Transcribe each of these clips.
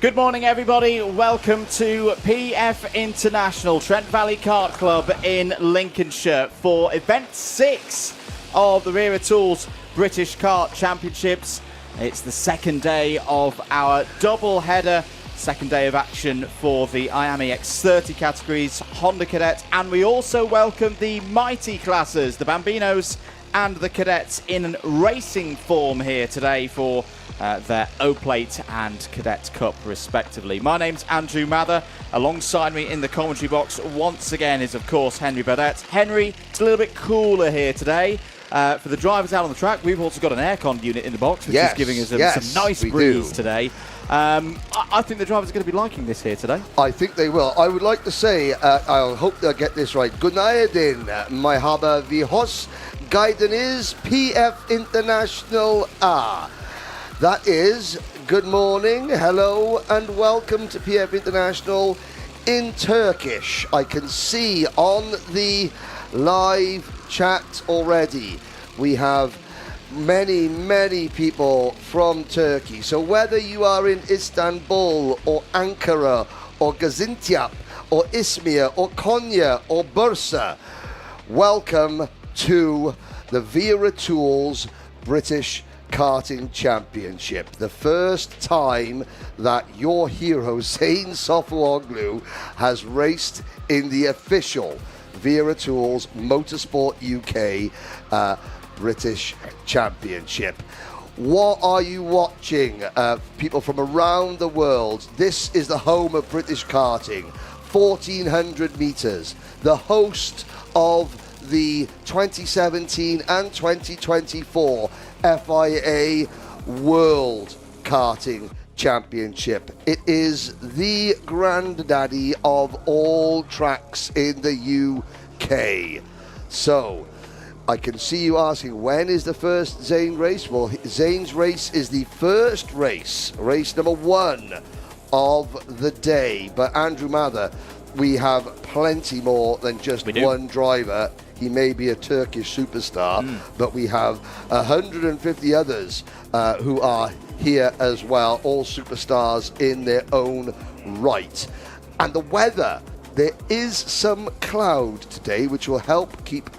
Good morning, everybody. Welcome to PF International, Trent Valley Kart Club in Lincolnshire for event 6 of the Wera Tools British Kart Championships. It's the second day of our double header, second day of action for the IAME X30 categories, Honda Cadet, and we also welcome the MightE classes, the Bambinos and the Cadets in racing form here today for their O-Plate and Cadet Cup respectively. My name's Andrew Mather. Alongside me in the commentary box once again is of course Henry Beaudette. Henry, it's a little bit cooler here today. For the drivers out on the track, we've also got an aircon unit in the box, which is giving us some nice breeze today. I think the drivers are going to be liking this here today. I think they will. I would like to say, I hope they'll get this right. Günaydın, merhaba ve hoş geldiniz PF International. That is, good morning, hello, and welcome to PF International in Turkish. I can see on the live chat already we have many people from Turkey. So whether you are in Istanbul or Ankara or Gaziantep or Izmir or Konya or Bursa, welcome to the Wera Tools British Karting Championship. The first time that your hero Zain Sofuoglu has raced in the official Wera Tools Motorsport UK British Championship. What are you watching? People from around the world. This is the home of British karting. 1400 metres. The host of the 2017 and 2024 FIA World Karting Championship. It is the granddaddy of all tracks in the UK. So, I can see you asking, when is the first Zain race? Well, Zain's race is the first race number 1 of the day. But Andrew Mather, we have plenty more than just one driver. He may be a Turkish superstar, but we have 150 others who are here as well, all superstars in their own right. And the weather, there is some cloud today, which will help keep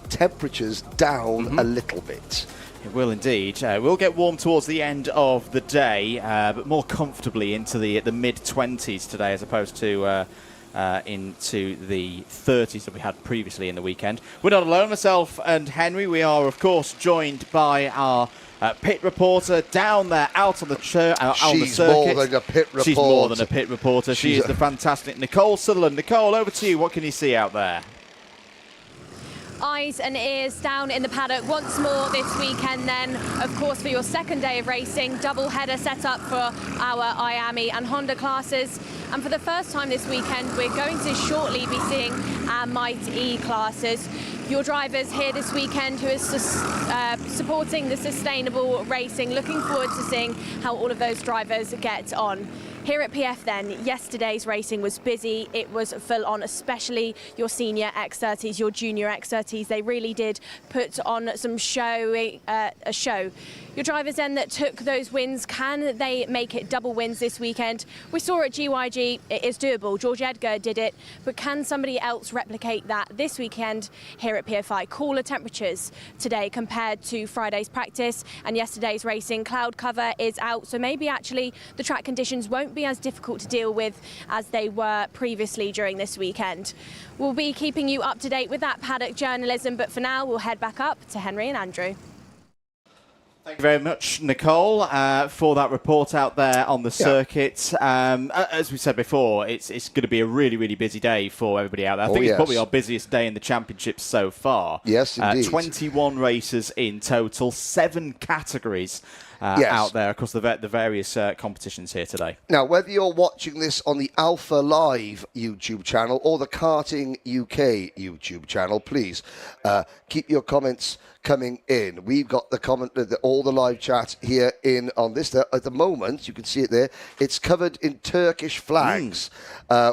temperatures down a little bit. It will indeed. We'll get warm towards the end of the day, but more comfortably into the mid-20s today, as opposed to into the 30s that we had previously in the weekend. We're not alone, myself and Henry. We are, of course, joined by our pit reporter down there out on the circuit. She's more than a pit reporter. She's more than a pit reporter. She is the fantastic Nicole Sutherland. Nicole, over to you. What can you see out there? Eyes and ears down in the paddock once more this weekend then, of course, for your second day of racing. Double header set up for our IAME and Honda classes. And for the first time this weekend, we're going to shortly be seeing our MightE classes. Your drivers here this weekend who is supporting the sustainable racing. Looking forward to seeing how all of those drivers get on. Here at PF then, yesterday's racing was busy. It was full on, especially your senior X30s, your junior X30s. They really did put on some show. Your drivers then that took those wins, can they make it double wins this weekend? We saw at GYG, it is doable. George Edgar did it, but can somebody else replicate that this weekend here at PFI? Cooler temperatures today compared to Friday's practice and yesterday's racing. Cloud cover is out, so maybe actually the track conditions won't be as difficult to deal with as they were previously during this weekend. We'll be keeping you up to date with that paddock journalism, but for now we'll head back up to Henry and Andrew. Thank you very much, Nicole, for that report out there on the circuit. As we said before, it's going to be a really busy day for everybody out there. I think it's probably our busiest day in the championship so far. Yes, indeed. 21 races in total, 7 categories out there across the various competitions here today. Now, whether you're watching this on the Alpha Live YouTube channel or the Karting UK YouTube channel, please keep your comments coming in. We've got the all the live chat here in on this. At the moment, you can see it there. It's covered in Turkish flags,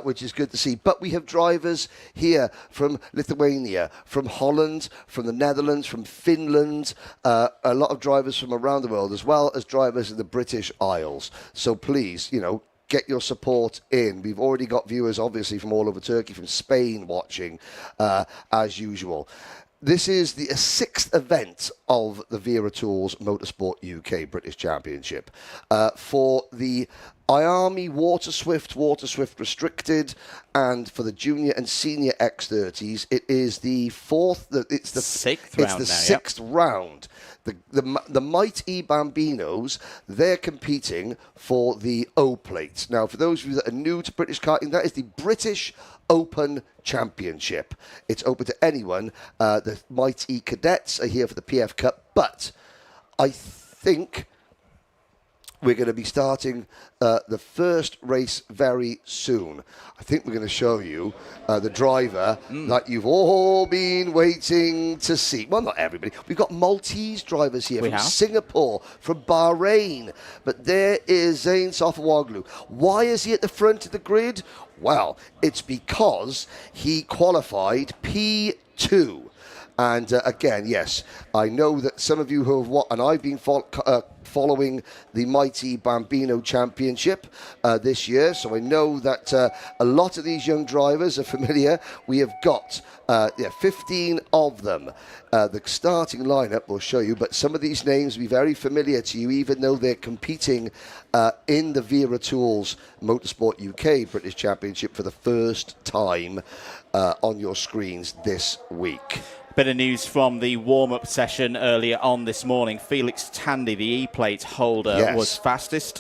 which is good to see. But we have drivers here from Lithuania, from Holland, from the Netherlands, from Finland, a lot of drivers from around the world as well. well as drivers in the British Isles. So please, get your support in. We've already got viewers, obviously, from all over Turkey, from Spain watching, as usual. This is the 6th event of the Wera Tools Motorsport UK British Championship. For the IAME Waterswift Restricted, and for the junior and senior X30s, it is the sixth round. The MightE Bambinos, they're competing for the O plates. Now, for those of you that are new to British karting, that is the British Open Championship. It's open to anyone. The MightE cadets are here for the PF Cup, but I think we're going to be starting the first race very soon. I think we're going to show you the driver that you've all been waiting to see. Well, not everybody. We've got Maltese drivers here from Singapore, from Bahrain. But there is Zain Sofawoglu. Why is he at the front of the grid? Well, it's because he qualified P2. And again, yes, I know that some of you who have and I've been following the MightE Bambino Championship this year, so I know that a lot of these young drivers are familiar. We have got 15 of them. The starting lineup will show you, but some of these names will be very familiar to you, even though they're competing in the Wera Tools Motorsport UK British Championship for the first time on your screens this week. Bit of news from the warm-up session earlier on this morning. Felix Tandy, the E-plate holder, was fastest.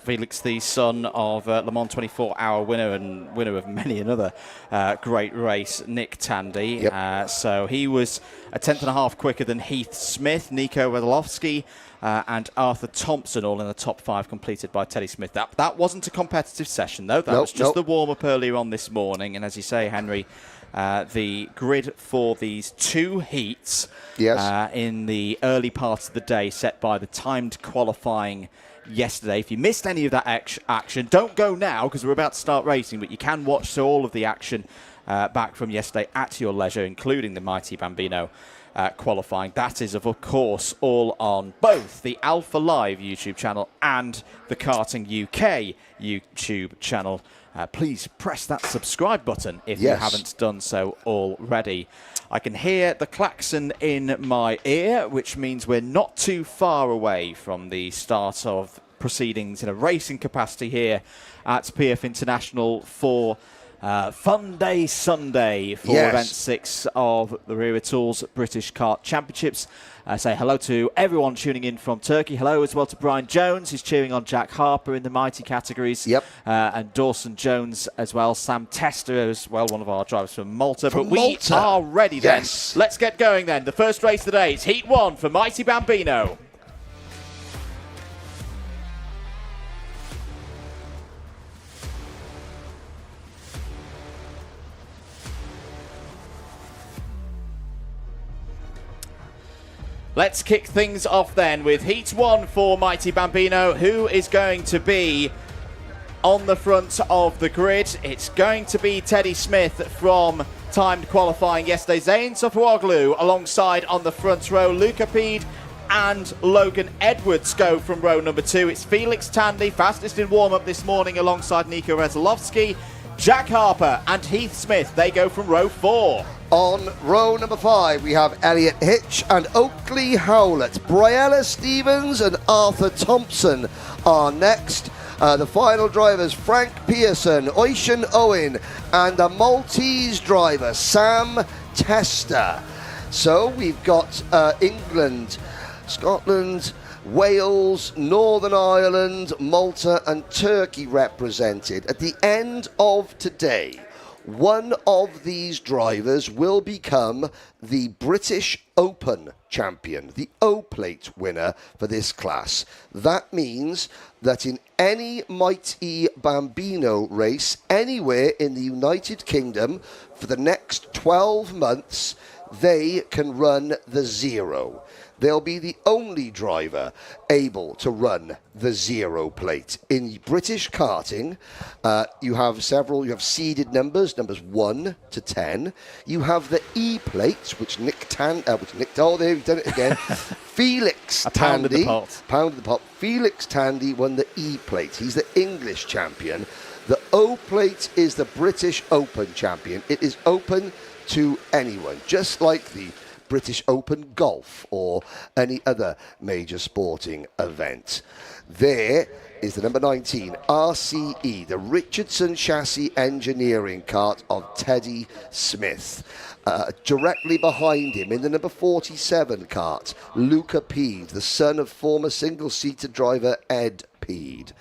Felix, the son of Le Mans 24-hour winner and winner of many another great race, Nick Tandy. So he was a tenth and a half quicker than Heath Smith, Nico Wedolowski, and Arthur Thompson, all in the top 5, completed by Teddy Smith. That wasn't a competitive session, though. That was just the warm-up earlier on this morning. And as you say, Henry, the grid for these 2 heats in the early part of the day set by the timed qualifying yesterday. If you missed any of that action, don't go now because we're about to start racing, but you can watch all of the action back from yesterday at your leisure, including the MightE Bambino qualifying. That is, of course, all on both the Alpha Live YouTube channel and the Karting UK YouTube channel. Please press that subscribe button if you haven't done so already. I can hear the klaxon in my ear, which means we're not too far away from the start of proceedings in a racing capacity here at PF International for Fun Day Sunday for Event 6 of the Wera Tools British Kart Championships. Say hello to everyone tuning in from Turkey. Hello as well to Brian Jones, who's cheering on Jack Harper in the MightE categories. And Dawson Jones as well. Sam Tester as well, one of our drivers from Malta. We are ready then. Let's get going then. The first race of the day is Heat 1 for MightE Bambino. Let's kick things off then with Heat 1 for MightE Bambino. Who is going to be on the front of the grid? It's going to be Teddy Smith from timed qualifying yesterday. Zain Sofawoglu alongside on the front row. Luca Pede and Logan Edwards go from row number 2. It's Felix Tandy, fastest in warm-up this morning alongside Nico Rezolowski. Jack Harper and Heath Smith, they go from row 4. On row number 5, we have Elliot Hitch and Oakley Howlett. Briella Stevens and Arthur Thompson are next. The final drivers, Frank Pearson, Oisin Owen, and the Maltese driver, Sam Tester. So we've got England, Scotland, Wales, Northern Ireland, Malta and Turkey represented. At the end of today, one of these drivers will become the British Open champion, the O-plate winner for this class. That means that in any MightE Bambino race anywhere in the United Kingdom for the next 12 months, they can run the zero. They'll be the only driver able to run the zero plate. In British karting, you have seeded numbers 1 to 10. You have the E plate, which oh, there we've done it again. Felix Tandy. Pound in the pot. Felix Tandy won the E plate. He's the English champion. The O plate is the British Open champion. It is open to anyone, just like the British Open Golf or any other major sporting event. There is the number 19 RCE, the Richardson Chassis Engineering Kart of Teddy Smith. Directly behind him in the number 47 kart, Luca Peed, the son of former single-seater driver Ed Peed.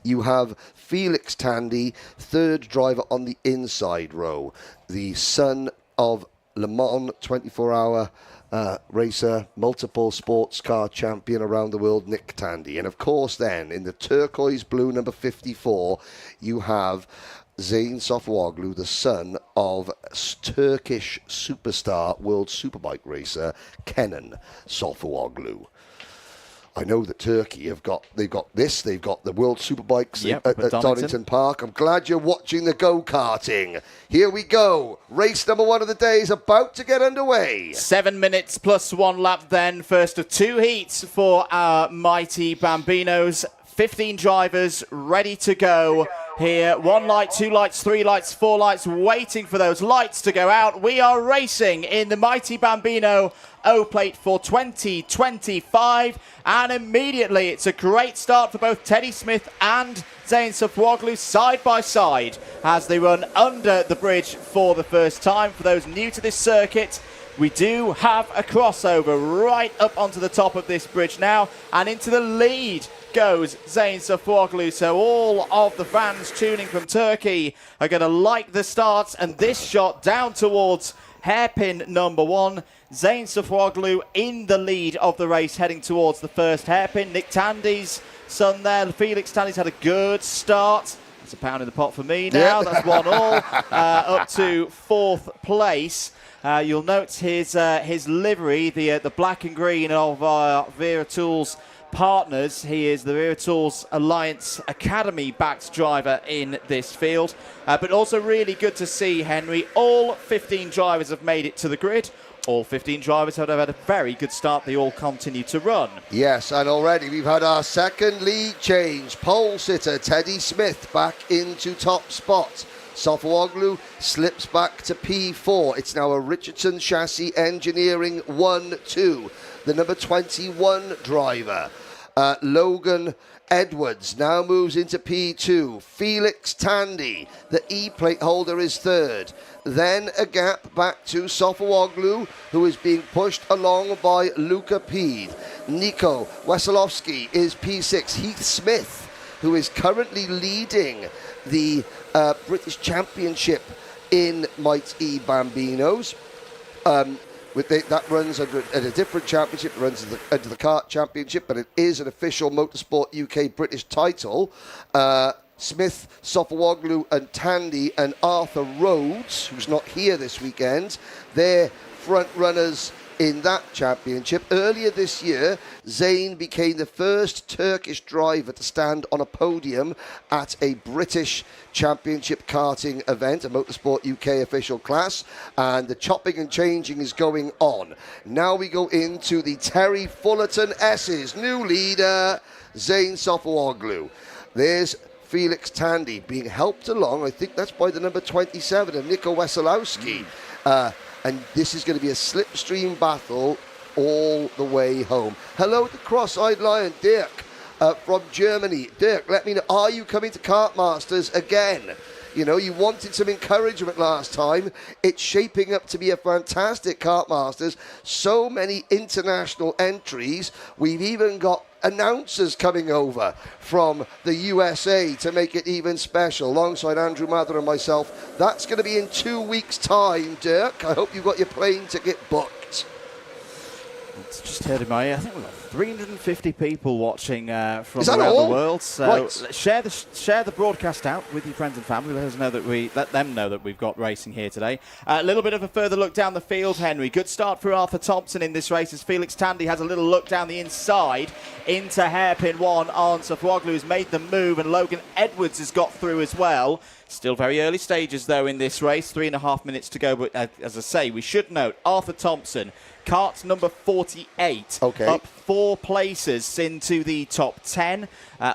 You have Felix Tandy, third driver on the inside row, the son of Le Mans 24-hour racer, multiple sports car champion around the world, Nick Tandy. And of course then, in the turquoise blue number 54, you have Zain Sofuoglu, the son of Turkish superstar world superbike racer Kenan Sofuoglu. I know that Turkey they've got the World Superbikes at Donington Park. I'm glad you're watching the go-karting. Here we go. Race number 1 of the day is about to get underway. 7 minutes plus 1 lap then. First of 2 heats for our mighty Bambinos. 15 drivers ready to go here. 1 light, 2 lights, 3 lights, 4 lights, waiting for those lights to go out. We are racing in the mighty Bambino O plate for 2025, and immediately it's a great start for both Teddy Smith and Zain Sofuoglu side by side as they run under the bridge for the first time. For those new to this circuit, we do have a crossover right up onto the top of this bridge now, and into the lead goes Zain Sofuoglu. So all of the fans tuning from Turkey are going to like the start, and this shot down towards hairpin number 1. Zain Sofuoglu in the lead of the race, heading towards the first hairpin. Nick Tandy's son there, Felix Tandy's had a good start. That's a pound in the pot for me now. That's 1-1, up to 4th place. You'll note his livery, the black and green of Wera Tools partners. He is the Wera Tools Alliance Academy backed driver in this field. But also really good to see, Henry, all 15 drivers have made it to the grid. All 15 drivers have had a very good start. They all continue to run. Yes, and already we've had our second lead change. Pole sitter Teddy Smith back into top spot. Sofuoglu slips back to P4. It's now a Richardson Chassis Engineering 1-2. The number 21 driver, Logan Edwards, now moves into P2. Felix Tandy, the E-plate holder, is third. Then a gap back to Sofuoglu, who is being pushed along by Luca Peed. Nico Wesolowski is P6. Heath Smith, who is currently leading the British Championship in MightE Bambinos. That runs at a different championship. It runs under the Kart Championship, but it is an official Motorsport UK British title. Smith, Sofuoglu and Tandy and Arthur Rhodes, who's not here this weekend, they're front runners in that championship. Earlier this year, Zain became the first Turkish driver to stand on a podium at a British Championship karting event, a Motorsport UK official class, and the chopping and changing is going on. Now we go into the Terry Fullerton S's. New leader, Zain Sofuoglu. There's Felix Tandy being helped along, I think that's by the number 27 of Nico Wesolowski. And this is going to be a slipstream battle all the way home. Hello to Cross-Eyed Lion, Dirk from Germany. Dirk, let me know, are you coming to Kart Masters again? You know, you wanted some encouragement last time. It's shaping up to be a fantastic Kart Masters. So many international entries. We've even got announcers coming over from the USA to make it even special, alongside Andrew Mather and myself. That's going to be in 2 weeks' time, Dirk. I hope you've got your plane ticket booked. It's just heard in my ear. I think we've got 350 people watching from Is that around all? the world. So Right. share the broadcast out with your friends and family. Let them know that we've got racing here today. A little bit of a further look down the field, Henry. Good start for Arthur Thompson in this race as Felix Tandy has a little look down the inside into hairpin 1 on Safwaglu, who's made the move, and Logan Edwards has got through as well. Still very early stages, though, in this race. 3.5 minutes to go. But as I say, we should note Arthur Thompson, kart number 48, up 4 places into the top 10.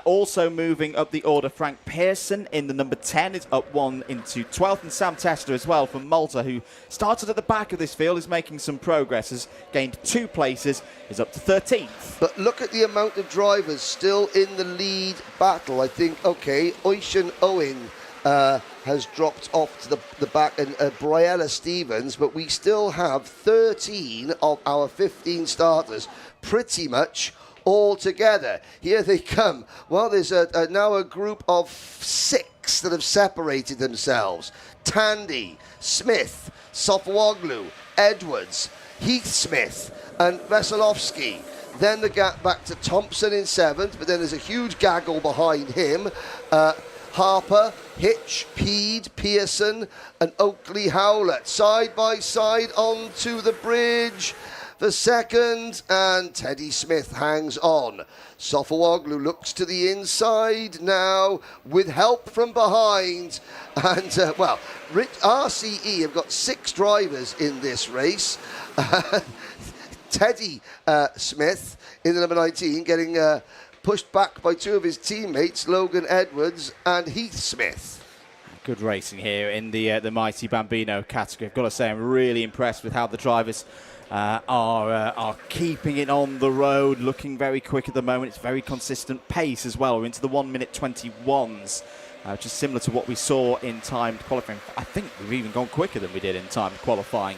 Also moving up the order, Frank Pearson in the number 10 is up 1 into 12th. And Sam Tester as well from Malta, who started at the back of this field, is making some progress, has gained 2 places, is up to 13th. But look at the amount of drivers still in the lead battle. I think, Ocean Owen has dropped off to the back, and Briella Stevens, but we still have 13 of our 15 starters pretty much all together. Here they come. Well, there's now a group of 6 that have separated themselves. Tandy, Smith, Sofwoglu, Edwards, Heath Smith and Veselovsky. Then the gap back to Thompson in 7th, but then there's a huge gaggle behind him. Harper, Hitch, Peed, Pearson and Oakley Howlett side by side onto the bridge for 2nd, and Teddy Smith hangs on. Sofawoglu looks to the inside now with help from behind, and RCE have got 6 drivers in this race. Teddy Smith in the number 19 getting pushed back by 2 of his teammates, Logan Edwards and Heath Smith. Good racing here in the mighty Bambino category. I've got to say, I'm really impressed with how the drivers are keeping it on the road, looking very quick at the moment. It's very consistent pace as well. We're into the 1 minute 21s, which is similar to what we saw in timed qualifying. I think we've even gone quicker than we did in timed qualifying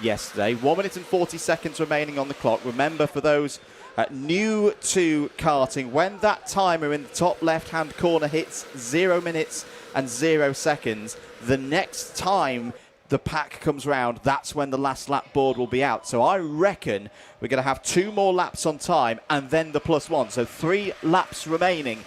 yesterday. 1 minute and 40 seconds remaining on the clock. Remember, for those new to karting, when that timer in the top left-hand corner hits 0 minutes and 0 seconds, the next time the pack comes round, that's when the last lap board will be out. So I reckon we're going to have 2 more laps on time and then the +1. So 3 laps remaining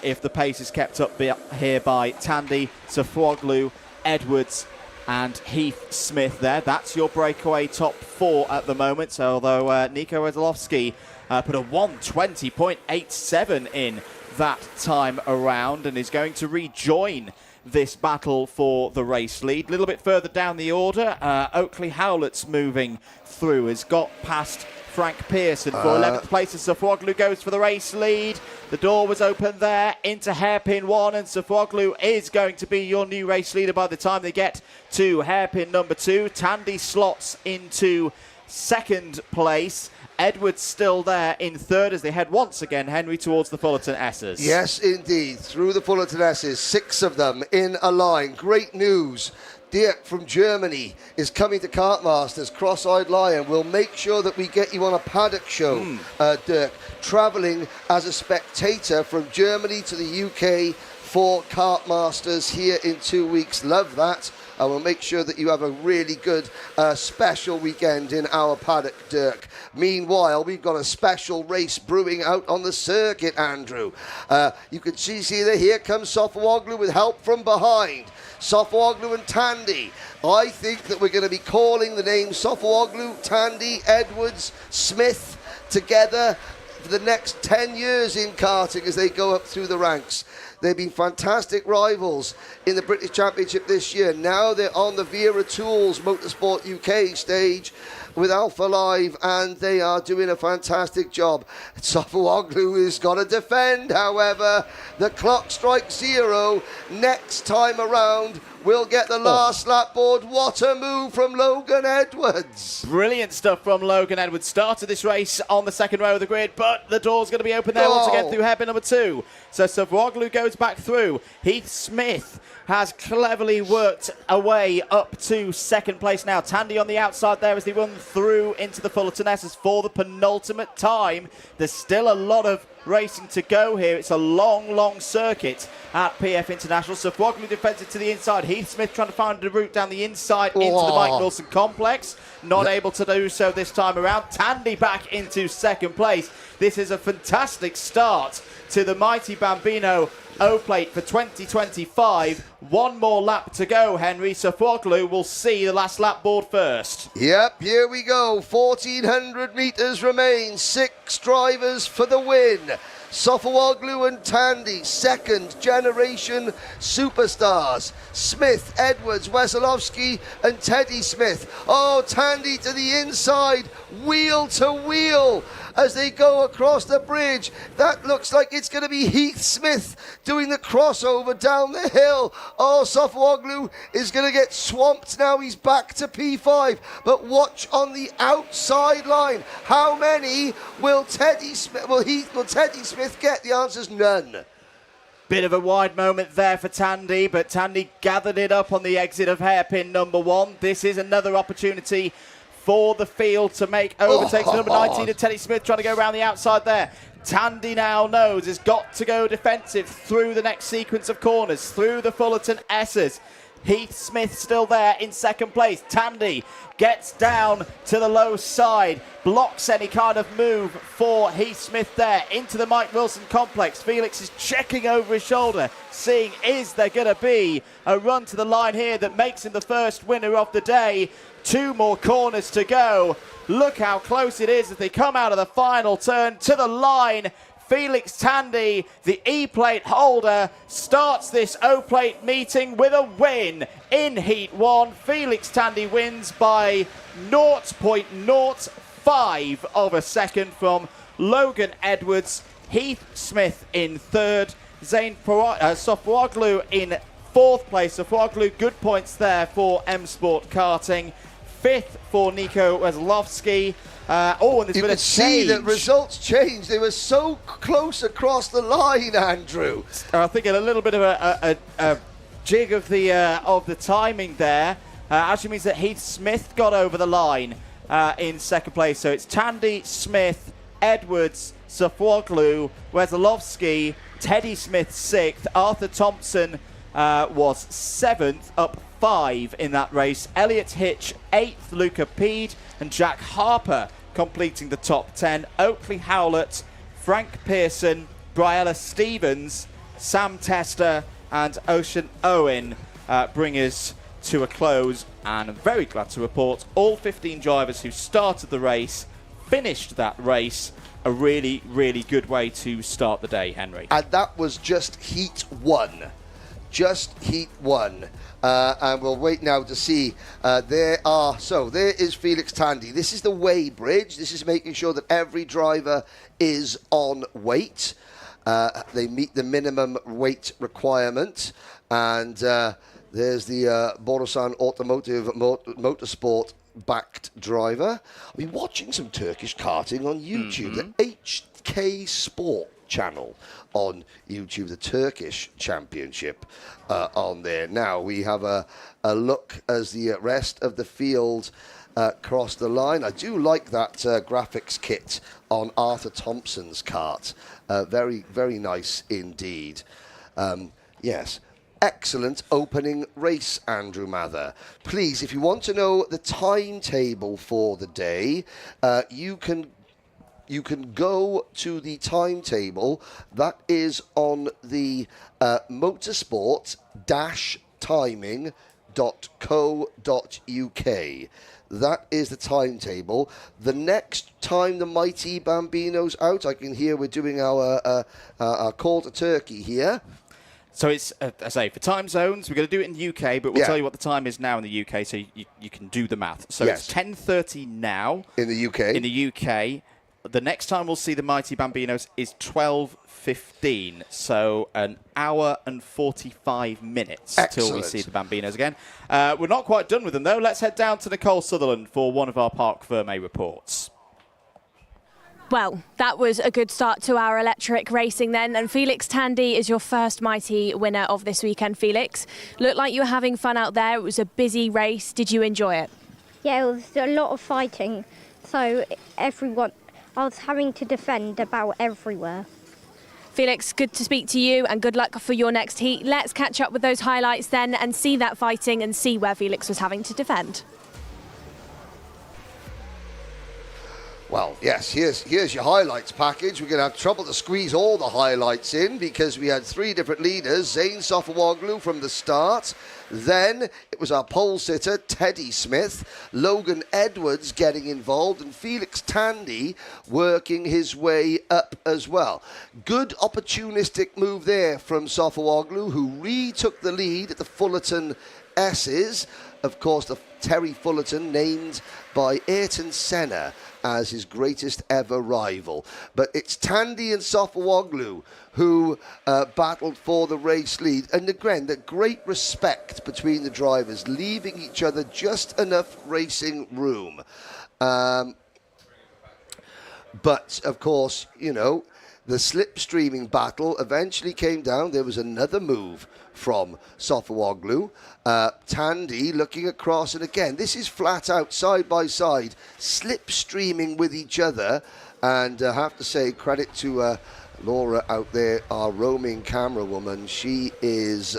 if the pace is kept up here by Tandy, Safwoglu, Edwards and Heath Smith there. That's your breakaway top 4 at the moment. So although Nico Weselovsky put a 1:20.87 in that time around and is going to rejoin this battle for the race lead. A little bit further down the order, Oakley Howlett's moving through, has got past Frank Pearson for 11th place, and Safwoglu goes for the race lead. The door was open there into hairpin 1, and Safwoglu is going to be your new race leader by the time they get to hairpin number 2. Tandy slots into 2nd place. Edwards still there in 3rd as they head once again, Henry, towards the Fullerton S's. Yes, indeed. Through the Fullerton S's, 6 of them in a line. Great news. Dirk from Germany is coming to Kartmasters, Cross-Eyed Lion. We'll make sure that we get you on a paddock show, Dirk. Travelling as a spectator from Germany to the UK for Kartmasters here in 2 weeks. Love that. I will make sure that you have a really good special weekend in our paddock, Dirk. Meanwhile, we've got a special race brewing out on the circuit, Andrew. You can see that here comes Sofawoglu with help from behind. Sofawoglu and Tandy. I think that we're going to be calling the names Sofawoglu, Tandy, Edwards, Smith together for the next 10 years in karting as they go up through the ranks. They've been fantastic rivals in the British Championship this year. Now they're on the Wera Tools Motorsport UK stage with Alpha Live, and they are doing a fantastic job. Sofawoglu has got to defend, however. The clock strikes 0. Next time around, we'll get the last lap board. What a move from Logan Edwards. Brilliant stuff from Logan Edwards. Started this race on the 2nd row of the grid, but the door's going to be open there once again through hairpin number 2. So Safwoglu goes back through. Heath Smith has cleverly worked away up to 2nd place now. Tandy on the outside there as they run through into the Fullerton S's for the penultimate time. There's still a lot of racing to go here. It's a long, long circuit at PF International. So Fwoglu defensive to the inside. Heath Smith trying to find a route down the inside into the Mike Wilson complex. Not able to do so this time around. Tandy back into second place. This is a fantastic start to the mighty Bambino O-Plate for 2025. One more lap to go, Henry. So Fwoglu will see the last lap board first. Yep, here we go. 1,400 metres remain. 6 drivers for the win. Sofawoglu and Tandy, second generation superstars. Smith, Edwards, Wesolowski and Teddy Smith. Oh, Tandy to the inside, wheel to wheel as they go across the bridge. That looks like it's going to be Heath Smith doing the crossover down the hill. Oh, Sofawoglu is going to get swamped now. He's back to P5. But watch on the outside line. How many will Teddy Smith get? The answer's none. Bit of a wide moment there for Tandy, but Tandy gathered it up on the exit of hairpin number 1. This is another opportunity for the field to make overtakes. Number 19 to Teddy Smith trying to go around the outside there. Tandy now knows has got to go defensive through the next sequence of corners, through the Fullerton S's. Heath Smith still there in second place. Tandy gets down to the low side, blocks any kind of move for Heath Smith there into the Mike Wilson complex. Felix is checking over his shoulder, seeing is there going to be a run to the line here that makes him the first winner of the day. 2 more corners to go. Look how close it is as they come out of the final turn to the line. Felix Tandy, the E-plate holder, starts this O-plate meeting with a win in Heat 1. Felix Tandy wins by 0.05 of a second from Logan Edwards. Heath Smith in third. Zane Sofawoglu in fourth place. Sofawoglu, good points there for M Sport Karting. Fifth for Nico Wesolowski. And there's been a change. You can see that results changed. They were so close across the line, Andrew. I think a little bit of a jig of the timing there actually means that Heath Smith got over the line in second place. So it's Tandy, Smith, Edwards, Sofawoglu, Wesolowski, Teddy Smith 6th, Arthur Thompson was 7th, up 5 in that race. Elliot Hitch 8th, Luca Peed and Jack Harper completing the top 10. Oakley Howlett, Frank Pearson, Briella Stevens, Sam Tester and Ocean Owen bring us to a close. And I'm very glad to report all 15 drivers who started the race finished that race. A really, really good way to start the day, Henry. And that was just Heat 1. Just Heat 1. And we'll wait now to see. There is Felix Tandy. This is the weigh bridge. This is making sure that every driver is on weight. They meet the minimum weight requirement. And there's the Borusan Automotive Motorsport backed driver. I've been watching some Turkish karting on YouTube. The HK Sport channel on YouTube, the Turkish Championship on there. Now we have a look as the rest of the field cross the line. I do like that graphics kit on Arthur Thompson's kart. Very, very nice indeed. Yes. Excellent opening race, Andrew Mather. Please, if you want to know the timetable for the day, you can go to the timetable that is on the motorsport-timing.co.uk. That is the timetable. The next time the mighty Bambino's out, I can hear we're doing our call to Turkey here. So it's, I say, for time zones, we're going to do it in the UK, but we'll tell you what the time is now in the UK, so you can do the math. So it's 10:30 now. In the UK. In the UK. The next time we'll see the mighty Bambinos is 12:15. So an hour and 45 minutes till we see the Bambinos again. We're not quite done with them, though. Let's head down to Nicole Sutherland for one of our Parc Ferme reports. Well, that was a good start to our electric racing then. And Felix Tandy is your first mighty winner of this weekend, Felix. Looked like you were having fun out there. It was a busy race. Did you enjoy it? Yeah, it was a lot of fighting. So everyone, I was having to defend about everywhere. Felix, good to speak to you and good luck for your next heat. Let's catch up with those highlights then and see that fighting and see where Felix was having to defend. Well, yes, here's your highlights package. We're going to have trouble to squeeze all the highlights in because we had 3 different leaders. Zane Sofawoglu from the start. Then it was our pole sitter, Teddy Smith, Logan Edwards getting involved, and Felix Tandy working his way up as well. Good opportunistic move there from Sofawoglu, who retook the lead at the Fullerton S's. Of course, the Terry Fullerton named by Ayrton Senna as his greatest ever rival. But it's Tandy and Sofawoglu who battled for the race lead. And again, the great respect between the drivers, leaving each other just enough racing room. But, of course, you know, the slipstreaming battle eventually came down. There was another move from Sofawoglu. Tandy looking across, and again, this is flat out, side by side, slipstreaming with each other. And I have to say, credit to Laura out there, our roaming camera woman. She is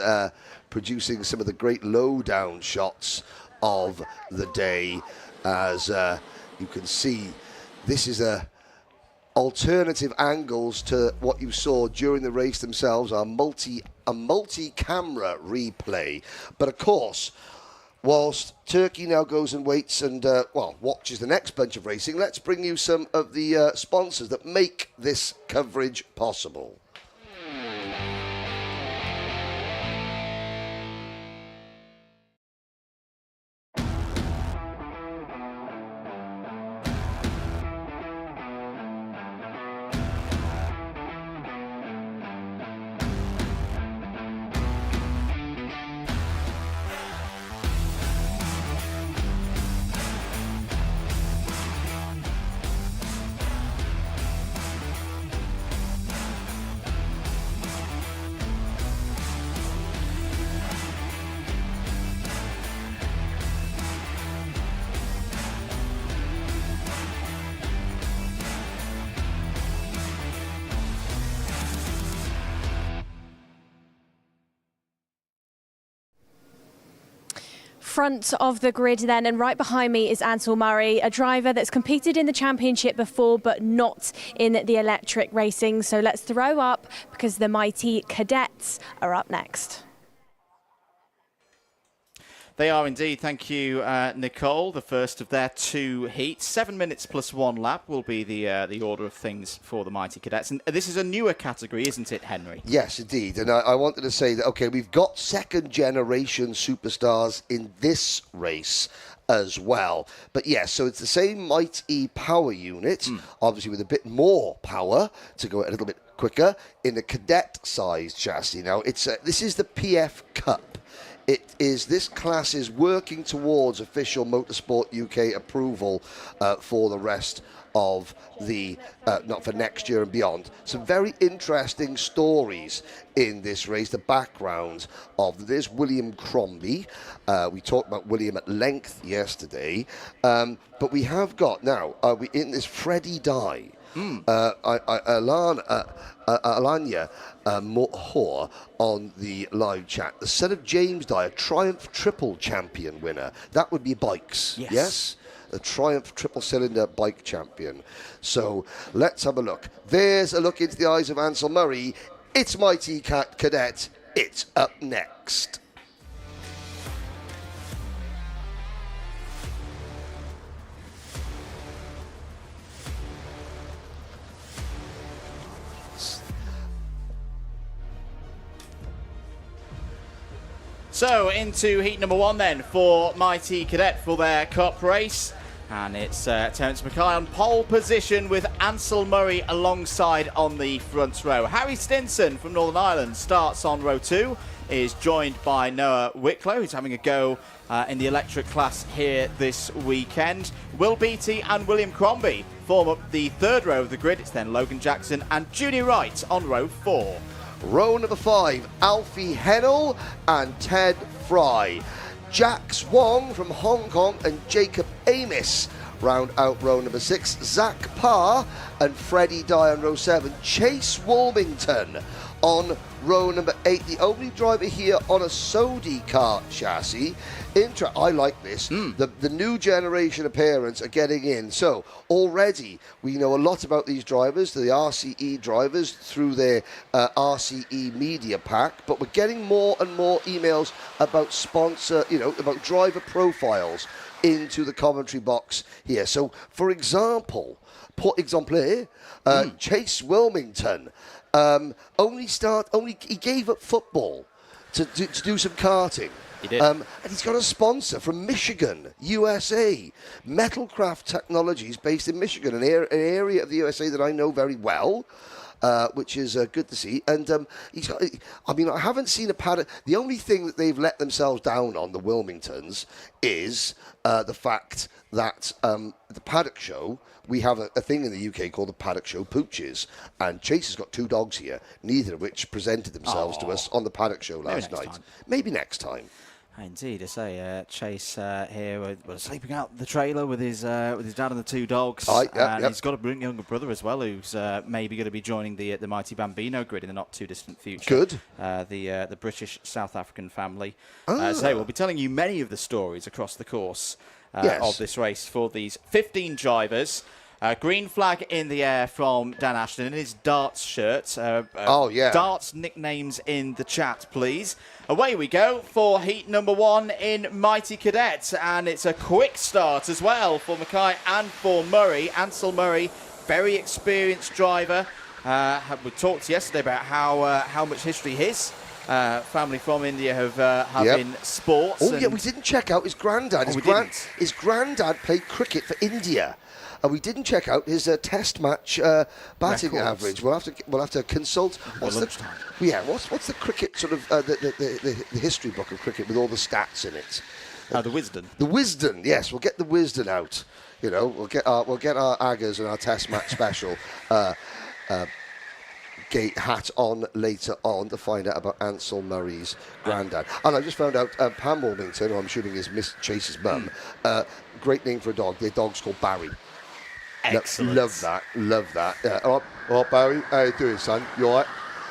producing some of the great low-down shots of the day. As you can see, this is alternative angles to what you saw during the race themselves, a multi-camera replay. But of course, whilst Turkey now goes and waits and watches the next bunch of racing, let's bring you some of the sponsors that make this coverage possible. Front of the grid then, and right behind me is Ansel Murray, a driver that's competed in the championship before but not in the electric racing. So let's throw up because the mighty cadets are up next. They are indeed. Thank you, Nicole. The first of their 2 heats. 7 minutes plus 1 lap will be the order of things for the mighty cadets. And this is a newer category, isn't it, Henry? Yes, indeed. And I wanted to say that, okay, we've got second-generation superstars in this race as well. But yes, so it's the same MightE power unit, obviously with a bit more power to go a little bit quicker in the cadet-sized chassis. Now, this is the PF Cup. This class is working towards official Motorsport UK approval for the rest of the, not for next year and beyond. Some very interesting stories in this race, the background of this. William Crombie, we talked about William at length yesterday, but we have got now, in this Freddie Dye, Alanya Moore on the live chat. The son of James Dye, a Triumph Triple Champion winner. That would be bikes, yes? A Triumph Triple Cylinder bike champion. So let's have a look. There's a look into the eyes of Ansel Murray. It's mighty Cadet. It's up next. So into heat number 1 then for mighty Cadet for their cup race. And it's Terence Mackay on pole position with Ansel Murray alongside on the front row. Harry Stinson from Northern Ireland starts on row 2, is joined by Noah Wicklow, who's having a go in the electric class here this weekend. Will Beattie and William Crombie form up the 3rd row of the grid. It's then Logan Jackson and Junie Wright on row 4. Row number 5, Alfie Hennell and Ted Fry. Jax Wong from Hong Kong and Jacob Amis round out row number 6. Zach Parr and Freddie Dye on row 7. Chase Walmington on row number 8. The only driver here on a Sodi kart chassis. I like this. The new generation of parents are getting in. So already we know a lot about these drivers, the RCE drivers, through their RCE media pack. But we're getting more and more emails about about driver profiles into the commentary box here. So, for example, Chase Wilmington he gave up football to do some karting. He did. And he's got a sponsor from Michigan, USA. Metalcraft Technologies, based in Michigan, an area of the USA that I know very well. Which is good to see. And I haven't seen a Paddock. The only thing that they've let themselves down on, the Wilmingtons, is the fact that the Paddock Show, we have a thing in the UK called the Paddock Show Pooches. And Chase has got 2 dogs here, neither of which presented themselves to us on the Paddock Show last night. Maybe next time. Indeed, I say Chase here was sleeping out the trailer with his dad and the 2 dogs, and he's got a brilliant younger brother as well, who's maybe going to be joining the MightE Bambino grid in the not too distant future. Good. The British South African family. So we'll be telling you many of the stories across the course of this race for these 15 drivers. Green flag in the air from Dan Ashton in his darts shirt. Darts nicknames in the chat, please. Away we go for heat number 1 in MightE Cadet. And it's a quick start as well for Mackay and for Murray. Ansel Murray, very experienced driver. We talked yesterday about how much history his family from India have in sports. We didn't check out his granddad. His granddad played cricket for India. And we didn't check out his test match batting average. We'll have to consult. What's the cricket sort of the history book of cricket with all the stats in it? The Wisden. The Wisden, yes. We'll get the Wisden out. We'll get our Aggers and our test match special gate hat on later on to find out about Ansel Murray's granddad. And I just found out Pam Wilmington, who I'm assuming is Miss Chase's mum, great name for a dog. Their dog's called Barry. Excellent. Love that. All right, Barry, how you doing, son? You all right?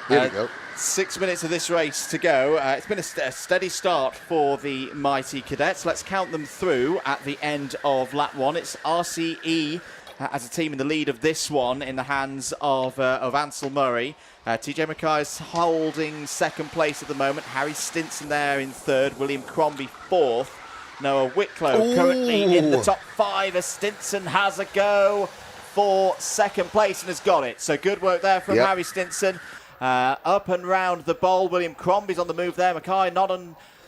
Here we go. 6 minutes of this race to go. It's been a steady start for the MightE Cadets. Let's count them through at the end of lap 1. It's RCE as a team in the lead of this one in the hands of Ansel Murray. TJ Mackay is holding second place at the moment. Harry Stinson there in third. William Crombie fourth. Noah Wicklow currently in the top 5 as Stinson has a go for second place and has got it. So good work there from Harry Stinson. Up and round the bowl. William Crombie's on the move there. Mackay not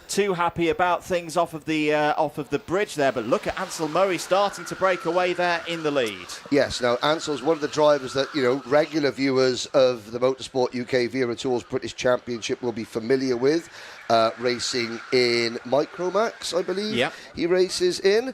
too happy about things off of the bridge there, but look at Ansel Murray starting to break away there in the lead. Yes, now Ansel's one of the drivers that regular viewers of the Motorsport UK Vera Tools British Championship will be familiar with. Racing in Micromax, I believe. Yep. He races in.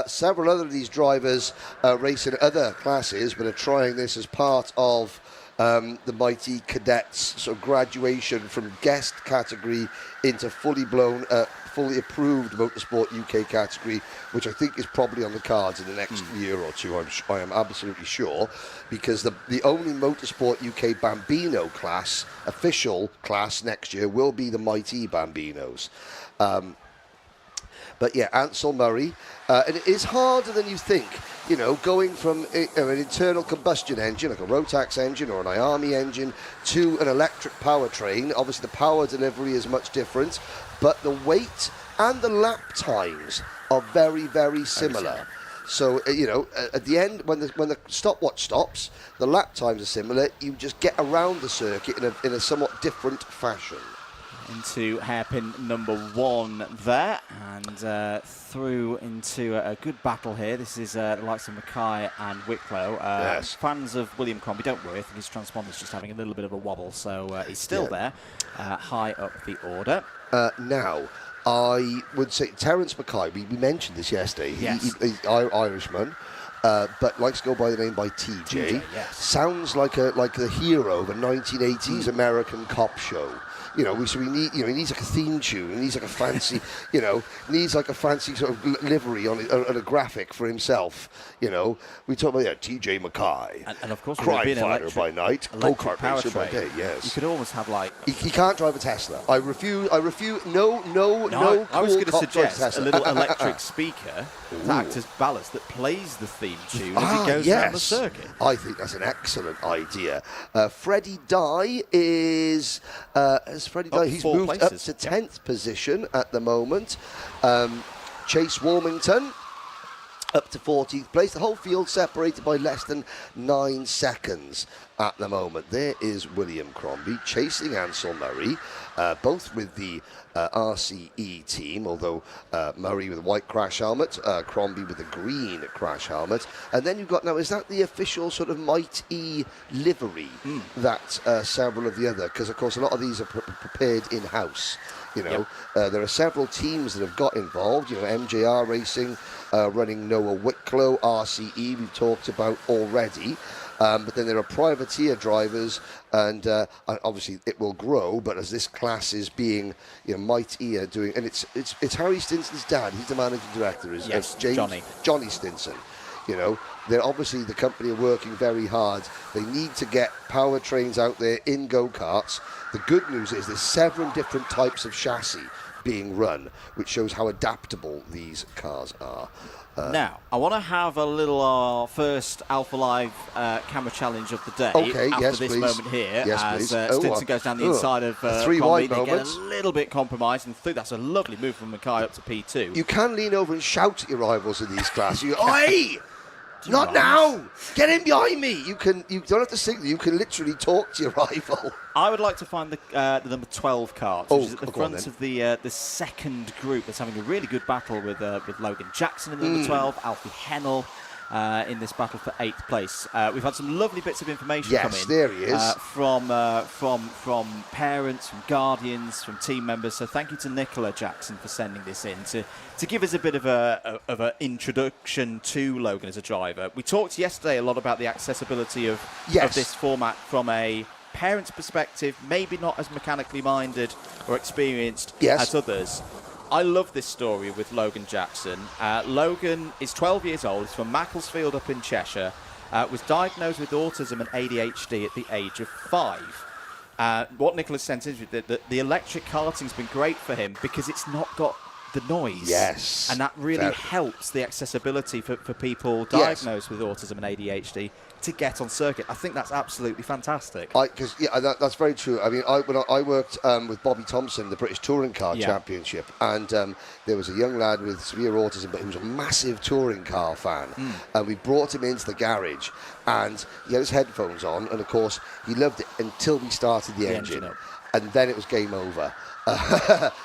Several other of these drivers race in other classes, but are trying this as part of the MightE Cadets sort of graduation from guest category into fully blown, fully approved Motorsport UK category, which I think is probably on the cards in the next year or two. I am absolutely sure, because the only Motorsport UK Bambino class, official class next year, will be the MightE Bambinos. But yeah, Ansel Murray, and it is harder than you think. Going from an internal combustion engine, like a Rotax engine or an IAME engine, to an electric powertrain. Obviously, the power delivery is much different, but the weight and the lap times are very, very similar. So, at the end, when the stopwatch stops, the lap times are similar. You just get around the circuit in a somewhat different fashion. Into hairpin number 1 there, and through into a good battle here. This is the likes of Mackay and Wicklow. Fans of William Crombie, don't worry, I think his transponder's just having a little bit of a wobble, so he's still there, high up the order. Now, I would say Terence Mackay, we mentioned this yesterday. He's Irishman. but likes to go by the name by TJ. Yes. Sounds like the hero of a 1980s American cop show. You know, so we need, he needs like a theme tune. He needs like a fancy, needs like a fancy sort of livery on a graphic for himself. You know, we talk about TJ Mackay, and of course, crime fighter by night, go-kart racer by day. Yes, you could almost have like he can't drive a Tesla. I refuse. No. I was going to cop suggest drives a Tesla. little electric speaker to act as ballast that plays the theme tune as he goes yes. down the circuit. I think that's an excellent idea. Freddie Dye is. Freddie Dye, he's moved places. up to 10th position at the moment. Chase Warmington up to 14th place. The whole field separated by less than 9 seconds at the moment. There is William Crombie chasing Ansel Murray, both with the RCE team, although Murray with a white crash helmet, Crombie with a green crash helmet. And then you've got, now, is that the official sort of MightE livery that several of the other, because of course a lot of these are prepared in-house. There are several teams that have got involved. MJR Racing running Noah Wicklow, RCE we've talked about already. But then there are privateer drivers, and obviously it will grow. But as this class is being, MightE are doing, and it's Harry Stinson's dad. He's the managing director. Yes, Johnny Stinson. They're obviously, the company are working very hard. They need to get powertrains out there in go-karts. The good news is there's 7 different types of chassis being run, which shows how adaptable these cars are. Now, I want to have a little first Alpha Live camera challenge of the day after this moment here, as Stinson goes down the inside of Crombie. They get a little bit compromised, and that's a lovely move from Mackay up to P2. You can lean over and shout at your rivals in these classes. You go, "Oi! Not now! Get in behind me!" You don't have to signal. You can literally talk to your rival. I would like to find the number 12 Kart, which is at the front of the second group that's having a really good battle with Logan Jackson in the number 12, Alfie Hennell in this battle for 8th place. We've had some lovely bits of information come in. Yes, there he is. From parents, from guardians, from team members. So thank you to Nicola Jackson for sending this in to give us a bit of an introduction to Logan as a driver. We talked yesterday a lot about the accessibility of this format from a parent's perspective, maybe not as mechanically minded or experienced as others. I love this story with Logan Jackson. Logan is 12 years old. He's from Macclesfield up in Cheshire. Was diagnosed with autism and ADHD at the age of 5. What Nicholas sent is that the electric karting's been great for him because it's not got the noise. Yes. And that really helps the accessibility for people diagnosed with autism and ADHD to get on circuit. I think that's absolutely fantastic. That's very true. I mean, when I worked with Bobby Thompson, the British Touring Car Championship, and there was a young lad with severe autism, but he was a massive touring car fan. And we brought him into the garage, and he had his headphones on, and of course, he loved it until we started the engine up. And then it was game over.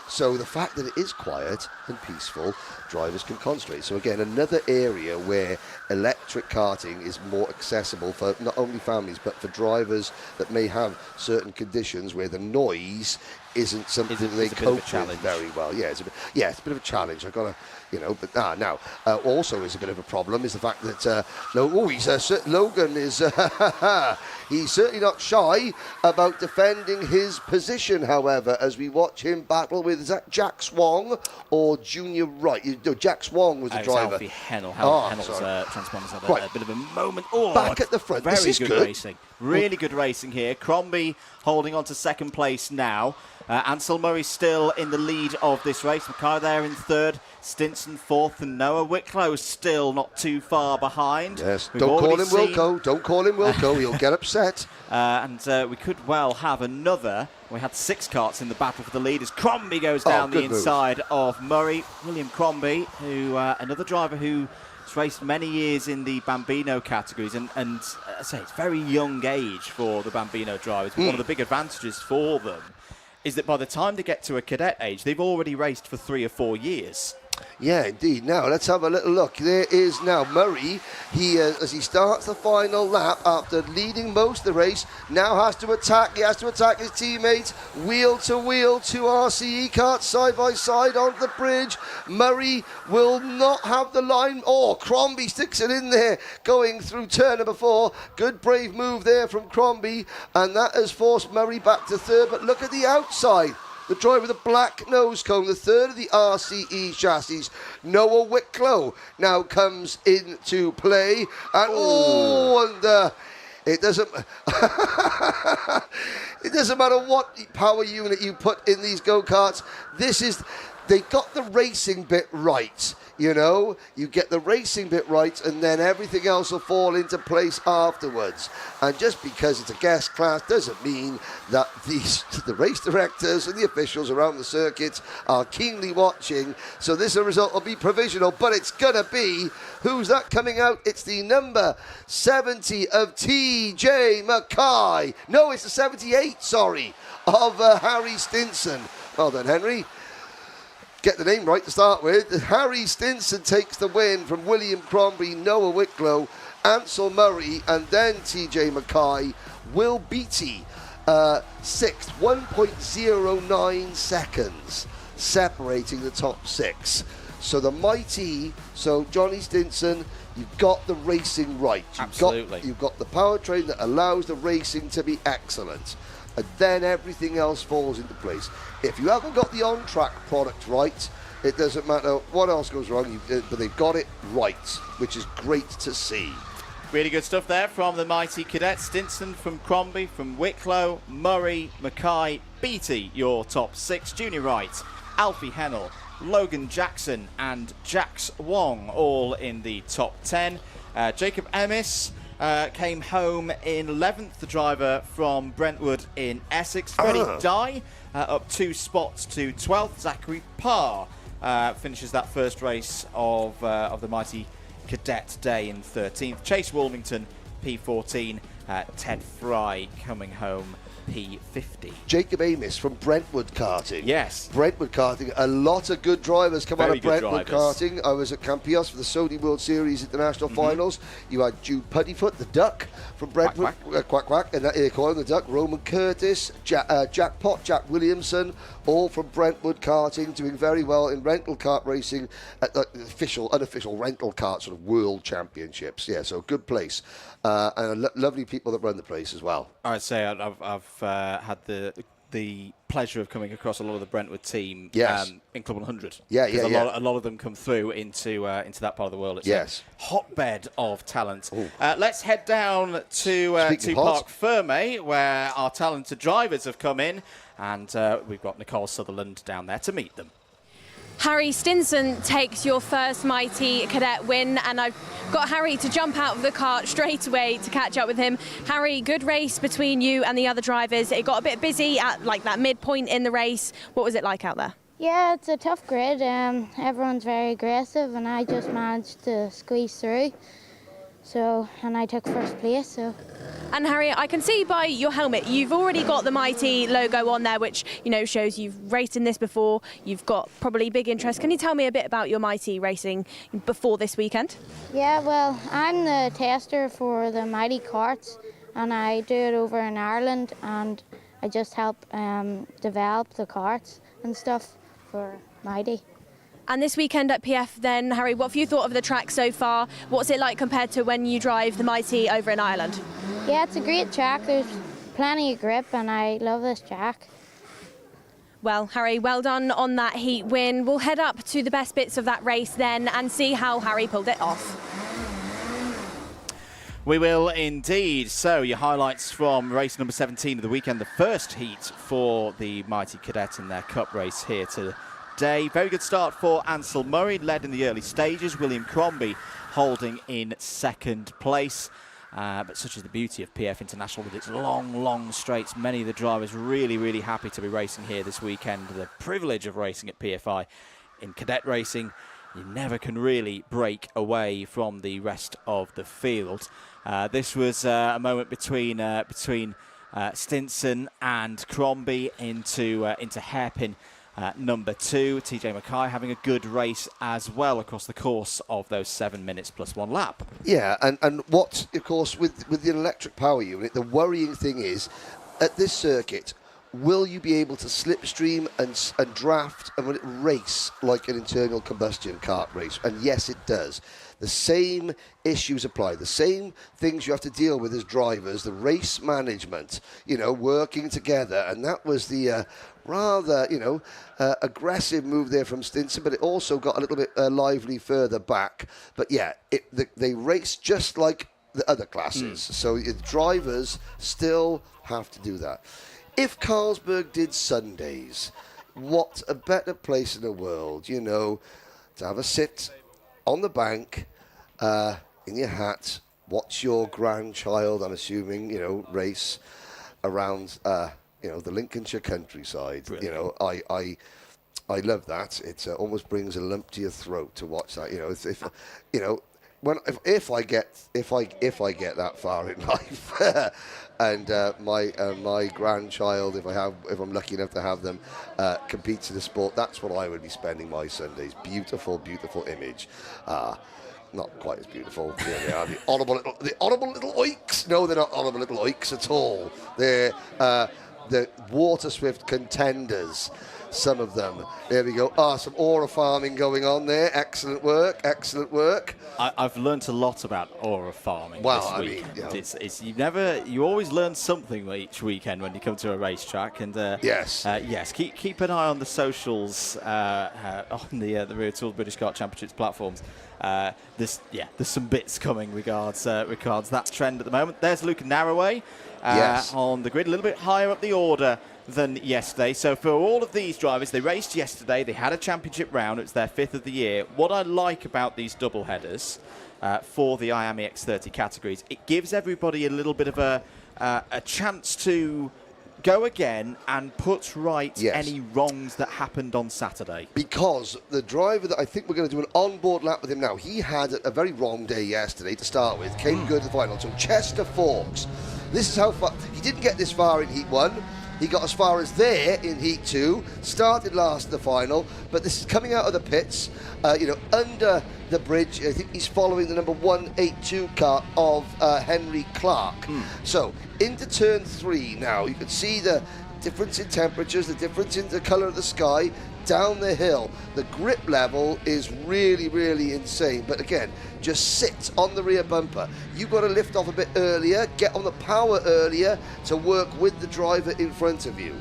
So the fact that it is quiet and peaceful, drivers can concentrate. So again, another area where electric karting is more accessible for not only families but for drivers that may have certain conditions where the noise isn't something that they cope with very well. It's a bit of a challenge. I've got to, but now also is a bit of a problem is the fact that Logan is he's certainly not shy about defending his position. However, as we watch him battle with, is that Jack Swong or Junior Wright? Jack Swong was the driver. Alfie Hennell. Hennell's transponders had a bit of a moment. Back at the front. Very this is good racing. Really good racing here. Crombie holding on to second place now. Ansel Murray still in the lead of this race. Mackay there in third. Stinson fourth, and Noah Wicklow still not too far behind. Yes, don't call him Wilco. Don't call him Wilco. He'll get upset. And we could well have another. We had 6 karts in the battle for the lead as Crombie goes down the inside of Murray. William Crombie, who another driver who has raced many years in the Bambino categories, and I say it's very young age for the Bambino drivers. One of the big advantages for them is that by the time they get to a cadet age, they've already raced for 3 or 4 years. Yeah, indeed. Now, let's have a little look. There is now Murray. He, as he starts the final lap after leading most of the race, now has to attack. He has to attack his teammates. Wheel to wheel, 2 RCE carts side by side onto the bridge. Murray will not have the line. Oh, Crombie sticks it in there, going through turn number 4. Good brave move there from Crombie, and that has forced Murray back to third. But look at the outside. The driver with the black nose cone, the third of the RCE chassis, Noah Wicklow, now comes into play. And it doesn't it doesn't matter what power unit you put in these go-karts. They got the racing bit right. You know, you get the racing bit right, and then everything else will fall into place afterwards. And just because it's a guest class doesn't mean that the race directors and the officials around the circuit are keenly watching. So this result will be provisional, but it's going to be, who's that coming out? It's the number 70 of TJ Mackay. No, it's the 78, sorry, of Harry Stinson. Well done, Henry. Get the name right to start with. Harry Stinson takes the win from William Crombie, Noah Wicklow, Ansel Murray, and then TJ Mackay. Will Beattie, 6th, 1.09 seconds, separating the top 6. So the MightE, so Johnny Stinson, you've got the racing right. You've got the powertrain that allows the racing to be excellent. And then everything else falls into place. If you haven't got the on-track product right, it doesn't matter what else goes wrong, but they've got it right, which is great to see. Really good stuff there from the MightE Cadet. Stinson from Crombie, from Wicklow, Murray, Mackay, Beattie, your top 6. Junior Wright, Alfie Hennell, Logan Jackson and Jax Wong, all in the top 10. Jacob Emmis came home in 11th, the driver from Brentwood in Essex. Freddie Dye up 2 spots to 12th. Zachary Parr finishes that first race of the MightE Cadet day in 13th. Chase Wilmington, P14. Ted Fry coming home P50. Jacob Amis from Brentwood Karting. Yes. Brentwood Karting. A lot of good drivers come out of Brentwood Karting. I was at Campios for the Sony World Series International Finals. You had Jude Puddyfoot, the Duck, from Brentwood. Quack, quack. And they call him the Duck. Roman Curtis, Jackpot, Jack Williamson, all from Brentwood Karting, doing very well in rental kart racing at the unofficial rental kart sort of world championships. Yeah, so good place. And lovely people that run the place as well. I'd say I've had the pleasure of coming across a lot of the Brentwood team in Club 100. A lot of them come through into that part of the world. It's a hotbed of talent. Let's head down to Parc Ferme, where our talented drivers have come in, and we've got Nicole Sutherland down there to meet them. Harry Stinson takes your first MightE Cadet win, and I've got Harry to jump out of the kart straight away to catch up with him. Harry, good race between you and the other drivers. It got a bit busy at like that midpoint in the race. What was it like out there? Yeah, it's a tough grid. Everyone's very aggressive, and I just managed to squeeze through. And I took first place. And Harry, I can see by your helmet, you've already got the MightE logo on there, which shows you've raced in this before. You've got probably big interest. Can you tell me a bit about your MightE racing before this weekend? Yeah, well, I'm the tester for the MightE karts, and I do it over in Ireland, and I just help develop the karts and stuff for MightE. And this weekend at PF then, Harry, what have you thought of the track so far? What's it like compared to when you drive the MightE over in Ireland? Yeah, it's a great track. There's plenty of grip, and I love this track. Well, Harry, well done on that heat win. We'll head up to the best bits of that race then and see how Harry pulled it off. We will indeed. So your highlights from race number 17 of the weekend, the first heat for the MightE Cadet in their cup race here today. Very good start for Ansel Murray, led in the early stages. William Crombie holding in second place. But such is the beauty of PF International with its long straights. Many of the drivers really happy to be racing here this weekend. The privilege of racing at PFI in cadet racing, you never can really break away from the rest of the field. This was a moment between Stinson and Crombie into hairpin number 2. TJ Mackay having a good race as well across the course of those 7 minutes plus 1 lap. Yeah, and what, of course, with the electric power unit, the worrying thing is, at this circuit, will you be able to slipstream and draft and will it race like an internal combustion kart race? And yes, it does. The same issues apply. The same things you have to deal with as drivers, the race management, working together. And that was the rather, aggressive move there from Stinson, but it also got a little bit lively further back. But yeah, they race just like the other classes. So the drivers still have to do that. If Carlsberg did Sundays, what a better place in the world, to have a sit on the bank, in your hat, watch your grandchild, I'm assuming, race around, the Lincolnshire countryside. Brilliant. I love that. It almost brings a lump to your throat to watch that. If I get that far in life, and my grandchild, if I'm lucky enough to have them, competes in the sport, that's what I would be spending my Sundays. Beautiful, beautiful image. Not quite as beautiful. Yeah, they are the honourable little oiks. No, they're not honourable little oiks at all. They're the Waterswift contenders. Some of them. There we go. Some aura farming going on there. Excellent work. Excellent work. I've learnt a lot about aura farming this week. It's you always learn something each weekend when you come to a racetrack. And yes, keep an eye on the socials on the Rear Tools British Kart Championships platforms. There's some bits coming regards that trend at the moment. There's Luke Narroway on the grid, a little bit higher up the order than yesterday. So for all of these drivers, they raced yesterday. They had a championship round. It's their 5th of the year. What I like about these double headers for the IAME X30 categories, it gives everybody a little bit of a chance to go again and put right any wrongs that happened on Saturday. Because the driver that I think we're going to do an onboard lap with him now, he had a very wrong day yesterday to start with, came good to the final. So Chester Fawkes, this is how far, he didn't get this far in Heat 1. He got as far as there in Heat 2, started last in the final, but this is coming out of the pits, under the bridge. I think he's following the number 182 car of Henry Clark. So, into turn 3 now, you can see the difference in temperatures, the difference in the colour of the sky, down the hill. The grip level is really, really insane. But again, just sit on the rear bumper. You've got to lift off a bit earlier, get on the power earlier to work with the driver in front of you.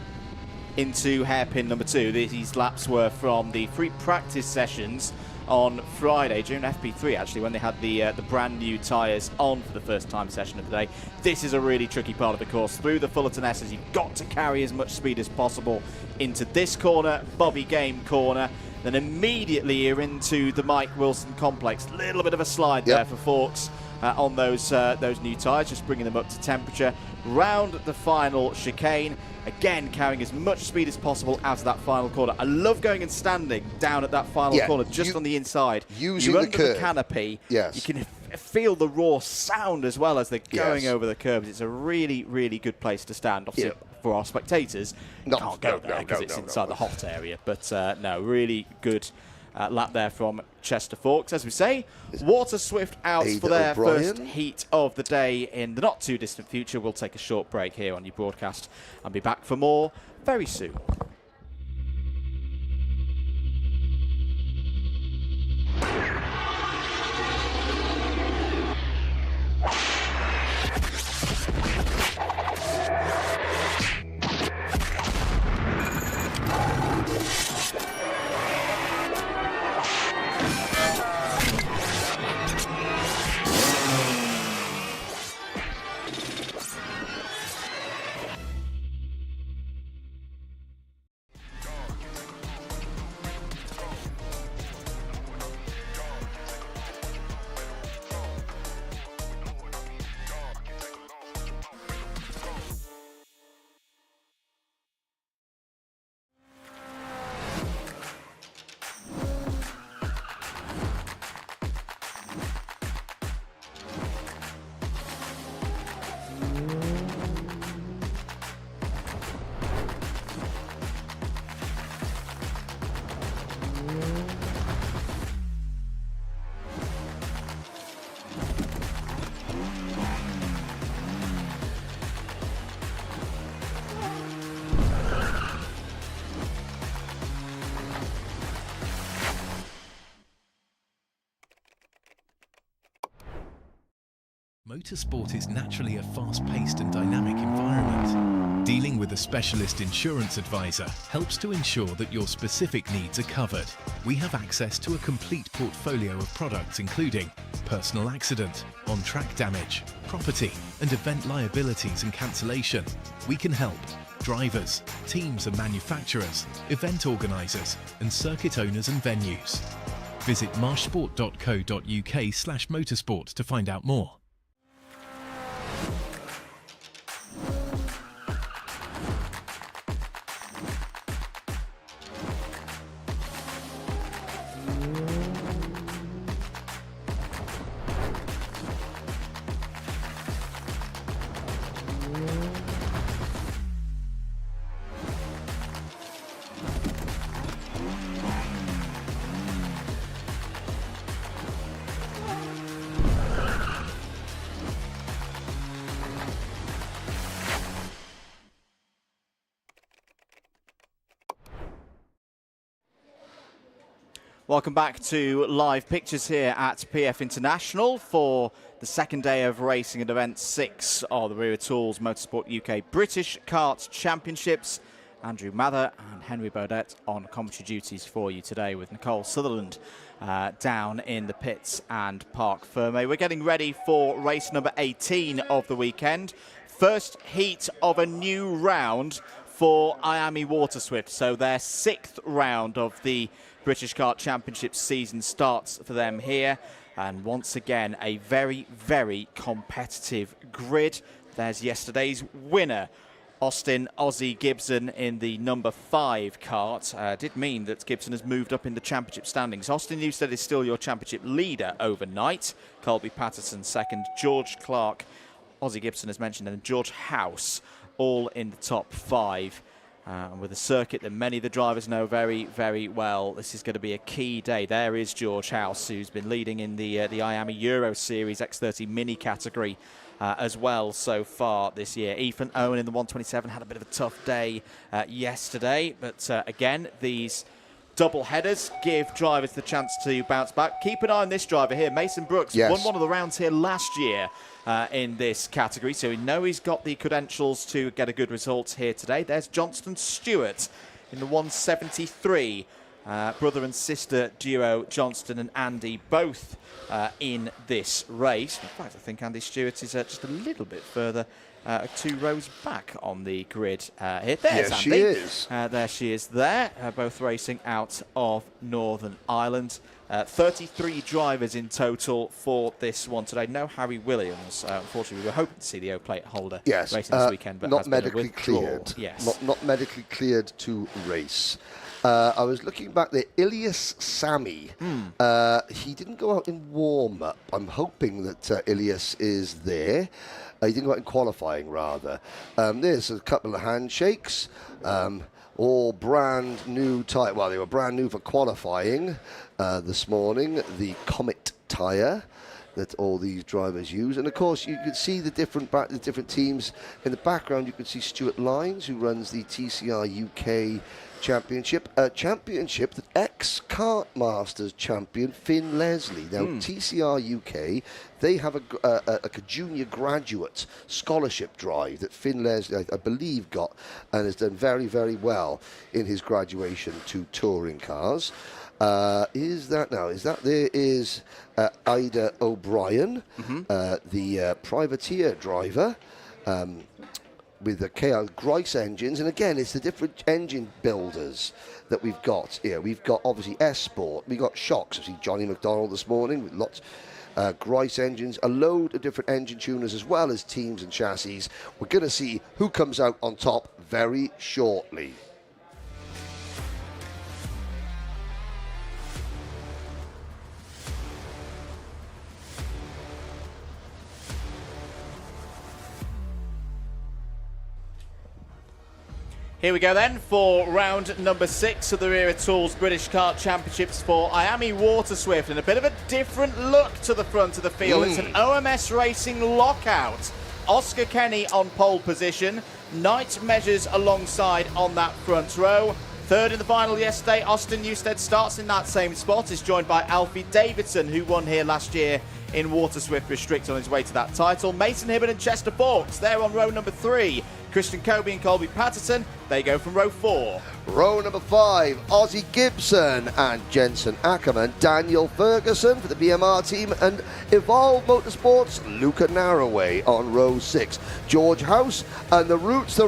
Into hairpin number 2. These laps were from the free practice sessions on Friday, during FP3 actually, when they had the brand new tyres on for the first time session of the day. This is a really tricky part of the course. Through the Fullerton S's, you've got to carry as much speed as possible into this corner, Bobby Game corner. Then immediately you're into the Mike Wilson complex. Little bit of a slide there for Fawkes on those new tyres, just bringing them up to temperature. Round the final chicane, again carrying as much speed as possible out of that final corner. I love going and standing down at that final corner, just on the inside. Using the curve. The canopy, you can feel the raw sound as well as they're going over the curbs. It's a really, really good place to stand. Obviously, for our spectators, can't go there because it's inside the hot area. But no, really good lap there from Chester Fawkes. As we say, Waterswift out for their first heat of the day in the not too distant future. We'll take a short break here on your broadcast and be back for more very soon. Motorsport is naturally a fast-paced and dynamic environment. Dealing with a specialist insurance advisor helps to ensure that your specific needs are covered. We have access to a complete portfolio of products including personal accident, on-track damage, property and event liabilities and cancellation. We can help drivers, teams and manufacturers, event organisers and circuit owners and venues. Visit marshsport.co.uk/motorsport to find out more. Welcome back to live pictures here at PF International for the second day of racing at Event 6 of the Wera Tools Motorsport UK British Kart Championships. Andrew Mather and Henry Beaudette on commentary duties for you today with Nicole Sutherland down in the pits and Parc Ferme. We're getting ready for race number 18 of the weekend. First heat of a new round for IAME Waterswift. So their 6th round of the British Kart Championship season starts for them here. And once again, a very, very competitive grid. There's yesterday's winner, Austin Ozzy Gibson in the number 5 kart. Did mean that Gibson has moved up in the championship standings. Austin Newstead is still your championship leader overnight. Colby Patterson second, George Clark, Ozzy Gibson as mentioned, and George House all in the top 5. With a circuit that many of the drivers know very, very well, this is going to be a key day. There is George House, who's been leading in the IAME Euro Series X30 Mini category as well so far this year. Ethan Owen in the 127 had a bit of a tough day yesterday, but again, these double headers give drivers the chance to bounce back. Keep an eye on this driver here, Mason Brooks. Yes. Won one of the rounds here last year in this category, so we know he's got the credentials to get a good result here today. There's Johnston Stewart in the 173. Brother and sister duo Johnston and Andy both in this race. In fact, I think Andy Stewart is just a little bit further, 2 rows back on the grid here. There's Yes, Andy. she is. There she is there, both racing out of Northern Ireland. 33 drivers in total for this one today. No Harry Williams. Unfortunately, we were hoping to see the O-plate holder racing this weekend, but not has been a medically withdrawal. cleared. Yes. Not medically cleared to race. I was looking back there. Ilias Sami. He didn't go out in warm-up. I'm hoping that Ilias is there. He didn't go out in qualifying, rather. There's a couple of handshakes. All brand new tyre. Well, they were brand new for qualifying this morning. The Comet tyre that all these drivers use, and of course you could see the different teams in the background. You could see Stuart Lyons, who runs the TCR UK Championship, championship that ex-Kart Masters champion Finn Leslie. Now TCR UK, they have a junior graduate scholarship drive that Finn Leslie, I believe, got and has done very, very well in his graduation to touring cars. There is Ida O'Brien, the privateer driver, with the KR Grice engines, and again, it's the different engine builders that we've got here. We've got obviously S-Sport, we've got Shocks. I see Johnny McDonald this morning with lots Grice engines, a load of different engine tuners as well as teams and chassis. We're going to see who comes out on top very shortly. Here we go then for round number 6 of the Wera Tools British Kart Championships for IAME Waterswift, and a bit of a different look to the front of the field. It's an OMS Racing lockout. Oscar Kenny on pole position. Knight measures alongside on that front row. Third in the final yesterday, Austin Newstead starts in that same spot. Is joined by Alfie Davidson, who won here last year in Waterswift Restrict on his way to that title. Mason Hibbert and Chester Borks, they're on row number 3. Christian Kobe and Colby Patterson, they go from row 4. Row number 5, Ozzie Gibson and Jensen Ackerman, Daniel Ferguson for the BMR team, and Evolve Motorsports, Luca Narroway on row 6. George House and the Roots,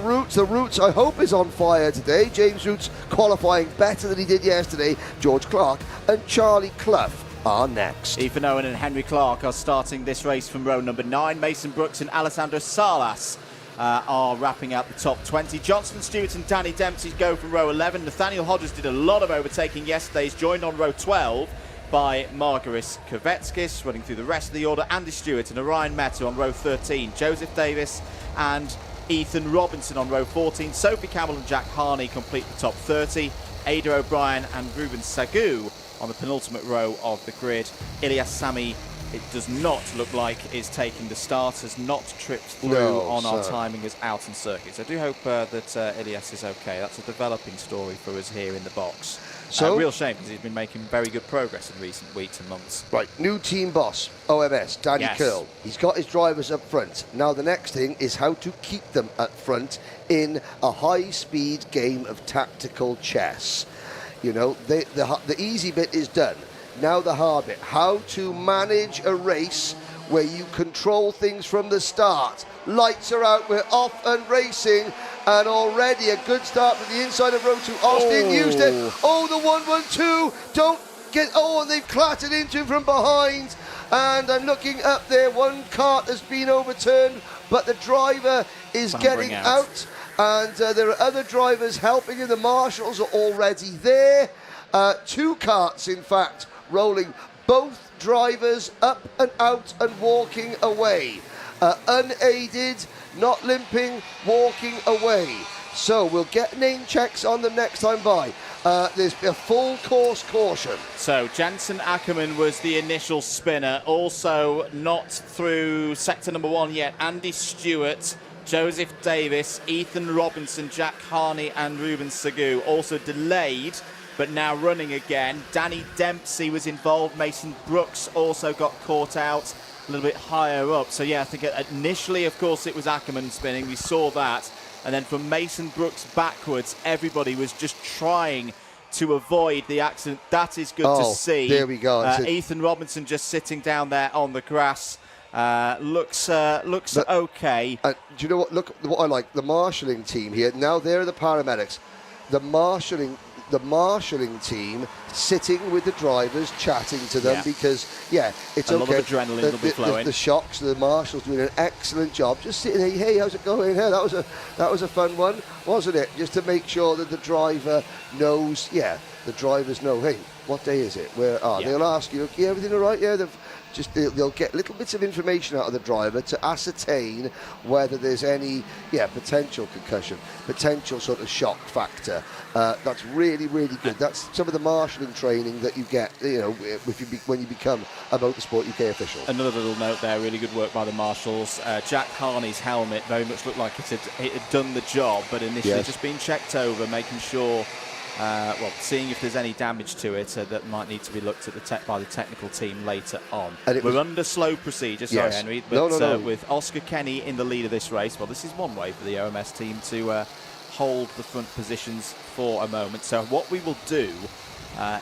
I hope is on fire today. James Roots qualifying better than he did yesterday. George Clark and Charlie Clough are next. Ethan Owen and Henry Clark are starting this race from row number 9. Mason Brooks and Alessandro Salas are wrapping up the top 20. Johnston Stewart and Danny Dempsey go from row 11. Nathaniel Hodges did a lot of overtaking yesterday. He's joined on row 12 by Margaris Kovetskis. Running through the rest of the order, Andy Stewart and Orion Meta on row 13. Joseph Davis and Ethan Robinson on row 14. Sophie Campbell and Jack Harney complete the top 30. Ada O'Brien and Ruben Sagu on the penultimate row of the grid. Ilyas Sami, it does not look like is taking the start, has not tripped through on our timing as out on circuit. So I do hope that Ilyas is okay. That's a developing story for us here in the box. So real shame because he's been making very good progress in recent weeks and months. Right, new team boss, OMS, Danny Curl. He's got his drivers up front. Now the next thing is how to keep them up front in a high-speed game of tactical chess. You know, the easy bit is done. Now the hard bit, how to manage a race where you control things from the start. Lights are out, we're off and racing, and already a good start from the inside of row 2. Austin used it. Oh, the 1-1-2. Don't get, and they've clattered into him from behind. And I'm looking up there, one cart has been overturned, but the driver is getting out. And there are other drivers helping him. The marshals are already there. 2 carts, in fact, rolling, both drivers up and out and walking away. Unaided, not limping, walking away. So we'll get name checks on them next time by. There's a full course caution. So Jensen Ackerman was the initial spinner. Also not through sector number 1 yet. Andy Stewart, Joseph Davis, Ethan Robinson, Jack Harney and Ruben Sagu also delayed, but now running again. Danny Dempsey was involved. Mason Brooks also got caught out a little bit higher up. So yeah, I think initially, of course, it was Ackerman spinning. We saw that. And then from Mason Brooks backwards, everybody was just trying to avoid the accident. That is good to see. There we go. Ethan Robinson just sitting down there on the grass. Looks okay. Do you know what? Look what I like. The marshalling team here. Now they're the paramedics. The marshalling team sitting with the drivers, chatting to them because it's a okay. lot of adrenaline will be flowing. The shocks. The marshals doing an excellent job. Just sitting there. Hey, how's it going? Hey, that was a fun one, wasn't it? Just to make sure that the driver knows. Yeah, the drivers know. Hey, what day is it? Where are they'll ask you? Okay, everything all right? Yeah, they'll get little bits of information out of the driver to ascertain whether there's any potential concussion, potential sort of shock factor. That's really, really good. That's some of the marshalling training that you get, when you become a motorsport UK official. Another little note there, really good work by the marshals. Jack Harney's helmet very much looked like it had done the job, but initially just being checked over, making sure, seeing if there's any damage to it that might need to be looked at by the technical team later on. We're under slow procedure, sorry Henry, but with Oscar Kenny in the lead of this race, this is one way for the OMS team to hold the front positions for a moment. So what we will do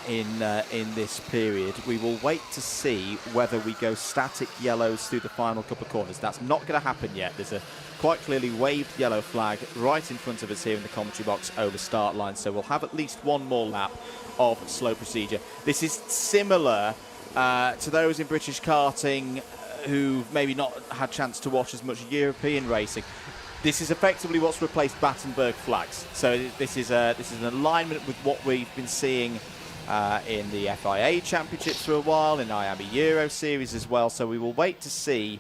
in this period, we will wait to see whether we go static yellows through the final couple of corners. That's not going to happen yet. There's a quite clearly waved yellow flag right in front of us here in the commentary box over start line, so we'll have at least one more lap of slow procedure. This is similar to those in British karting who've maybe not had chance to watch as much European racing. This is effectively what's replaced Battenberg flags. So this is an alignment with what we've been seeing in the FIA Championships for a while, in IAME Euro Series as well. So we will wait to see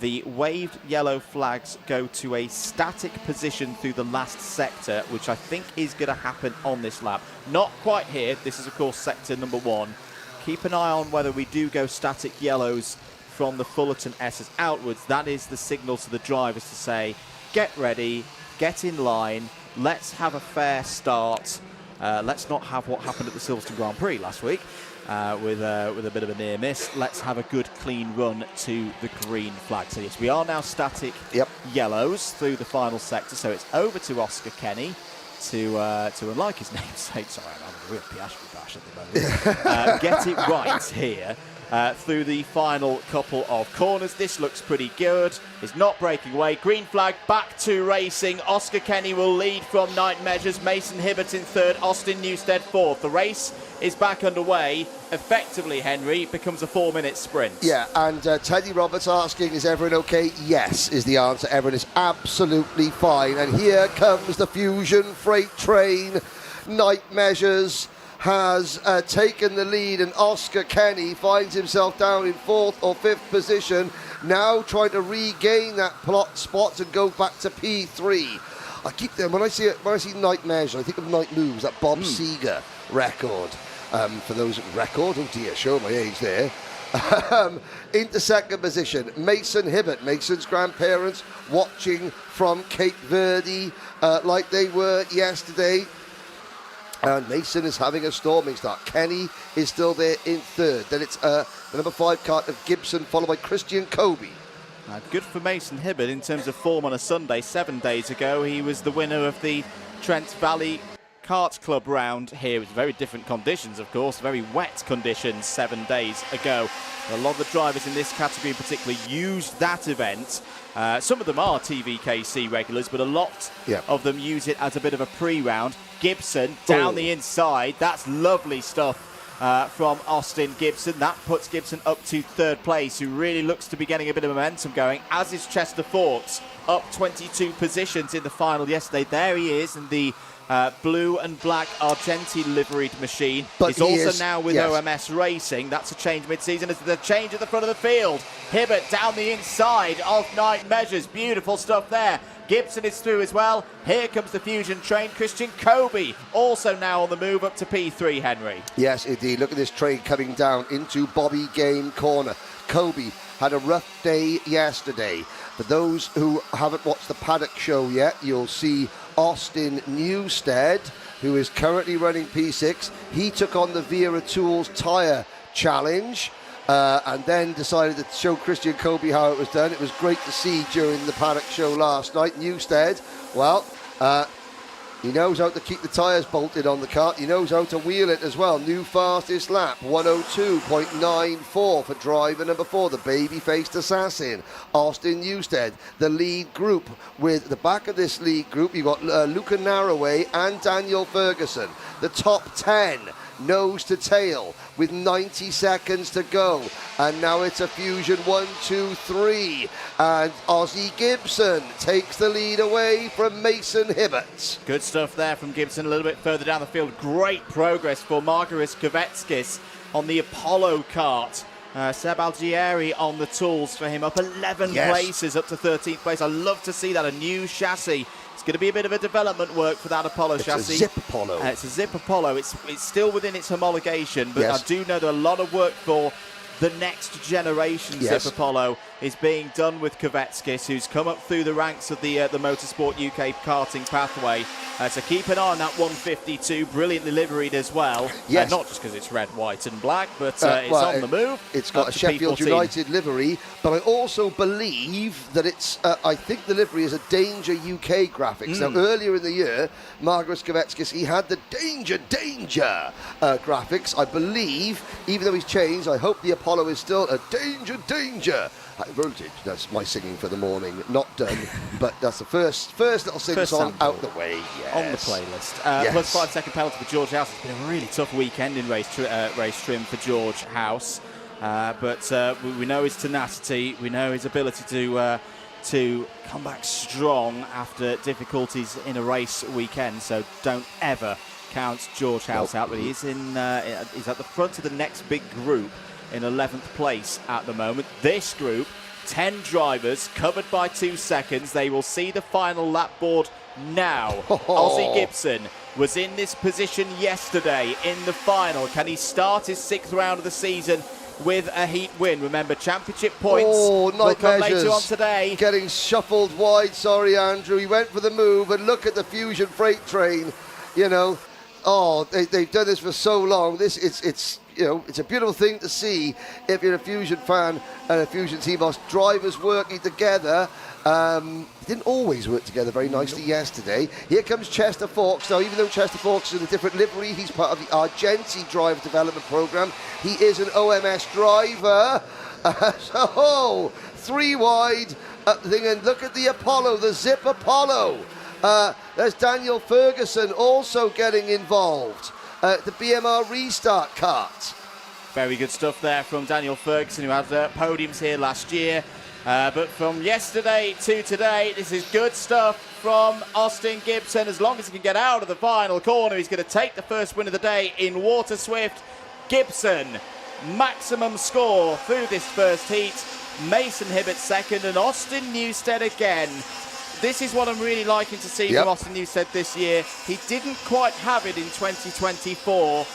the waved yellow flags go to a static position through the last sector, which I think is going to happen on this lap. Not quite here. This is, of course, sector number 1. Keep an eye on whether we do go static yellows from the Fullerton S's outwards. That is the signal to the drivers to say, get ready, get in line, let's have a fair start. Let's not have what happened at the Silverstone Grand Prix last week. with a bit of a near miss. Let's have a good clean run to the green flag. So yes, we are now static yellows through the final sector. So it's over to Oscar Kenny to unlike his namesake. Sorry, I'm having a real Piastri bash at the moment. Get it right here. Through the final couple of corners. This looks pretty good. It's not breaking away. Green flag, back to racing. Oscar Kenny will lead from night measures. Mason Hibbert in third. Austin Newstead fourth. The race is back underway. Effectively, Henry, becomes a 4-minute sprint. Yeah, and Teddy Roberts asking, is everyone okay? Yes, is the answer. Everyone is absolutely fine. And here comes the Fusion Freight Train. Night measures has taken the lead, and Oscar Kenny finds himself down in 4th or 5th position, now trying to regain that plot spot and go back to P3. I keep them when I see Night Measure, I think of Night Moves, that Bob Seger record. For those record, oh dear, show my age there. Into second position, Mason Hibbert. Mason's grandparents watching from Cape Verde like they were yesterday. And Mason is having a storming start. Kenny is still there in third. Then it's the number 5 kart of Gibson, followed by Christian Kobe. Good for Mason Hibbert in terms of form on a Sunday. 7 days ago, he was the winner of the Trent Valley Kart Club round here. It was very different conditions, of course, very wet conditions 7 days ago. A lot of the drivers in this category in particular used that event. Some of them are TVKC regulars, but a lot of them use it as a bit of a pre-round. Gibson down the inside. That's lovely stuff from Austin Gibson. That puts Gibson up to third place, who really looks to be getting a bit of momentum going, as is Chester Forks, up 22 positions in the final yesterday. There he is in the blue and black Argenti liveried machine. But he's also now with OMS Racing. That's a change mid-season. It's the change at the front of the field. Hibbert down the inside of night measures. Beautiful stuff there. Gibson is through as well. Here comes the Fusion train. Christian Kobe also now on the move up to P3, Henry. Yes, indeed. Look at this train coming down into Bobby Game Corner. Kobe had a rough day yesterday. For those who haven't watched the Paddock show yet, you'll see Austin Newstead, who is currently running P6. He took on the Wera Tools Tyre Challenge. And then decided to show Christian Kobe how it was done. It was great to see during the Paddock show last night. Newstead, well, he knows how to keep the tyres bolted on the kart. He knows how to wheel it as well. New fastest lap, 102.94 for driver number 4, the baby-faced assassin, Austin Newstead. The lead group, with the back of this lead group, you've got Luca Narroway and Daniel Ferguson. The top 10, nose to tail, with 90 seconds to go. And now it's a Fusion 1, 2, 3. And Ozzie Gibson takes the lead away from Mason Hibbert. Good stuff there from Gibson a little bit further down the field. Great progress for Margaris Kovetskis on the Apollo kart. Seb Algieri on the tools for him, up 11 places, up to 13th place. I love to see that, a new chassis. It's going to be a bit of a development work for that Apollo chassis. It's a Zip Apollo. It's a Zip Apollo. It's still within its homologation, but I do know that a lot of work for the next generation Zip Apollo is being done with Kovetskis, who's come up through the ranks of the Motorsport UK karting pathway. So keep an eye on that 152, brilliantly liveried as well. Yes. Not just because it's red, white and black, but it's on the move. It's got a Sheffield United livery, but I also believe that it's, I think the livery is a Danger UK graphics. Now, earlier in the year, Margaris Kovetskis, he had the Danger graphics. I believe, even though he's changed, I hope the Apollo is still a Danger. High voltage. That's my singing for the morning. Not done, but that's the first little sing song out the way. Yes. On the playlist. Plus 5 second penalty for George House. It's been a really tough weekend in race trim for George House, but we know his tenacity. We know his ability to come back strong after difficulties in a race weekend. So don't ever count George House out. But he's he's at the front of the next big group in 11th place at the moment. This group, 10 drivers covered by 2 seconds. They will see the final lap board now. Ozzie Gibson was in this position yesterday in the final. Can he start his 6th round of the season with a heat win? Remember, championship points will come later on today. Getting shuffled wide, sorry Andrew. He went for the move, and look at the Fusion freight train. You know, they've done this for so long. It's it's a beautiful thing to see if you're a Fusion fan and a Fusion team boss, drivers working together. Didn't always work together very nicely yesterday. Here comes Chester Fawkes. Now, even though Chester Fawkes is in a different livery, he's part of the Argenti driver development program. He is an OMS driver. So, 3 wide thing, and look at the Apollo, the Zip Apollo. There's Daniel Ferguson also getting involved. The BMR restart kart. Very good stuff there from Daniel Ferguson, who had podiums here last year. But from yesterday to today, this is good stuff from Austin Gibson. As long as he can get out of the final corner, he's going to take the first win of the day in Waterswift. Gibson, maximum score through this first heat. Mason Hibbert second, and Austin Newstead again. This is what I'm really liking to see from Austin Newstead this year. He didn't quite have it in 2024.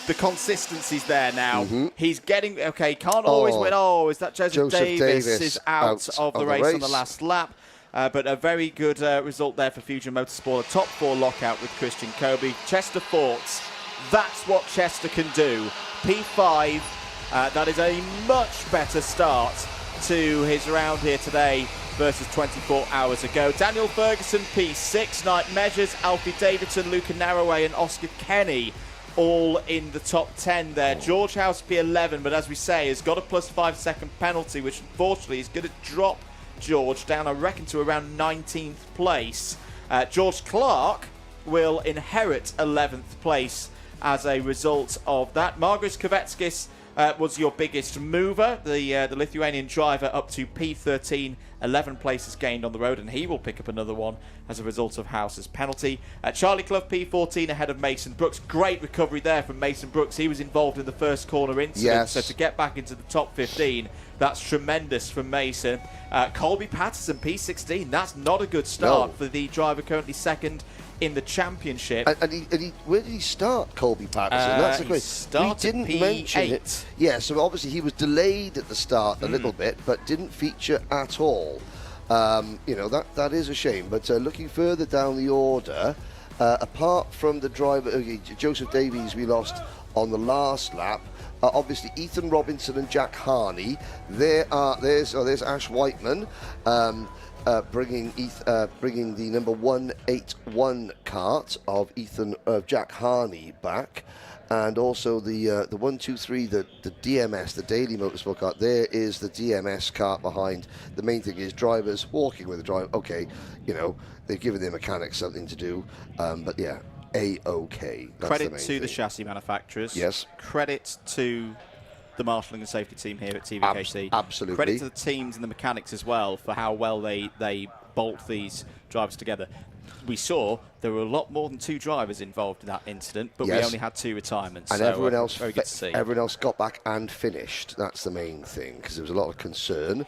The consistency's there now. He's getting, can't always win. Oh, is that Joseph Davis is out of the race on the last lap. But a very good result there for Fusion Motorsport. A top 4 lockout with Christian Kobe. Chester Fawkes, that's what Chester can do. P5, that is a much better start to his round here today versus 24 hours ago. Daniel Ferguson, P6, Knight Measures, Alfie Davidson, Luca Narroway and Oscar Kenny all in the top 10 there. George House P11, but as we say, has got a +5 second penalty, which unfortunately is going to drop George down, I reckon, to around 19th place. George Clark will inherit 11th place as a result of that. Margus Kovetskis was your biggest mover, the Lithuanian driver, up to P13, 11 places gained on the road, and he will pick up another one as a result of House's penalty. Charlie Clough P14 ahead of Mason Brooks. Great recovery there from Mason Brooks. He was involved in the first corner incident, so to get back into the top 15, that's tremendous from Mason. Colby Patterson P16, that's not a good start for the driver currently second in the championship. And he, where did he start, Colby Patterson? That's a great. We didn't P8. mention it. Yeah, so obviously he was delayed at the start a little bit, but didn't feature at all. That is a shame. But looking further down the order, apart from the driver Joseph Davies, we lost on the last lap. Obviously, Ethan Robinson and Jack Harney. There's Ash Whiteman. Bringing the number 181 kart of Jack Harney back, and also the 123, the DMS, the Daily Motorsport kart. There is the DMS kart behind. The main thing is drivers walking with the driver. Okay, they've given their mechanics something to do, but yeah, A-OK. Credit to the chassis manufacturers. Yes. Credit to the marshalling and safety team here at TVKC. Absolutely. Credit to the teams and the mechanics as well for how well they bolt these drivers together. We saw there were a lot more than 2 drivers involved in that incident, but we only had 2 retirements. And so everyone else, very good to see. Everyone else got back and finished. That's the main thing, because there was a lot of concern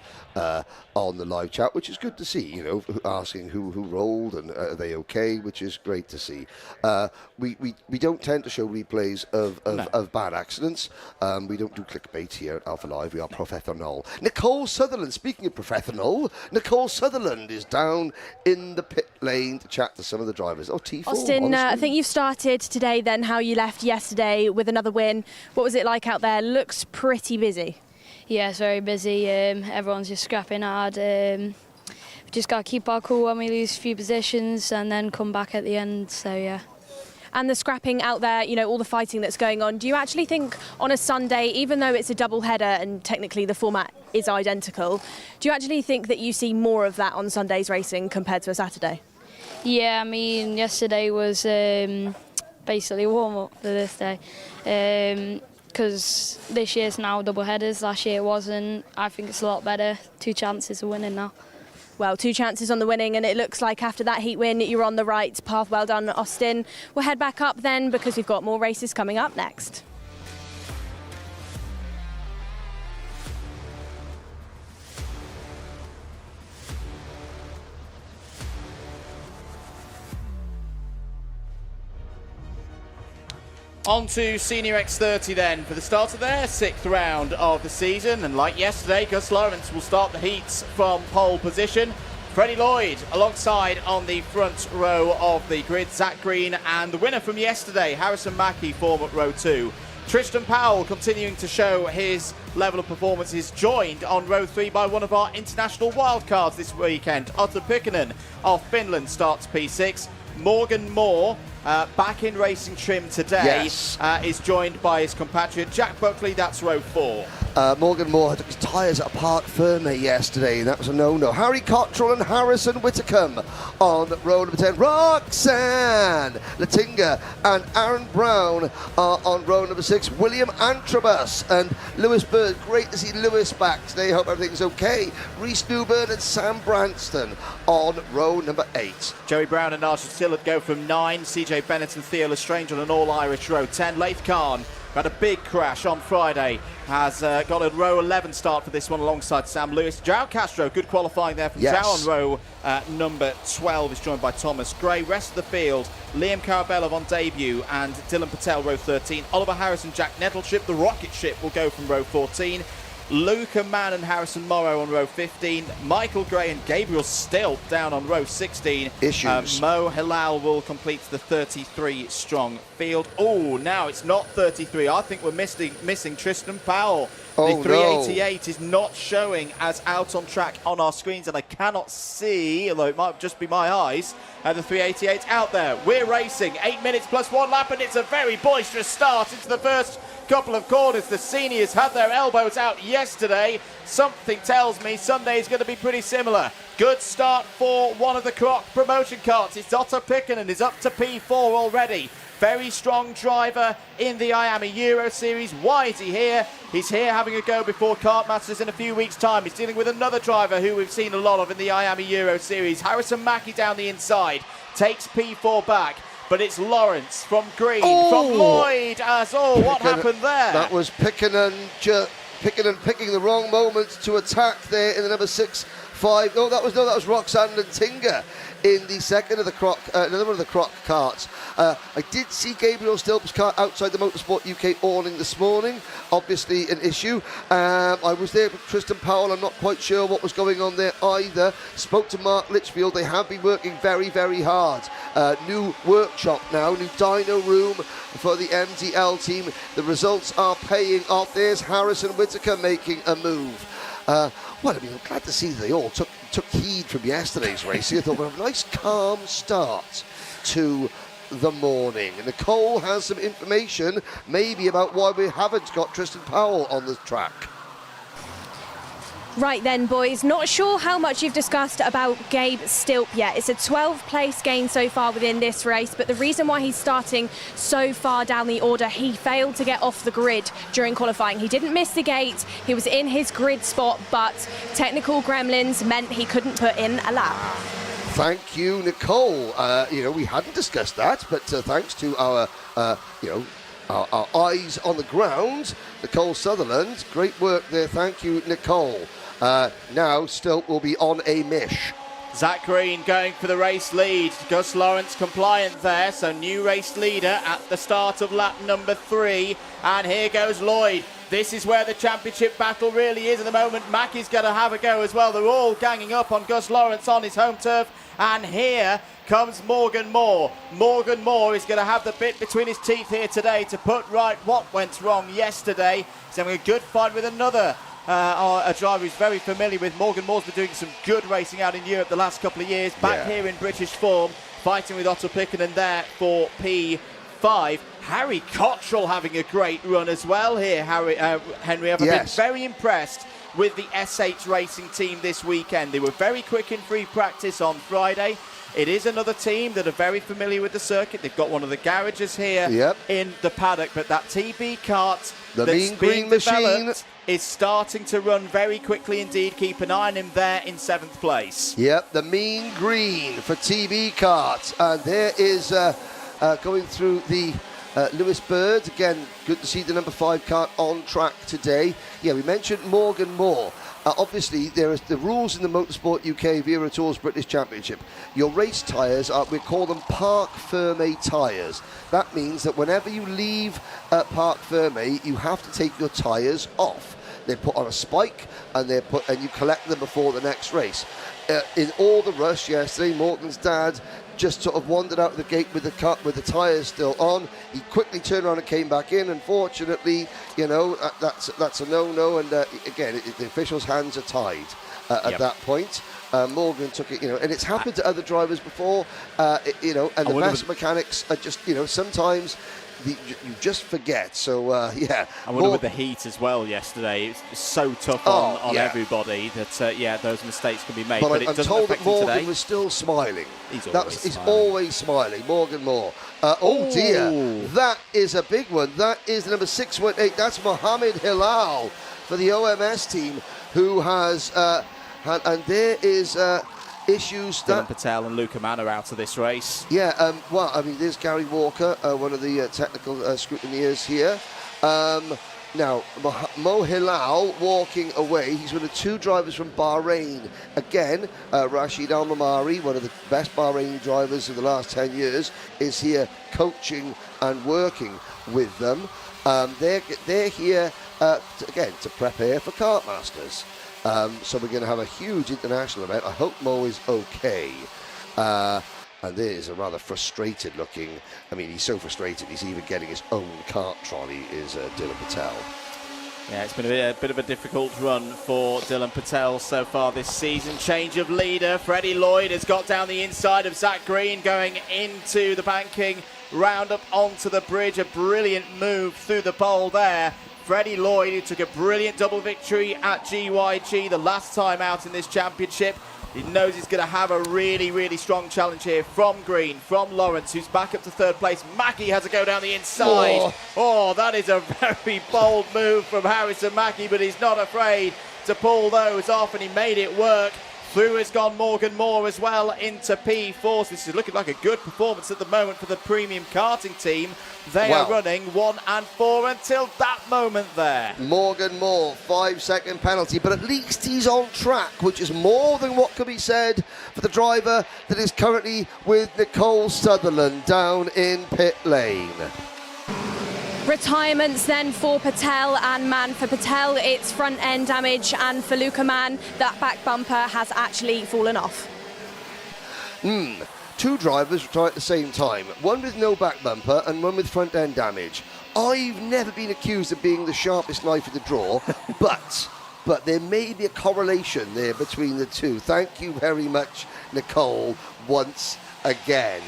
on the live chat, which is good to see. Asking who rolled and are they okay, which is great to see. We don't tend to show replays of bad accidents. We don't do clickbait here at Alpha Live. We are professional. Nicole Sutherland. Speaking of professional, Nicole Sutherland is down in the pit lane to chat to some of the drivers. T4. Austin, I think you've started today then how you left yesterday with another win. What was it like out there? Looks pretty busy. Yeah, it's very busy. Everyone's just scrapping hard. We just got to keep our cool when we lose a few positions and then come back at the end, so yeah. And the scrapping out there, all the fighting that's going on, do you actually think on a Sunday, even though it's a double header and technically the format is identical, do you actually think that you see more of that on Sunday's racing compared to a Saturday? Yeah, I mean, yesterday was basically a warm-up for this day. Because this year's now double headers, last year it wasn't. I think it's a lot better. 2 chances of winning now. Well, 2 chances on the winning, and it looks like after that heat win, you're on the right path. Well done, Austin. We'll head back up then because we've got more races coming up next. On to Senior X30 then for the start of their 6th round of the season. And like yesterday, Gus Lawrence will start the heats from pole position. Freddie Lloyd alongside on the front row of the grid, Zach Green, and the winner from yesterday, Harrison Mackie, form at row 2. Tristan Powell continuing to show his level of performance is joined on row 3 by one of our international wildcards this weekend. Otto Pikkanen of Finland starts P6. Morgan Moore, back in racing trim today, is joined by his compatriot Jack Buckley. That's row 4. Morgan Moore took his tyres at a Park Ferme yesterday, and that was a no-no. Harry Cottrell and Harrison Whitcomb on row number 10. Roxanne Latinga and Aaron Brown are on row number 6. William Antrobus and Lewis Bird. Great to see Lewis back today. Hope everything's okay. Reese Newburn and Sam Branston on row number 8. Joey Brown and Nigel Stillard go from 9. CJ Bennett and Theo Lestrange on an all-Irish row 10. Leith Khan had a big crash on Friday, has got a row 11 start for this one alongside Sam Lewis. João Castro, good qualifying there from João on row number 12, is joined by Thomas Gray. Rest of the field, Liam Carabelov on debut and Dylan Patel row 13. Oliver Harris and Jack Nettleship, the rocket ship, will go from row 14. Luca Mann and Harrison Morrow on row 15. Michael Gray and Gabriel Stilp down on row 16. Issues. Mo Hilal will complete the 33-strong field. Oh, now it's not 33. I think we're missing Tristan Powell. The 388 is not showing as out on track on our screens, and I cannot see, although it might just be my eyes, the 388 out there. We're racing 8 minutes plus 1 lap, and it's a very boisterous start into the first couple of corners. The seniors had their elbows out yesterday. Something tells me Sunday is going to be pretty similar. Good start for one of the Croc promotion carts. It's Otto Pikkanen, is up to P4 already. Very strong driver in the IAME Euro Series. Why is he here? He's here having a go before Kart Masters in a few weeks' time. He's dealing with another driver who we've seen a lot of in the IAME Euro Series. Harrison Mackie down the inside, takes P4 back. But it's Lawrence from Green, from Lloyd. What happened there? That was Pikkanen picking the wrong moment to attack there in the number 6-5. No, that was Roxanne Latinga in the second of the Croc, another one of the Croc carts. I did see Gabriel Stilp's car outside the Motorsport UK awning this morning. Obviously an issue. I was there with Tristan Powell. I'm not quite sure what was going on there either. Spoke to Mark Litchfield. They have been working very, very hard. New workshop now, new dyno room for the MDL team. The results are paying off. There's Harrison Whitaker making a move. I'm glad to see they all took heed from yesterday's racing. I thought, a nice calm start to the morning. Nicole has some information maybe about why we haven't got Tristan Powell on the track. Right then, boys, not sure how much you've discussed about Gabe Stilp yet. It's a 12th place gain so far within this race, but the reason why he's starting so far down the order, he failed to get off the grid during qualifying. He didn't miss the gate, he was in his grid spot, but technical gremlins meant he couldn't put in a lap. Thank you, Nicole. We hadn't discussed that, but thanks to our eyes on the ground, Nicole Sutherland. Great work there. Thank you, Nicole. Now Stilp will be on a mish. Zach Green going for the race lead. Gus Lawrence compliant there, so new race leader at the start of lap number 3. And here goes Lloyd. This is where the championship battle really is at the moment. Mackie's going to have a go as well. They're all ganging up on Gus Lawrence on his home turf. And here comes Morgan Moore. Morgan Moore is going to have the bit between his teeth here today to put right what went wrong yesterday. He's having a good fight with another a driver who's very familiar with. Morgan Moore's been doing some good racing out in Europe the last couple of years. Back here in British form, fighting with Otto Pikkanen there for P5. Harry Cottrell having a great run as well here, Henry. I've been very impressed with the S8 racing team this weekend. They were very quick in free practice on Friday. It is another team that are very familiar with the circuit. They've got one of the garages here in the paddock, but that TB kart that's being developed is starting to run very quickly indeed. Keep an eye on him there in 7th place. Yep, the mean green for TB kart. And there is going through the Lewis Bird. Again, good to see the number 5 kart on track today. Yeah, we mentioned Morgan Moore. Obviously, there is the rules in the Motorsport UK Vera Tours British Championship. Your race tyres, we call them Park Ferme tyres. That means that whenever you leave Park Ferme, you have to take your tyres off. They're put on a spike and you collect them before the next race. In all the rush yesterday, Morgan's dad just sort of wandered out of the gate with the tyres still on. He quickly turned around and came back in. Unfortunately, that's a no-no, and again, the officials' hands are tied at that point. Morgan took it, and it's happened to other drivers before, and the best mechanics are just, sometimes you just forget. So, I wonder with the heat as well yesterday, it's so tough on everybody that, those mistakes can be made. But I'm told that Morgan was still smiling. He's always smiling. Morgan Moore. Oh, dear. That is a big one. That is the number 618. That's Mohammed Hilal for the OMS team, who has... and there is issues Dylan Patel and Luca Mann are out of this race. Yeah, there's Gary Walker, one of the technical scrutineers here. Now, Mo Hilal walking away. He's one of 2 drivers from Bahrain. Again, Rashid Al-Mamari, one of the best Bahraini drivers of the last 10 years, is here coaching and working with them. They're here, again, to prepare for Kart Masters. So we're going to have a huge international event. I hope Mo is okay. And there's a rather frustrated looking, he's so frustrated he's even getting his own kart trolley, is Dylan Patel. Yeah, it's been a bit of a difficult run for Dylan Patel so far this season. Change of leader. Freddie Lloyd has got down the inside of Zach Green going into the banking, round up onto the bridge. A brilliant move through the pole there. Freddie Lloyd, who took a brilliant double victory at GYG the last time out in this championship. He knows he's going to have a really, really strong challenge here from Green, from Lawrence, who's back up to 3rd place. Mackie has to go down the inside. Oh, that is a very bold move from Harrison Mackie, but he's not afraid to pull those off, and he made it work. Through has gone Morgan Moore as well into P4. This is looking like a good performance at the moment for the premium karting team. They are running 1 and 4 until that moment there. Morgan Moore, 5-second penalty, but at least he's on track, which is more than what can be said for the driver that is currently with Nicole Sutherland down in pit lane. Retirements then for Patel and Mann. For Patel, it's front end damage, and for Luca Mann, that back bumper has actually fallen off. 2 drivers retire at the same time, one with no back bumper and one with front end damage. I've never been accused of being the sharpest knife in the drawer, but there may be a correlation there between the two. Thank you very much, Nicole, once again.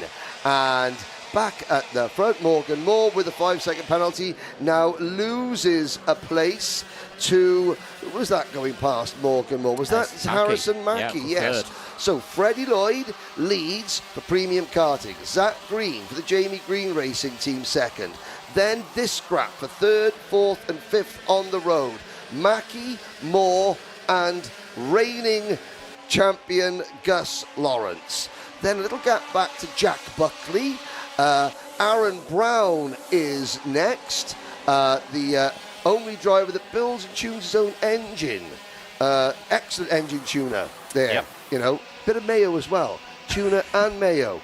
And back at the front, Morgan Moore with a 5-second penalty now loses a place to, who was that going past Morgan Moore? Was that Harrison Mackie? Yeah, yes. So Freddie Lloyd leads for premium karting. Zach Green for the Jamie Green Racing Team 2nd. Then this scrap for 3rd, 4th and 5th on the road. Mackie, Moore and reigning champion Gus Lawrence. Then a little gap back to Jack Buckley. Aaron Brown is next, the only driver that builds and tunes his own engine. Excellent engine tuner there. Bit of mayo as well. Tuner and mayo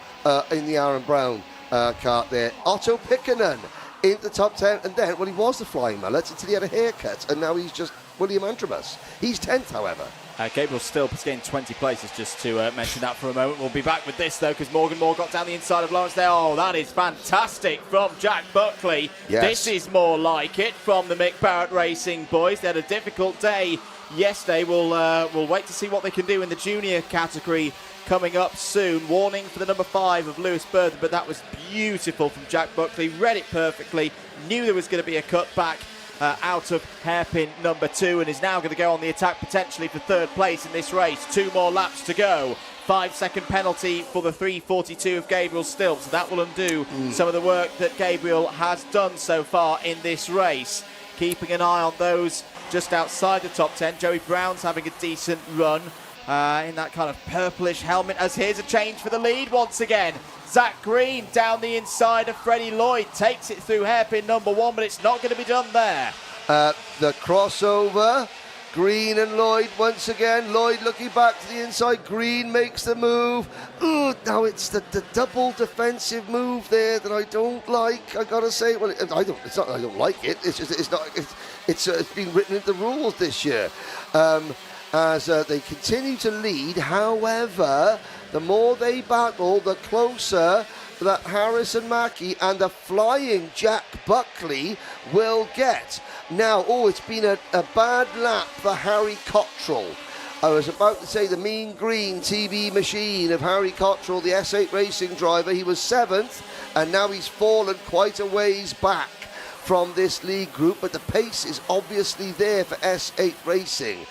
in the Aaron Brown kart there. Otto Pikkanen into the top 10, and then, he was the flying mullet until he had a haircut, and now he's just William Antrobus. He's 10th, however. Gabriel Stilp's getting 20 places, just to mention that for a moment. We'll be back with this, though, because Morgan Moore got down the inside of Lawrence there. Oh, that is fantastic from Jack Buckley. Yes. This is more like it from the Mick Barrett Racing boys. They had a difficult day yesterday. We'll wait to see what they can do in the junior category coming up soon. Warning for the number 5 of Lewis Burton, but that was beautiful from Jack Buckley. Read it perfectly. Knew there was going to be a cutback out of hairpin number 2, and is now going to go on the attack potentially for 3rd place in this race. 2 more laps to go. 5-second penalty for the 3:42 of Gabriel Stilp, so that will undo some of the work that Gabriel has done so far in this race. Keeping an eye on those just outside the top 10. Joey Brown's having a decent run in that kind of purplish helmet, as here's a change for the lead once again. Zach Green down the inside of Freddie Lloyd, takes it through hairpin number 1, but it's not going to be done there. The crossover, Green and Lloyd once again. Lloyd looking back to the inside. Green makes the move. Ooh, now it's the double defensive move there that I don't like. I gotta say, well, I don't. It's not. I don't like it. It's just. It's not. It's been written into the rules this year. As they continue to lead. However, the more they battle, the closer that Harrison Mackie and the flying Jack Buckley will get. Now, it's been a bad lap for Harry Cottrell. I was about to say the mean green TV machine of Harry Cottrell, the S8 racing driver. He was 7th, and now he's fallen quite a ways back from this league group, but the pace is obviously there for S8 racing.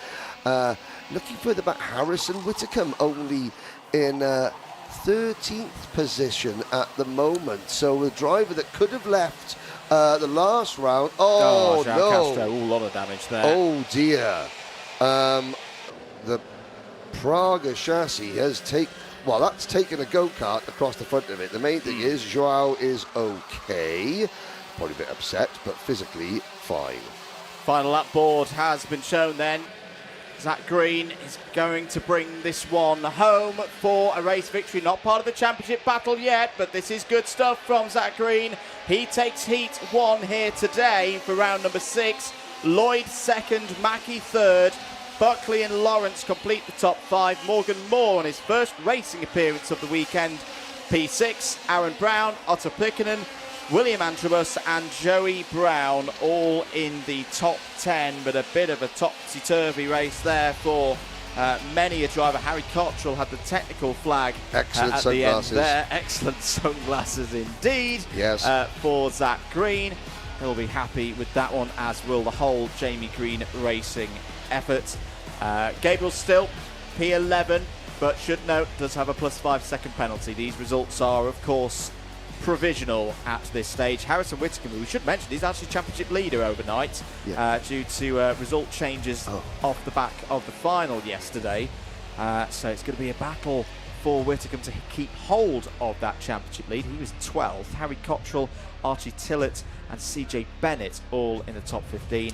Looking further back, Harrison Whitcomb only in 13th position at the moment. So the driver that could have left the last round. Oh, no. Castro, a lot of damage there. Oh, dear. The Praga chassis has that's taken a go-kart across the front of it. The main thing is Joao is okay. Probably a bit upset, but physically fine. Final lap board has been shown then. Zach Green is going to bring this one home for a race victory. Not part of the championship battle yet, but this is good stuff from Zach Green. He takes Heat 1 here today for round number 6. Lloyd 2nd, Mackie 3rd. Buckley and Lawrence complete the top 5. Morgan Moore on his first racing appearance of the weekend, P6. Aaron Brown, Otto Pikkanen, William Antrobus and Joey Brown all in the top 10, but a bit of a topsy-turvy race there for many a driver. Harry Cottrell had the technical flag at the end there. Excellent sunglasses indeed. Yes. For Zach Green. He'll be happy with that one, as will the whole Jamie Green racing effort. Gabriel Still, P11, but should note does have a +5 second penalty. These results are, of course, provisional at this stage. Harrison Whitcomb, who we should mention, he's actually championship leader overnight due to result changes off the back of the final yesterday. So it's going to be a battle for Whitcomb to keep hold of that championship lead. He was 12th. Harry Cottrell, Archie Tillett and CJ Bennett all in the top 15.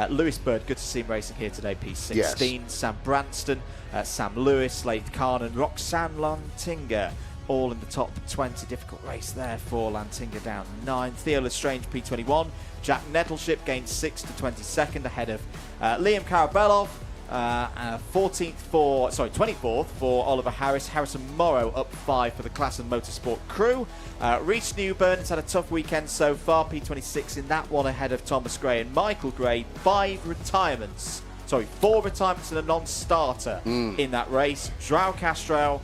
Lewis Bird, good to see him racing here today, P16. Yes. Sam Branston, Sam Lewis, Laith Khan and Roxanne Lantinga all in the top 20. Difficult race there for Lantinga, down 9. Theo Lestrange, P21. Jack Nettleship gained 6th to 22nd ahead of Liam Karabelov. 24th for Oliver Harris. Harrison Morrow up 5 for the Class and Motorsport crew. Reece Newburn has had a tough weekend so far, P26 in that one ahead of Thomas Gray and Michael Gray. 4 retirements and a non-starter in that race. Joao Castro,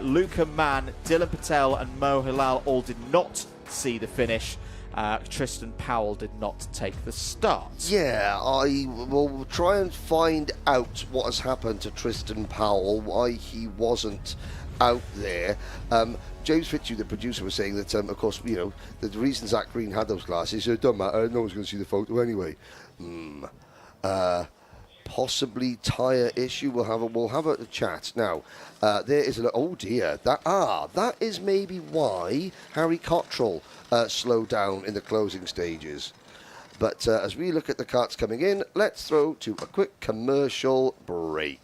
Luca Mann, Dylan Patel and Mo Hilal all did not see the finish. Tristan Powell did not take the start. Yeah, I will try and find out what has happened to Tristan Powell, why he wasn't out there. James Fitzhugh, the producer, was saying that, of course, you know, the reason Zach Green had those glasses, it doesn't matter, no one's going to see the photo anyway. Possibly tyre issue. We'll have a chat now. There is oh dear, that is maybe why Harry Cottrell slowed down in the closing stages. But as we look at the karts coming in, let's throw to a quick commercial break.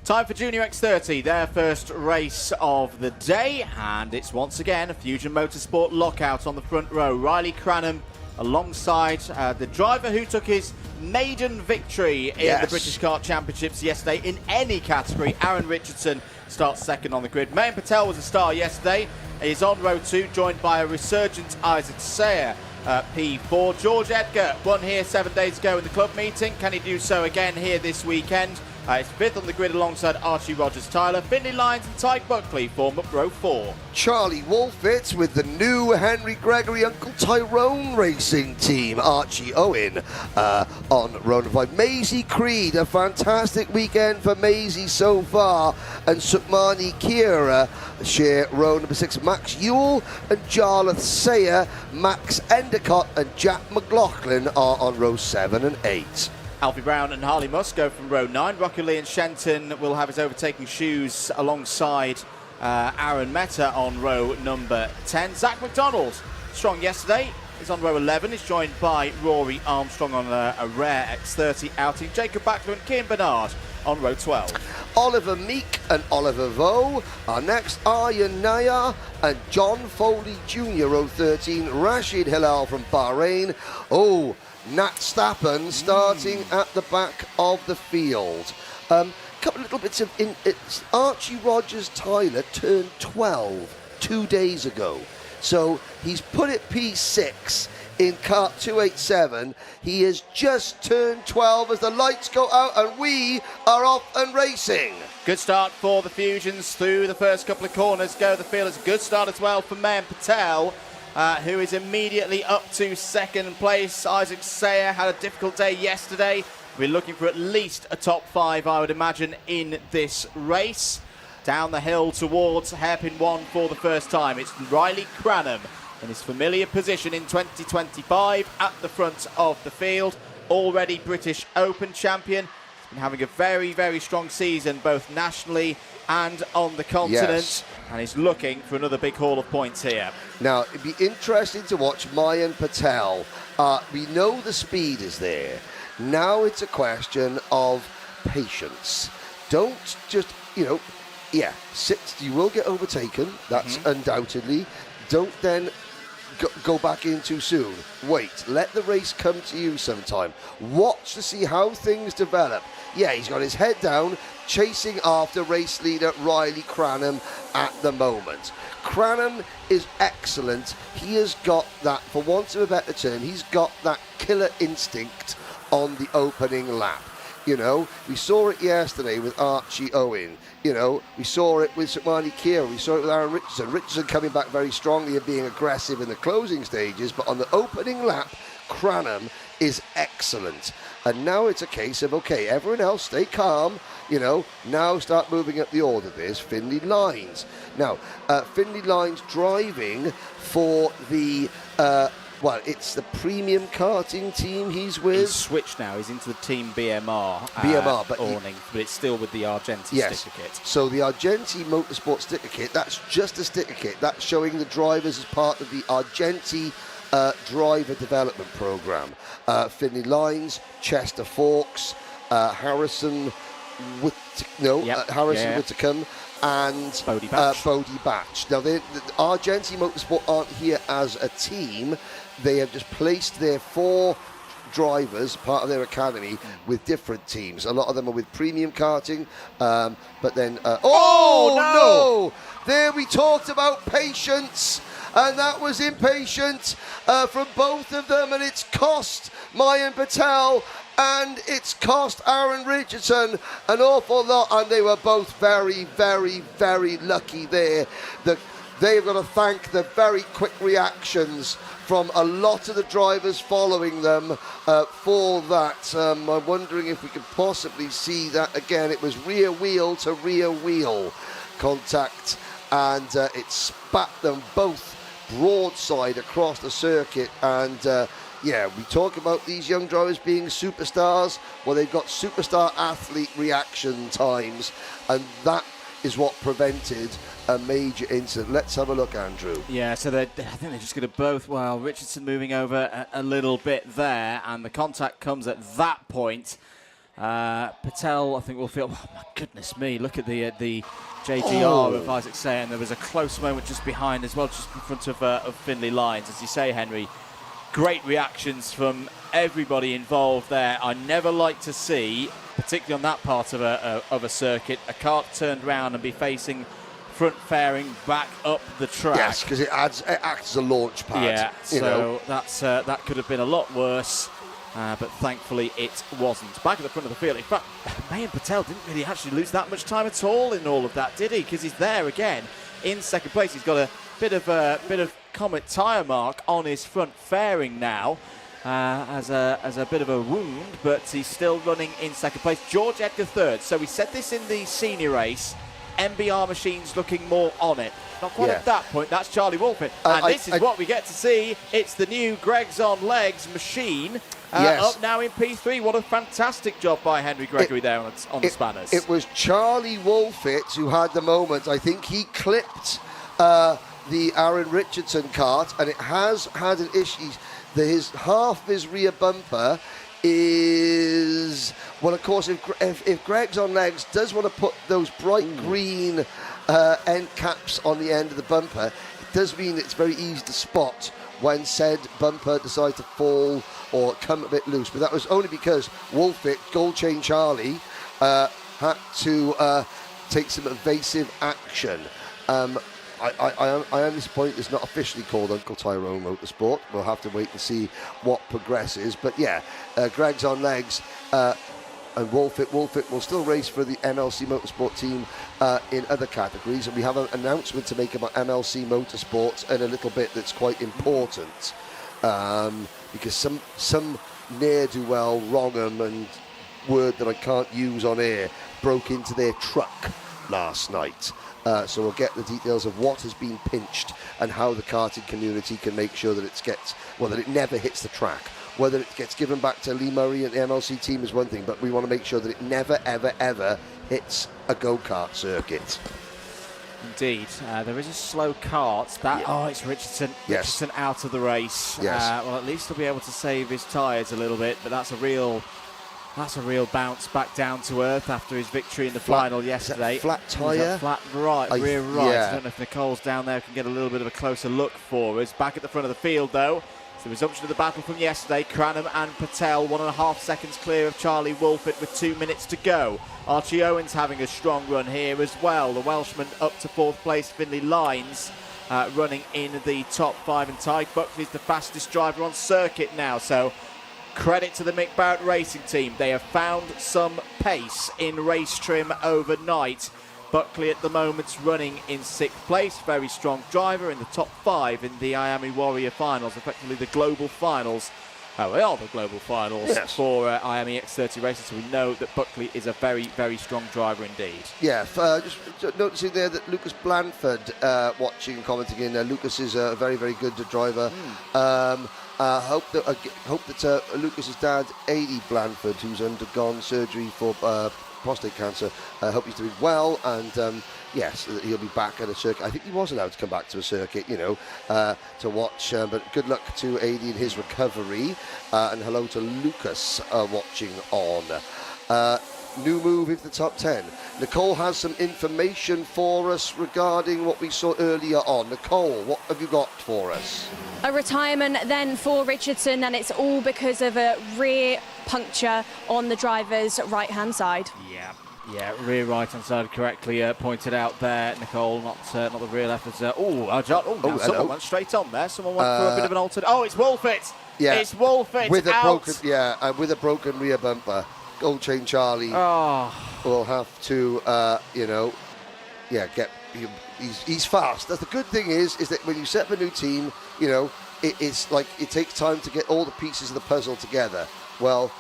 Time for Junior X30, their first race of the day, and it's once again a Fusion Motorsport lockout on the front row. Riley Cranham alongside the driver who took his maiden victory in the British Kart Championships yesterday in any category. Aaron Richardson starts second on the grid. Mayan Patel was a star yesterday. He's on row 2, joined by a resurgent Isaac Sayer. P4. George Edgar won here 7 days ago in the club meeting. Can he do so again here this weekend? It's fifth on the grid alongside Archie Rogers-Tyler. Finley Lyons and Tyke Buckley form up row 4. Charlie Wolfitz with the new Henry Gregory Uncle Tyrone racing team. Archie Owen on row 5. Maisie Creed, a fantastic weekend for Maisie so far. And Sukmani Kira share row 6. Max Ewell and Jarlath Sayer, Max Endicott and Jack McLaughlin are on row 7 and 8. Alfie Brown and Harley Musk go from row 9. Rocky Lee and Shenton will have his overtaking shoes alongside Aaron Meta on row number 10. Zach McDonald, strong yesterday, is on row 11. He's joined by Rory Armstrong on a rare X30 outing. Jacob Backler and Kian Bernard on row 12. Oliver Meek and Oliver Vo are next. Aryan Nayar and John Foley Jr. row 13. Rashid Hilal from Bahrain. Nat Stappen starting at the back of the field. Couple little bits of Archie Rogers-Tyler turned 12 2 days ago, so he's put it P6 in Kart 287. He has just turned 12 as the lights go out and we are off and racing. Good start for the Fusions through the first couple of corners. Go the field. It's a good start as well for Mayan Patel, who is immediately up to second place. Isaac Sayer had a difficult day yesterday. We're looking for at least a top 5, I would imagine, in this race. Down the hill towards hairpin 1 for the first time. It's Riley Cranham in his familiar position in 2025 at the front of the field. Already British Open champion. He's been having a very, very strong season, both nationally and on the continent. Yes. And he's looking for another big haul of points here. Now, it'd be interesting to watch Mayan Patel. We know the speed is there. Now it's a question of patience. Don't just, sit. You will get overtaken. That's undoubtedly. Don't then go back in too soon. Wait. Let the race come to you sometime. Watch to see how things develop. Yeah, he's got his head down, chasing after race leader Riley Cranham at the moment. Cranham is excellent. He has got that, for want of a better term, he's got that killer instinct on the opening lap. We saw it yesterday with Archie Owen. We saw it with Sukmani Kira. We saw it with Aaron Richardson. Richardson coming back very strongly and being aggressive in the closing stages, but on the opening lap, Cranham is excellent. And now it's a case of, okay, everyone else stay calm, now start moving up the order. There's Finley Lyons. Now, Finley Lyons driving for the, it's the premium karting team he's with. He's switched now, he's into the team BMR. But it's still with the Argenti sticker kit. So the Argenti Motorsport sticker kit, that's just a sticker kit. That's showing the drivers as part of the Argenti driver development program. Finley Lyons, Chester Forks, Harrison Whitcomb and Bodie Batch. Now, the Argenti Motorsport aren't here as a team. They have just placed their 4 drivers, part of their academy, with different teams. A lot of them are with premium karting, but then... no! There we talked about patience, and that was impatient from both of them, and it's cost Mayan Patel and it's cost Aaron Richardson an awful lot, and they were both very, very, very lucky there. They've got to thank the very quick reactions from a lot of the drivers following them for that. I'm wondering if we could possibly see that again. It was rear wheel to rear wheel contact, and it spat them both broadside across the circuit. And we talk about these young drivers being superstars. Well, they've got superstar athlete reaction times, and that is what prevented a major incident. Let's have a look, Andrew. Yeah, so I think they're just going to both, Richardson moving over a little bit there, and the contact comes at that point. Patel, I think, will feel, oh my goodness me, look at the JGR of Isaac Sayer, and there was a close moment just behind as well, just in front of Finley Lyons. As you say, Henry, great reactions from everybody involved there. I never like to see, particularly on that part of a circuit, a kart turned round and be facing front fairing back up the track. Yes, because it acts as a launch pad. Yeah, you know. that could have been a lot worse, but thankfully it wasn't. Back at the front of the field, in fact, Mayan Patel didn't really actually lose that much time at all in all of that, did he? Because he's there again in second place. He's got a bit of Comet tyre mark on his front fairing now. As a bit of a wound, but he's still running in second place. George Edgar third. So we said this in the senior race. MBR machines looking more on it. Not quite at that point. That's Charlie Wolfett. And this is what we get to see. It's the new Greg's on Legs machine. Up now in P3. What a fantastic job by Henry Gregory there on the spanners. It was Charlie Wolfett who had the moment. I think he clipped the Aaron Richardson kart, and it has had an issue. Half of his rear bumper is, well, of course, if Greg's on Legs does want to put those bright green end caps on the end of the bumper, it does mean it's very easy to spot when said bumper decides to fall or come a bit loose. But that was only because Wolfett, Gold Chain Charlie, had to take some evasive action. I am disappointed it's not officially called Uncle Tyrone Motorsport. We'll have to wait and see what progresses. But yeah, Greg's on Legs and Wolfett will still race for the MLC Motorsport team in other categories. And we have an announcement to make about MLC Motorsport in a little bit that's quite important. Because some ne'er-do-well, wrong-em and word that I can't use on air broke into their truck last night. So we'll get the details of what has been pinched and how the karting community can make sure that that it never hits the track. Whether it gets given back to Lee Murray and the MLC team is one thing, but we want to make sure that it never, ever, ever hits a go-kart circuit. Indeed. There is a slow kart. It's Richardson. Yes. Richardson out of the race. Yes. Well, at least he'll be able to save his tyres a little bit, but that's a real bounce back down to earth after his victory in the final yesterday. Flat tyre? Flat rear right. Yeah. I don't know if Nicole's down there can get a little bit of a closer look for us. Back at the front of the field, though, it's the resumption of the battle from yesterday. Cranham and Patel 1.5 seconds clear of Charlie Wolfett with 2 minutes to go. Archie Owens having a strong run here as well. The Welshman up to 4th place. Finlay Lines running in the top 5, and Ty Buckley's the fastest driver on circuit now. So credit to the Mick Barrett Racing team. They have found some pace in race trim overnight. Buckley at the moment's running in 6th place. Very strong driver in the top 5 in the IAME Warrior Finals, effectively the global finals. They are the global finals for IAME X30 Racing, so we know that Buckley is a very, very strong driver indeed. Yeah, just noticing there that Lucas Blanford watching and commenting in. Lucas is a very, very good driver. Hope that Lucas's dad, Adi Blanford, who's undergone surgery for prostate cancer, hope he's doing well, and yes, he'll be back at a circuit. I think he was allowed to come back to a circuit, to watch, but good luck to Adi in his recovery, and hello to Lucas watching on. New move into the top 10. Nicole has some information for us regarding what we saw earlier on. Nicole, what have you got for us? A retirement then for Richardson, and it's all because of a rear puncture on the driver's right-hand side. Yeah, rear right-hand side correctly pointed out there, Nicole, not the rear left. Someone went straight on there. Someone went for a bit of an altered. Oh, it's Wolfett. Yeah, it's Wolfett with a broken rear bumper. Gold Chain Charlie will have to, he's fast. That's the good thing is that when you set up a new team, it's like it takes time to get all the pieces of the puzzle together. Well,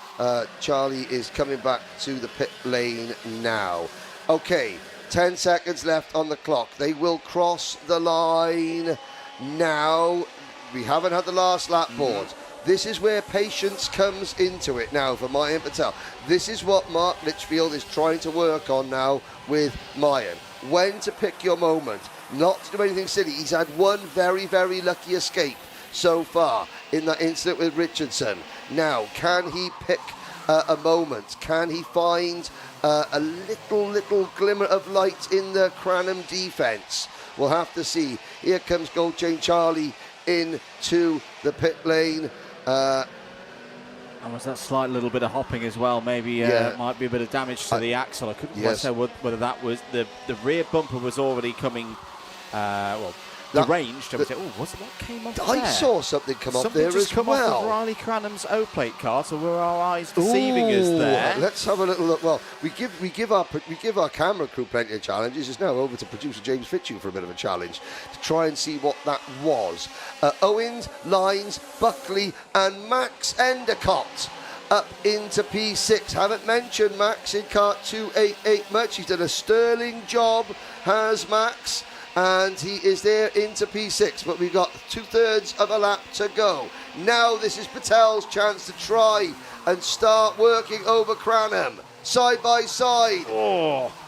Charlie is coming back to the pit lane now. Okay, 10 seconds left on the clock. They will cross the line now. We haven't had the last lap board. This is where patience comes into it now for Mayan Patel. This is what Mark Litchfield is trying to work on now with Mayan. When to pick your moment, not to do anything silly. He's had one very, very lucky escape so far in that incident with Richardson. Now, can he pick a moment? Can he find a little glimmer of light in the Cranham defence? We'll have to see. Here comes Gold Chain Charlie into the pit lane. And was that slight little bit of hopping as well? Maybe might be a bit of damage to the axle. I couldn't quite say whether that was the rear bumper was already coming. Deranged. Was it what came off I saw something come off there just as come well. off of Riley Cranham's O-plate car, so were our eyes deceiving us there? Let's have a little look. Well, we give our camera crew plenty of challenges. It's now over to producer James Fitching for a bit of a challenge to try and see what that was. Owens, Lines, Buckley, and Max Endicott up into P6. Haven't mentioned Max in Kart 288 much. He's done a sterling job, has Max. And he is there into P6, but we've got 2/3 of a lap to go. Now this is Patel's chance to try and start working over Cranham, side by side.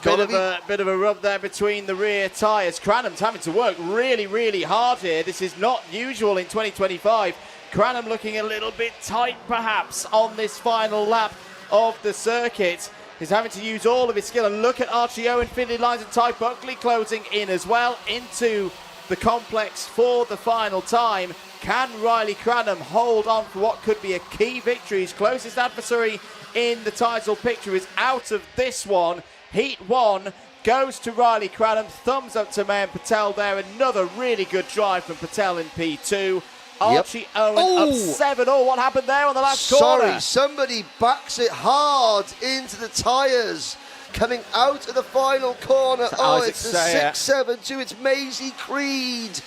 Bit of a rub there between the rear tyres. Cranham's having to work really, really hard here. This is not usual in 2025. Cranham looking a little bit tight, perhaps, on this final lap of the circuit. He's having to use all of his skill, and look at Archie Owen, Finley Lines and Ty Buckley closing in as well into the complex for the final time. Can Riley Cranham hold on for what could be a key victory? His closest adversary in the title picture is out of this one. Heat 1 goes to Riley Cranham. Thumbs up to Mayan Patel there. Another really good drive from Patel in P2. Archie Owen up 7. What happened there on the last corner? Sorry, somebody backs it hard into the tyres. Coming out of the final corner. It's a 6-7-2. It's Maisie Creed.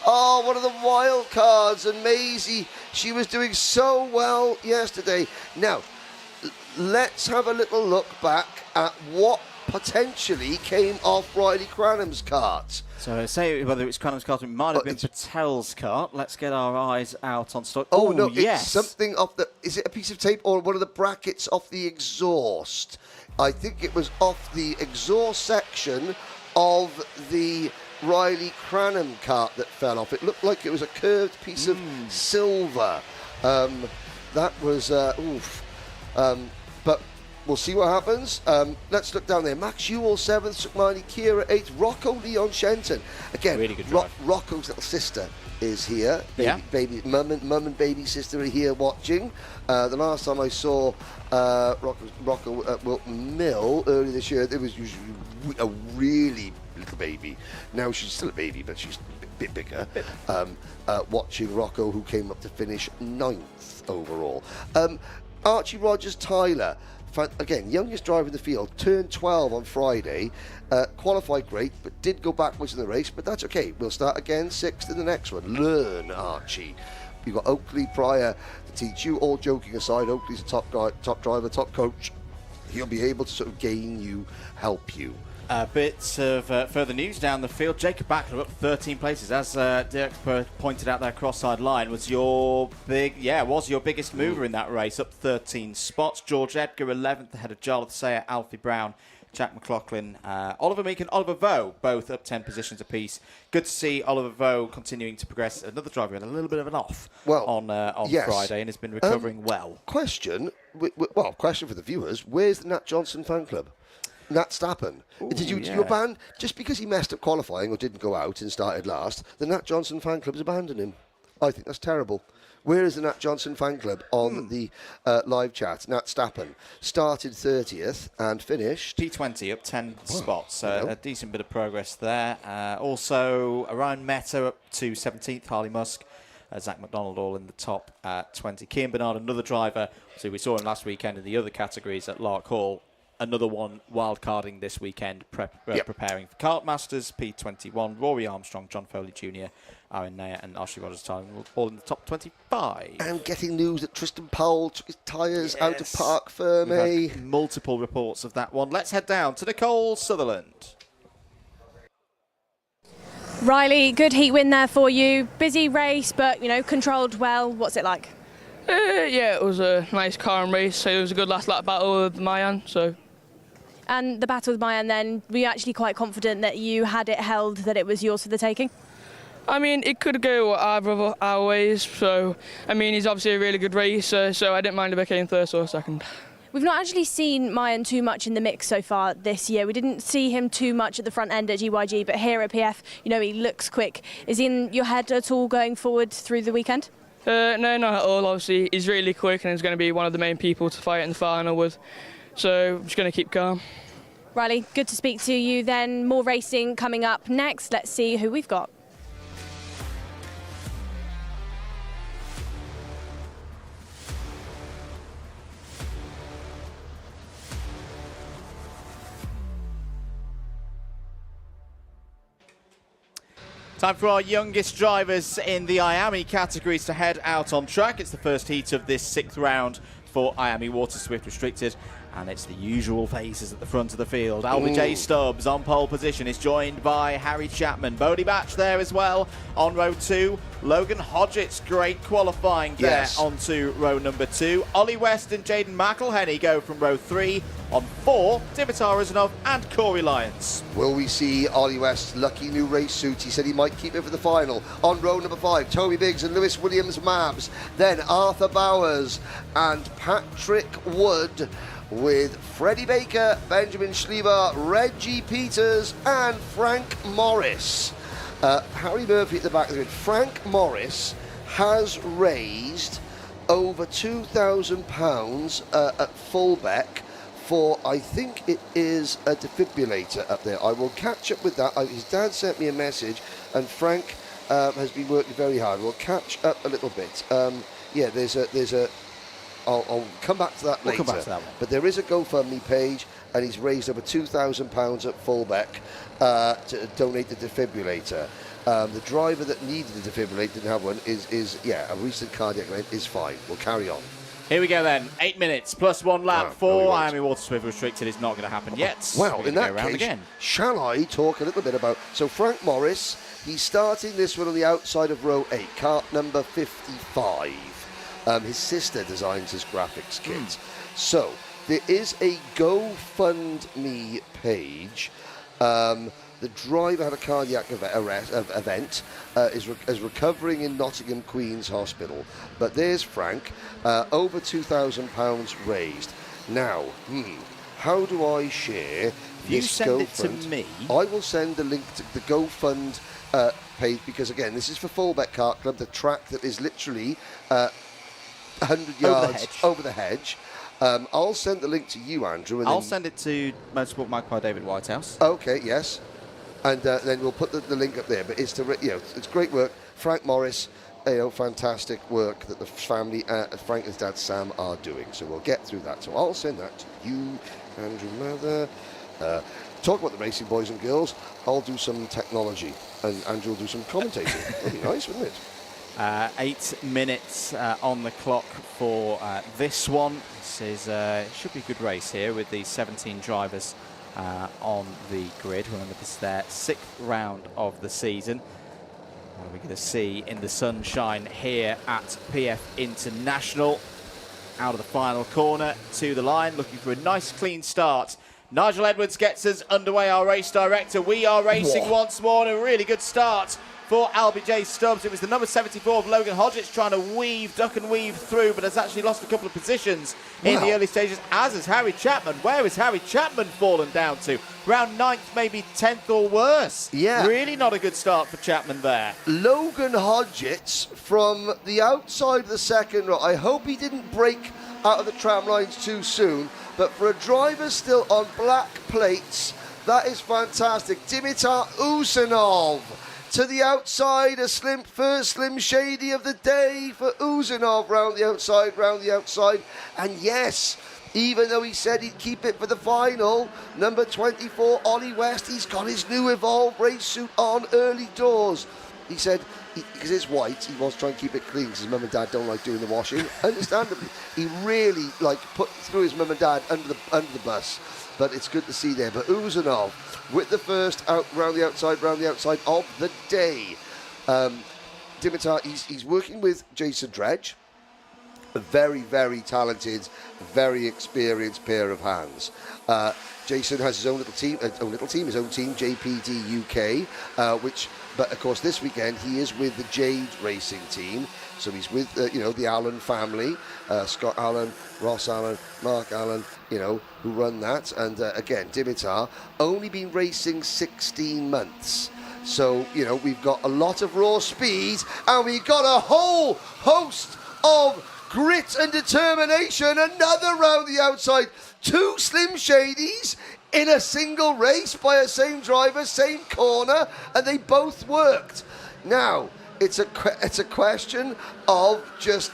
One of the wild cards. And Maisie, she was doing so well yesterday. Now, let's have a little look back at what potentially came off Riley Cranham's kart. So say whether it's Cranham's kart, it might have been Patel's kart. Let's get our eyes out on stock. It's something off the... Is it a piece of tape or one of the brackets off the exhaust? I think it was off the exhaust section of the Riley Cranham kart that fell off. It looked like it was a curved piece of silver. That was... but we'll see what happens. Let's look down there. Max Ewell 7th, Sukmani Kira 8th, Rocco Leon Shenton. Again, really good drive. Rocco's little sister is here. Baby, mum and baby sister are here watching. The last time I saw Rocco at Wilton Mill earlier this year, it was usually a really little baby. Now she's still a baby, but she's a bit bigger. Watching Rocco, who came up to finish 9th overall. Archie Rogers Tyler, again, youngest driver in the field, turned 12 on Friday, qualified great, but did go backwards in the race, but that's okay. We'll start again, 6th in the next one. Learn, Archie. You've got Oakley prior to teach you. All joking aside, Oakley's a top driver, top coach. He'll be able to sort of gain you, help you. Bits of further news down the field. Jacob Backler up 13 places, as Dirk pointed out there. Cross-side line was your biggest mover in that race, up 13 spots. George Edgar 11th ahead of Jarlath Sayer, Alfie Brown, Jack McLaughlin, Oliver Meek and Oliver Vaux, both up 10 positions apiece. Good to see Oliver Vaux continuing to progress. Another driver had a little bit of an off on Friday and has been recovering well. Question for the viewers: where's the Nat Johnson fan club? Nat Stappen. Did you ban just because he messed up qualifying or didn't go out and started last? The Nat Johnson fan club's abandoned him. I think that's terrible. Where is the Nat Johnson fan club on the live chat? Nat Stappen started 30th and finished P20 up 10 spots. A decent bit of progress there. Also, Orion Meta up to 17th. Harley Musk. Zach McDonald all in the top 20. Cian Bernard, another driver. So we saw him last weekend in the other categories at Lark Hall. Another one wildcarding this weekend, preparing for Kart Masters, P21. Rory Armstrong, John Foley Jr., Aaron Nair and Archie Rogers Tyler all in the top 25. And getting news that Tristan Powell took his tyres out of Parc Ferme. Multiple reports of that one. Let's head down to Nicole Sutherland. Riley, good heat win there for you. Busy race, but controlled well. What's it like? It was a nice calm race. So it was a good last lap battle with Mayan. And the battle with Mayan, then, were you actually quite confident that you had it held, that it was yours for the taking? I mean, it could go either of our ways. So, I mean, he's obviously a really good racer, so I didn't mind if I came first or second. We've not actually seen Mayan too much in the mix so far this year. We didn't see him too much at the front end at GYG, but here at PF, he looks quick. Is he in your head at all going forward through the weekend? No, not at all. Obviously, he's really quick and he's going to be one of the main people to fight in the final with. So I'm just going to keep calm. Riley, good to speak to you then. More racing coming up next. Let's see who we've got. Time for our youngest drivers in the IAME categories to head out on track. It's the first heat of this 6th round for IAME Waterswift Restricted. And it's the usual faces at the front of the field. Albie J. Stubbs on pole position is joined by Harry Chapman. Bodie Batch there as well on row 2. Logan Hodgetts, great qualifying there onto row number 2. Ollie West and Jaden McElhenney go from row 3. On 4, Dimitar Rozanov and Corey Lyons. Will we see Ollie West's lucky new race suit? He said he might keep it for the final. On row number 5, Toby Biggs and Lewis Williams-Mabs. Then Arthur Bowers and Patrick Wood, with Freddie Baker, Benjamin Schlieber, Reggie Peters and Frank Morris. Harry Murphy at the back of the grid. Frank Morris has raised over £2,000 at fullback for, I think it is a defibrillator up there. I will catch up with that. His dad sent me a message and Frank has been working very hard. We'll catch up a little bit. Yeah, there's a I'll come back to that later. We'll come back to that one. But there is a GoFundMe page, and he's raised over £2,000 at fullback to donate the defibrillator. The driver that needed the defibrillator, didn't have one, is a recent cardiac event, is fine. We'll carry on. Here we go then. 8 minutes plus 1 lap for IAME Waterswift Restricted is not going to happen yet. Well, in that case, again. Shall I talk a little bit about... So Frank Morris, he's starting this one on the outside of row 8, kart number 55. His sister designs his graphics kit. So there is a GoFundMe page. The driver had a cardiac event, is recovering in Nottingham Queen's Hospital. But there's Frank, over £2,000 raised. Now, how do I share You this send it to GoFund? me. I will send the link to the GoFund page, because again, this is for Fullbeck Kart Club, the track that is literally 100 yards over the hedge. I'll send the link to you, Andrew. And I'll send it to Motorsport Magpie David Whitehouse. Okay, yes. And then we'll put the link up there. But it's to, it's great work. Frank Morris, fantastic work that the family, Frank and his dad Sam, are doing. So we'll get through that. So I'll send that to you, Andrew Mather. Talk about the racing, boys and girls. I'll do some technology, and Andrew will do some commentating. That'd be nice, wouldn't it? 8 minutes on the clock for this one. This is should be a good race here with the 17 drivers on the grid. Remember, this is their 6th round of the season. What are we going to see in the sunshine here at PF International? Out of the final corner to the line, looking for a nice clean start. Nigel Edwards gets us underway, our race director. We are racing once more, and a really good start for Albie J. Stubbs. It was the number 74 of Logan Hodgetts trying to duck and weave through, but has actually lost a couple of positions in the early stages, as has Harry Chapman. Where has Harry Chapman fallen down to? Around 9th, maybe 10th or worse. Yeah. Really not a good start for Chapman there. Logan Hodgetts from the outside of the second row. I hope he didn't break out of the tram lines too soon, but for a driver still on black plates, that is fantastic. Dimitar Uzanov to the outside, first Slim Shady of the day for Uzanov, round the outside. And yes, even though he said he'd keep it for the final, number 24, Ollie West, he's got his new Evolve race suit on early doors. He said, because it's white, he wants to try and keep it clean because his mum and dad don't like doing the washing. Understandably, he really threw his mum and dad under the bus. But it's good to see there. But Uzanov with the first round the outside of the day. Dimitar, he's working with Jason Dredge, a very, very talented, very experienced pair of hands. Jason has his own little team, his own team, JPD UK, but of course this weekend he is with the Jade Racing team. So he's with, the Allen family, Scott Allen, Ross Allen, Mark Allen, who run that. And again, Dimitar, only been racing 16 months. So, you know, we've got a lot of raw speed, and we've got a whole host of grit and determination. Another round the outside. 2 Slim Shadies in a single race by a same driver, same corner, and they both worked. Now, it's a question of just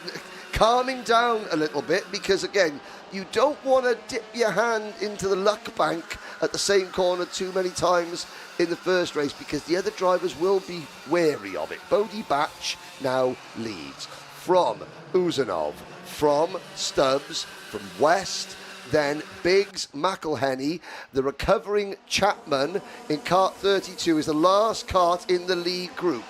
calming down a little bit, because, again, you don't want to dip your hand into the luck bank at the same corner too many times in the first race, because the other drivers will be wary of it. Beaudette now leads from Uzanov, from Stubbs, from West, then Biggs, McElhenney, the recovering Chapman in Kart 32 is the last kart in the lead group.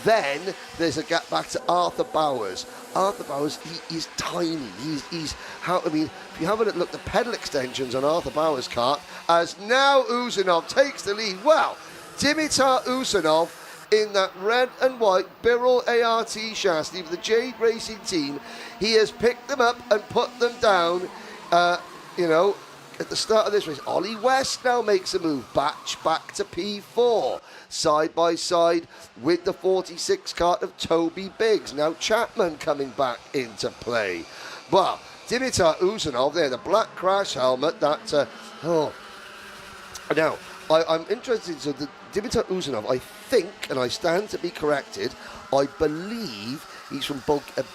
Then there's a gap back to Arthur Bowers. Arthur Bowers, he's tiny. He's how, I mean, if you have a look, the pedal extensions on Arthur Bowers' kart, as now Uzanov takes the lead. Well, Dimitar Uzanov in that red and white Birol ART chassis for the Jade Racing team, he has picked them up and put them down, you know, at the start of this race. Ollie West now makes a move, back to P4, side by side with the 46 kart of Toby Biggs. Now Chapman coming back into play. Well, Dimitar Uzanov there, the black crash helmet, that, Now, I'm interested, so the Dimitar Uzanov, I think, and I stand to be corrected, I believe he's from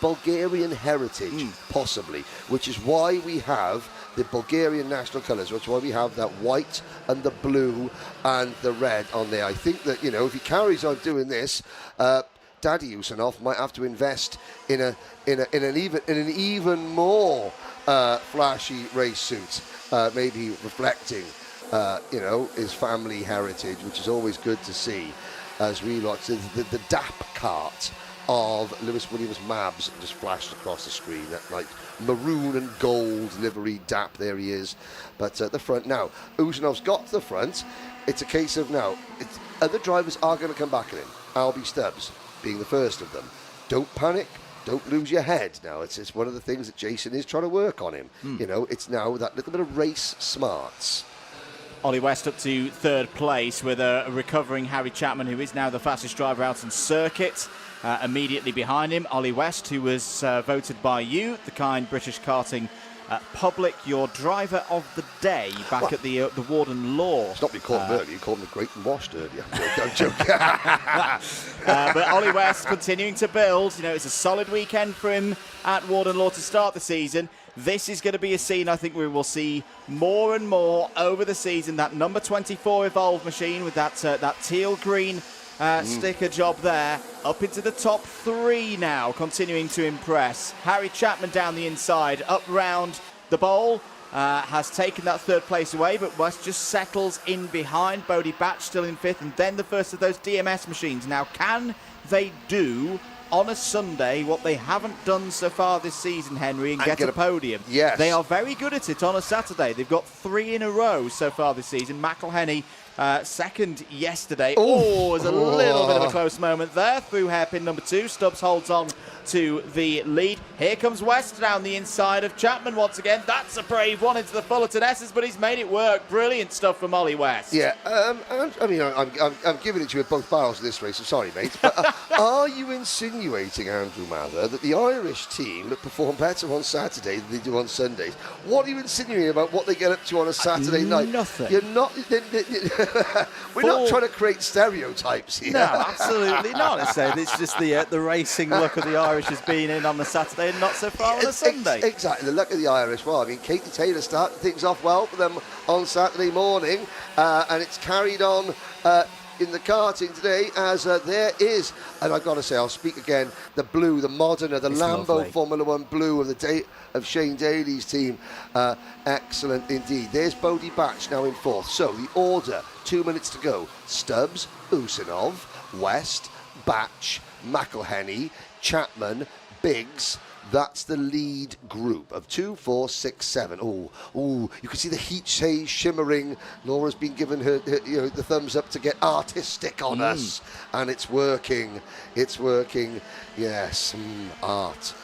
Bulgarian heritage, possibly, which is why we have the Bulgarian national colours, which is why we have that white and the blue and the red on there. I think that, you know, if he carries on doing this, Daddy Uzanov might have to invest in an even more flashy race suit, maybe reflecting, you know, his family heritage, which is always good to see. As we watch the DAP kart of Lewis Williams Mabs just flashed across the screen, that like maroon and gold livery DAP, there he is. But at the front now, Uzanov's got to the front. It's a case of now, other drivers are going to come back at him. Albie Stubbs being the first of them. Don't panic, don't lose your head. Now, it's one of the things that Jason is trying to work on him. You know, it's now that little bit of race smarts. Ollie West up to 3rd place with a recovering Harry Chapman, who is now the fastest driver out on circuit. Immediately behind him, Ollie West, who was voted by you, the kind British karting public, your driver of the day back at the Warden Law. Stop, you called him earlier. You called him the Great and Washed earlier. I'm joking. But Ollie West continuing to build. You know, it's a solid weekend for him at Warden Law to start the season. This is going to be a scene I think we will see more and more over the season. That number 24 Evolve machine with that teal green sticker job there, up into the top 3 now, continuing to impress. Harry Chapman down the inside, up round the bowl, has taken that 3rd place away, but West just settles in behind. Beaudette still in 5th, and then the first of those DMS machines. Now, can they do on a Sunday what they haven't done so far this season, Henry, and get a podium? Yes. They are very good at it on a Saturday. They've got 3 in a row so far this season. McElhenney second yesterday. Oh, it was a little bit of a close moment there through hairpin number 2. Stubbs holds on to the lead. Here comes West down the inside of Chapman once again. That's a brave one into the Fullerton S's, but he's made it work. Brilliant stuff from Ollie West. Yeah, I mean, I'm giving it to you with both barrels in this race. I'm sorry, mate. But are you insinuating, Andrew Mather, that the Irish team that perform better on Saturday than they do on Sundays? What are you insinuating about what they get up to on a Saturday night? Nothing. You're not. We're not trying to create stereotypes here. No, absolutely not. It's just the racing look of the Irish has been in on the Saturday and not so far on a Sunday. Exactly, the luck of the Irish. Well, I mean, Katie Taylor started things off well for them on Saturday morning, and it's carried on in the karting today as there is, and I've got to say, I'll speak again, the blue, the Modena, the Lambo lovely. Formula One blue of Shane Daly's team. Excellent indeed. There's Beaudette now in 4th. So the order, 2 minutes to go. Stubbs, Uzanov, West, Batch, McElhenney, Chapman, Biggs. That's the lead group of 2, 4, 6, 7. Oh, you can see the heat shade shimmering. Laura's been given her the thumbs up to get artistic on us, and it's working. It's working. Yes, art.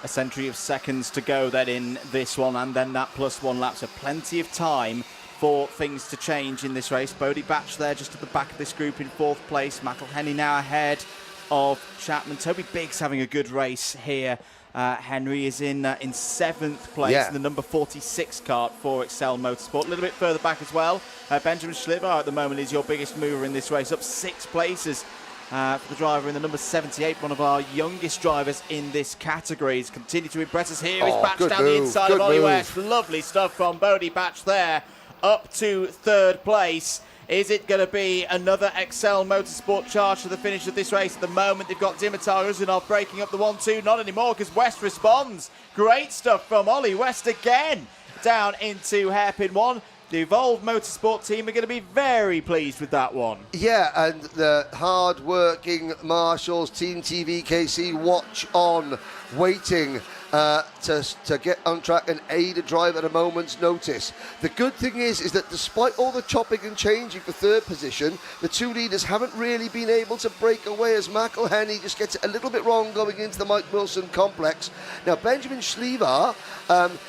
A century of seconds to go then in this one, and then that +1 lap, so plenty of time for things to change in this race. Beaudette there just at the back of this group in 4th place. McElhenney now ahead of Chapman. Toby Biggs having a good race here. Henry is in 7th place in the number 46 kart for Excel Motorsport. A little bit further back as well. Benjamin Schliver at the moment is your biggest mover in this race, up 6 places for the driver in the number 78, one of our youngest drivers in this category. He's continued to impress us here. He's Batch down the inside of Ollie West. Lovely stuff from Beaudette there, up to 3rd place. Is it going to be another Excel Motorsport charge to the finish of this race? At the moment, they've got Dimitar Uzunov breaking up the 1-2. Not anymore, because West responds. Great stuff from Ollie West again, down into hairpin 1. The Evolve Motorsport team are going to be very pleased with that one. Yeah, and the hard-working marshals, Team TVKC, watch on, waiting to get on track and aid a drive at a moment's notice. The good thing is that despite all the chopping and changing for 3rd position, the 2 leaders haven't really been able to break away, as McElhenney just gets it a little bit wrong going into the Mike Wilson complex. Now, Benjamin Schliver,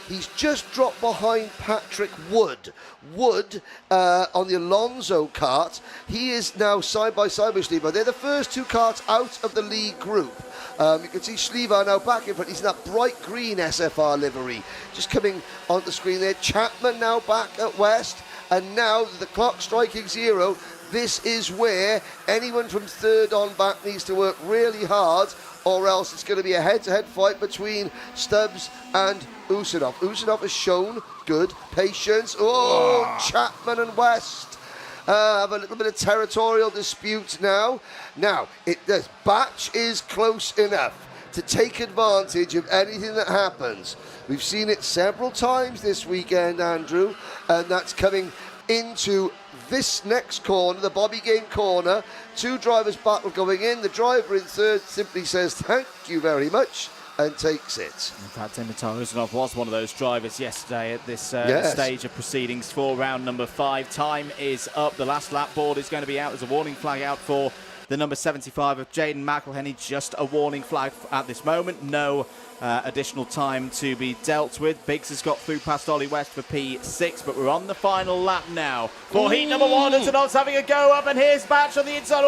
he's just dropped behind Patrick Wood. Wood on the Alonso kart, he is now side by side with Schliver. They're the first 2 karts out of the lead group. You can see Schliver now back in front. He's in that bright green SFR livery. Just coming on the screen there. Chapman now back at West. And now the clock striking 0. This is where anyone from 3rd on back needs to work really hard, or else it's going to be a head-to-head fight between Stubbs and Uzunov. Uzunov has shown good patience. Chapman and West have a little bit of territorial dispute now. Now, the batch is close enough to take advantage of anything that happens. We've seen it several times this weekend, Andrew, and that's coming into this next corner, the Bobby Game corner. 2 drivers battle going in. The driver in 3rd simply says, thank you very much, and takes it. In fact, Dimitar Uzunov was one of those drivers yesterday at this stage of proceedings for round number 5. Time is up. The last lap board is going to be out. There's a warning flag out for the number 75 of Jaden McElhenney. Just a warning flag at this moment. No additional time to be dealt with. Biggs has got through past Ollie West for P6, but we're on the final lap now for heat number 1. Uzunov's having a go up, and here's Batch on the inside.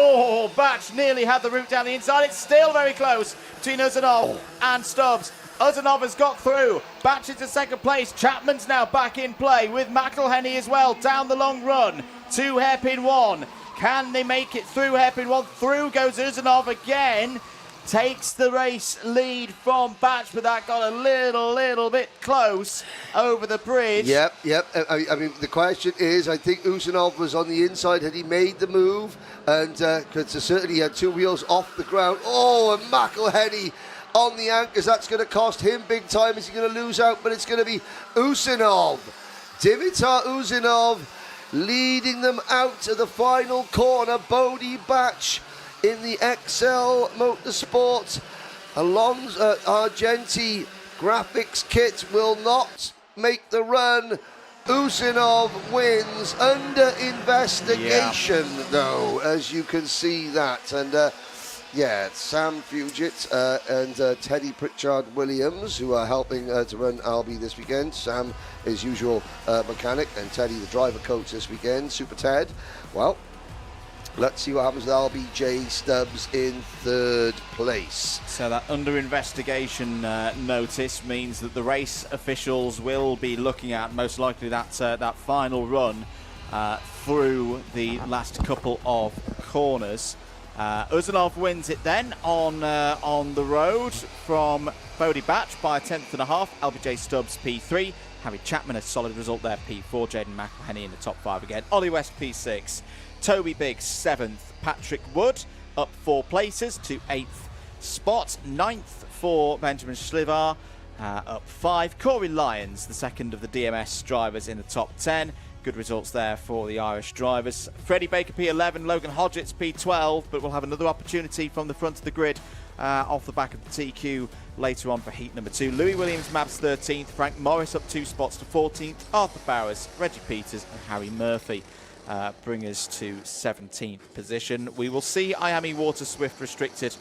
Batch nearly had the route down the inside. It's still very close between Uzunov and Stubbs. Uzunov has got through. Batch is in 2nd place. Chapman's now back in play with McElhenney as well down the long run to hairpin 1. Can they make it through hairpin 1? Through goes Uzunov again. Takes the race lead from Batch, but that got a little bit close over the bridge. Yep. I mean, the question is, I think Uzunov was on the inside. Had he made the move? And certainly he had 2 wheels off the ground. And McElhenney on the anchors. That's going to cost him big time. Is he going to lose out? But it's going to be Uzunov. Dimitar Uzunov leading them out to the final corner. Beaudette in the Excel Motorsport Alonso Argenti graphics kit will not make the run. Uzunov wins under investigation, though, as you can see that. And Sam Fugit and Teddy Pritchard-Williams, who are helping to run Albi this weekend. Sam, his usual mechanic, and Teddy, the driver coach this weekend. Super Ted. Well, let's see what happens with LBJ Stubbs in 3rd place. So that under investigation notice means that the race officials will be looking at most likely that final run through the last couple of corners. Uzunov wins it then on the road from Beaudette by 1/10.5. LBJ Stubbs P3. Harry Chapman a solid result there, P4. Jaden McElhenney in the top 5 again. Ollie West P6. Toby Biggs 7th. Patrick Wood up 4 places to 8th spot. 9th for Benjamin Schliver, up 5. Corey Lyons, the 2nd of the DMS drivers, in the top 10. Good results there for the Irish drivers. Freddie Baker P11, Logan Hodgetts P12, but we'll have another opportunity from the front of the grid off the back of the TQ later on for heat number 2. Louis Williams Mabs 13th, Frank Morris up 2 spots to 14th, Arthur Bowers, Reggie Peters and Harry Murphy bring us to 17th position. We will see IAME Waterswift restricted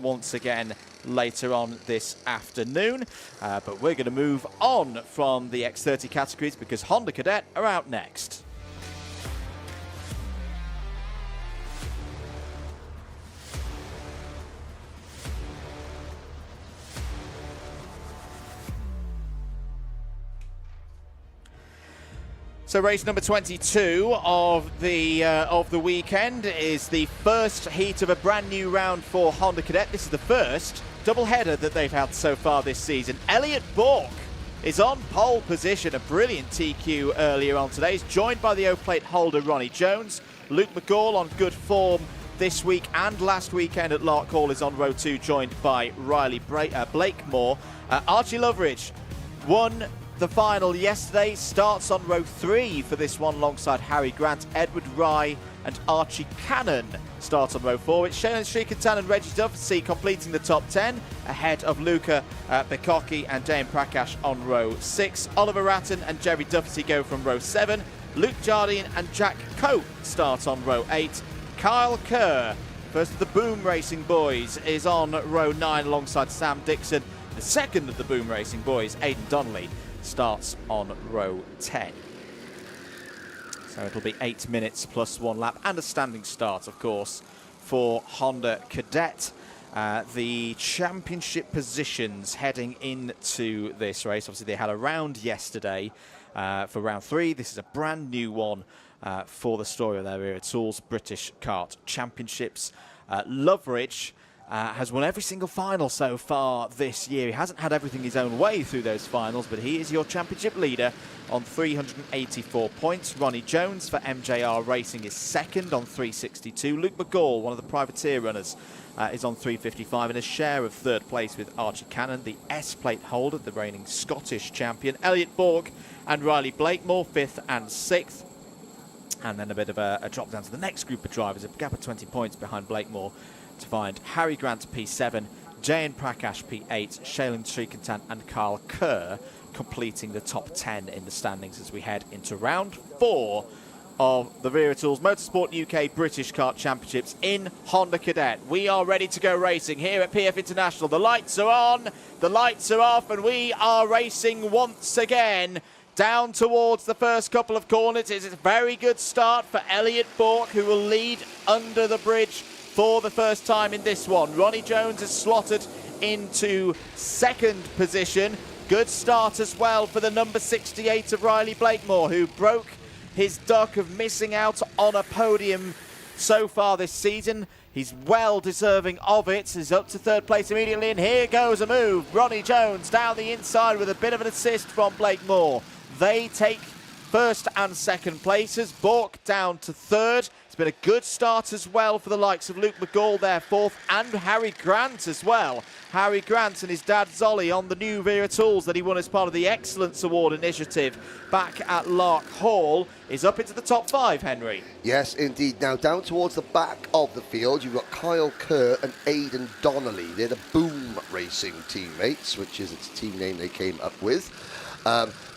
once again later on this afternoon, but we're going to move on from the X30 categories because Honda Cadet are out next. So race number 22 of the weekend is the first heat of a brand new round for Honda Cadet. This is the first double-header that they've had so far this season. Elliot Bork is on pole position, a brilliant TQ earlier on today. He's joined by the O-plate holder Ronnie Jones. Luke McGall on good form this week and last weekend at Lark Hall is on row 2, joined by Riley Blakemore. Archie Loveridge won the final yesterday, starts on row 3 for this one alongside Harry Grant. Edward Rye and Archie Cannon start on row 4. It's Shailen Shrikanthan and Reggie Duffy completing the top 10 ahead of Luca Bikocki and Dane Prakash on row 6. Oliver Ratton and Jerry Duffy go from row 7. Luke Jardine and Jack Cope start on row 8. Kyle Kerr, first of the Boom Racing boys, is on row 9 alongside Sam Dixon. The second of the Boom Racing boys, Aidan Donnelly, starts on row 10. So it'll be 8 minutes plus 1 lap and a standing start, of course, for Honda Cadet. The championship positions heading into this race. Obviously, they had a round yesterday for round 3. This is a brand new one for the story of their Wera Tools British Kart Championships. Loveridge has won every single final so far this year. He hasn't had everything his own way through those finals, but he is your championship leader on 384 points. Ronnie Jones for MJR Racing is second on 362. Luke McGall, one of the privateer runners, is on 355 and a share of third place with Archie Cannon, the S-plate holder, the reigning Scottish champion. Elliot Bork and Riley Blakemore, 5th and 6th. And then a bit of a drop down to the next group of drivers, a gap of 20 points behind Blakemore, to find Harry Grant P7, Jayan Prakash P8, Shailen Shrikanthan and Carl Kerr completing the top 10 in the standings as we head into round 4 of the Wera Tools Motorsport UK British Kart Championships in Honda Cadet. We are ready to go racing here at PF International. The lights are on, the lights are off, and we are racing once again down towards the first couple of corners. It's a very good start for Elliot Bork, who will lead under the bridge for the first time in this one. Ronnie Jones has slotted into second position. Good start as well for the number 68 of Riley Blakemore, who broke his duck of missing out on a podium so far this season. He's well deserving of it. He's up to third place immediately, and here goes a move. Ronnie Jones down the inside with a bit of an assist from Blakemore. They take first and second places. Bork down to third. It's been a good start as well for the likes of Luke McGall there, fourth, and Harry Grant as well. Harry Grant and his dad Zolly on the new Wera Tools that he won as part of the Excellence Award initiative back at Lark Hall is up into the top 5, Henry. Yes, indeed. Now, down towards the back of the field, you've got Kyle Kerr and Aidan Donnelly. They're the Boom Racing teammates, which is its team name they came up with.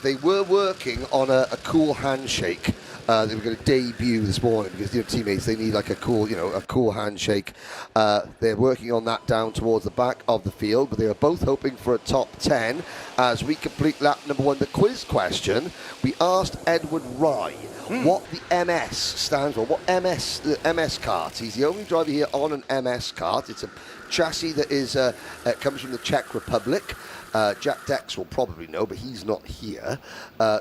They were working on a cool handshake. They were going to debut this morning because their teammates, they need like a cool handshake. They're working on that down towards the back of the field, but they are both hoping for a top 10 as we complete lap number 1. The quiz question, we asked Edward Rye what the MS stands for. What MS, the MS kart. He's the only driver here on an MS kart. It's a chassis that is comes from the Czech Republic. Jack Dex will probably know, but he's not here.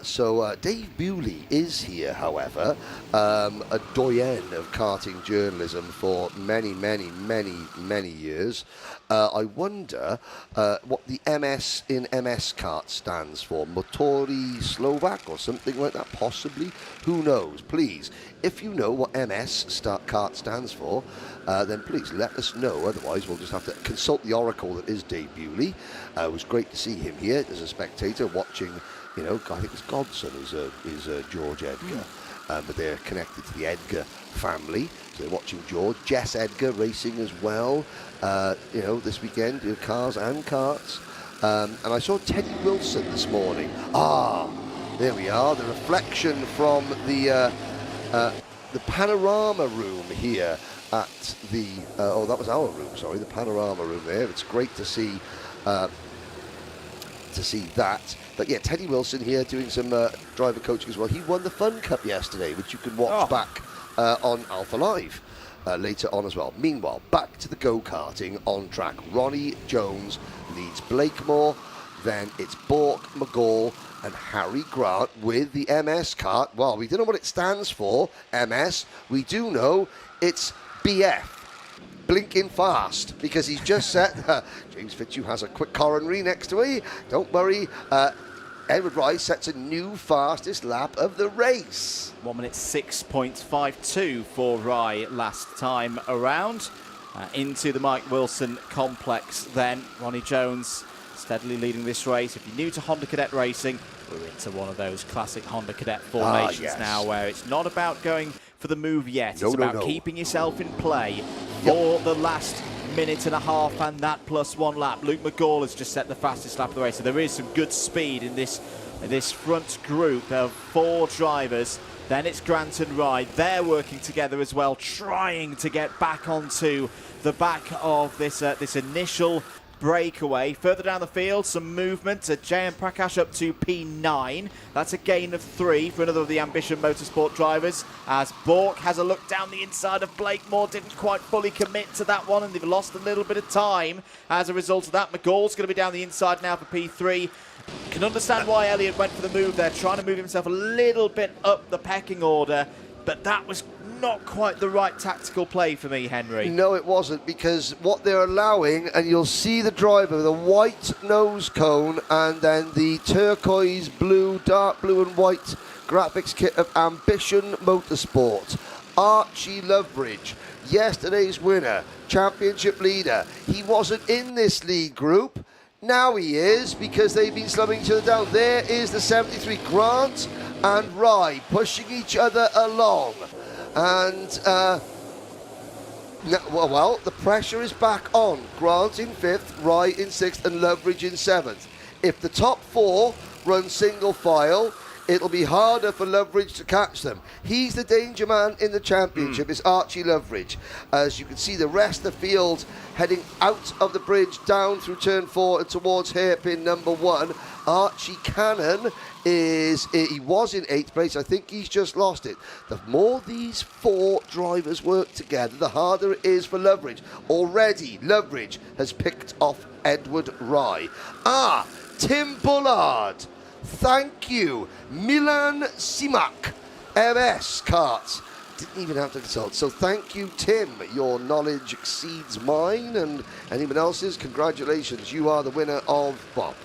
So Dave Bewley is here, however, a doyen of karting journalism for many, many, many, many years. I wonder what the MS in MS kart stands for. Motori Slovak or something like that, possibly. Who knows? Please, if you know what MS kart stands for, then please let us know. Otherwise, we'll just have to consult the oracle that is Dave Bewley. It was great to see him here as a spectator watching, I think his godson is George Edgar. But they're connected to the Edgar family. So they're watching George. Jess Edgar racing as well, this weekend, cars and karts. And I saw Teddy Wilson this morning. There we are, the reflection from the the panorama room here at the, oh, that was our room, sorry, the panorama room there. It's great to see that. But yeah, Teddy Wilson here doing some driver coaching as well. He won the Fun Cup yesterday, which you can watch back on Alpha Live later on as well. Meanwhile, back to the go-karting on track. Ronnie Jones leads Blakemore, then it's Bork, McGall and Harry Grant with the MS kart. Well, we don't know what it stands for, MS. We do know it's BF, blinking fast, because he's just set, James Fitzhugh has a quick coronary next to me, don't worry, Edward Rice sets a new fastest lap of the race. 1 minute 6.52 for Rye last time around. Into the Mike Wilson complex then. Ronnie Jones steadily leading this race. If you're new to Honda Cadet racing, we're into one of those classic Honda Cadet formations now, where it's not about going for the move yet. It's about keeping yourself in play for the last minute and a half and that plus one lap. Luke McGall has just set the fastest lap of the race, so there is some good speed in this front group of 4 drivers. Then it's Grant and Rye. They're working together as well, trying to get back onto the back of this initial breakaway. Further down the field, some movement. JM Prakash up to P9. That's a gain of 3 for another of the Ambition Motorsport drivers, as Bork has a look down the inside of Blakemore. Didn't quite fully commit to that one, and they've lost a little bit of time as a result of that. McGall's going to be down the inside now for P3. Can understand why Elliott went for the move there, trying to move himself a little bit up the pecking order, but that was not quite the right tactical play for me, Henry. No, it wasn't, because what they're allowing, and you'll see the driver with a white nose cone and then the turquoise blue, dark blue and white graphics kit of Ambition Motorsport. Archie Lovebridge, yesterday's winner, championship leader. He wasn't in this lead group. Now he is, because they've been slumming each other down. There is the 73, Grant and Rye pushing each other along. And, well, the pressure is back on. Grant in 5th, Rye in 6th, and Lovebridge in 7th. If the top 4 run single file, it'll be harder for Lovebridge to catch them. He's the danger man in the championship, is Archie Lovebridge. As you can see, the rest of the field heading out of the bridge, down through turn 4 and towards hairpin number 1. Archie Cannon he was in 8th place. I think he's just lost it. The more these 4 drivers work together, the harder it is for Lovebridge. Already, Lovebridge has picked off Edward Rye. Tim Bullard. Thank you. Milan Simak, MS Karts. Didn't even have to consult. So thank you, Tim. Your knowledge exceeds mine and anyone else's. Congratulations. You are the winner of, well,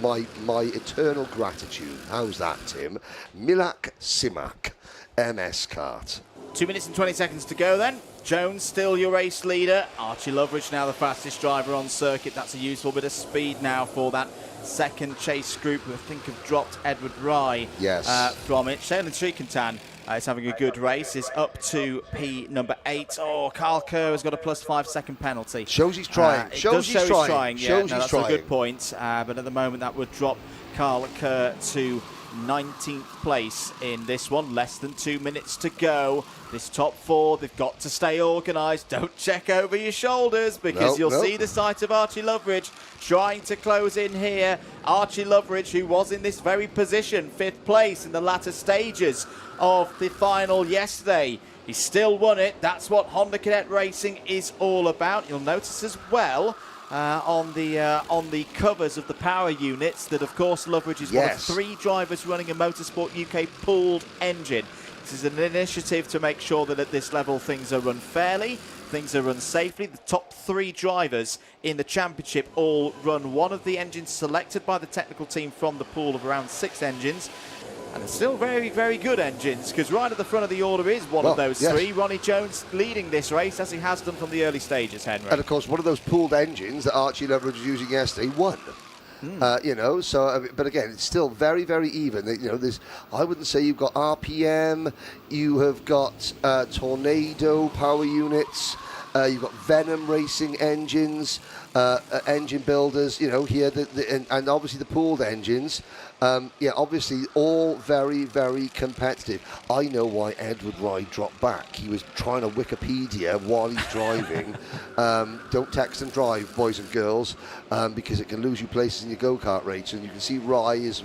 my eternal gratitude. How's that, Tim? Milak Simak, MS Kart. 2 minutes and 20 seconds to go then. Jones still your race leader. Archie Lovebridge now the fastest driver on circuit. That's a useful bit of speed now for that second chase group, who I think have dropped Edward Rye from it. Shailen Srikantan is having a good race, is up to P number 8. Oh, Carl Kerr has got a plus 5 second penalty. Shows he's trying. Shows he's trying. Yeah, that's a good point. But at the moment that would drop Carl Kerr to 19th place in this one. Less than 2 minutes to go. This top 4, they've got to stay organised. Don't check over your shoulders, because you'll see the sight of Archie Lovebridge trying to close in here. Archie Lovebridge, who was in this very position, 5th place in the latter stages of the final yesterday. He still won it. That's what Honda Cadet racing is all about. You'll notice as well on the covers of the power units that, of course, Lovebridge is one of 3 drivers running a Motorsport UK pooled engine. This is an initiative to make sure that at this level things are run fairly, things are run safely. The top 3 drivers in the championship all run one of the engines selected by the technical team from the pool of around 6 engines. And they're still very, very good engines, because right at the front of the order is one of those 3. Ronnie Jones leading this race, as he has done from the early stages, Henry. And, of course, one of those pooled engines that Archie Lovebridge was using yesterday won. You know, so, but again, it's still very, very even. You know, there's, I wouldn't say you've got RPM, you have got Tornado power units, you've got Venom racing engines, engine builders, you know, here, and obviously the pooled engines. Yeah, obviously all very, very competitive. I know why Edward Rye dropped back. He was trying to Wikipedia while he's driving. Don't text and drive, boys and girls, because it can lose you places in your go-kart race. And you can see Rye is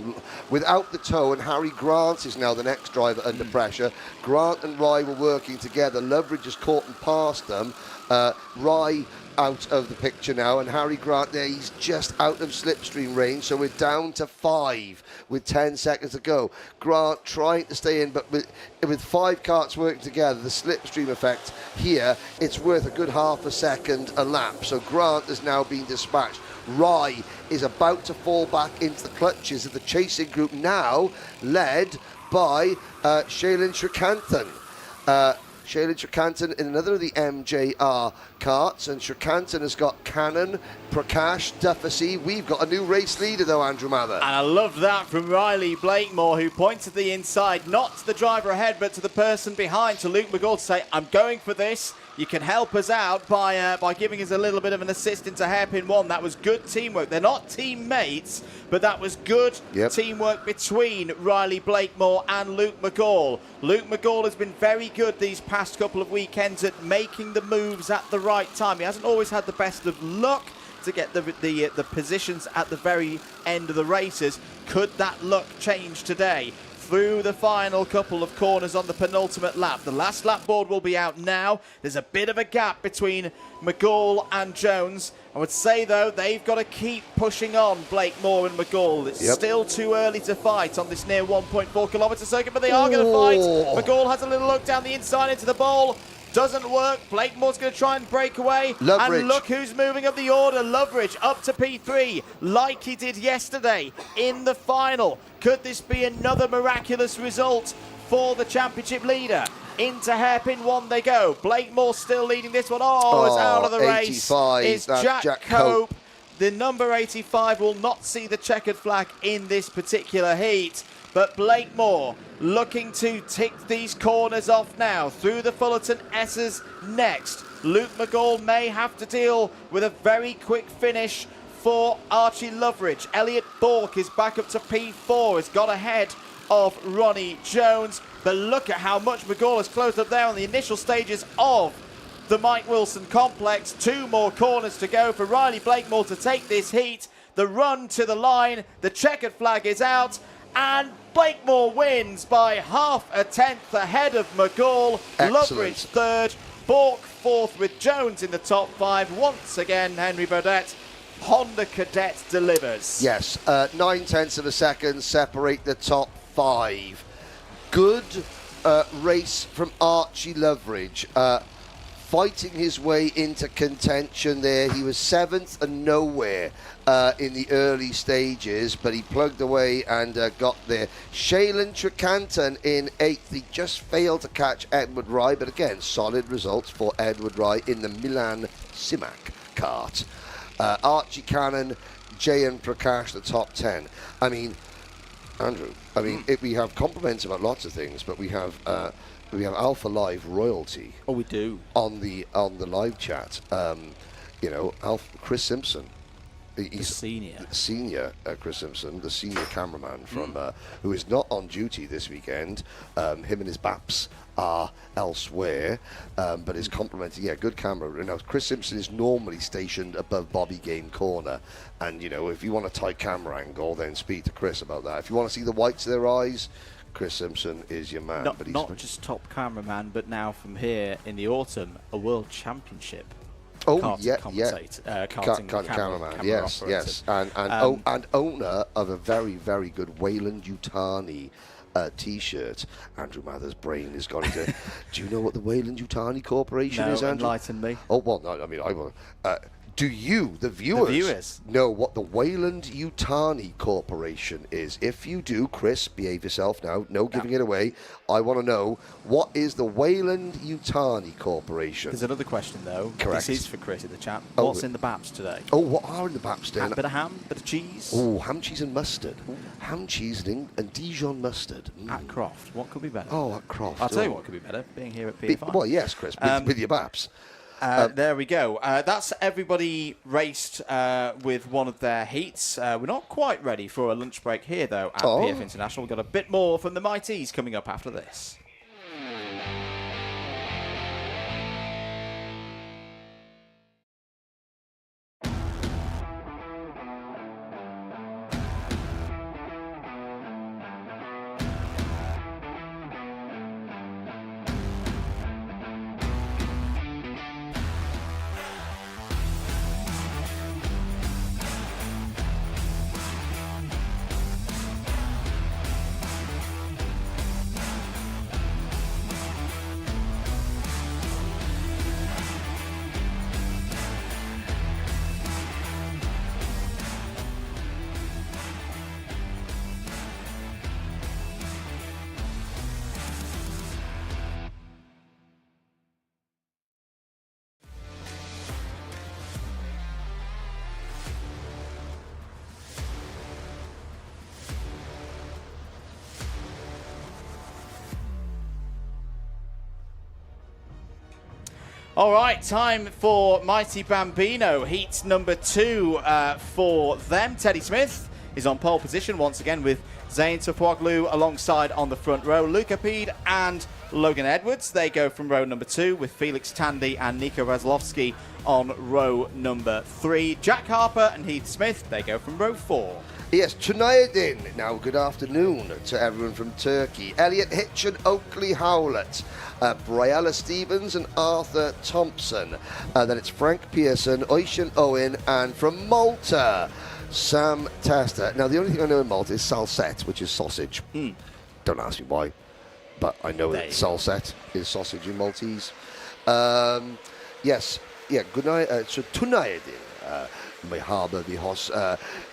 without the tow, and Harry Grant is now the next driver under pressure. Grant and Rye were working together. Loveridge has caught and passed them. Rye out of the picture now, and Harry Grant there, he's just out of slipstream range, so we're down to 5 with 10 seconds to go. Grant trying to stay in, but with 5 karts working together, the slipstream effect here, it's worth a good half a second a lap. So Grant has now been dispatched. Rye is about to fall back into the clutches of the chasing group, now led by Shailin Shrikanthan. Shailin Shrikanthan in another of the MJR karts, and Shrikanthan has got Cannon, Prakash, Duffy. We've got a new race leader though, Andrew Mather. And I love that from Riley Blakemore, who points at the inside, not to the driver ahead, but to the person behind, to Luke McGall, to say, I'm going for this. You can help us out by giving us a little bit of an assist into hairpin 1. That was good teamwork. They're not teammates, but that was good teamwork between Riley Blakemore and Luke McGall. Luke McGall has been very good these past couple of weekends at making the moves at the right time. He hasn't always had the best of luck to get the positions at the very end of the races. Could that luck change today? Through the final couple of corners on the penultimate lap. The last lap board will be out now. There's a bit of a gap between McGall and Jones. I would say, though, they've got to keep pushing on, Blakemore and McGall. It's still too early to fight on this near 1.4 kilometre circuit, but they are going to fight. McGall has a little look down the inside into the bowl. Doesn't work. Blakemore's going to try and break away. Loveridge. And look who's moving up the order. Loveridge up to P3, like he did yesterday in the final. Could this be another miraculous result for the championship leader? Into hairpin 1 they go. Blakemore still leading this one. It's out of the race. 85. It's Jack Cope. The number 85 will not see the checkered flag in this particular heat. But Blakemore looking to tick these corners off now through the Fullerton S's next. Luke McGall may have to deal with a very quick finish for Archie Loveridge. Elliot Bork is back up to P4, has got ahead of Ronnie Jones. But look at how much McGall has closed up there on the initial stages of the Mike Wilson complex. 2 more corners to go for Riley Blakemore to take this heat. The run to the line, the checkered flag is out, and Blakemore wins by half a tenth ahead of McGall. Loveridge 3rd, Bork 4th with Jones in the top 5. Once again, Henry Beaudette, Honda Cadet delivers. Yes, 9/10 of a second separate the top 5. Good race from Archie Loveridge. Fighting his way into contention there. He was 7th and nowhere in the early stages, but he plugged away and got there. Shailin Shrikanthan in 8th. He just failed to catch Edward Rye, but again, solid results for Edward Rye in the Milan Simac kart. Archie Cannon, Jay and Prakash, the top 10. I mean, Andrew, we have compliments about lots of things, but we have Alpha Live royalty. Oh, we do. On the live chat. Chris Simpson. He's senior Chris Simpson, the senior cameraman from who is not on duty this weekend. Him and his baps are elsewhere, but is complimenting. Yeah, good camera. Now, Chris Simpson is normally stationed above Bobby Game corner, and if you want a tight camera angle, then speak to Chris about that. If you want to see the whites of their eyes, Chris Simpson is your man. Not just top cameraman, but now from here in the autumn, a world championship. Karting cameraman. Yes. And owner of a very, very good Wayland Yutani T-shirt. Andrew Mather's brain is going to. Do you know what the Wayland Yutani Corporation is, Andrew? Enlighten me. Oh, well, no, I mean, I will. Do you, the viewers, know what the Wayland Yutani Corporation is? If you do, Chris, behave yourself now. No giving it away. I want to know, what is the Wayland Yutani Corporation? There's another question, though. Correct. This is for Chris in the chat. What's in the BAPS today? Oh, what are in the BAPS today? A bit of ham, bit of cheese. Oh, ham, cheese and mustard. Ooh. Ham, cheese and Dijon mustard. At Croft, what could be better? Oh, at Croft. I'll tell you what could be better, being here at PFI. Well, yes, Chris, with your BAPS. There we go. That's everybody raced with one of their heats. We're not quite ready for a lunch break here, though, at PF International. We've got a bit more from the MightEs coming up after this. All right, time for MightE Bambino. Heat number 2 for them. Teddy Smith is on pole position once again with Zane Tafwaglu alongside on the front row. Luca Pede and Logan Edwards, they go from row number 2 with Felix Tandy and Nico Razlovsky on row number 3. Jack Harper and Heath Smith, they go from row 4. Yes, Tunayadin. Now, good afternoon to everyone from Turkey. Elliot Hitch and Oakley Howlett. Briella Stevens and Arthur Thompson. Then it's Frank Pearson, Ocean Owen, and from Malta, Sam Tester. Now, the only thing I know in Malta is salsette, which is sausage. Don't ask me why, but I know that salsette is sausage in Maltese. Yes, yeah, good night. So, Tunayadin. Merhaba vihos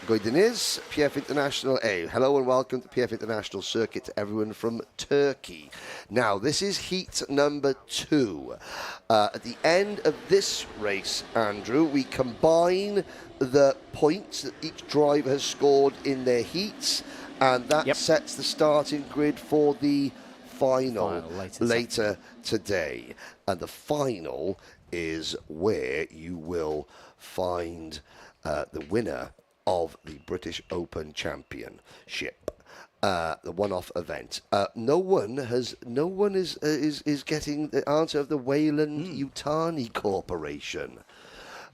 Goydeniz, PF International A. Hello and welcome to PF International Circuit to everyone from Turkey. Now, this is heat number 2. At the end of this race, Andrew, we combine the points that each driver has scored in their heats, and that sets the starting grid for the final later today. And the final is where you will find the winner of the British Open Championship, the one-off event. No one is getting the answer of the Wayland Yutani Corporation.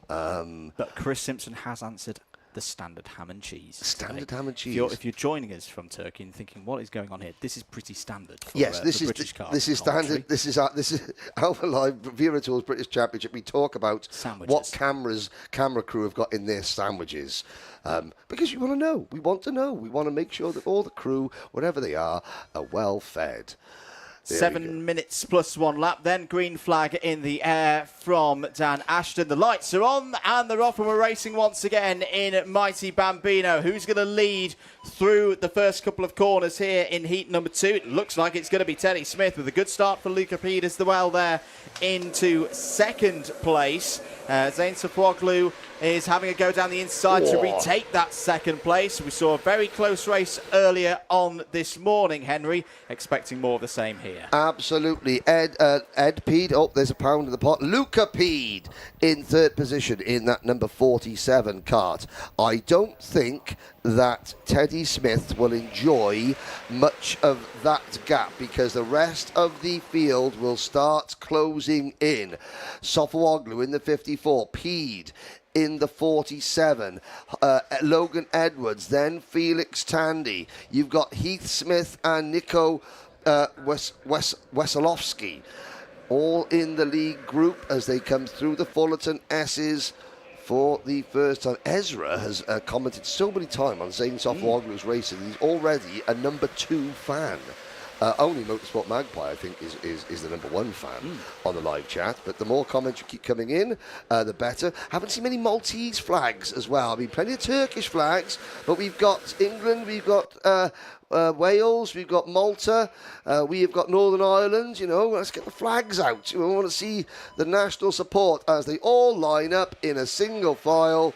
But Chris Simpson has answered the standard ham and cheese. Standard ham and cheese. If you're joining us from Turkey and thinking, what is going on here? This is pretty standard. For, yes, this is British cars. This is standard. This is Alpha Live Vera Tours British Championship. We talk about what camera crew have got in their sandwiches. Because you want to know. We want to know. We want to make sure that all the crew, whatever they are well fed. There 7 minutes plus 1 lap, then green flag in the air from Dan Ashton. The lights are on and they're off, and we're racing once again in MightE Bambino. Who's going to lead through the first couple of corners here in heat number 2? It looks like it's going to be Teddy Smith with a good start for Luca Pede as well there into second place. Zane Tafwaglu is having a go down the inside to retake that second place. We saw a very close race earlier on this morning, Henry. Expecting more of the same here. Absolutely. Ed Pede. Oh, there's a pound in the pot. Luca Pede in third position in that number 47 kart. I don't think that Teddy Smith will enjoy much of that gap because the rest of the field will start closing in. Tafwaglu in the 54, Pede in the 47, Logan Edwards, then Felix Tandy. You've got Heath Smith and Nico Wesolowski all in the lead group as they come through the Fullerton S's for the first time. Ezra has commented so many times on Zane Tafwaglu's racing. He's already a number 2 fan. Only Motorsport Magpie, I think, is the number 1 fan on the live chat. But the more comments you keep coming in, the better. Haven't seen many Maltese flags as well. I mean, plenty of Turkish flags, but we've got England, we've got Wales, we've got Malta, we have got Northern Ireland. You know, let's get the flags out. We want to see the national support as they all line up in a single file.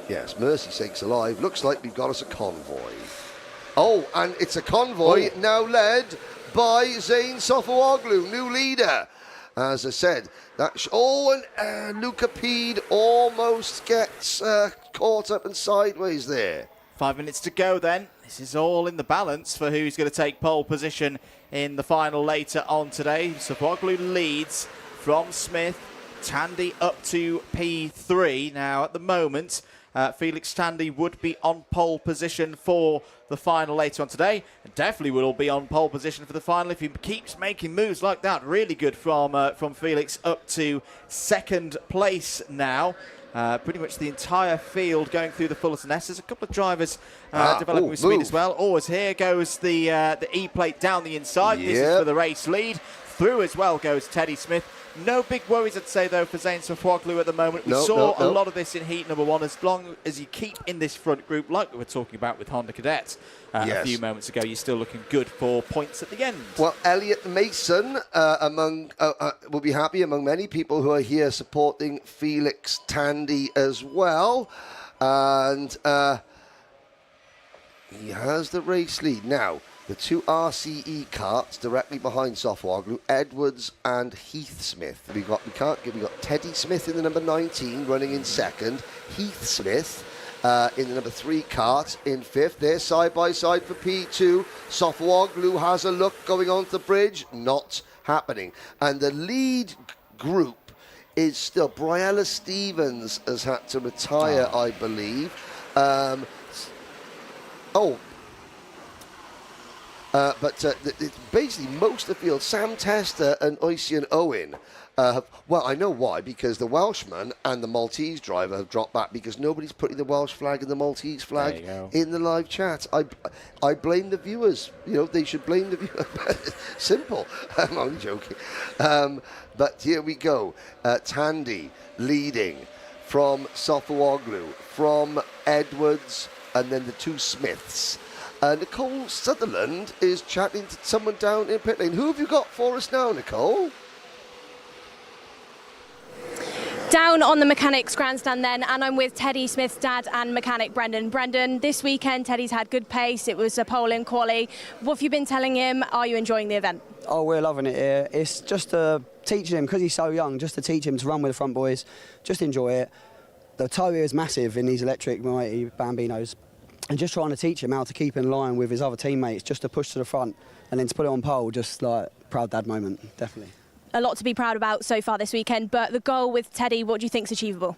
Yes, mercy sakes alive. Looks like we've got us a convoy. Oh, and it's a convoy now led by Zane Tafwaglu, new leader. As I said, and Luca Pede almost gets caught up and sideways there. 5 minutes to go then. This is all in the balance for who's going to take pole position in the final later on today. Sofoglu leads from Smith. Tandy up to P3. Now, at the moment, Felix Tandy would be on pole position for the final later on today. Definitely will be on pole position for the final if he keeps making moves like that. Really good from Felix up to second place now. Pretty much the entire field going through the Fullerton S. There's a couple of drivers developing with speed as well. As here goes the E-plate down the inside. This is for the race lead. Through as well goes Teddy Smith. No big worries, I'd say, though, for Zane Sofoglu at the moment. We saw a lot of this in heat number 1. As long as you keep in this front group, like we were talking about with Honda Cadet a few moments ago, you're still looking good for points at the end. Well, Elliot Mason will be happy among many people who are here supporting Felix Tandy as well. And he has the race lead. Now, the 2 RCE karts directly behind Sofoglu, Edwards and Heath Smith. We got Teddy Smith in the number 19 running in second, Heath Smith in the number 3 kart in 5th. They're side by side for P2. Sofoglu has a look going onto the bridge, not happening. And the lead group is still Briella Stevens has had to retire, I believe. It's basically most of the field. Sam Tester and Oisin Owen well, I know why, because the Welshman and the Maltese driver have dropped back because nobody's putting the Welsh flag and the Maltese flag in the live chat. I blame the viewers. You know, they should blame the viewers. Simple. I'm only joking. But here we go. Tandy leading from Sofoglu, from Edwards, and then the 2 Smiths. Nicole Sutherland is chatting to someone down in pit lane. Who have you got for us now, Nicole? Down on the mechanics grandstand then, and I'm with Teddy Smith's dad and mechanic Brendan. Brendan, this weekend Teddy's had good pace. It was a pole in quali. What have you been telling him? Are you enjoying the event? Oh, we're loving it here. It's just teaching him, because he's so young, just to teach him to run with the front boys, just enjoy it. The toe here is massive in these electric MightE Bambinos. And just trying to teach him how to keep in line with his other teammates, just to push to the front and then to put it on pole, just like proud dad moment, definitely. A lot to be proud about so far this weekend, but the goal with Teddy, what do you think is achievable?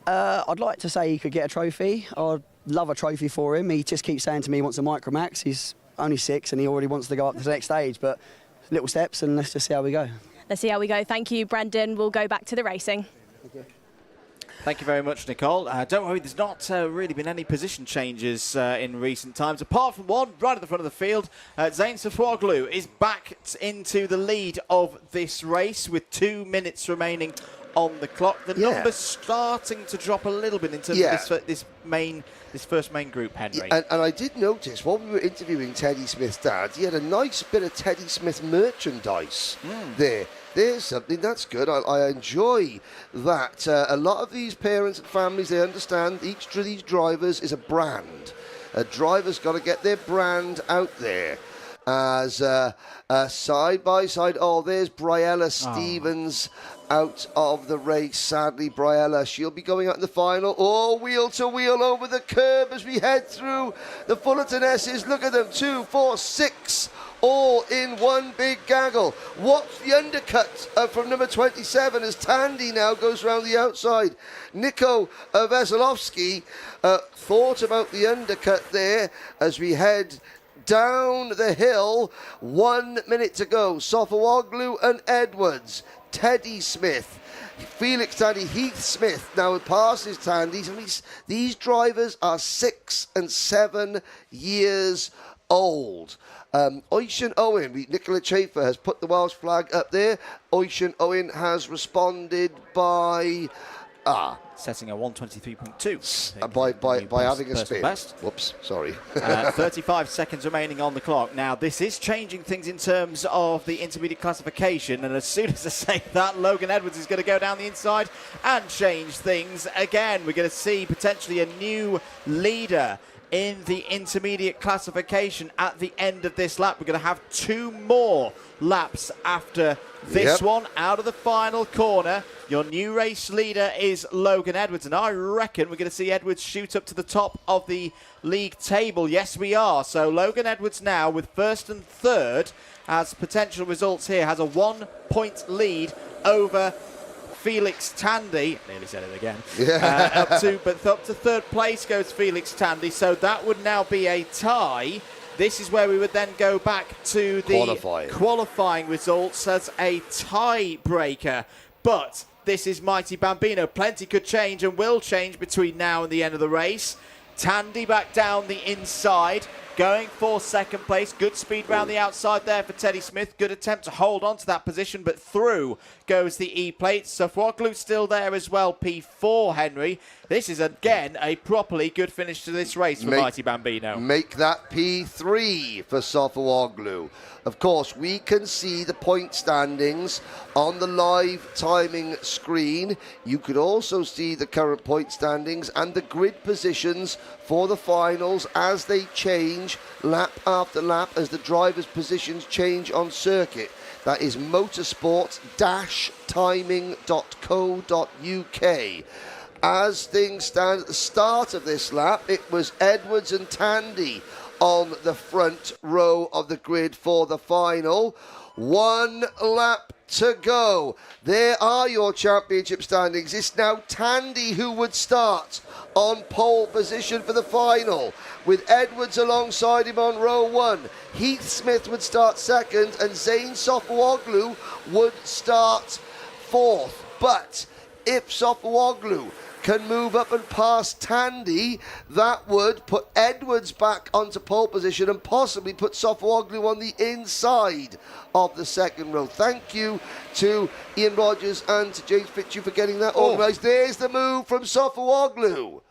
I'd like to say he could get a trophy. I'd love a trophy for him. He just keeps saying to me he wants a Micromax. He's only 6 and he already wants to go up to the next stage, but little steps and let's just see how we go. Let's see how we go. Thank you, Brendan. We'll go back to the racing. Thank you. Thank you very much, Nicole. Don't worry, there's not really been any position changes in recent times, apart from one right at the front of the field. Zane Sofoglu is back into the lead of this race with 2 minutes remaining on the clock. The numbers starting to drop a little bit in terms of this first main group, Henry. Yeah, and I did notice while we were interviewing Teddy Smith's dad, he had a nice bit of Teddy Smith merchandise there. There's something that's good. I enjoy that. A lot of these parents and families, they understand each of these drivers is a brand. A driver's got to get their brand out there. As side by side, there's Briella Stevens out of the race. Sadly, Briella, she'll be going out in the final. Wheel to wheel over the curb as we head through the Fullerton S's. Look at them, 2, 4, 6. All in one big gaggle. Watch the undercut from number 27 as Tandy now goes around the outside. Nico Veselovsky thought about the undercut there as we head down the hill. 1 minute to go. Sofoglu and Edwards. Teddy Smith. Felix Tandy, Heath Smith now passes Tandy. These drivers are 6 and 7 years old. Oisin Owen, Nicola Chafer has put the Welsh flag up there. Oisin Owen has responded by setting a 1:23.2 by having a spin. Best. Whoops, sorry. 35 seconds remaining on the clock. Now, this is changing things in terms of the intermediate classification, and as soon as I say that, Logan Edwards is going to go down the inside and change things again. We're going to see potentially a new leader in the intermediate classification at the end of this lap. We're going to have 2 more laps after this one. Out of the final corner, your new race leader is Logan Edwards, and I reckon we're going to see Edwards shoot up to the top of the league table. Yes, we are. So Logan Edwards now with first and third as potential results here has a 1-point lead over Felix Tandy. Nearly said it again. Up to third place goes Felix Tandy. So that would now be a tie. This is where we would then go back to the qualifying results as a tiebreaker. But this is Mighty Bambino. Plenty could change and will change between now and the end of the race. Tandy back down the inside, going for second place. Good speed round the outside there for Teddy Smith. Good attempt to hold on to that position, but through goes the E-plate. Sofwoglu still there as well, P4, Henry. This is, again, a properly good finish to this race for Mighty Bambino. Make that P3 for Sofwoglu. Of course, we can see the point standings on the live timing screen. You could also see the current point standings and the grid positions for the finals as they change lap after lap as the drivers' positions change on circuit. That is motorsport-timing.co.uk. As things stand at the start of this lap, it was Edwards and Tandy on the front row of the grid for the final. 1 lap to go. There are your championship standings. It's now Tandy who would start on pole position for the final, with Edwards alongside him on row 1. Heath Smith would start second, and Zane Sofwoglu would start 4th. But if Sofwoglu can move up and pass Tandy, that would put Edwards back onto pole position and possibly put Sofwoglu on the inside of the second row. Thank you to Ian Rogers and to James Fitzhugh for getting that organised. There's the move from Sofwoglu.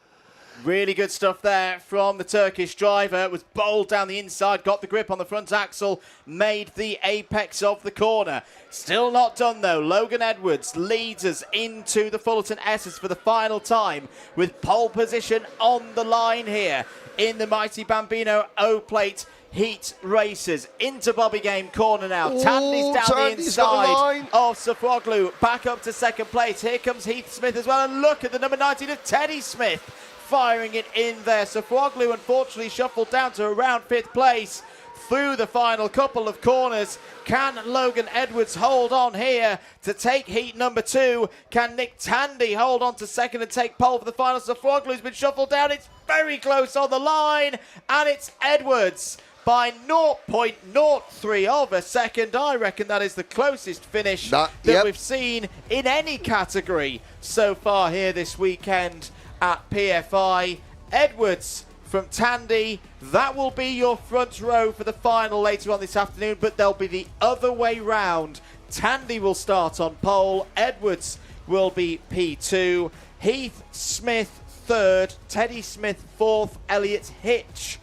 Really good stuff there from the Turkish driver. It was bowled down the inside, got the grip on the front axle, made the apex of the corner. Still not done though. Logan Edwards leads us into the Fullerton S's for the final time with pole position on the line here in the Mighty Bambino O-Plate Heat races. Into Bobby Game corner now. Tandy's down the inside of Sofwoglu. Back up to second place. Here comes Heath Smith as well. And look at the number 19 of Teddy Smith firing it in there. Sofwoglu unfortunately shuffled down to around 5th place through the final couple of corners. Can Logan Edwards hold on here to take heat number 2? Can Nick Tandy hold on to second and take pole for the final? Sofwoglu's been shuffled down. It's very close on the line, and it's Edwards by 0.03 of a second. I reckon that is the closest finish that we've seen in any category so far here this weekend at PFI. Edwards from Tandy, that will be your front row for the final later on this afternoon, but they'll be the other way round. Tandy will start on pole, Edwards will be P2, Heath Smith 3rd, Teddy Smith 4th, Elliot Hitch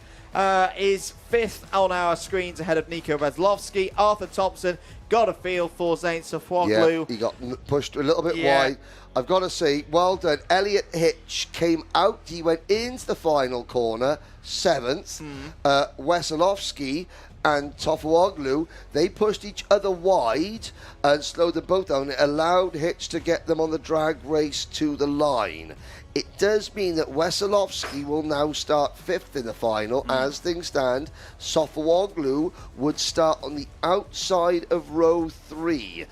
is 5th on our screens ahead of Nico Veslovsky. Arthur Thompson got a feel for Zane Sofwoglu. Yeah, he got pushed a little bit wide. I've got to say, well done. Elliot Hitch came out. He went into the final corner, 7th. Wesolowski and Sofwoglu, they pushed each other wide and slowed them both down. It allowed Hitch to get them on the drag race to the line. It does mean that Wesolowski will now start 5th in the final. As things stand, Sofwoglu would start on the outside of row 3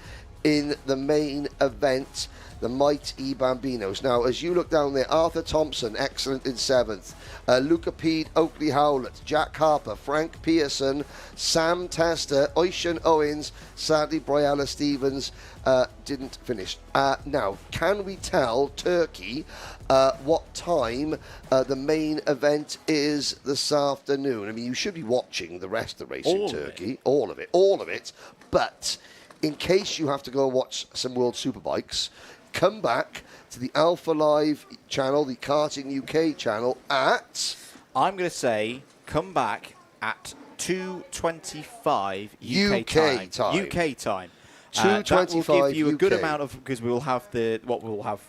in the main event, the MightE Bambinos. Now, as you look down there, Arthur Thompson, excellent in 7th. Luca Pede, Oakley Howlett, Jack Harper, Frank Pearson, Sam Tester, Ocean Owens. Sadly, Brianna Stevens didn't finish. Now, can we tell Turkey what time the main event is this afternoon? I mean, you should be watching the rest of the race in Turkey. All of it. But in case you have to go and watch some World Superbikes, come back to the Alpha Live channel, the Karting UK channel at... I'm going to say come back at 2:25 UK time. UK time. 2:25 that will give you a good UK. amount of, because we will have what we'll have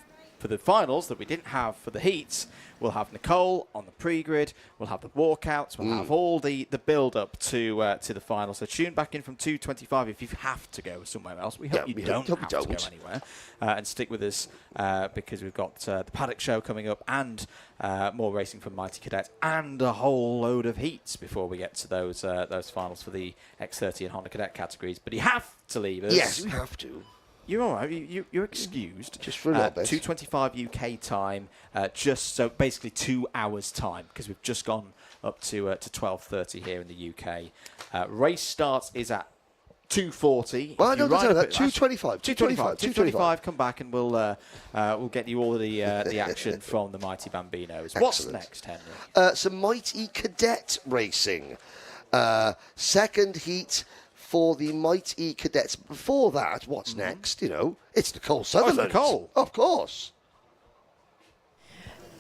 for the finals that we didn't have for the heats, we'll have Nicole on the pre-grid, we'll have the walkouts, we'll have all the build-up to the final. So tune back in from 2:25 if you have to go somewhere else. We hope you don't have to go anywhere. And stick with us because we've got the Paddock show coming up and more racing from MightE Cadet and a whole load of heats before we get to those finals for the X30 and Honda Cadet categories. But you have to leave us. Yes, we have to. You're all right. You're excused. Just for a little bit. 2:25 UK time. Just so basically 2 hours time because we've just gone up to 12:30 here in the UK. Race starts is at 2:40. Well, I don't know that. 2:25. 2:25. Come back and we'll get you all the action from the mighty Bambinos. Excellent. What's next, Henry? Some MightE Cadet racing. Second heat for the MightE Cadets. Before that, what's next? You know, it's Nicole Sutherland. Oh, it's Nicole. Of course.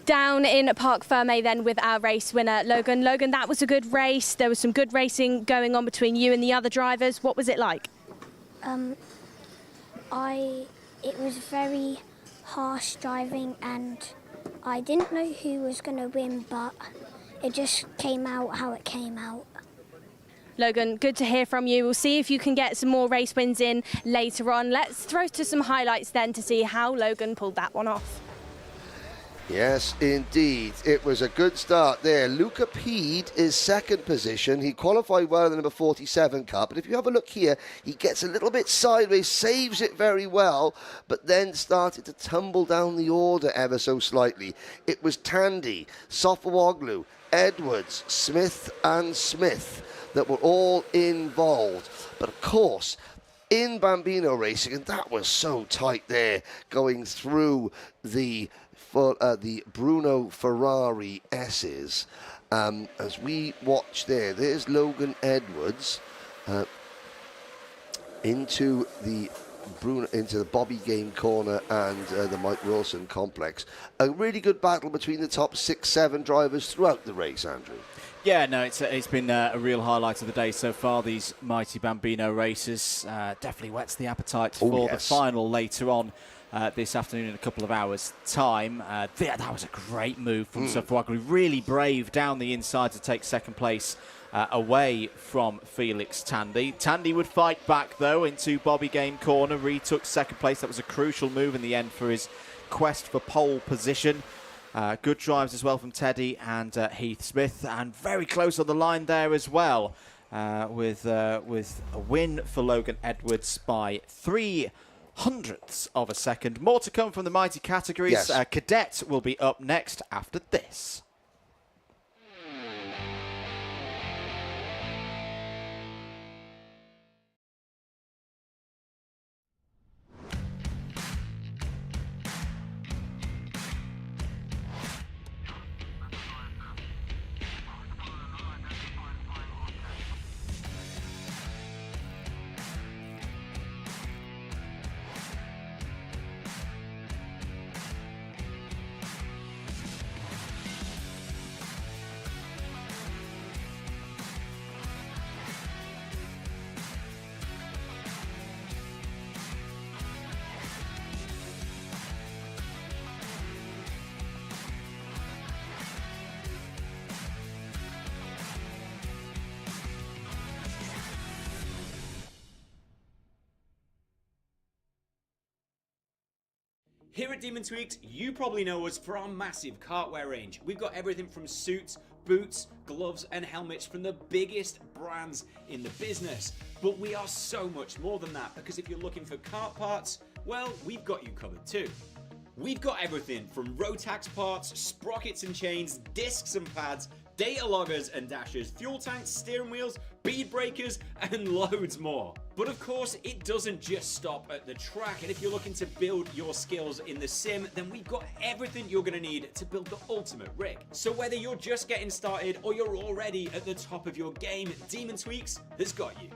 Down in Parc Fermé then with our race winner, Logan. Logan, that was a good race. There was some good racing going on between you and the other drivers. What was it like? It was very harsh driving and I didn't know who was going to win, but it just came out how it came out. Logan, good to hear from you. We'll see if you can get some more race wins in later on. Let's throw to some highlights then to see how Logan pulled that one off. Yes, indeed. It was a good start there. Luca Pede is second position. He qualified well in the number 47 car, but if you have a look here, he gets a little bit sideways, saves it very well, but then started to tumble down the order ever so slightly. It was Tandy, Sofawoglu, Edwards, Smith and Smith that were all involved. But of course, in Bambino racing, and that was so tight there, going through the Bruno Ferrari S's. As we watch there's Logan Edwards into the Bobby Game corner and the Mike Wilson complex. A really good battle between the top 6-7 drivers throughout the race, Andrew. Yeah, no, it's been a real highlight of the day so far. These mighty Bambino races definitely whets the appetite for the final later on this afternoon in a couple of hours' time. That was a great move from Sofawoglu. Really brave down the inside to take second place away from Felix Tandy. Tandy would fight back, though, into Bobby Game corner. Retook second place. That was a crucial move in the end for his quest for pole position. Good drives as well from Teddy and Heath Smith, and very close on the line there as well, with a win for Logan Edwards by 0.03 of a second. More to come from the mighty categories. Yes. Cadet will be up next after this. Here at Demon Tweaked, you probably know us for our massive kartwear range. We've got everything from suits, boots, gloves and helmets from the biggest brands in the business. But we are so much more than that, because if you're looking for kart parts, well, we've got you covered too. We've got everything from Rotax parts, sprockets and chains, discs and pads, data loggers and dashers, fuel tanks, steering wheels, bead breakers, and loads more. But of course, it doesn't just stop at the track, and if you're looking to build your skills in the sim, then we've got everything you're going to need to build the ultimate rig. So whether you're just getting started or you're already at the top of your game, Demon Tweaks has got you.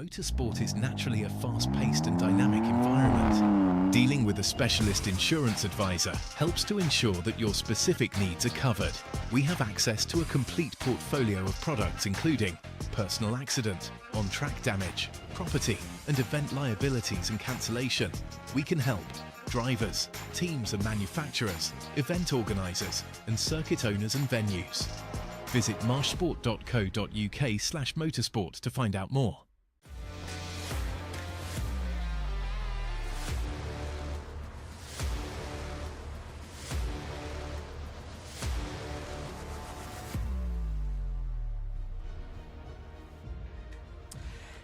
Motorsport is naturally a fast-paced and dynamic environment. Dealing with a specialist insurance advisor helps to ensure that your specific needs are covered. We have access to a complete portfolio of products including personal accident, on-track damage, property and event liabilities and cancellation. We can help drivers, teams and manufacturers, event organisers and circuit owners and venues. Visit marshsport.co.uk/motorsport to find out more.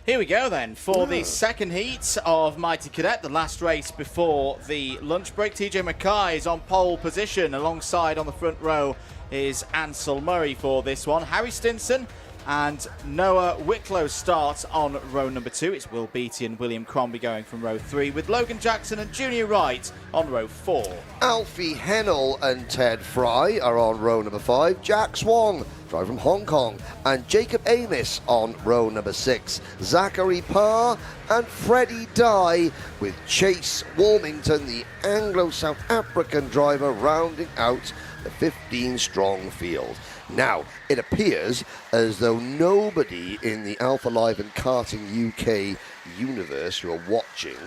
Here we go then for the second heat of MightE Cadet, the last race before the lunch break. TJ Mackay is on pole position. Alongside on the front row is Ansel Murray for this one. Harry Stinson and Noah Wicklow start on row number 2. It's Will Beattie and William Crombie going from row 3, with Logan Jackson and Junior Wright on row 4. Alfie Hennell and Ted Fry are on row number 5. Jack Swong, driver from Hong Kong, and Jacob Amis on row number 6. Zachary Parr and Freddie Dye, with Chase Warmington, the Anglo-South African driver, rounding out the 15-strong field. Now, it appears as though nobody in the Alpha Live and Karting UK universe who are watching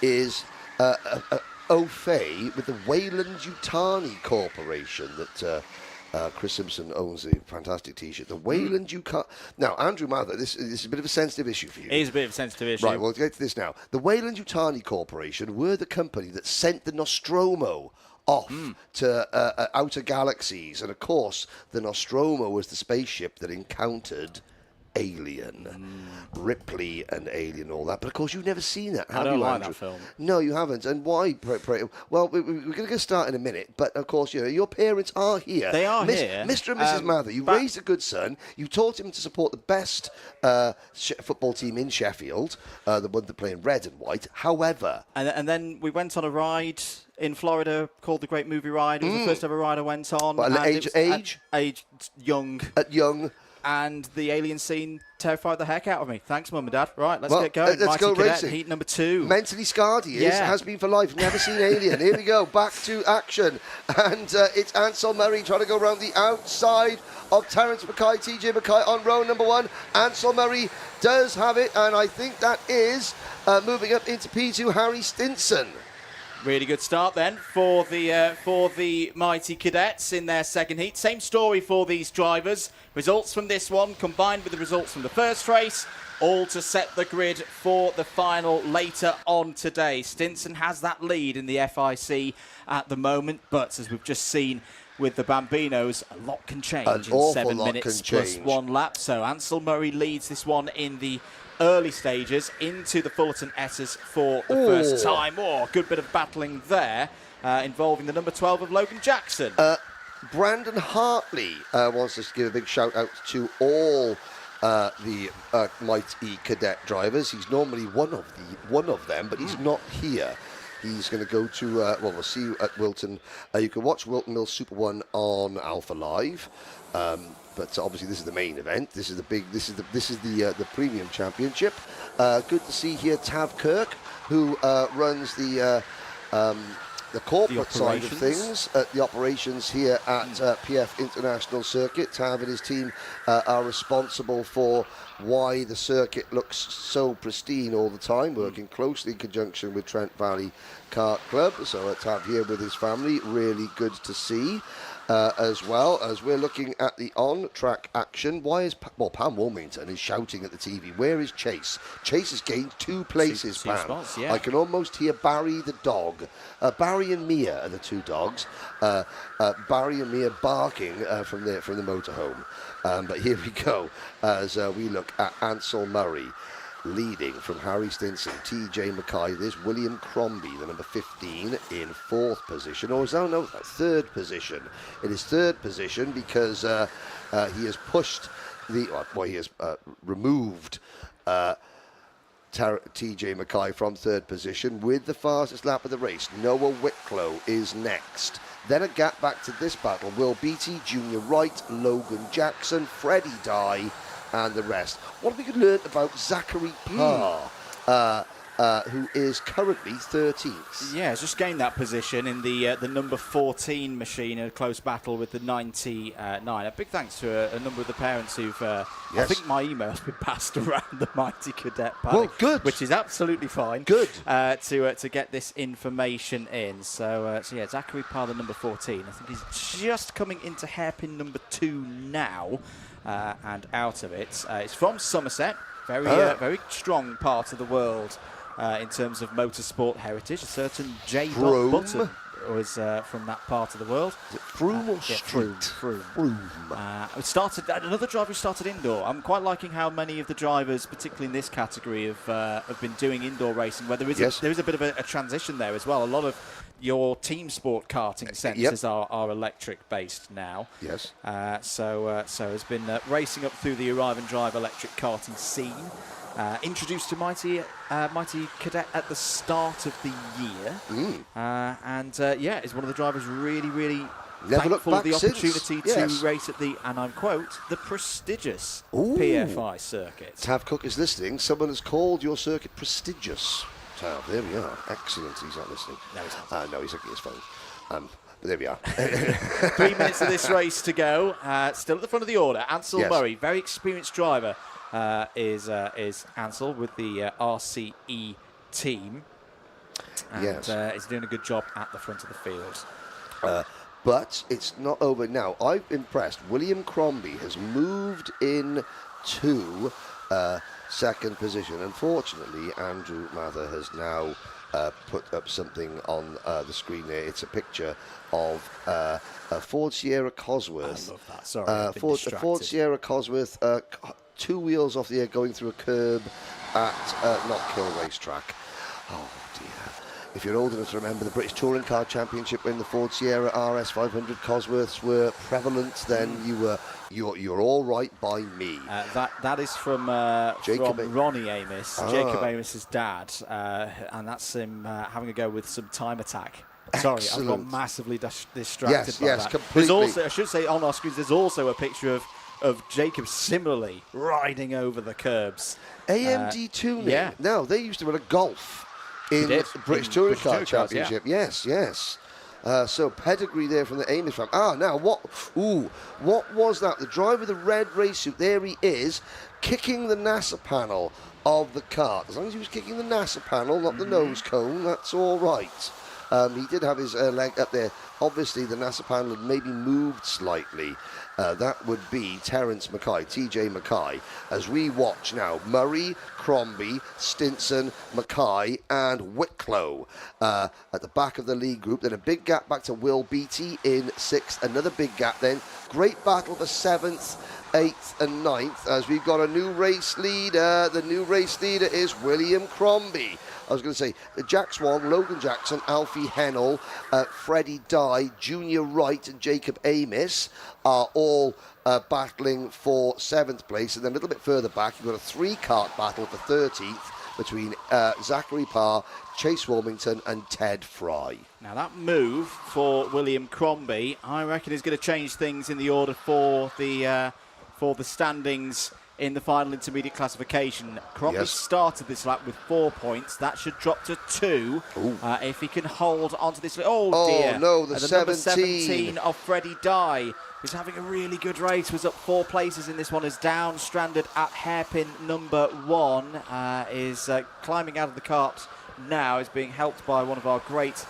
is au fait with the Wayland-Yutani Corporation that Chris Simpson owns, the fantastic T-shirt. The Wayland-Yutani... Now, Andrew Mather, this is a bit of a sensitive issue for you. It is a bit of a sensitive issue. Right, well, let's get to this now. The Wayland-Yutani Corporation were the company that sent the Nostromo off to outer galaxies, and of course the Nostromo was the spaceship that encountered Alien, Ripley and Alien, all that. But of course you've never seen that, have I don't you, like Andrew? that film. No, you haven't. And why? Well, we're going to get started in a minute, but of course, you know, your parents are here. They are here. Mr. and Mrs. Mather, you raised a good son. You taught him to support the best football team in Sheffield, the one that play in red and white. However... And then we went on a ride in Florida called the Great Movie Ride. It was the first ever ride I went on. What, age? Young. At young. And the alien scene terrified the heck out of me. Thanks, Mum and Dad. Right, let's get going. Let's go Cadet, racing. Heat number 2. Mentally scarred he is, has been for life. Never seen Alien. Here we go, back to action. And it's Ansel Murray trying to go around the outside of Terence Mackay, TJ Mackay on row number 1. Ansel Murray does have it, and I think that is moving up into P2, Harry Stinson. Really good start then for the MightE Cadets in their second heat. Same story for these drivers. Results from this one combined with the results from the first race, all to set the grid for the final later on today. Stinson has that lead in the FIC at the moment, but as we've just seen with the Bambinos, a lot can change in 7 minutes plus 1 lap. So Ansel Murray leads this one in the early stages into the Fullerton Essers for the first time. Good bit of battling there, involving the number 12 of Logan Jackson. Brandon Hartley wants us to give a big shout out to all the MightE Cadet drivers. He's normally one of them, but he's not here. He's going to go to, we'll see you at Wilton. You can watch Wilton Mills Super 1 on Alpha Live. But obviously this is the main event. This is the premium championship. Good to see here Tav Kirk, who runs the corporate side of things, the operations here at PF International Circuit. Tav and his team are responsible for why the circuit looks so pristine all the time, working closely in conjunction with Trent Valley Kart Club. So Tav here with his family, really good to see. As well as we're looking at the on-track action. Why is Pam Wilmington is shouting at the TV? Where is Chase? Chase has gained 2 places, Pam. Spots, yeah. I can almost hear Barry the dog. Barry and Mia are the 2 dogs. Barry and Mia barking from the motorhome. But here we go as we look at Ansel Murray leading from Harry Stinson, TJ Mackay. There's William Crombie, the number 15, in 4th position. Or is that, no, 3rd position. It is 3rd position because he has pushed he has removed TJ Mackay from 3rd position with the fastest lap of the race. Noah Wicklow is next. Then a gap back to this battle. Will Beattie, Junior Wright, Logan Jackson, Freddie Dye, and the rest. What have we learned about Zachary Parr? Who is currently 13th. Yeah, just gained that position in the number 14 machine in a close battle with the 99. A big thanks to a number of the parents who've, I think my email's been passed around the mighty Cadet Paddock. Well, good. Which is absolutely fine. Good. To get this information in. So yeah, Zachary Parr, the number 14. I think he's just coming into hairpin number 2 now and out of it. It's from Somerset. Very strong part of the world. In terms of motorsport heritage, a certain J. Button was from that part of the world. Is it Froome or Street? Froome. Another driver who started indoor. I'm quite liking how many of the drivers, particularly in this category, have been doing indoor racing, where there is a bit of a transition there as well. A lot of your team sport karting senses are electric based now. Yes. So has been racing up through the Arrive and Drive electric karting scene. Introduced to mighty Cadet at the start of the year, is one of the drivers really thankful for the opportunity to race at the, and I quote, the prestigious PFI circuit. Tav Cook is listening. Someone has called your circuit prestigious. Tav, there we are. Excellent. He's not listening. No, he's not. No, he's looking at his phone. But there we are. 3 minutes of this race to go. Still at the front of the order. Ansel Murray, very experienced driver. Is Ansel with the RCE team, and he's doing a good job at the front of the field. But it's not over now. I'm impressed. William Crombie has moved in to second position. Unfortunately, Andrew Mather has now put up something on the screen there. It's a picture of a Ford Sierra Cosworth. I love that. Sorry, Ford Sierra Cosworth. 2 wheels off the air going through a curb at Knockhill Racetrack. Oh dear. If you're old enough to remember the British Touring Car Championship when the Ford Sierra RS 500 Cosworths were prevalent, then you're all right by me. That is from Ronnie Amos, Jacob Amos's dad, and that's him having a go with some time attack. Sorry, Excellent. I've got massively distracted by that. Completely. There's also, I should say, on our screens, there's also a picture of Jacob similarly riding over the curbs. AMD tuning. Yeah. Now, they used to run a golf in the British Touring Car Championship. Yes. So pedigree there from the Amos family. Now what was that? The driver of the red race suit, there he is, kicking the NASA panel of the kart. As long as he was kicking the NASA panel, not the nose cone, that's all right. He did have his leg up there. Obviously, the NASA panel had maybe moved slightly. That would be Terence Mackay, TJ Mackay, as we watch now Murray, Crombie, Stinson, Mackay and Wicklow at the back of the lead group. Then a big gap back to Will Beattie in 6th. Another big gap then. Great battle for 7th, 8th and 9th as we've got a new race leader. The new race leader is William Crombie. I was going to say Jack Swan, Logan Jackson, Alfie Hennell, Freddie Dye, Junior Wright and Jacob Amos are all battling for 7th place. And then a little bit further back, you've got a 3-kart battle for 13th between Zachary Parr, Chase Wilmington and Ted Fry. Now that move for William Crombie, I reckon, is going to change things in the order for the standings in the final intermediate classification. Crombie started this lap with 4 points. That should drop to 2 if he can hold onto this. Oh dear. No, the number 17 of Freddie Dye, who's having a really good race, was up 4 places in this one, is down, stranded at hairpin number 1, is climbing out of the kart now, is being helped by one of our great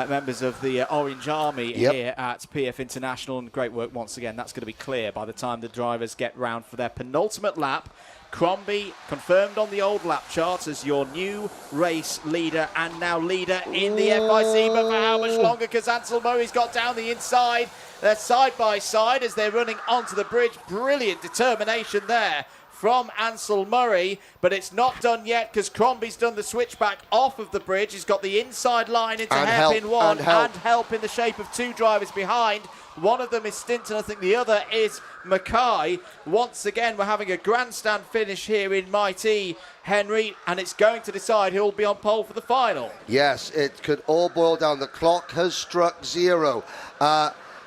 members of the Orange Army here at PF International, and great work once again. That's going to be clear by the time the drivers get round for their penultimate lap. Crombie confirmed on the old lap charts as your new race leader and now leader in the FIC, but for how much longer? Because Ansel Murray's got down the inside. They're side by side as they're running onto the bridge. Brilliant determination there from Ansel Murray, but it's not done yet because Crombie's done the switchback off of the bridge. He's got the inside line into hairpin 1 and help in the shape of 2 drivers behind. One of them is Stinton, I think the other is Mackay. Once again, we're having a grandstand finish here in MightE, Henry, and it's going to decide who'll be on pole for the final. Yes, it could all boil down. The clock has struck 0.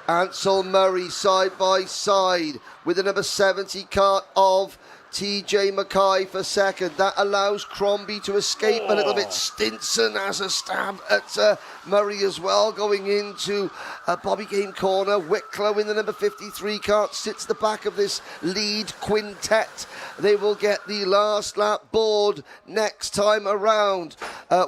Ansel Murray side by side with the number 70 kart of TJ Mackay for second. That allows Crombie to escape a little bit. Stinson has a stab at Murray as well, going into Bobby Game corner. Wicklow in the number 53 cart sits the back of this lead quintet. They will get the last lap board next time around.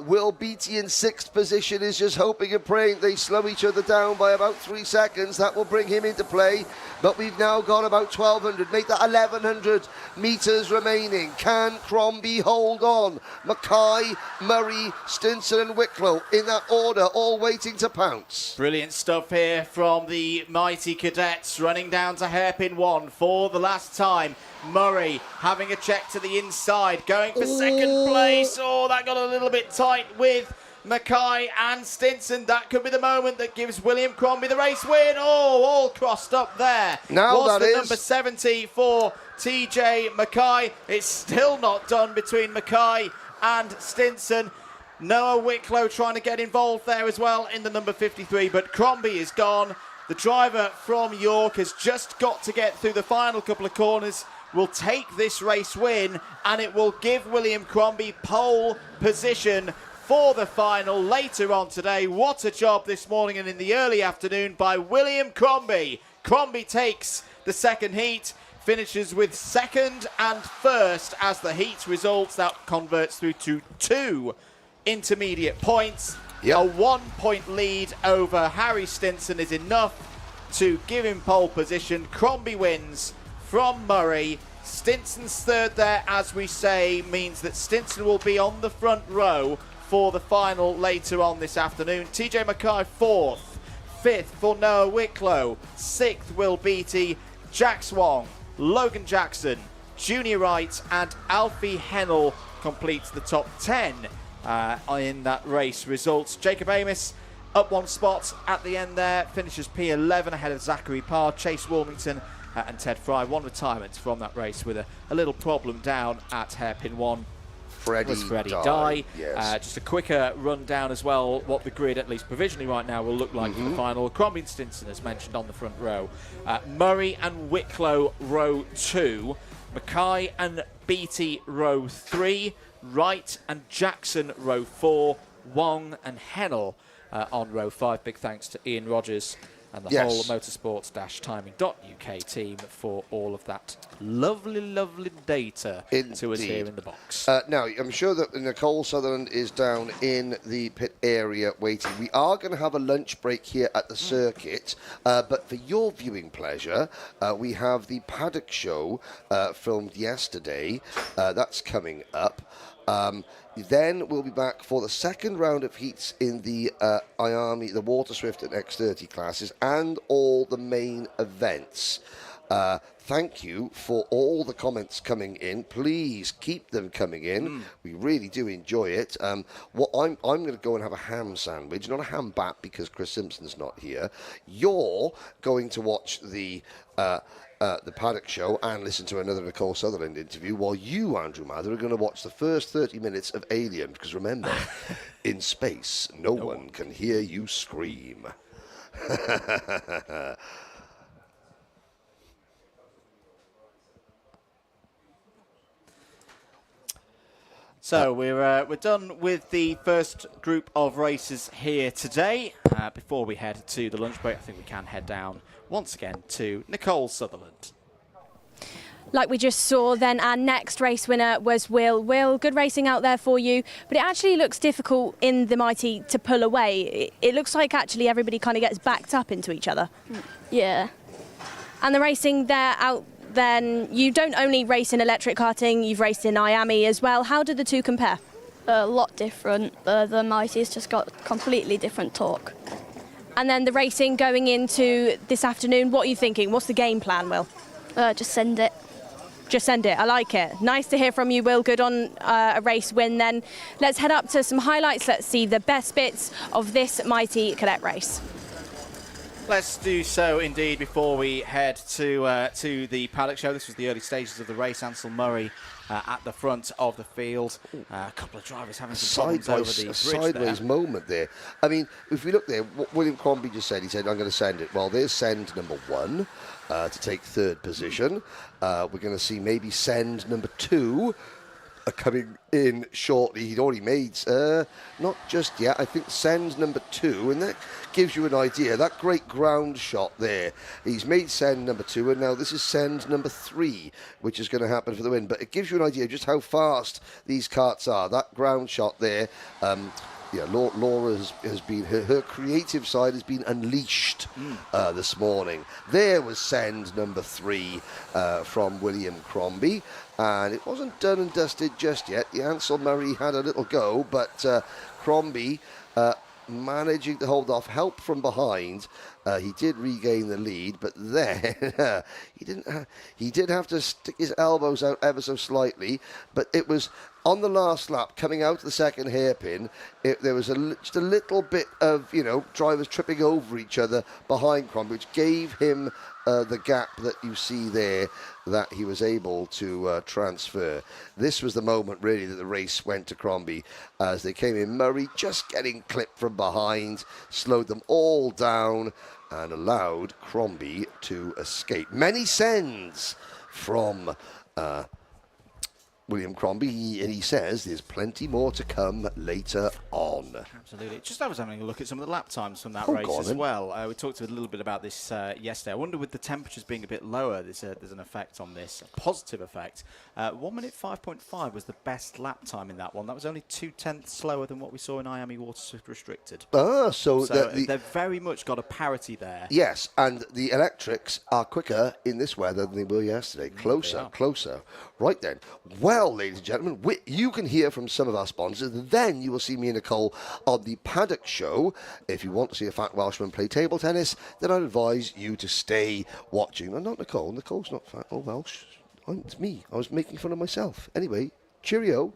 Will Beattie in 6th position is just hoping and praying they slow each other down by about 3 seconds. That will bring him into play. But we've now got about 1,200, make that 1,100 metres remaining. Can Crombie hold on? Mackay, Murray, Stinson and Wicklow in that order, all waiting to pounce. Brilliant stuff here from the mighty cadets, running down to hairpin 1 for the last time. Murray having a check to the inside, going for second place. Oh, that got a little bit tight with Mackay and Stinson. That could be the moment that gives William Crombie the race win. Oh, all crossed up there. Now was that the is number 70 for TJ Mackay. It's still not done between Mackay and Stinson. Noah Wicklow trying to get involved there as well in the number 53, but Crombie is gone. The driver from York has just got to get through the final couple of corners, will take this race win, and it will give William Crombie pole position for the final later on today. What a job this morning and in the early afternoon by William Crombie. Crombie takes the second heat, finishes with second and first as the heat results. That converts through to 2 intermediate points. Yep. A 1-point lead over Harry Stinson is enough to give him pole position. Crombie wins from Murray. Stinson's third there, as we say, means that Stinson will be on the front row for the final later on this afternoon. TJ Mackay 4th, 5th for Noah Wicklow, 6th Will Beattie, Jack Swong, Logan Jackson, Junior Wright and Alfie Hennell completes the top 10 in that race results. Jacob Amos up 1 spot at the end there, finishes P11 ahead of Zachary Parr, Chase Wilmington and Ted Fry. 1 retirement from that race with a little problem down at hairpin 1. Freddie Dye. Yes. Just a quicker rundown as well, what the grid, at least provisionally right now, will look like for the final. Crombie and Stinson, as mentioned, on the front row. Murray and Wicklow, row 2. Mackay and Beattie, row 3. Wright and Jackson, row 4. Wong and Hennell on row 5. Big thanks to Ian Rogers and the whole motorsports-timing.uk team for all of that lovely, lovely data to us here in the box. Now, I'm sure that Nicole Sutherland is down in the pit area waiting. We are going to have a lunch break here at the circuit, but for your viewing pleasure, we have the Paddock show filmed yesterday. That's coming up. Then we'll be back for the second round of heats in the IAME, the Waterswift and X30 classes, and all the main events. Thank you for all the comments coming in. Please keep them coming in. We really do enjoy it. What I'm going to go and have a ham sandwich, not a ham bat because Chris Simpson's not here. You're going to watch the Paddock show and listen to another Nicole Sutherland interview, while you, Andrew Mather, are going to watch the first 30 minutes of Alien, because remember, in space, no one can hear you scream. So we're done with the first group of races here today. Before we head to the lunch break, I think we can head down once again to Nicole Sutherland. Like we just saw, then our next race winner was Will. Will, good racing out there for you, but it actually looks difficult in the Mighty to pull away. It looks like actually everybody kind of gets backed up into each other. Yeah. And the racing there out, then you don't only race in electric karting, you've raced in IAME as well. How do the two compare? A lot different. The Mighty's just got completely different torque. And then the racing going into this afternoon, what are you thinking? What's the game plan, Will? Just send it. Just send it. I like it. Nice to hear from you, Will. Good on a race win then. Let's head up to some highlights. Let's see the best bits of this Mighty Cadet race. Let's do so indeed before we head to the Paddock show. This was the early stages of the race. Ansel Murray at the front of the field. A couple of drivers having some problems over the bridge sideways there. moment there. I mean, if we look there, what William Crombie just said, he said, I'm going to send it. Well, there's send number 1 to take 3rd position. We're going to see maybe send number 2 coming in shortly. He'd already made, not just yet, I think send number 2, and that gives you an idea. That great ground shot there, he's made send number 2, and now this is send number 3, which is going to happen for the win. But it gives you an idea of just how fast these karts are. That ground shot there, yeah, Laura has been, her creative side has been unleashed this morning. There was send number 3 from William Crombie, and it wasn't done and dusted just yet. The Ansel Murray had a little go, but Crombie managing to hold off, help from behind. He did regain the lead, but then he did have to stick his elbows out ever so slightly. But it was on the last lap, coming out of the second hairpin, there was just a little bit of, you know, drivers tripping over each other behind Crombie, which gave him the gap that you see there that he was able to transfer. This was the moment really that the race went to Crombie as they came in. Murray just getting clipped from behind, slowed them all down and allowed Crombie to escape. Many sends from William Crombie, and he says there's plenty more to come later on. Absolutely. Just I was having a look at some of the lap times from that Oh, race go on as then. well. We talked a little bit about this yesterday. I wonder with the temperatures being a bit lower, there's an effect on this, a positive effect. 1 minute 5.5 was the best lap time in that one. That was only 0.2 slower than what we saw in IAME Waterswift Restricted. So they've very much got a parity there. Yes, and the electrics are quicker in this weather than they were yesterday. Closer. Right then. Well, ladies and gentlemen, you can hear from some of our sponsors. Then you will see me and Nicole on the Paddock show. If you want to see a fat Welshman play table tennis, then I'd advise you to stay watching. No, not Nicole. Nicole's not fat or Welsh. It's me. I was making fun of myself. Anyway, cheerio.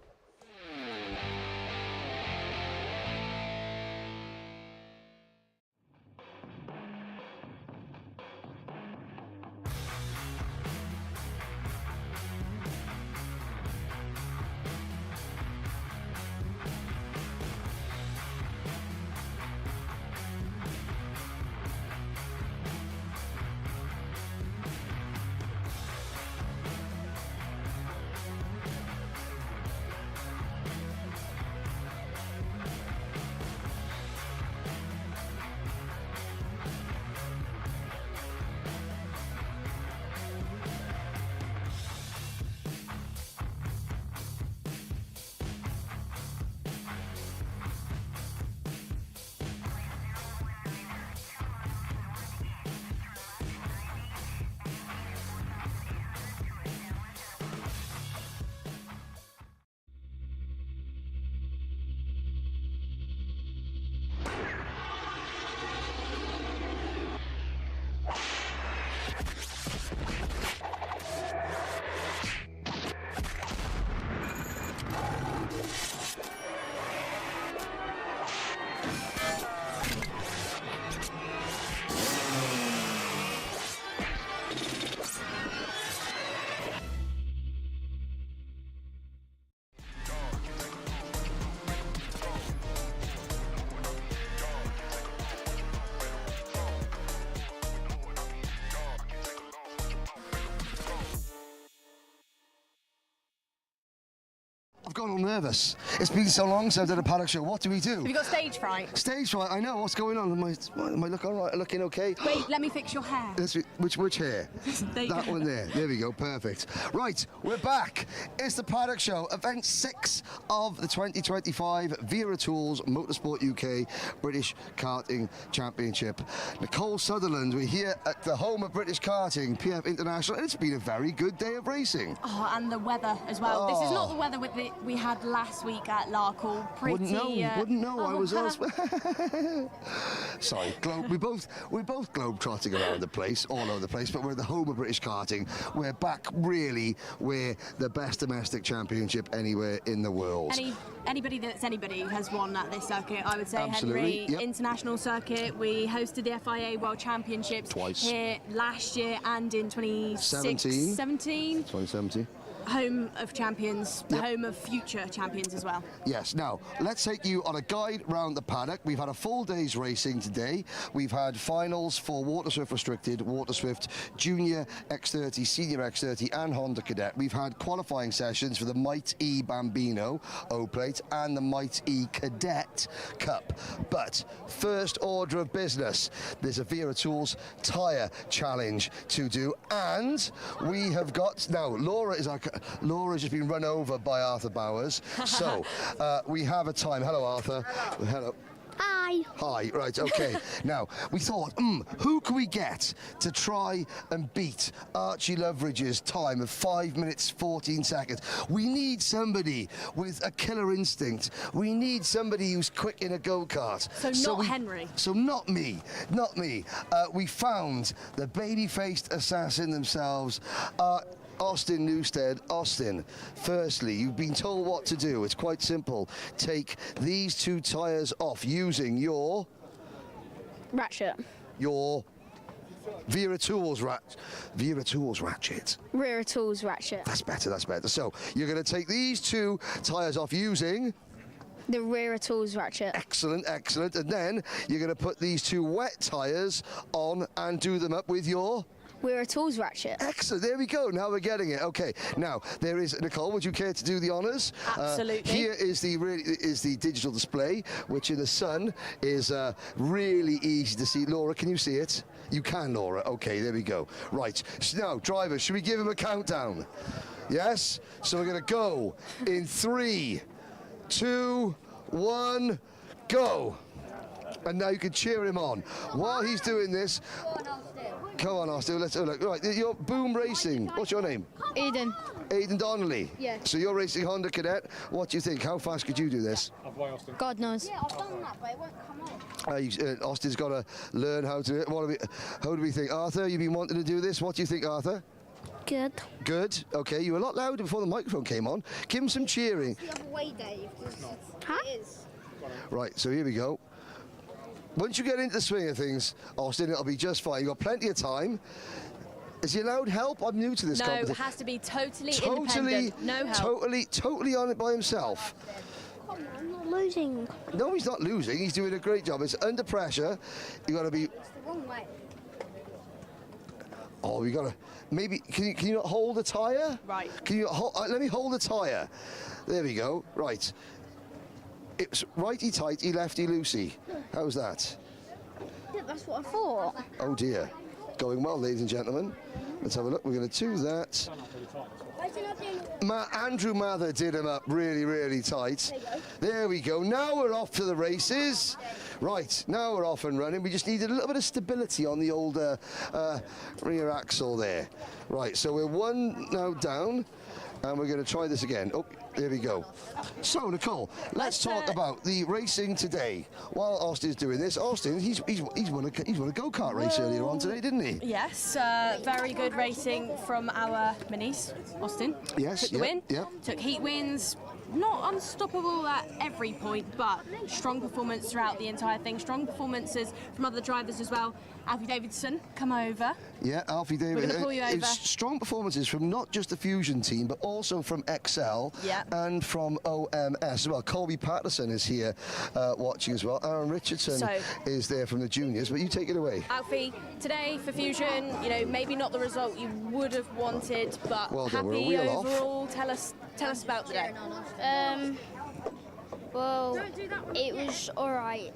I've got all nervous. It's been so long since I've done a Paddock show. What do we do? Have you got stage fright? Stage fright, I know. What's going on? Am I look all right? Looking okay? Wait, let me fix your hair. Which hair? That one there. There we go. Perfect. Right, we're back. It's the Paddock Show, event 6 of the 2025 Wera Tools Motorsport UK British Karting Championship. Nicole Sutherland, we're here at the home of British Karting, PF International, and it's been a very good day of racing. Oh, and the weather as well. This is not the weather we had last week at Larkle. Wouldn't know. I was elsewhere. Sorry, we both globe-trotting around the place, all over the place, but we're the home of British Karting. We're back, really, we're the best domestic championship anywhere in the world. Anybody has won at this circuit, I would say. Absolutely, Henry, yep. International Circuit. We hosted the FIA World Championships twice here last year and in 2017. home of champions, the home of future champions as well. Yes, now, let's take you on a guide round the paddock. We've had a full day's racing today. We've had finals for Waterswift Restricted, Waterswift Junior, X30, Senior X30 and Honda Cadet. We've had qualifying sessions for the MightE Bambino O-Plate and the MightE Cadet Cup. But first order of business, there's a Wera Tools tyre challenge to do, and we have got, now Laura's just been run over by Arthur Bowers, so we have a time. Hello, Arthur. Hello. Hi. Hi, right, okay. Now, we thought, who can we get to try and beat Archie Loveridge's time of 5 minutes, 14 seconds? We need somebody with a killer instinct. We need somebody who's quick in a go-kart. So Henry. So not me, not me. We found the baby-faced assassin themselves, Austin Newstead. Austin, firstly, you've been told what to do. It's quite simple. Take these two tyres off using your Ratchet. Your Wera Tools ratchet. Wera Tools ratchet. That's better, that's better. So, you're going to take these two tyres off using The Wera Tools ratchet. Excellent, excellent. And then you're going to put these two wet tyres on and do them up with your Wera Tools ratchet. Excellent, there we go, now we're getting it. Okay, now there is, Nicole, would you care to do the honours? Absolutely. Here is the digital display, which in the sun is really easy to see. Laura, can you see it? You can, Laura. Okay, there we go. Right, so now, drivers, should we give him a countdown? Yes? So we're going to go in 3, 2, 1, go. And now you can cheer him on. While he's doing this, come on, Austin, let's have a look. Right, you're Boom Racing. What's your name? Eden. Aidan Donnelly. Yeah. So you're racing Honda Cadet. What do you think? How fast could you do this? God knows. Yeah, I've done that, but it won't come on. Austin's got to learn how to do it. How do we think? Arthur, you've been wanting to do this. What do you think, Arthur? Good. Good. Okay, you were a lot louder before the microphone came on. Give him some cheering. The other way, Dave. Huh? It is. Right, so here we go. Once you get into the swing of things, Austin, it'll be just fine. You've got plenty of time. Is he allowed help? I'm new to this No, competition. it has to be totally independent. No help. Totally on it by himself. Come on, I'm not losing. No, he's not losing. He's doing a great job. It's under pressure. You got to be. It's the wrong way. Oh, you got to. Maybe can you not hold the tyre? Right. Can you hold? Let me hold the tyre. There we go. Right. It's righty tighty, lefty loosey. How's that? Yeah, that's what I thought. Oh dear. Going well, ladies and gentlemen. Let's have a look. We're going to do that. Andrew Mather did him up really, really tight. There we go. Now we're off to the races. Right, now we're off and running. We just needed a little bit of stability on the old rear axle there. Right, so we're one now down, and we're going to try this again. Oh, there we go. So, Nicole, let's talk about the racing today. While Austin's doing this, Austin, he's won a go-kart race earlier on today, didn't he? Yes, very good racing from our minis, Austin. Yes, Took the win, yep. took heat wins. Not unstoppable at every point, but strong performance throughout the entire thing. Strong performances from other drivers as well. Alfie Davidson, come over. Yeah, Alfie Davidson. We're going to pull you over. Strong performances from not just the Fusion team, but also from XL and from OMS as well. Colby Patterson is here watching as well. Aaron Richardson is there from the juniors, but you take it away. Alfie, today for Fusion, you know, maybe not the result you would have wanted, but well done, happy overall. Tell us about today. Well, it was all right.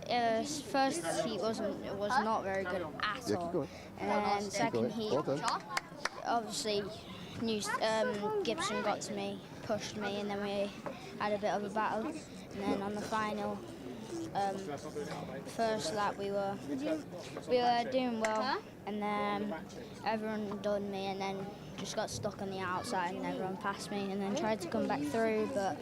First heat was not very good at all, and then second heat, obviously, Gibson got to me, pushed me, and then we had a bit of a battle. And then on the final, first lap we were doing well, and then everyone done me, and then just got stuck on the outside, and everyone passed me, and then tried to come back through, but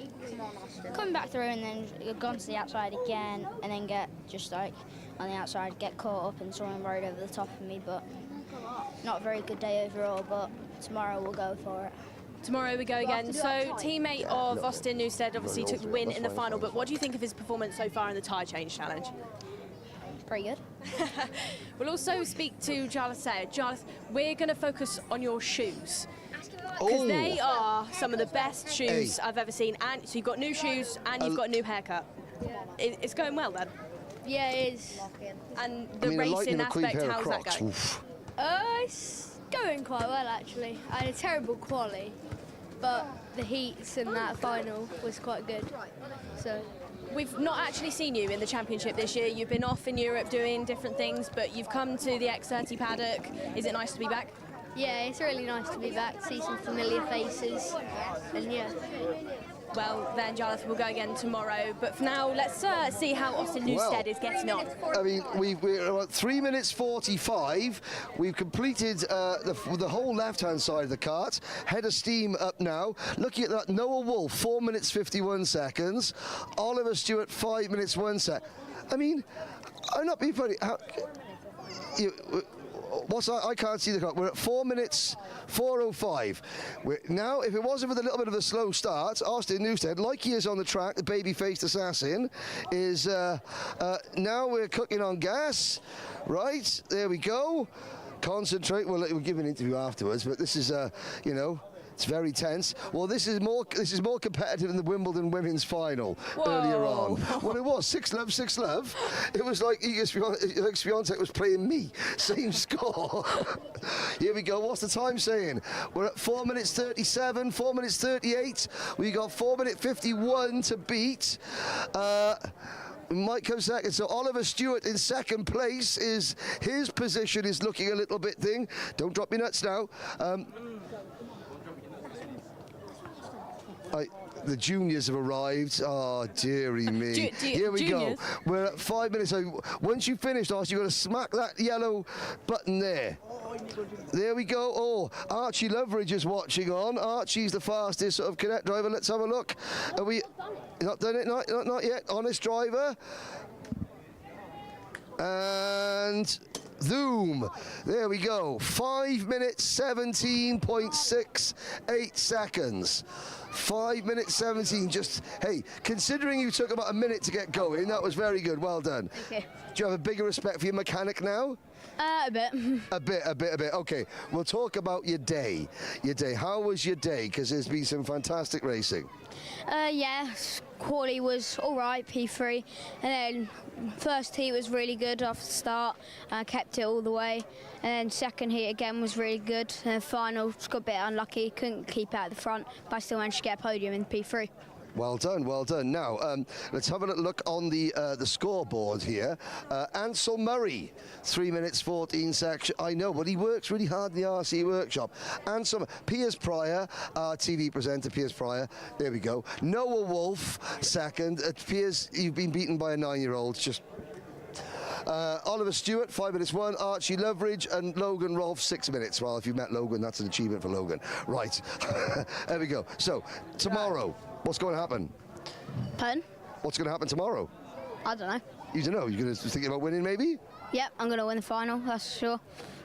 coming back through, and then gone to the outside again, and then get just like on the outside, get caught up, and someone rode over the top of me. But not a very good day overall. But tomorrow we'll go for it. Tomorrow we go again. So, teammate of Austin Newstead obviously took the win in the final, but what do you think of his performance so far in the tyre change challenge? Pretty good. We'll also speak to Jarlath Sayer. Jarlath, we're going to focus on your shoes. Because they are some of the best shoes I've ever seen. And so you've got new shoes and you've got a new haircut. It's going well then. Yeah, it is. And the racing aspect, how's that going? It's going quite well actually. I had a terrible quali, but the heats and that final was quite good. So we've not actually seen you in the championship this year. You've been off in Europe doing different things, but you've come to the X30 paddock. Is it nice to be back? Yeah, it's really nice to be back, see some familiar faces, and yeah. Well, then, Jonathan, we'll go again tomorrow. But for now, let's see how Austin Newstead is getting on. I mean, we're about 3 minutes 45. We've completed the whole left-hand side of the kart. Head of steam up now. Looking at that, Noah Wolf, 4 minutes 51 seconds. Oliver Stewart, 5 minutes 1 sec. I mean, I'm not being funny. I can't see the clock. We're at 4 minutes 4:05. Now, if it wasn't for the little bit of a slow start, Austin Newstead, like he is on the track, the baby-faced assassin, is now we're cooking on gas. Right, there we go. Concentrate. We'll give an interview afterwards, but this is, you know, it's very tense. Well, this is more competitive than the Wimbledon women's final earlier on. Well, it was 6-love, 6-love. It was like Swiatek was playing me. Same score. Here we go. What's the time saying? We're at 4 minutes 37, 4 minutes 38. We got 4 minute 51 to beat. Might come second. So Oliver Stewart in second place. His position is looking a little bit thing. Don't drop your nuts now. The juniors have arrived. Oh, dearie me. Here we go. We're at 5 minutes. So once you finish, Archie, you've got to smack that yellow button there. There we go. Oh, Archie Loveridge is watching on. Archie's the fastest sort of cadet driver. Let's have a look. Are we not done it? Not yet. Honest driver. And zoom. There we go. 5 minutes 17.68 seconds. 5 minutes 17. Just, hey, considering you took about a minute to get going, that was very good. Well done. Okay. Do you have a bigger respect for your mechanic now? A bit. A bit. Okay, we'll talk about your day. How was your day? Because there's been some fantastic racing. Yeah, quali was all right, P3, and then first heat was really good off the start. I kept it all the way, and then second heat again was really good. And final just got a bit unlucky, couldn't keep out at the front, but I still managed to get a podium in P3. Well done. Now, let's have a look on the scoreboard here. Ansel Murray, 3 minutes 14 seconds. I know, but he works really hard in the RC workshop. Ansel, Piers Pryor, our TV presenter, Piers Pryor. There we go. Noah Wolf, second. Piers, you've been beaten by a 9-year-old. Just. Oliver Stewart, 5 minutes 1. Archie Loveridge and Logan Rolfe, 6 minutes. Well, if you met Logan, that's an achievement for Logan. Right. There we go. So, tomorrow, what's going to happen? Pardon? What's going to happen tomorrow? I don't know. You don't know? You're going to think about winning, maybe? Yep, I'm going to win the final, that's for sure.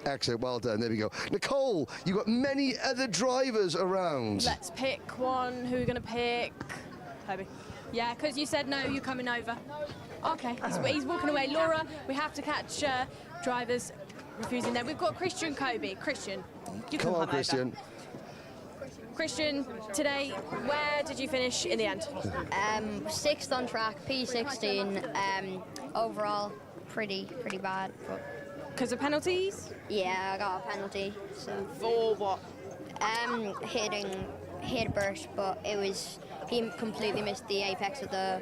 Excellent, well done. There we go. Nicole, you've got many other drivers around. Let's pick one. Who are we going to pick? Toby. Yeah, because you said no, you're coming over. Okay, he's walking away. Laura, we have to catch drivers refusing there. We've got Christian Kobe. Christian, you can come on, Christian. Over. Christian, today, where did you finish in the end? 6th on track, P16. Overall, pretty bad. Because of penalties? Yeah, I got a penalty. So. For what? Hit a burst, but he completely missed the apex of the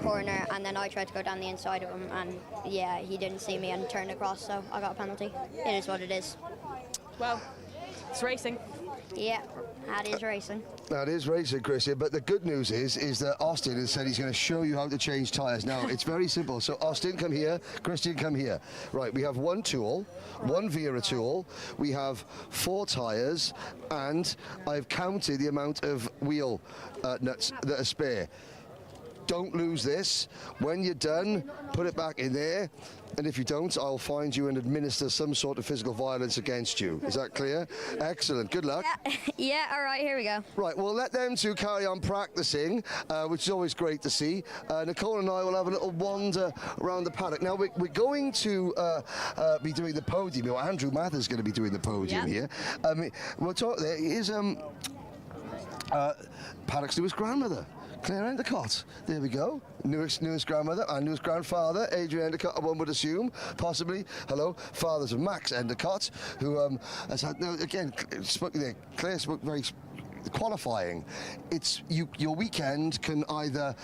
corner, and then I tried to go down the inside of him, and yeah, he didn't see me and turned across, so I got a penalty. It is what it is. Well, it's racing. Yeah, that is racing. That is racing, Christian, but the good news is that Austin has said he's going to show you how to change tyres. Now, it's very simple. So, Austin, come here. Christian, come here. Right, we have one tool, one Wera tool. We have 4 tyres, and I've counted the amount of wheel nuts that are spare. don't lose this. When you're done, put it back in there. And if you don't, I'll find you and administer some sort of physical violence against you. Is that clear? Excellent. Good luck. Yeah, all right, here we go. Right, we'll let them two carry on practicing, which is always great to see. Nicole and I will have a little wander around the paddock. Now, we're going to be doing the podium. Well, Andrew Mather's is going to be doing the podium here. We'll talk there. Here's Paddock's newest grandmother, Claire Endicott. There we go. Newest grandmother and newest grandfather, Adrian Endicott, one would assume, possibly. Hello, fathers of Max Endicott, who has had, now again, Claire spoke very qualifying. It's your weekend can either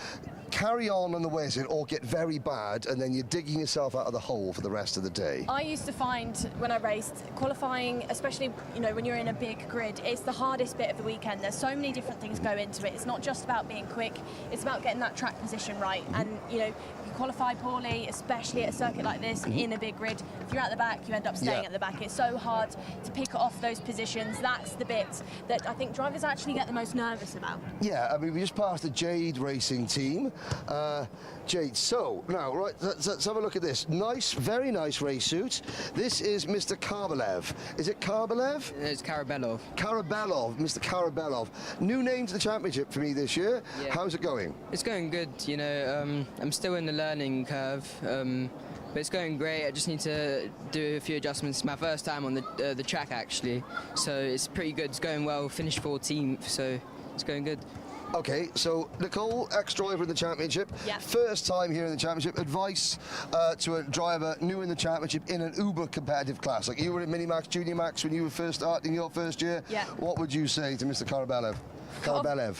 carry on the way it's in or get very bad, and then you're digging yourself out of the hole for the rest of the day. I used to find when I raced, qualifying, especially when you're in a big grid, it's the hardest bit of the weekend. There's so many different things go into it. It's not just about being quick, it's about getting that track position right. And you qualify poorly, especially at a circuit like this, in a big grid. If you're at the back, you end up staying at the back. It's so hard to pick off those positions. That's the bit that I think drivers actually get the most nervous about. Yeah, I mean, we just passed the Jade Racing team. Jade, so now, right, let's have a look at this. Nice, very nice race suit. This is Mr. Karbelev. Is it Karbelev? It's Karabelov. Karabelov, Mr. Karabelov. New name to the championship for me this year. Yeah. How's it going? It's going good, I'm still in the learning curve, but it's going great. I just need to do a few adjustments. It's my first time on the track, actually, so it's pretty good. It's going well. Finished 14th, so it's going good. Okay, so Nicole, ex-driver in the championship, first time here in the championship. Advice to a driver new in the championship in an uber competitive class, like you were in Minimax, Junior Max when you were first starting your first year. What would you say to Mr. Karabelov? Karabelov.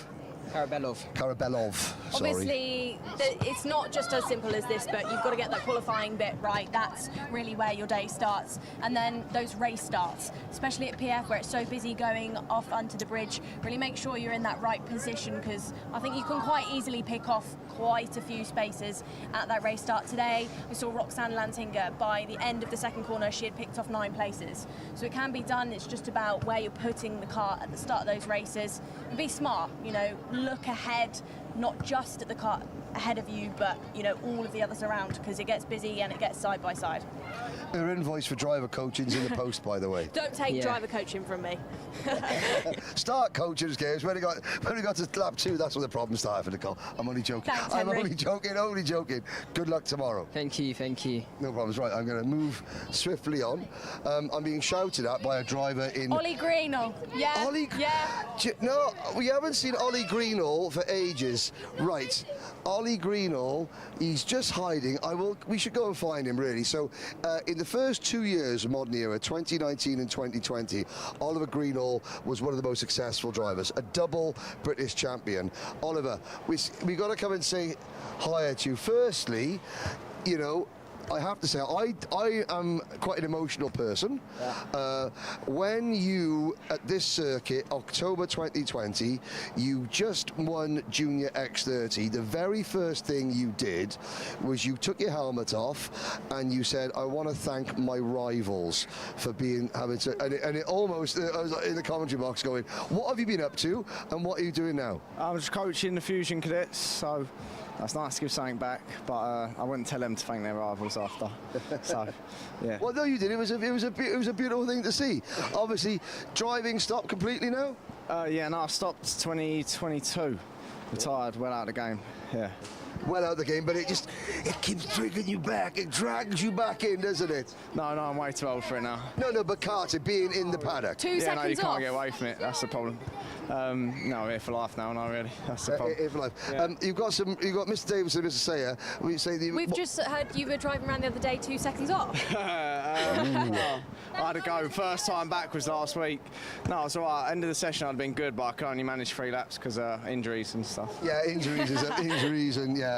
Sorry. Obviously, it's not just as simple as this, but you've got to get that qualifying bit right. That's really where your day starts. And then those race starts, especially at PF where it's so busy going off onto the bridge, really make sure you're in that right position, because I think you can quite easily pick off quite a few spaces at that race start. Today, we saw Roxanne Lantinger, by the end of the second corner, she had picked off 9 places. So it can be done. It's just about where you're putting the car at the start of those races. And be smart, look ahead, not just at the car ahead of you, but all of the others around, because it gets busy and it gets side by side. Her invoice for driver coaching's in the post, by the way. Don't take driver coaching from me. Start coaching games. When we got to lap 2, that's when the problem started for Nicole. I'm only joking. Thanks, I'm Henry. only joking. Good luck tomorrow. Thank you. No problems. Right, I'm going to move swiftly on. I'm being shouted at by a driver in... Ollie Greenall. Yeah. Ollie... Yeah. No, we haven't seen Ollie Greenall for ages. Right. Ollie Greenall, he's just hiding. We should go and find him, really. So, in the first 2 years of modern era, 2019 and 2020, Oliver Greenall was one of the most successful drivers, a double British champion. Oliver, we got to come and say hi to you. Firstly, I have to say, I am quite an emotional person. When you, at this circuit, October 2020, you just won Junior X30, the very first thing you did was you took your helmet off and you said, I want to thank my rivals for having to, and it almost, I was in the commentary box going, what have you been up to and what are you doing now? I was coaching the Fusion cadets, so that's nice to give something back, but I wouldn't tell them to thank their rivals after. So, yeah. Well, no, you did. It was a beautiful thing to see. Obviously, driving stopped completely now. Yeah, no, I stopped 2022. Retired, well out of the game. Yeah. Well out of the game, but it keeps bringing you back. It drags you back in, doesn't it? No, I'm way too old for it now. No, but karting, being in the paddock. 2 seconds no, you can't off. get away from it. That's the problem. No, we're here for life now, not really. That's the problem. Here for life. Yeah. You've got Mr. Davis and Mr. Sayer. We've just heard you were driving around the other day 2 seconds off. I had to go. First time back was last week. No, it's all right. End of the session I'd been good, but I could only manage 3 laps because of injuries and stuff. Yeah, injuries and yeah.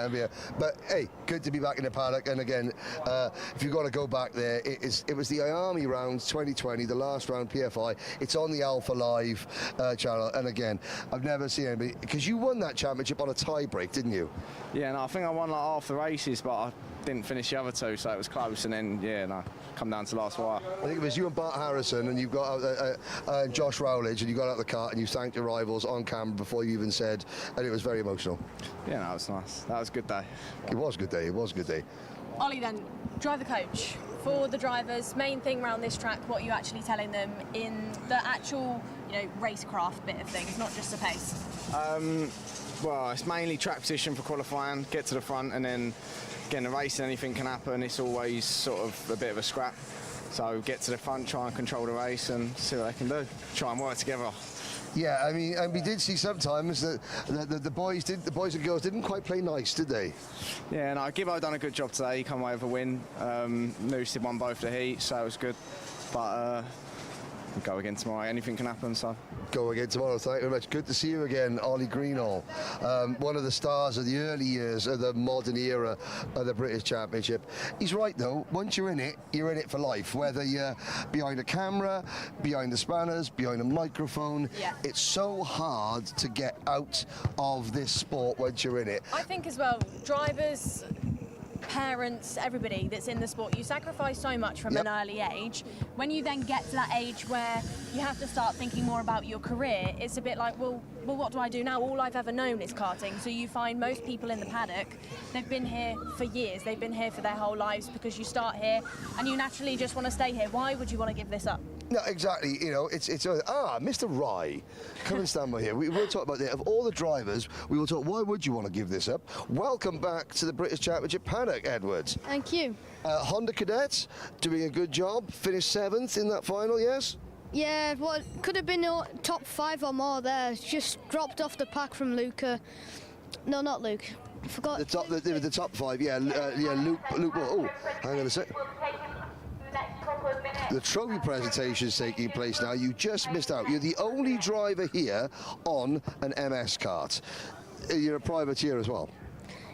But hey, good to be back in the paddock. And again, if you've got to go back there, it was the IAME rounds 2020, the last round PFI. It's on the Alpha Live channel. And again, I've never seen anybody, because you won that championship on a tie break, didn't you? Yeah, no, I think I won like half the races, but didn't finish the other two, so it was close, and then, yeah, no, come down to the last wire. I think it was you and Bart Harrison, and you got out, Josh Rowledge, and you got out the kart and you thanked your rivals on camera before you even said, and it was very emotional. Yeah, no, it was nice. That was a good day. It was a good day. It was a good day. Ollie, then, driver coach. For the drivers, main thing around this track, what are you actually telling them in the actual, racecraft bit of things, not just the pace? Well, it's mainly track position for qualifying, get to the front, and then getting the race, anything can happen. It's always sort of a bit of a scrap. So get to the front, try and control the race and see what they can do. Try and work together. Yeah, I mean, and we did see sometimes that the boys and girls didn't quite play nice, did they? Yeah, no, Gibbo done a good job today. He come away with a win. Noose did won both the heats, so it was good. But we'll go again tomorrow. Anything can happen, so. Go again tomorrow. Thank you very much. Good to see you again, Ollie Greenall. One of the stars of the early years of the modern era of the British Championship. He's right, though. Once you're in it for life. Whether you're behind a camera, behind the spanners, behind a microphone. Yeah. It's so hard to get out of this sport once you're in it. I think as well, drivers, parents, everybody that's in the sport, you sacrifice so much from an early age. When you then get to that age where you have to start thinking more about your career, it's a bit like, well, what do I do now? All I've ever known is karting. So you find most people in the paddock, they've been here for years. They've been here for their whole lives because you start here and you naturally just want to stay here. Why would you want to give this up? No, exactly. It's Mr. Rye, come and stand by here. We will talk about that. Of all the drivers, we will talk. Why would you want to give this up? Welcome back to the British Championship Paddock, Edwards. Thank you. Honda Cadet doing a good job. Finished 7th in that final. Yes. Yeah, well, could have been top 5 or more there. Just dropped off the pack from Luca. No, not Luke. Forgot. The top 5. Yeah, Luke. Oh, hang on a sec. The trophy presentation is taking place now. You just missed out. You're the only driver here on an MS kart. You're a privateer as well.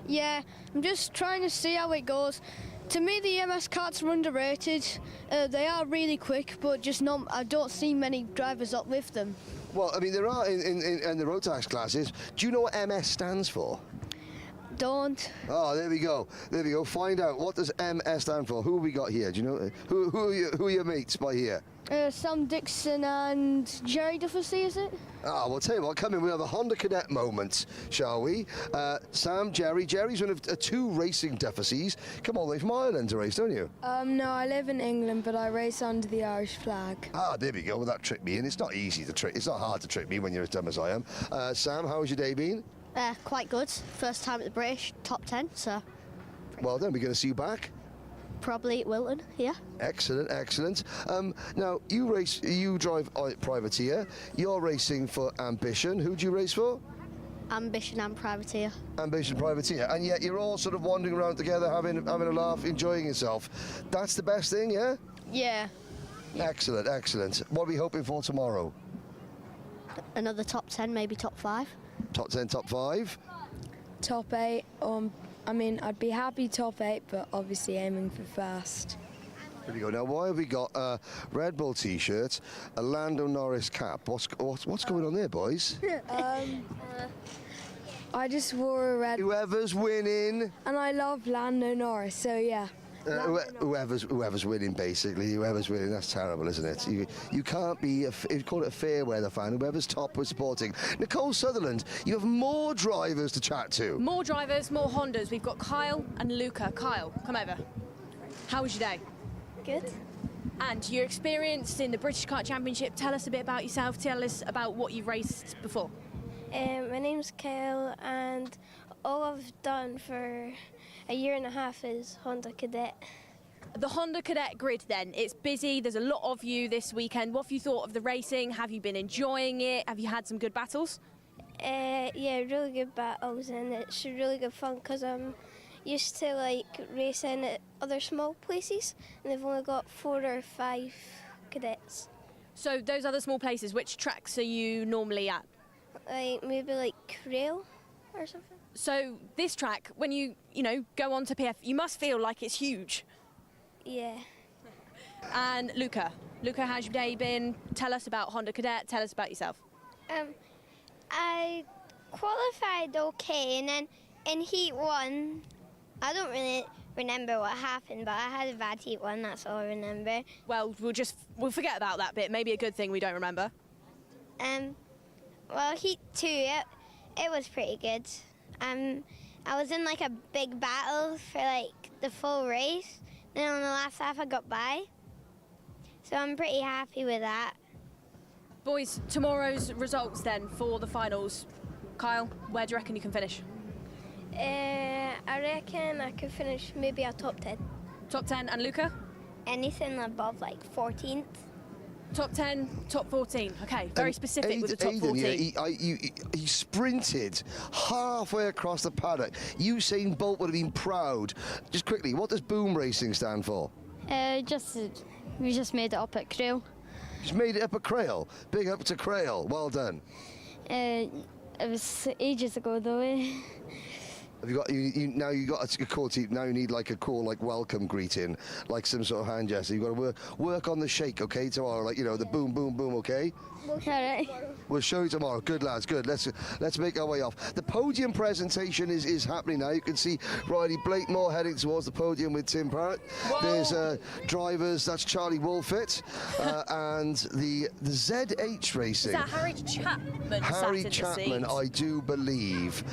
Yeah, I'm just trying to see how it goes. To me, the MS karts are underrated. They are really quick, but just not. I don't see many drivers up with them. Well, I mean, there are in the road tax classes. Do you know what MS stands for? Don't. Oh, there we go. There we go. Find out. What does MS stand for? Who have we got here? Do you know? Who are your mates by here? Sam Dixon and Jerry Duffy, is it? Ah, well, tell you what, come in, we'll have a Honda Cadet moment, shall we? Sam, Jerry's one of 2 racing Duffys. Come all the way from Ireland to race, don't you? No, I live in England, but I race under the Irish flag. Ah, there we go, well, that tricked me in. It's not easy to trick, it's not hard to trick me when you're as dumb as I am. Sam, how has your day been? Quite good. First time at the British, top 10, so. Well then, we're going to see you back? Probably at Wilton, yeah. Excellent, excellent. Now, you drive privateer. You're racing for Ambition. Who do you race for? Ambition and privateer. Ambition, privateer. And yet you're all sort of wandering around together, having a laugh, enjoying yourself. That's the best thing, yeah? Yeah. Excellent, excellent. What are we hoping for tomorrow? Another top 10, maybe top 5. Top 10, top 5? Top 8. I mean, I'd be happy top 8, but obviously aiming for first. There we go. Now, why have we got a Red Bull T-shirt, a Lando Norris cap? What's going on there, boys? I just wore a red. Whoever's winning. And I love Lando Norris, so yeah. Whoever's winning, basically. Whoever's winning, that's terrible, isn't it? You can't be, you call it a fair weather fan. Whoever's top was supporting. Nicole Sutherland, you have more drivers to chat to. More drivers, more Hondas. We've got Kyle and Luca. Kyle, come over. How was your day? Good. And your experience in the British Kart Championship, tell us a bit about yourself. Tell us about what you've raced before. My name's Kyle, and all I've done for a year and a half is Honda Cadet. The Honda Cadet grid then, it's busy, there's a lot of you this weekend. What have you thought of the racing? Have you been enjoying it? Have you had some good battles? Yeah, really good battles, and it's really good fun because I'm used to like racing at other small places, and they've only got 4 or 5 cadets. So those other small places, which tracks are you normally at? Like maybe like Rail or something. So this track, when you go on to PF, you must feel like it's huge. Yeah. And Luca, how's your day been? Tell us about Honda Cadet, tell us about yourself. I qualified okay, and then in Heat 1, I don't really remember what happened, but I had a bad heat one, that's all I remember. Well, we'll forget about that bit. Maybe a good thing we don't remember. Well, heat 2, it was pretty good. I was in like a big battle for like the full race. Then on the last lap I got by. So I'm pretty happy with that. Boys, tomorrow's results then for the finals. Kyle, where do you reckon you can finish? I reckon I could finish maybe a top 10. Top 10, and Luca? Anything above like 14th. Top 10, top 14. Okay, very specific with the top 14. Yeah, he sprinted halfway across the paddock. Usain Bolt would have been proud. Just quickly, what does boom racing stand for? We just made it up at Crail. Just made it up at Crail. Big up to Crail. Well done. It was ages ago though. Have you got now? You got a cool team. Now you need like a cool welcome greeting, like some sort of hand gesture. You got to work on the shake, okay? Tomorrow, like the boom, boom, boom, okay? We'll show you tomorrow. Good lads, good. Let's make our way off. The podium presentation is happening now. You can see Riley Blakemore heading towards the podium with Tim Parrott. Whoa. There's drivers. That's Charlie Wolfett and the ZH Racing. Is that Harry Chapman? Harry Chapman, I do believe.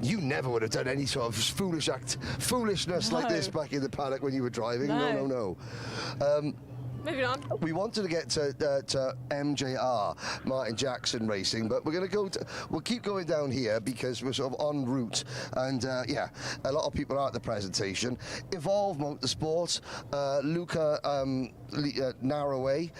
You never would have done any sort of foolishness like this back in the paddock when you were driving. No. Moving on. We wanted to get to MJR, Martin Jackson Racing, but we're going to we'll keep going down here because we're sort of en route. And yeah, a lot of people are at the presentation. Evolve Motorsport, Luca Narroway.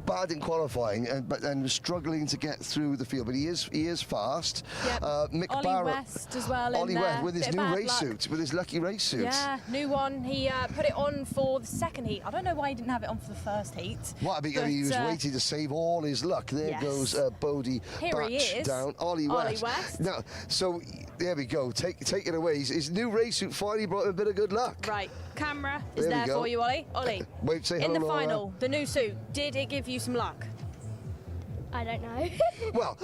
Bad in qualifying, but then struggling to get through the field. But he is fast. Yep. Mick Ollie Barrett, West as well. Ollie in there. West with his Bit new of bad race luck. suit, with his lucky race suit. Yeah, new one. He put it on for the second heat. I don't know why he didn't have it on for the first heat. What? Because he was waiting to save all his luck. There goes Bodie Batch down. Ollie West. Now, so there we go. Take it away. His new race suit finally brought him a bit of good luck. Right, camera is there for you, Ollie. Ollie, wait, say in hello, the Laura. final, the new suit, did it give you some luck? I don't know. Well,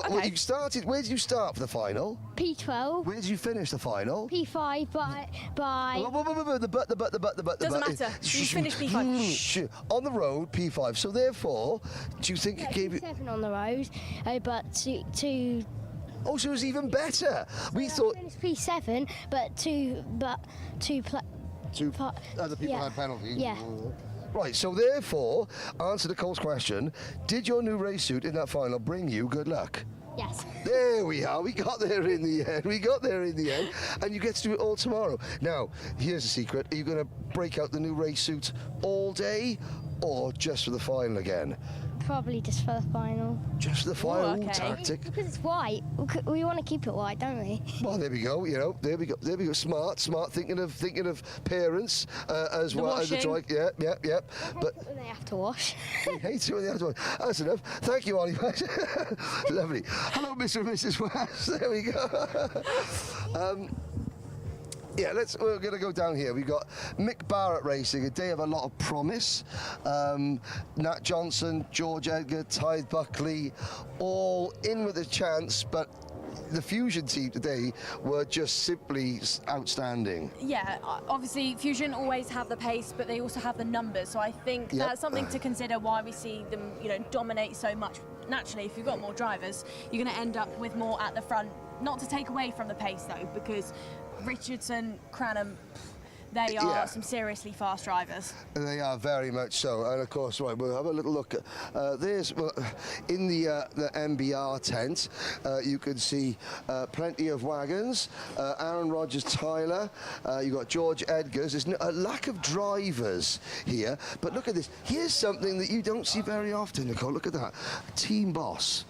okay. you started. Where did you start for the final? P12. Where did you finish the final? P5 by. The but. Doesn't matter. You finished P5. On the road, P5. So therefore, do you think it gave you 7 on the road, but two. Oh, so it was even better. We thought. I finished P7, but two other people had penalties. Yeah. Right, so therefore, answer Nicole's question, did your new race suit in that final bring you good luck? Yes. There we are, we got there in the end. And you get to do it all tomorrow. Now, here's a secret, are you going to break out the new race suit all day or just for the final again? Probably just for the final. Just for the final tactic. Because it's white. We want to keep it white, don't we? Well, there we go. There we go. Smart. Thinking of parents as well as the dry. Yeah. But when they have to wash. I hate it when they have to wash. That's enough. Thank you, Ollie. Lovely. Hello, Mr. and Mrs. West. There we go. Yeah, we're going to go down here. We've got Mick Barrett Racing, a day of a lot of promise. Nat Johnson, George Edgar, Tide Buckley, all in with a chance, but the Fusion team today were just simply outstanding. Yeah, obviously Fusion always have the pace, but they also have the numbers. So I think that's something to consider why we see them, dominate so much. Naturally, if you've got more drivers, you're going to end up with more at the front. Not to take away from the pace though, because Richardson, Cranham, they are some seriously fast drivers. They are very much so, and of course, right, we'll have a little look. There's in the MBR tent, you can see plenty of wagons. Aaron Rogers-Tyler, you've got George Edgars. There's a lack of drivers here, but look at this. Here's something that you don't see very often, Nicole. Look at that, team boss.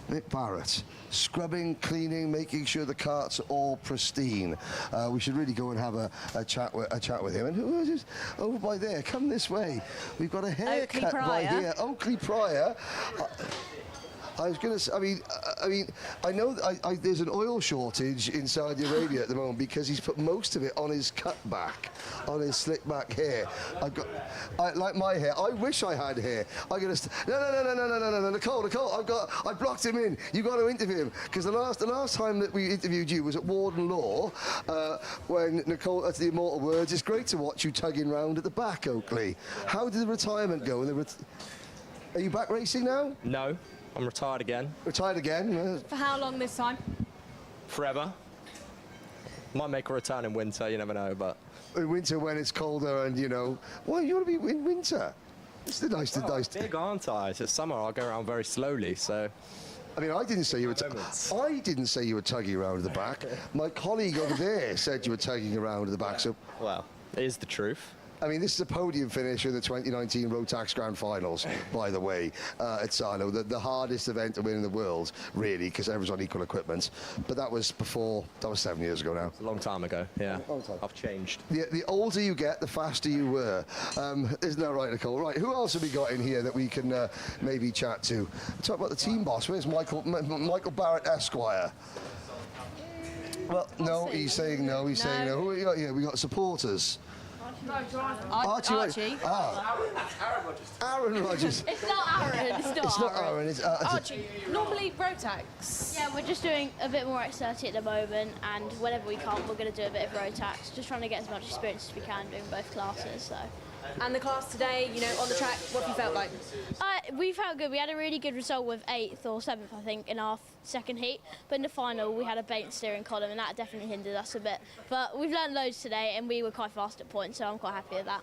Mick Barrett, scrubbing, cleaning, making sure the carts are all pristine. We should really go and have a chat with him. And who is this? Over by there, come this way. We've got a haircut by here. Oakley Pryor. I was going to say, I know that there's an oil shortage in Saudi Arabia at the moment because he's put most of it on his cutback, on his slick back hair. Like my hair. I wish I had hair. No, Nicole, I blocked him in. You got to interview him because the last time that we interviewed you was at Warden Law when Nicole uttered the immortal words. It's great to watch you tugging round at the back, Oakley. How did the retirement go? Are you back racing now? No. I'm retired again. Retired again? For how long this time? Forever. Might make a return in winter, you never know, but... In winter when it's colder and, you know... Why you want to be in winter? It's the nice to... Big, aren't I? It's summer, I'll go around very slowly, so... I mean, I didn't say you were... I didn't say you were tugging around at the back. My colleague over there said you were tugging around at the back, so... Well, it is the truth. I mean, this is a podium finish in the 2019 Rotax Grand Finals, by the way, at Sarno, the hardest event to win in the world, really, because everyone's on equal equipment. But that was 7 years ago now. It's a long time ago, yeah. I've changed. The older you get, the faster you were. Isn't that right, Nicole? Right, who else have we got in here that we can maybe chat to? Talk about the team boss. Where's Michael Barrett Esquire? Well, no, he's saying no. He's saying no. Who have we got here? We got supporters. Archie. Aaron Rodgers. It's not Aaron. It's not Aaron. It's Archie. Normally Rotax. Yeah, we're just doing a bit more X30 at the moment, and whenever we can, we're going to do a bit of Rotax. Just trying to get as much experience as we can doing both classes. So. And the class today, you know, on the track, what have you felt like? We felt good. We had a really good result with 8th or 7th, I think, in our second heat. But in the final, we had a bait steering column, and that definitely hindered us a bit. But we've learned loads today, and we were quite fast at points, so I'm quite happy with that.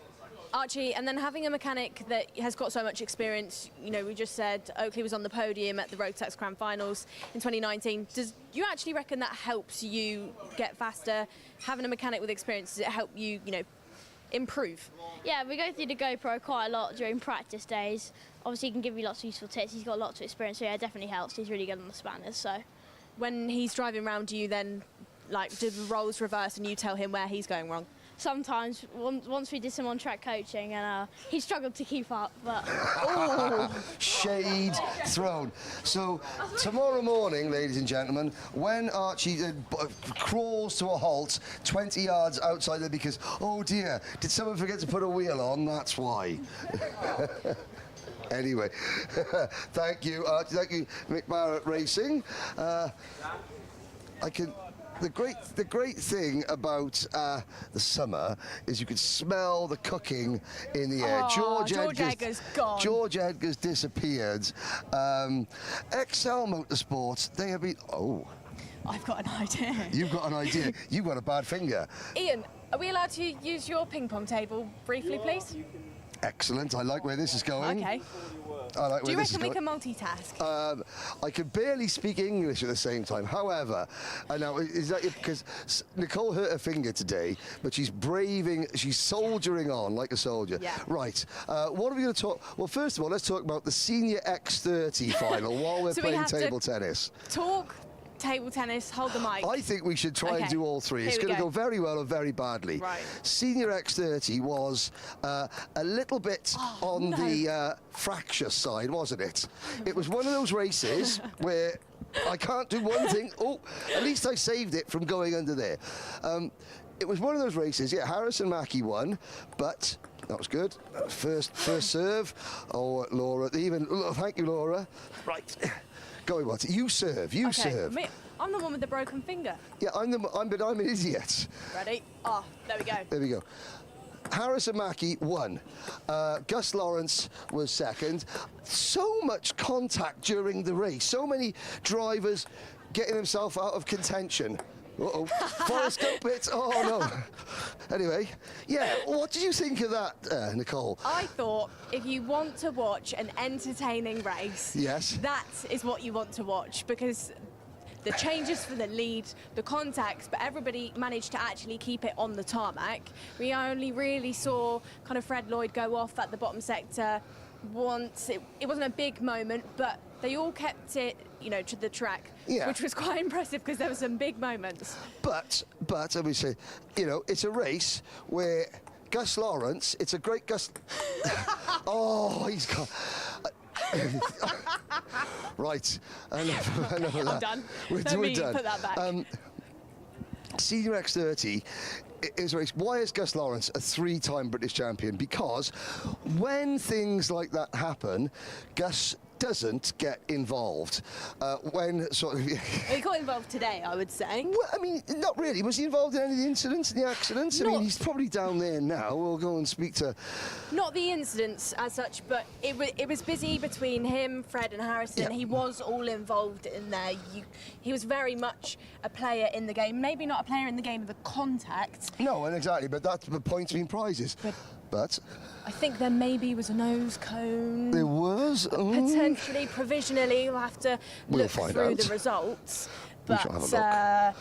Archie, and then having a mechanic that has got so much experience, you know, we just said Oakley was on the podium at the Rotax Grand Finals in 2019. Does you actually reckon that helps you get faster? Having a mechanic with experience, does it help you, you know, improve? Yeah, we go through the GoPro quite a lot during practice days. Obviously, he can give you lots of useful tips. He's got lots of experience, so yeah, it definitely helps. He's really good on the spanners, so. When he's driving around, do you then, like, do the roles reverse and you tell him where he's going wrong? Sometimes, once we did some on-track coaching, and he struggled to keep up, but... Shade thrown. So, tomorrow morning, ladies and gentlemen, when Archie crawls to a halt 20 yards outside there because, oh dear, did someone forget to put a wheel on? That's why. Anyway, thank you, Archie. Thank you, Mick Barrett Racing. The great thing about the summer is you can smell the cooking in the air. George Edgar's gone. George Edgar's disappeared. XL Motorsports, they have been... Oh. I've got an idea. You've got an idea. You've got a bad finger. Ian, are we allowed to use your ping pong table briefly, please? Excellent. I like where this is going. Okay. I like Do you where this is reckon we going. can multitask? I can barely speak English at the same time. However, now is that because Nicole hurt her finger today, but she's soldiering on like a soldier. Yeah. Right. What are we going to talk? Well, first of all, let's talk about the senior X30 final while we're playing table tennis. Talk. Table tennis, hold the mic. I think we should try and do all three. It's going to go very well or very badly. Right. Senior X30 was a little bit on the fractious side, wasn't it? It was one of those races where I can't do one thing. Oh, at least I saved it from going under there. It was one of those races, yeah, Harrison Mackie won, but that was good. First serve. Oh, Laura, thank you, Laura. Right. Go on, you serve. You serve. I'm the one with the broken finger. Yeah, I'm an idiot. Ready? Oh, there we go. There we go. Harrison Mackie won. Gus Lawrence was second. So much contact during the race. So many drivers getting themselves out of contention. Uh-oh. Forrest Gump it. Oh, no. Anyway, yeah, what did you think of that, Nicole? I thought if you want to watch an entertaining race, yes, that is what you want to watch, because the changes for the lead, the contacts, but everybody managed to actually keep it on the tarmac. We only really saw kind of Fred Lloyd go off at the bottom sector once. It wasn't a big moment, but they all kept it, you know, to the track, which was quite impressive because there were some big moments. But I would say, you know, it's a race where Gus Lawrence, it's a great Gus. Oh, he's got. Right. Enough of that. I'm done. We're done. Put that back. Senior X30 is a race. Why is Gus Lawrence a 3-time British champion? Because when things like that happen, Gus doesn't get involved. When sort of... Well, he got involved today, I would say. Well, I mean, not really. Was he involved in any of the incidents, the accidents? I mean, he's probably down there now. We'll go and speak to... Not the incidents as such, but it was busy between him, Fred and Harrison. Yeah. He was all involved in there. He was very much a player in the game. Maybe not a player in the game of the contact. No, and exactly, but that's the points being prizes. But I think there maybe was a nose cone. There was? Potentially, provisionally, we'll have to We'll look find through out. the results. We But shall have a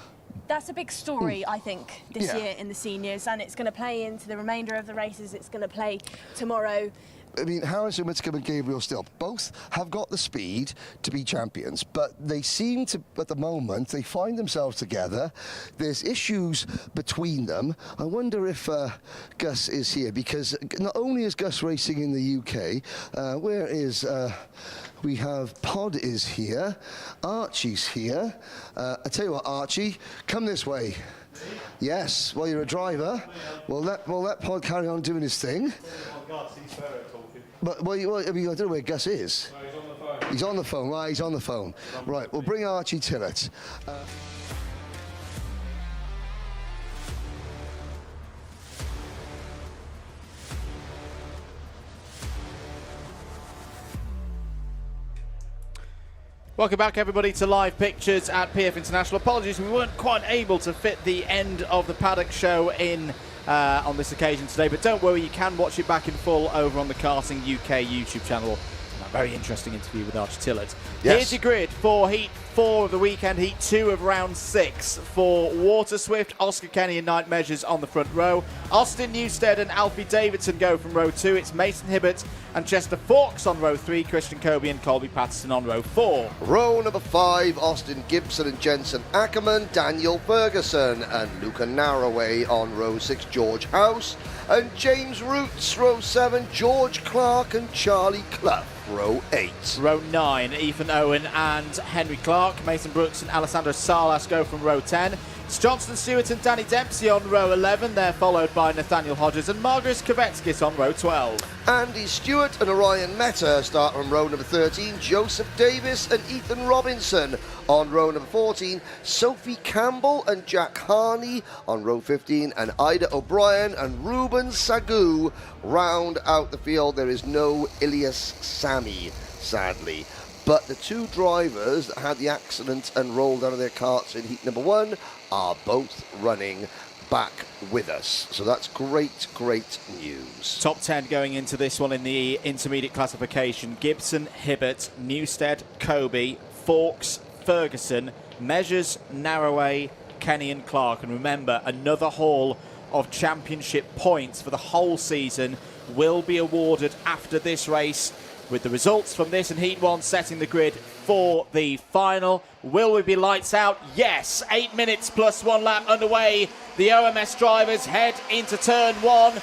that's a big story, I think, this Yeah. year in the seniors, and it's going to play into the remainder of the races. It's going to play tomorrow. I mean, Harrison Whittaker and Gabriel Still, both have got the speed to be champions, but they seem to, at the moment, they find themselves together. There's issues between them. I wonder if Gus is here, because not only is Gus racing in the UK, where is... we have Pod is here, Archie's here. I tell you what, Archie, come this way. Yes, well, you're a driver. We'll let Pod carry on doing his thing. But I mean, I don't know where Gus is. No, he's on the phone. He's on the phone, right? He's on the phone. Right, we'll bring Archie Tillett. Welcome back, everybody, to live pictures at PF International. Apologies, we weren't quite able to fit the end of the Paddock show in on this occasion today, but don't worry, you can watch it back in full over on the Karting UK YouTube channel. A very interesting interview with Archie Tillett. Yes. Here's your grid for Heat 4 of the weekend, Heat 2 of round 6 for Waterswift, Oscar Kenny and Knight Measures on the front row. Austin Newstead and Alfie Davidson go from row 2. It's Mason Hibbert and Chester Fawkes on row 3, Christian Kobe and Colby Patterson on row 4. Row number 5, Austin Gibson and Jensen Ackerman, Daniel Ferguson and Luca Narroway on row 6, George House and James Roots, row 7, George Clark and Charlie Clough, row 8. Row 9, Ethan Owen and Henry Clark, Mason Brooks and Alessandro Salas go from row 10. It's Johnston Stewart and Danny Dempsey on row 11. They're followed by Nathaniel Hodges and Margaret Kovetskis on row 12. Andy Stewart and Orion Meta start on row number 13. Joseph Davis and Ethan Robinson on row number 14. Sophie Campbell and Jack Harney on row 15. And Ida O'Brien and Ruben Sagu round out the field. There is no Ilias Sami, sadly. But the two drivers that had the accident and rolled out of their karts in heat number 1 are both running back with us. So that's great, great news. Top 10 going into this one in the intermediate classification. Gibson, Hibbert, Newstead, Kobe, Fawkes, Ferguson, Measures, Narroway, Kenny and Clark. And remember, another haul of championship points for the whole season will be awarded after this race, with the results from this and Heat 1 setting the grid for the final. Will we be lights out? Yes. 8 minutes plus 1 lap underway. The OMS drivers head into turn 1,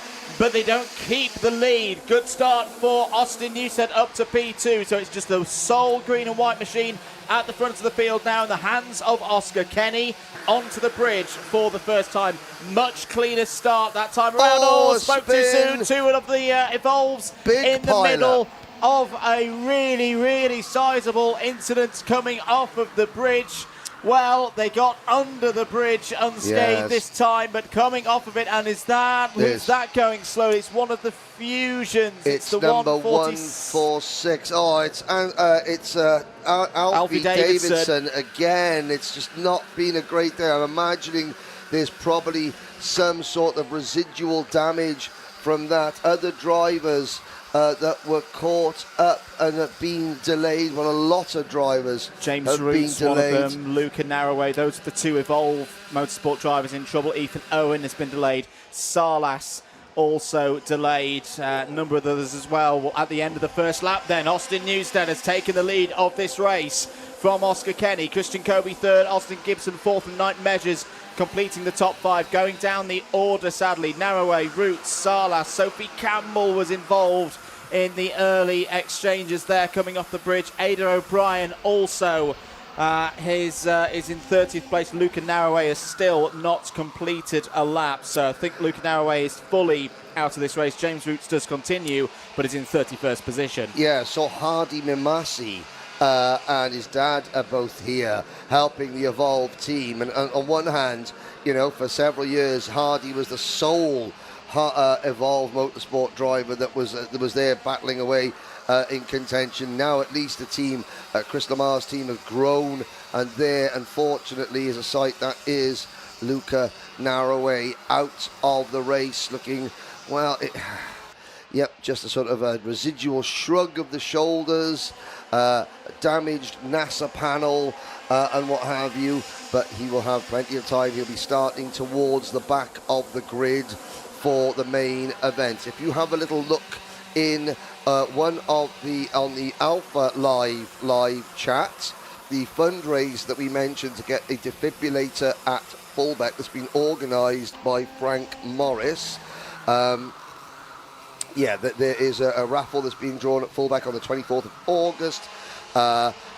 but they don't keep the lead. Good start for Austin Newstead up to P2, so it's just the sole green and white machine at the front of the field now in the hands of Oscar Kenny. Onto the bridge for the first time. Much cleaner start that time around. Oh, spoke too spin. soon. Two of the Evolves Big in the pilot. middle of a really, really sizable incident coming off of the bridge. Well, they got under the bridge unscathed Yes. this time, but coming off of it, and is that going slowly? It's one of the fusions. It's the number 140 146. Oh, it's Alfie Davidson. Davidson again. It's just not been a great day. I'm imagining there's probably some sort of residual damage from that. Other drivers that were caught up and have been delayed. Well, a lot of drivers James have Roots, been one delayed. of them, Luca Narroway, those are the two Evolve Motorsport drivers in trouble. Ethan Owen has been delayed. Salas also delayed. A number of others as well. Well, at the end of the first lap then, Austin Newstead has taken the lead of this race from Oscar Kenny. Christian Kobe third, Austin Gibson fourth, and Knight Measures completing the top 5. Going down the order, sadly, Narroway, Roots, Salas, Sophie Campbell was involved in the early exchanges there coming off the bridge. Ada O'Brien also is in 30th place. Luca Narroway has still not completed a lap, so I think Luca Narroway is fully out of this race. James Roots does continue, but is in 31st position. Yeah, so Hardy Mimasi and his dad are both here helping the Evolve team. And on one hand, you know, for several years, Hardy was the sole Evolve Motorsport driver that was there battling away in contention. Now at least the team, Chris Lamar's team, have grown, and there, unfortunately, is a sight that is Luca Narroway out of the race, looking, well, yep, just a sort of a residual shrug of the shoulders, damaged NASA panel and what have you, but he will have plenty of time. He'll be starting towards the back of the grid for the main event. If you have a little look in on the Alpha live chat, the fundraise that we mentioned to get a defibrillator at fullback that's been organised by Frank Morris. Yeah, there is a raffle that's being drawn at fullback on the 24th of August.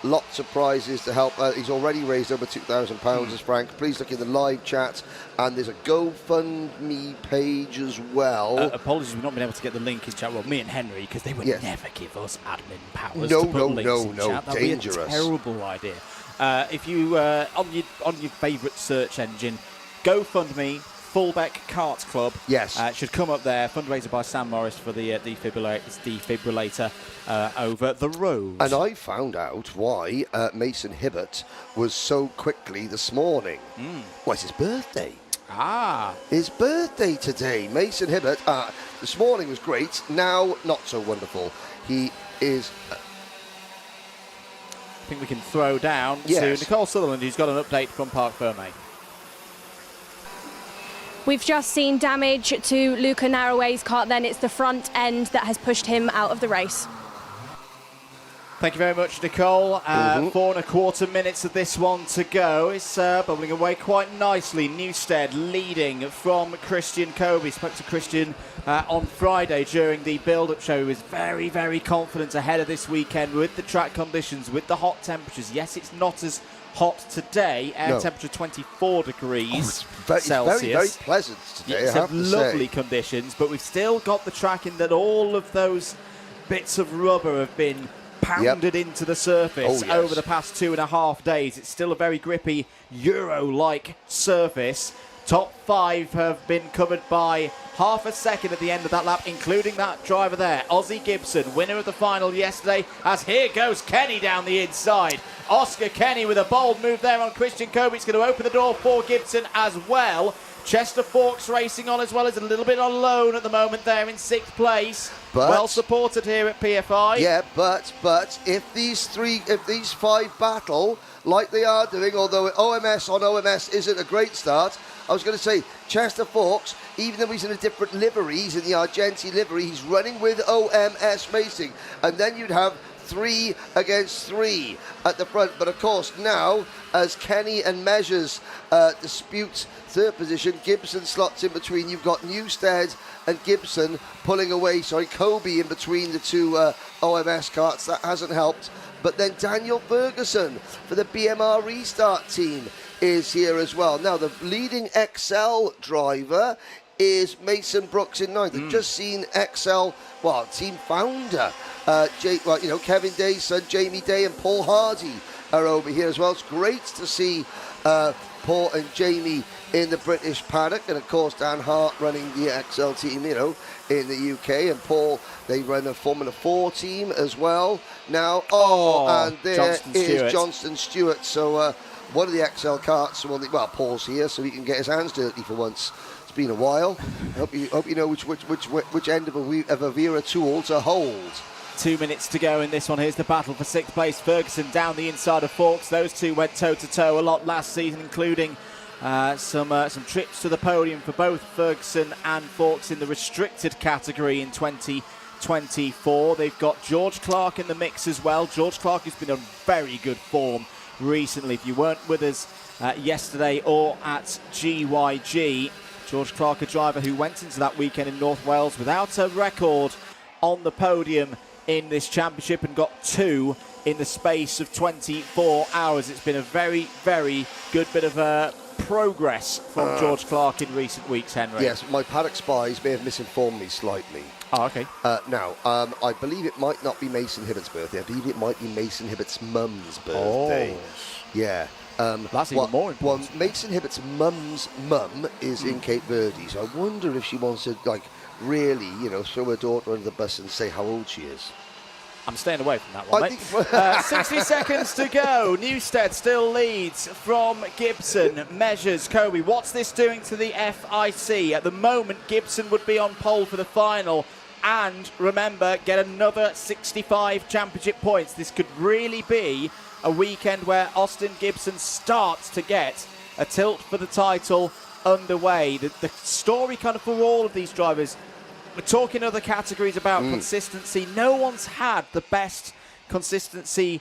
Lots of prizes to help. He's already raised over £2,000 as Frank. Please look in the live chat, and there's a GoFundMe page as well. Apologies, we've not been able to get the link in chat. Well, me and Henry, because they would never give us admin powers No, to put links in no, chat. That'd dangerous. be a terrible idea. If you on your favourite search engine, GoFundMe Fullback Kart Club. Yes. Should come up there. Fundraiser by Sam Morris for the defibrillator over the road. And I found out why Mason Hibbert was so quickly this morning. Well, it's his birthday. His birthday today. Mason Hibbert, this morning was great. Now, not so wonderful. He is... I think we can throw down to Yes. Nicole Sutherland, who's got an update from Parc Ferme. We've just seen damage to Luca Narroway's kart, then it's the front end that has pushed him out of the race. Thank you very much, Nicole. 4.25 minutes of this one to go. It's bubbling away quite nicely. Newstead leading from Christian Kobe. Spoke to Christian on Friday during the build-up show. He was very, very confident ahead of this weekend with the track conditions, with the hot temperatures. Yes, it's not as hot today. Air temperature 24 degrees Celsius. Very, very pleasant today, It's I have to lovely say. conditions, but we've still got the track in that all of those bits of rubber have been pounded into the surface over the past 2.5 days. It's still a very grippy Euro-like surface. Top 5 have been covered by half a second at the end of that lap, including that driver there, Ozzie Gibson, winner of the final yesterday, as here goes Kenny down the inside. Oscar Kenny with a bold move there on Christian Kobe. It's going to open the door for Gibson as well. Chester Forks racing on as well, as a little bit on loan at the moment there in 6th place. But well supported here at PFI. Yeah, but if these 5 battle like they are doing, although OMS on OMS isn't a great start, I was going to say Chester Forks, even though he's in a different livery, he's in the Argenti livery, he's running with OMS Racing, and then you'd have 3 against 3 at the front. But of course now, as Kenny and Measures dispute 3rd position, Gibson slots in between. You've got Newstead and Gibson pulling away, Kobe in between the two OMS carts. That hasn't helped. But then Daniel Ferguson for the BMR Restart team is here as well. Now the leading XL driver is Mason Brooks in 9th. I've just seen XL, team founder, Kevin Day's son, Jamie Day, and Paul Hardy are over here as well. It's great to see Paul and Jamie in the British paddock, and of course Dan Hart running the XL team, in the UK, and Paul, they run a Formula 4 team as well now. And there is Johnston Stewart. So one of the XL karts, Paul's here, so he can get his hands dirty for once. It's been a while. Hope you know which end of a Vera tool to hold. 2 minutes to go in this one. Here's the battle for 6th place. Ferguson down the inside of Forks. Those two went toe-to-toe a lot last season, including some trips to the podium for both Ferguson and Forks in the restricted category in 2024. They've got George Clark in the mix as well. George Clark has been on very good form recently. If you weren't with us yesterday or at GYG, George Clark, a driver who went into that weekend in North Wales without a record on the podium in this championship and got 2 in the space of 24 hours. It's been a very, very good bit of progress from George Clark in recent weeks, Henry. Yes, my Paddock spies may have misinformed me slightly. Oh, okay. Now, I believe it might not be Mason Hibbert's birthday. I believe it might be Mason Hibbert's mum's birthday. Oh. Yeah. That's even more important. Well, Mason Hibbert's mum's mum is in Cape Verde, so I wonder if she wants to, like, really, throw her daughter under the bus and say how old she is. I'm staying away from that one, mate. 60 seconds to go. Newstead still leads from Gibson. Measures Kobe. What's this doing to the FIC? At the moment, Gibson would be on pole for the final. And remember, get another 65 championship points. This could really be a weekend where Austin Gibson starts to get a tilt for the title underway. The story kind of for all of these drivers, we're talking other categories about consistency. No one's had the best consistency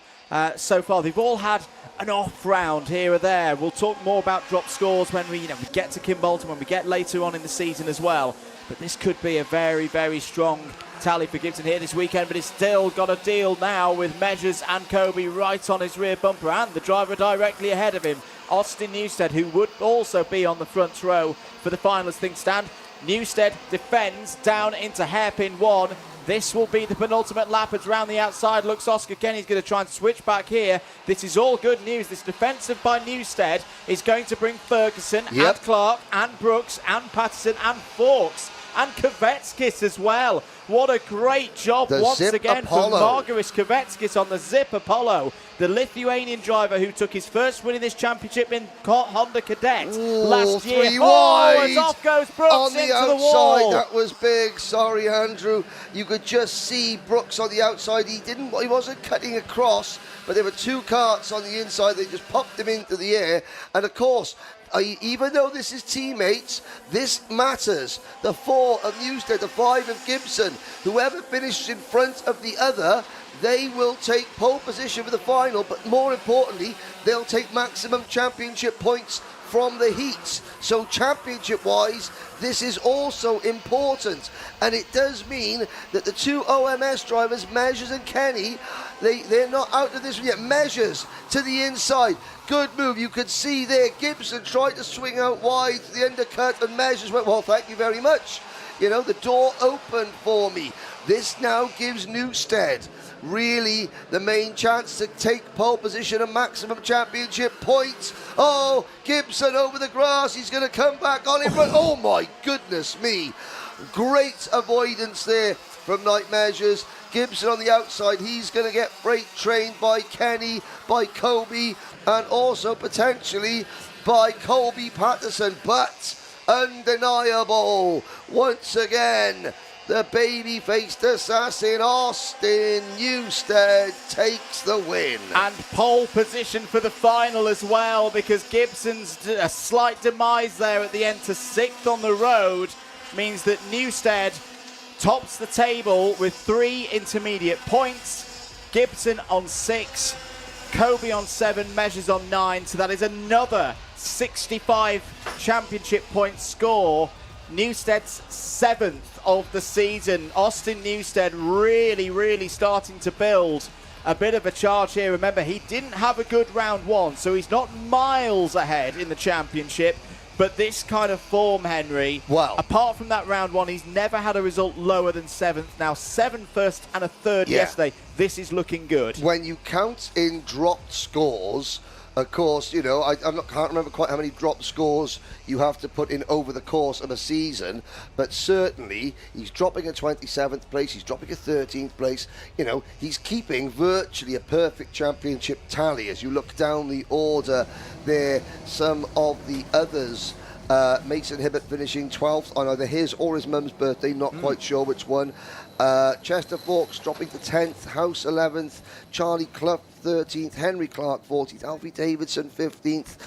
so far. They've all had an off round here or there. We'll talk more about drop scores when we get to Kimbolton, when we get later on in the season as well. But this could be a very, very strong tally for Gibson here this weekend, but he's still got a deal now with Measures and Kobe right on his rear bumper, and the driver directly ahead of him, Austin Newstead, who would also be on the front row for the final as things stand. Newstead defends down into hairpin 1. This will be the penultimate lap. It's round the outside. Looks Oscar Kenny's going to try and switch back here. This is all good news. This defensive by Newstead is going to bring Ferguson and Clark and Brooks and Patterson and Fawkes and Kvetskis as well. What a great job once again for Margaris Kvetskis on the Zip Apollo, the Lithuanian driver who took his first win in this championship in Honda Cadet last year. As off goes Brooks on the into outside. The wall. That was big. Sorry, Andrew. You could just see Brooks on the outside. He wasn't cutting across, but there were 2 karts on the inside. They just popped him into the air. And of course, even though this is teammates, this matters. The 4 of Newstead, the 5 of Gibson, whoever finishes in front of the other, they will take pole position for the final, but more importantly, they'll take maximum championship points from the heats. So championship-wise, this is also important. And it does mean that the 2 OMS drivers, Measures and Kenny, they're not out of this yet. Measures to the inside. Good move. You could see there Gibson tried to swing out wide to the undercut, and Measures went, well, thank you very much. The door opened for me. This now gives Newstead really the main chance to take pole position and maximum championship points. Oh, Gibson over the grass. He's going to come back on it. But oh my goodness me. Great avoidance there from Night Measures. Gibson on the outside. He's going to get freight trained by Kenny, by Kobe, and also potentially by Colby Patterson. But undeniable once again, the baby-faced assassin Austin Newstead takes the win. And pole position for the final as well, because Gibson's a slight demise there at the end to 6th on the road means that Newstead tops the table with 3 intermediate points. Gibson on 6, Kobe on 7, Measures on 9. So that is another 65 championship point score. Newstead's 7th of the season. Austin Newstead really, really starting to build a bit of a charge here. Remember, he didn't have a good round 1, so he's not miles ahead in the championship. But this kind of form, Henry, apart from that round 1, he's never had a result lower than 7th. Now 7th, 1st and a 3rd yesterday. This is looking good. When you count in dropped scores, of course, I can't remember quite how many drop scores you have to put in over the course of a season, but certainly he's dropping a 27th place, he's dropping a 13th place. He's keeping virtually a perfect championship tally. As you look down the order there, some of the others, Mason Hibbert finishing 12th on either his or his mum's birthday, not quite sure which one. Chester Fawkes dropping to 10th, House 11th, Charlie Clough 13th, Henry Clark 14th, Alfie Davidson 15th,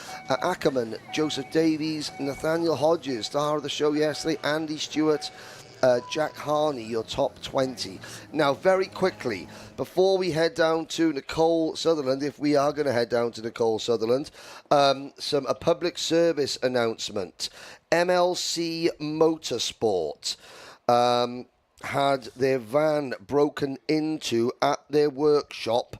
Ackerman, Joseph Davies, Nathaniel Hodges, star of the show yesterday, Andy Stewart, Jack Harney, your top 20. Now, very quickly, before we head down to Nicole Sutherland, if we are going to head down to Nicole Sutherland, a public service announcement. MLC Motorsport. had their van broken into at their workshop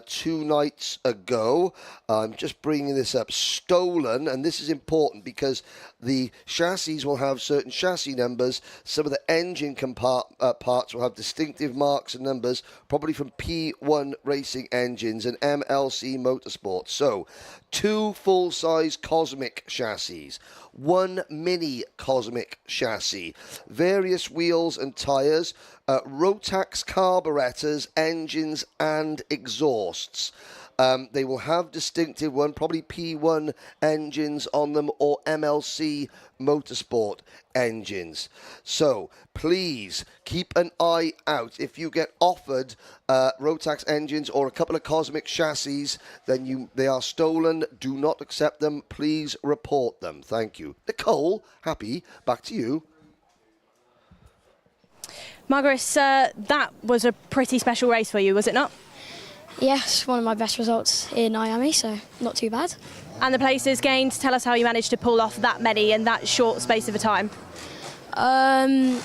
2 nights ago. I'm just bringing this up. Stolen, and this is important because the chassis will have certain chassis numbers. Some of the engine parts will have distinctive marks and numbers, probably from P1 Racing Engines and MLC Motorsports. So, 2 full-size Cosmic chassis, 1 mini Cosmic chassis, various wheels and tyres, Rotax carburetors, engines and exhausts. They will have distinctive one, probably P1 engines on them or MLC Motorsport engines. So please keep an eye out. If you get offered Rotax engines or a couple of Cosmic chassis, then they are stolen. Do not accept them. Please report them. Thank you. Nicole, happy. Back to you. Margaret, that was a pretty special race for you, was it not? Yes, one of my best results in IAME, so not too bad. And the places gained, tell us how you managed to pull off that many in that short space of a time. At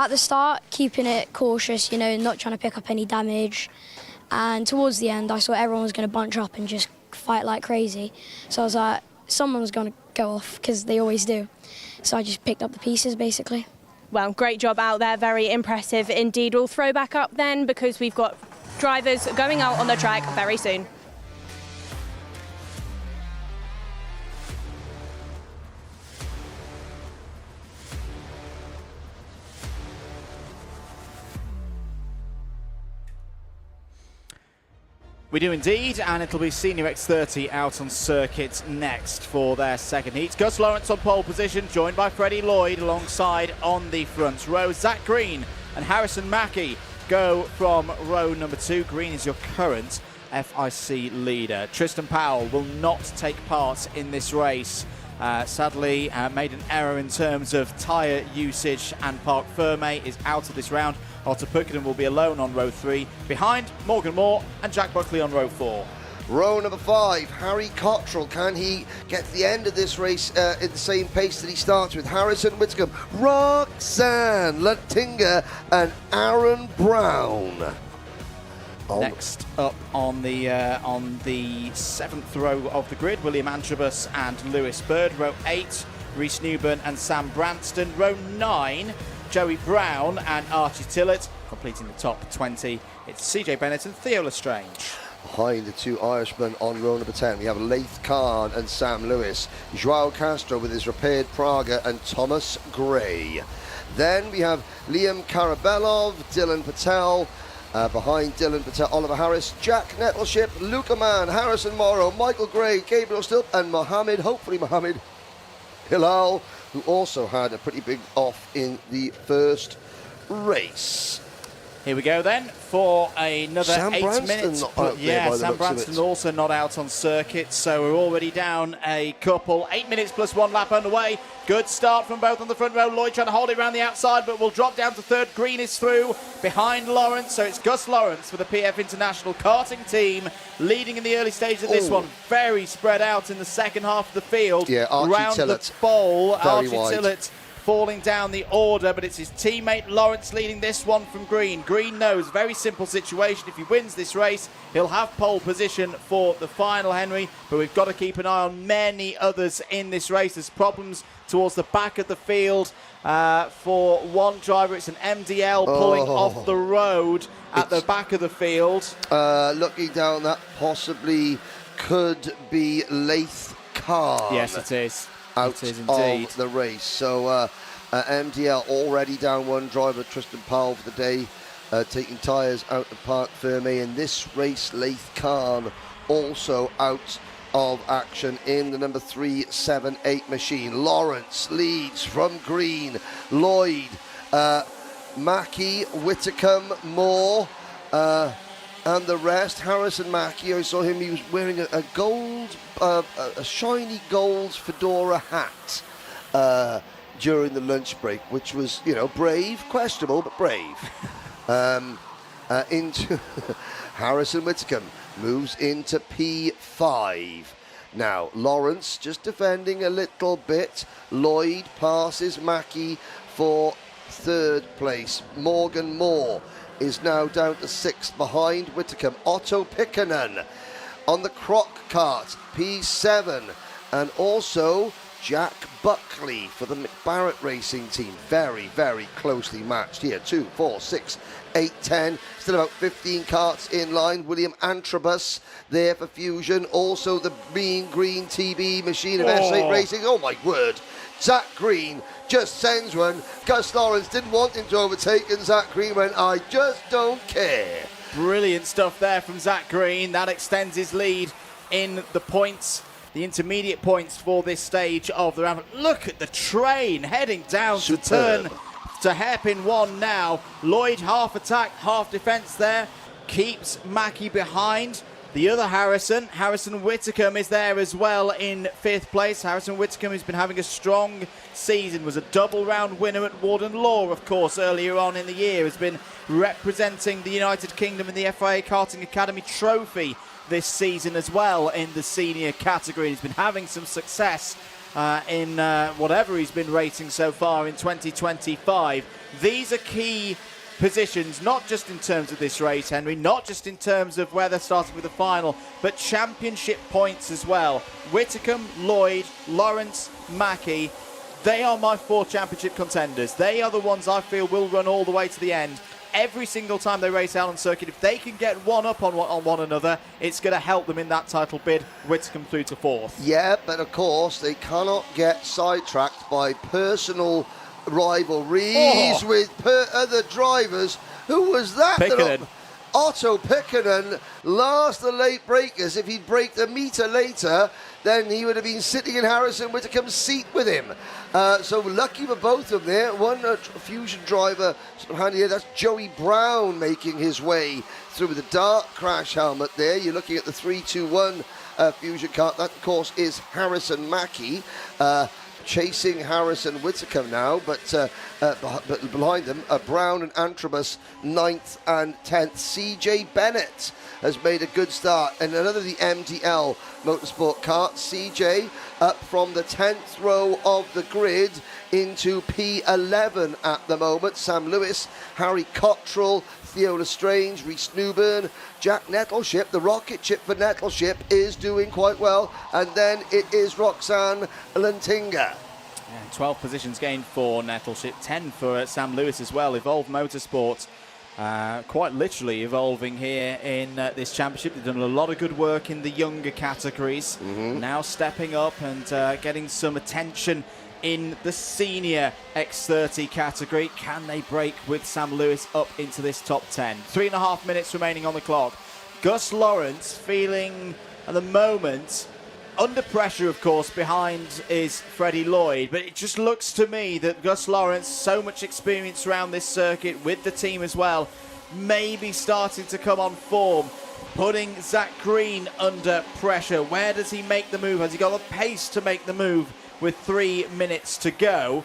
the start, keeping it cautious, not trying to pick up any damage. And towards the end, I saw everyone was going to bunch up and just fight like crazy. So I was like, someone's going to go off, because they always do. So I just picked up the pieces, basically. Well, great job out there, very impressive indeed. We'll throw back up then because we've got drivers going out on the track very soon. We do indeed, and it'll be Senior X30 out on circuit next for their second heat. Gus Lawrence on pole position, joined by Freddie Lloyd alongside on the front row. Zach Green and Harrison Mackey go from row number 2. Green is your current FIC leader. Tristan Powell will not take part in this race. Sadly, made an error in terms of tyre usage, and Park Ferme is out of this round. Otter Puckenden will be alone on row 3, behind Morgan Moore and Jack Buckley on row 4. Row number 5, Harry Cottrell. Can he get to the end of this race at the same pace that he starts with? Harrison Whitcomb, Roxanne Latinga and Aaron Brown. Next up on the 7th row of the grid, William Antrobus and Lewis Bird. Row 8, Rhys Newburn and Sam Branston. Row 9, Joey Brown and Archie Tillett. Completing the top 20, it's CJ Bennett and Theo Lestrange. Behind the 2 Irishmen on row number 10, we have Laith Khan and Sam Lewis, Joao Castro with his repaired Praga, and Thomas Gray. Then we have Liam Karabelov, Dylan Patel. Behind Dylan Patel, Oliver Harris, Jack Nettleship, Luca Mann, Harrison Morrow, Michael Gray, Gabriel Stilp, and hopefully Mohammed Hilal, who also had a pretty big off in the first race. Here we go then for another Sam 8 Branston minutes. not out there by the Sam looks of Branston it. also not out on circuit, so we're already down a couple. 8 minutes plus 1 lap underway. Good start from both on the front row. Lloyd trying to hold it around the outside, but will drop down to third. Green is through behind Lawrence, so it's Gus Lawrence for the PF International karting team, leading in the early stages of this one. Very spread out in the second half of the field. Yeah, Archie Round Tillett, the bowl, very Archie wide. Tillett falling down the order, but it's his teammate Lawrence leading this one from Green. Green knows, very simple situation. If he wins this race, he'll have pole position for the final, Henry, but we've got to keep an eye on many others in this race. There's problems towards the back of the field. For one driver, it's an MDL pulling off the road at the back of the field. Looking down, that possibly could be Laith Khan. Yes, it is. Out it is indeed. of the race. So MDL already down one driver, Tristan Powell, for the day, taking tyres out of Park Ferme. In this race, Laith Khan also out of action in the number 378 machine. Lawrence leads from Green. Lloyd, Mackey, Whitcomb, Moore, and the rest. Harrison Mackey, I saw him, he was wearing a gold, a shiny gold fedora hat during the lunch break, which was, brave, questionable, but brave. Into Harrison Whitcomb moves into P5. Now, Lawrence just defending a little bit. Lloyd passes Mackey for third place. Morgan Moore is now down to 6th behind Whitcomb. Otto Pikkanen on the Croc Kart, P7, and also Jack Buckley for the McBarrett Racing team. Very, very closely matched here. 2, 4, 6, 8, 10. Still about 15 karts in line. William Antrobus there for Fusion. Also the Mean Green TB machine of S8 Racing. Oh my word. Zach Green just sends one. Gus Lawrence didn't want him to overtake, and Zach Green went, I just don't care. Brilliant stuff there from Zach Green. That extends his lead in the points, the intermediate points for this stage of the round. Look at the train heading down to turn to hairpin 1 now. Lloyd half attack, half defence there. Keeps Mackie behind. The other Harrison Whitcomb is there as well in 5th place. Harrison Whitcomb, who's been having a strong season, was a double round winner at Warden Law, of course, earlier on in the year, has been representing the United Kingdom in the FIA Karting Academy Trophy this season as well in the senior category. He's been having some success in whatever he's been racing so far in 2025. These are key positions, not just in terms of this race, Henry, not just in terms of where they're starting with the final, but championship points as well. Whitcomb, Lloyd, Lawrence, Mackie, they are my 4 championship contenders. They are the ones I feel will run all the way to the end. Every single time they race out on circuit, if they can get one up on one another, it's going to help them in that title bid. Whitcomb through to 4th. Yeah, but of course they cannot get sidetracked by personal rivalries with other drivers. Who was that? Pikkanen. Otto Pikkanen, last the late breakers. If he'd braked a metre later, then he would have been sitting in Harrison Whitcomb's seat with him. So lucky for both of them there. One Fusion driver sort of handy here. That's Joey Brown making his way through with a dark crash helmet there. You're looking at the 321 Fusion kart. That, of course, is Harrison Mackie. Chasing Harrison Whitcomb now, but behind them, Brown and Antrobus 9th and 10th. CJ Bennett has made a good start, and another of the MDL Motorsport kart. CJ up from the 10th row of the grid into P11 at the moment. Sam Lewis, Harry Cottrell, Theo Lestrange, Rhys Newburn, Jack Nettleship. The rocket ship for Nettleship is doing quite well, and then it is Roxanne Lantinga. Yeah, 12 positions gained for Nettleship, 10 for Sam Lewis as well. Evolved Motorsports, quite literally evolving here in this championship. They've done a lot of good work in the younger categories. Now stepping up and getting some attention in the senior X30 category. Can they break with Sam Lewis up into this top 10? 3.5 minutes remaining on the clock. Gus Lawrence feeling at the moment under pressure, of course. Behind is Freddie Lloyd, but it just looks to me that Gus Lawrence, so much experience around this circuit with the team as well, maybe starting to come on form, putting Zach Green under pressure. Where does he make the move? Has he got the pace to make the move with 3 minutes to go?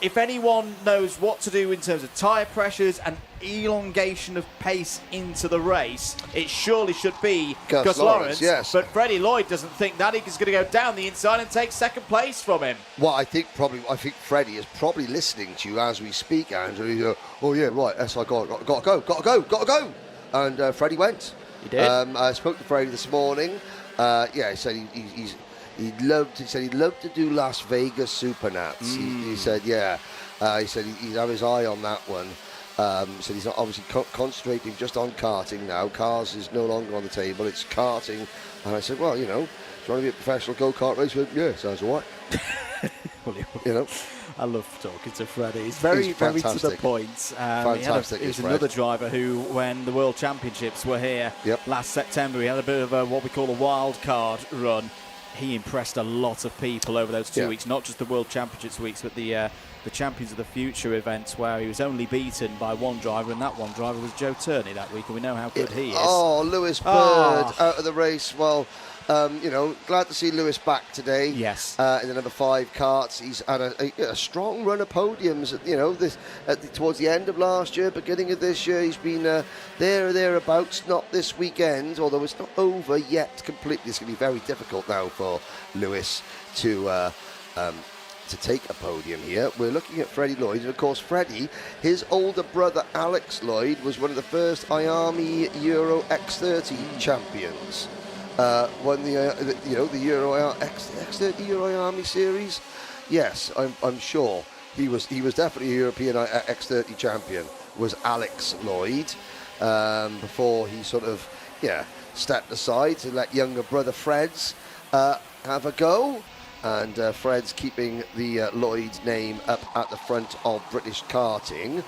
If anyone knows what to do in terms of tyre pressures and elongation of pace into the race, it surely should be Gus Lawrence. Yes. But Freddie Lloyd doesn't think that. He's going to go down the inside and take 2nd place from him. Well, I think Freddie is probably listening to you as we speak, Andrew. He's oh yeah, right. Yes, I got to go. And Freddie went. He did. I spoke to Freddie this morning. Yeah, he said he'd love to do Las Vegas Supernats. He said, yeah. He said he'd have his eye on that one. So he's not obviously concentrating just on karting now. Cars is no longer on the table. It's karting. And I said, well, you know, do you want to be a professional go-kart racer? Yeah, sounds all right. You know. I love talking to Freddie. He's very to the point. Fantastic. He was another driver who, when the World Championships were here last September, he had a bit of what we call a wild card run. He impressed a lot of people over those 2 weeks, not just the World Championships weeks, but the Champions of the Future events, where he was only beaten by one driver, and that one driver was Joe Turney that week, and we know how good he is. Oh, Lewis Bird out of the race. Well, you know, glad to see Lewis back today. Yes. In the number 5 karts. He's had a strong run of podiums. You know, towards the end of last year, beginning of this year, he's been there or thereabouts. Not this weekend, although it's not over yet completely. It's going to be very difficult now for Lewis to to take a podium here. We're looking at Freddie Lloyd, and of course Freddie, his older brother Alex Lloyd was one of the first IAME Euro X30 champions. Won the the Euro X30 Euro IAME series. Yes, I'm sure he was definitely a European X30 champion. Was Alex Lloyd before he sort of stepped aside to let younger brother Fred's have a go. And Fred's keeping the Lloyd name up at the front of British karting.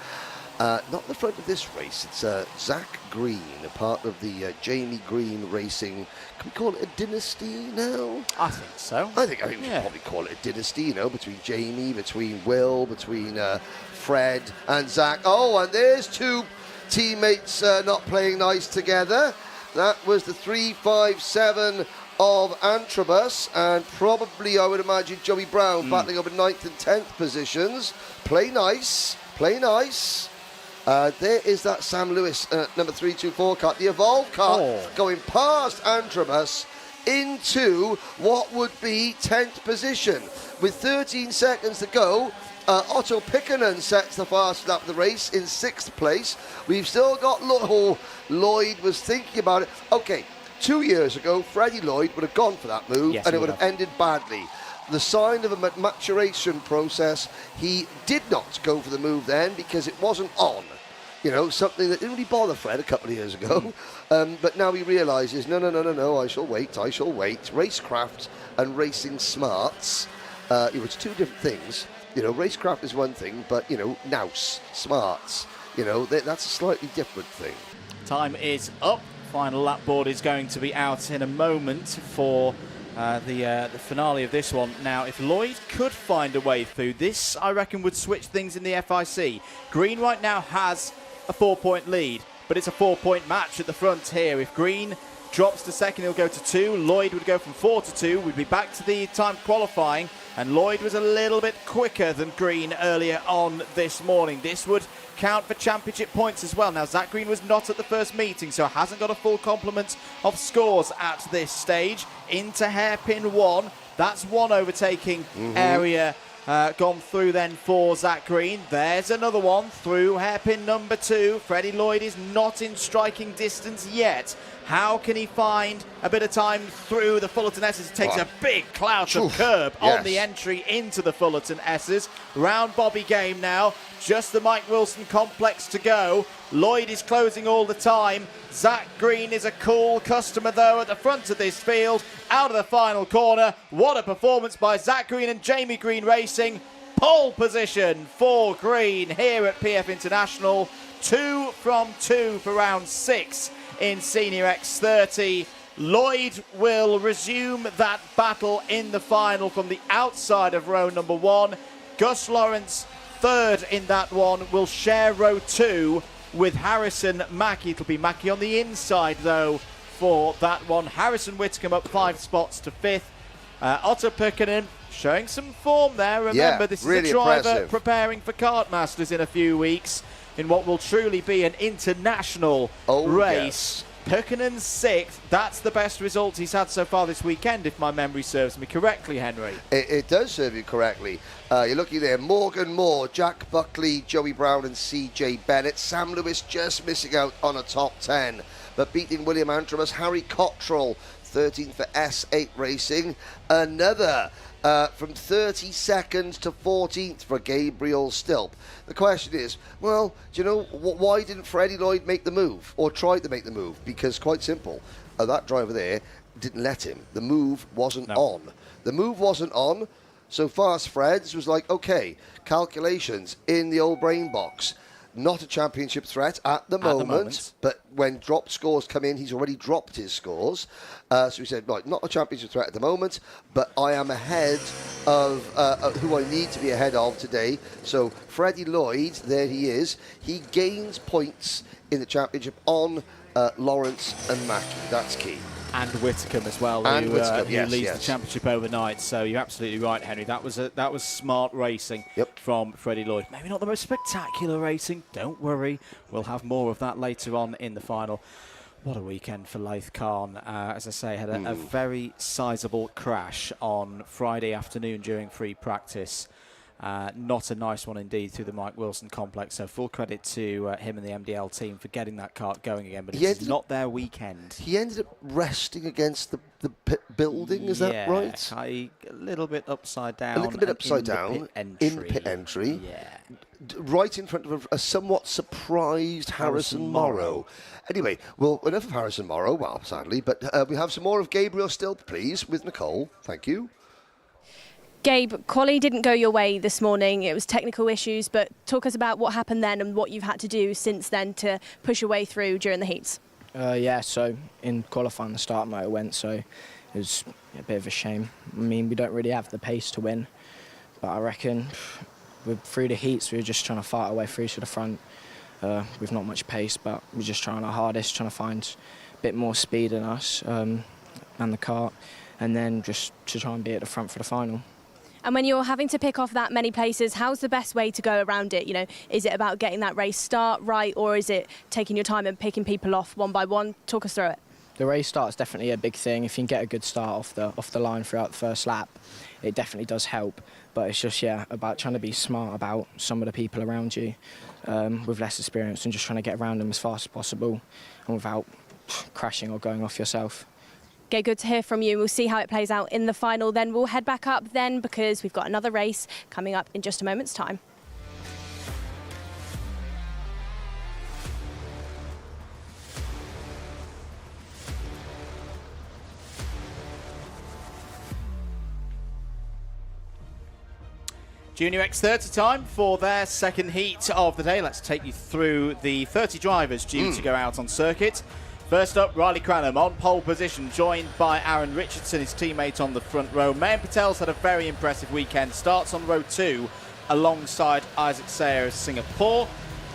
Not the front of this race, it's Zach Green, a part of the Jamie Green Racing. Can we call it a dynasty now? I think so. I think we should probably call it a dynasty, between Jamie, between Will, between Fred and Zach. Oh, and there's two teammates not playing nice together. That was the 357 of Antrobus, and probably, I would imagine, Joey Brown battling over 9th and 10th positions. Play nice, play nice. There is that Sam Lewis number 324 kart, the Evolve kart, going past Antrobus into what would be 10th position. With 13 seconds to go, Otto Pikkanen sets the fastest lap of the race in 6th place. We've still got Lloyd was thinking about it. Okay, 2 years ago, Freddie Lloyd would have gone for that move, and it would have ended badly. The sign of a maturation process, he did not go for the move then because it wasn't on. Something that didn't really bother Fred a couple of years ago. But now he realises, no, I shall wait. Racecraft and racing smarts, it's two different things. Racecraft is one thing, but, nous, smarts, that's a slightly different thing. Time is up. Final lap board is going to be out in a moment for the finale of this one. Now, if Lloyd could find a way through, this, I reckon, would switch things in the FIC. Green right now has a 4-point lead, but it's a 4-point match at the front here. If Green drops to second, he'll go to 2. Lloyd would go from 4 to 2. We'd be back to the time qualifying, and Lloyd was a little bit quicker than Green earlier on this morning. This would count for championship points as well. Now, Zach Green was not at the first meeting, so hasn't got a full complement of scores at this stage. Into hairpin 1. That's one overtaking area gone through then for Zach Green. There's another one through hairpin number 2. Freddie Lloyd is not in striking distance yet. How can he find a bit of time through the Fullerton S's? It takes a big clout of curb on the entry into the Fullerton S's. Round Bobby game now. Just the Mike Wilson complex to go. Lloyd is closing all the time. Zach Green is a cool customer, though, at the front of this field. Out of the final corner. What a performance by Zach Green and Jamie Green Racing. Pole position for Green here at PF International. 2 from 2 for round 6 in Senior X30. Lloyd will resume that battle in the final from the outside of row number 1. Gus Lawrence, 3rd in that one, will share row 2 with Harrison Mackie. It'll be Mackie on the inside, though, for that one. Harrison Whitcomb up 5 spots to 5th. Otto Pikkanen showing some form there. Remember, this is a driver preparing for Kart Masters in a few weeks in what will truly be an international race. Pikkanen's 6th. That's the best result he's had so far this weekend, if my memory serves me correctly, Henry. It does serve you correctly. You're looking there, Morgan Moore, Jack Buckley, Joey Brown and CJ Bennett. Sam Lewis just missing out on a top 10, but beating William Antrobus. Harry Cottrell, 13th for S8 Racing. Another from 32nd to 14th for Gabriel Stilp. The question is, well, do you know, why didn't Freddie Lloyd make the move, or try to make the move? Because, quite simple, that driver there didn't let him. The move wasn't on. The move wasn't on, so Fast Freds was like, okay, calculations in the old brain box. Not a championship threat at the moment, but when drop scores come in, he's already dropped his scores. So he said, right, not a championship threat at the moment, but I am ahead of who I need to be ahead of today. So Freddie Lloyd, there he is. He gains points in the championship on Lawrence and Mackie. That's key. And Whitcomb as well, who leads the championship overnight. So you're absolutely right, Henry. That was smart racing from Freddie Lloyd. Maybe not the most spectacular racing. Don't worry, we'll have more of that later on in the final. What a weekend for Laith Khan. As I say, had a very sizable crash on Friday afternoon during free practice. Not a nice one indeed through the Mike Wilson complex. So full credit to him and the MDL team for getting that kart going again. But it's not their weekend. He ended up resting against the pit building, is that right? A little bit upside down. A little bit upside down in pit entry. Yeah. Right in front of a somewhat surprised Harrison Morrow. Anyway, well, enough of Harrison Morrow, well, sadly, but we have some more of Gabriel still, please, with Nicole. Thank you. Gabe, quali didn't go your way this morning. It was technical issues, but talk us about what happened then and what you've had to do since then to push your way through during the heats. So in qualifying the start motor went, so it was a bit of a shame. I mean, we don't really have the pace to win, but I reckon through the heats we were just trying to fight our way through to the front with not much pace, but we're just trying our hardest, trying to find a bit more speed in us and the kart, and then just to try and be at the front for the final. And when you're having to pick off that many places, how's the best way to go around it? You know, is it about getting that race start right, or is it taking your time and picking people off one by one? Talk us through it. The race start is definitely a big thing. If you can get a good start off the line throughout the first lap, it definitely does help. But it's just, about trying to be smart about some of the people around you with less experience and just trying to get around them as fast as possible and without crashing or going off yourself. Okay, good to hear from you. We'll see how it plays out in the final. Then we'll head back up then because we've got another race coming up in just a moment's time. Junior X30 time for their second heat of the day. Let's take you through the 30 drivers due to go out on circuit. First up, Riley Cranham on pole position, joined by Aaron Richardson, his teammate on the front row. Mayan Patel's had a very impressive weekend. Starts on row 2 alongside Isaac Sayer of Singapore.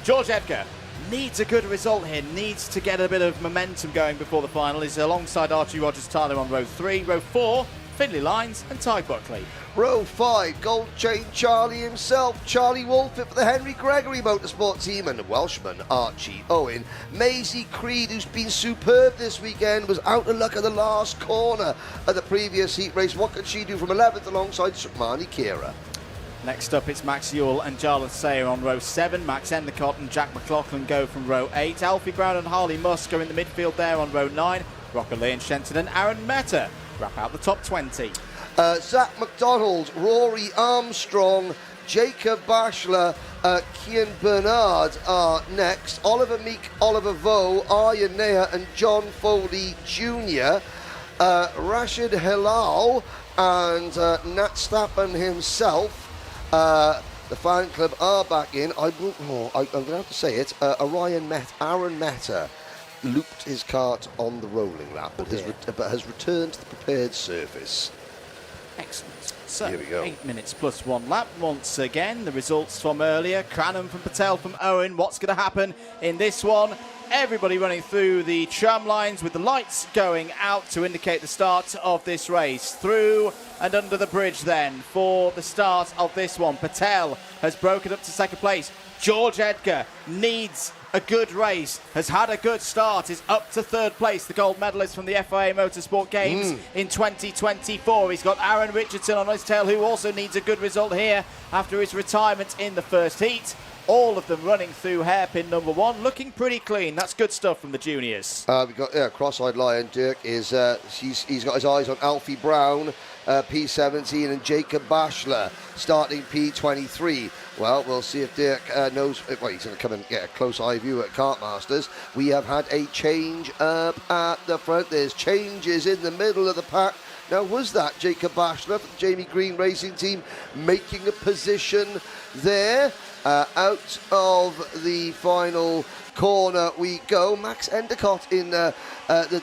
George Edgar needs a good result here, needs to get a bit of momentum going before the final. He's alongside Archie Rogers-Tyler on row 3. Row 4, Findlay Lines and Ty Buckley. Row 5, Gold Chain Charlie himself, Charlie Wolfett for the Henry Gregory Motorsport team, and the Welshman Archie Owen. Maisie Creed, who's been superb this weekend, was out of luck at the last corner of the previous heat race. What could she do from 11th alongside Sukmani Kira? Next up, it's Max Ewell and Jarlath Sayer on row 7. Max Endicott and Jack McLaughlin go from row 8. Alfie Brown and Harley Musk are in the midfield there on row 9. Rocker Lee and Shenton and Aaron Mehta wrap out the top 20. Zach McDonald, Rory Armstrong, Jacob Bashler, Kian Bernard are next. Oliver Meek, Oliver Vo, Arya Neha and John Foley Jr. Rashid Hilal and Nat Stappen himself. The fan club are back in. I'm going to have to say it. Aaron Mehta looped his kart on the rolling lap, but has returned to the prepared surface. Excellent. So, here we go. 8 minutes plus 1 lap. Once again, the results from earlier. Cranham from Patel from Owen. What's going to happen in this one? Everybody running through the tram lines with the lights going out to indicate the start of this race. Through and under the bridge then for the start of this one. Patel has broken up to second place. George Edgar needs a good race, has had a good start, is up to third place, the gold medalist from the FIA Motorsport Games in 2024. He's got Aaron Richardson on his tail, who also needs a good result here after his retirement in the first heat. All of them running through hairpin number 1, looking pretty clean. That's good stuff from the juniors. We've got cross-eyed lion. Dirk is he's got his eyes on Alfie Brown, P17, and Jacob Bashler starting P23. Well, we'll see if Dirk knows. Well, he's going to come and get a close eye view at Kartmasters. We have had a change up at the front. There's changes in the middle of the pack. Now, was that Jacob Bashler for the Jamie Green Racing Team making a position there? Out of the final corner we go. Max Endicott in the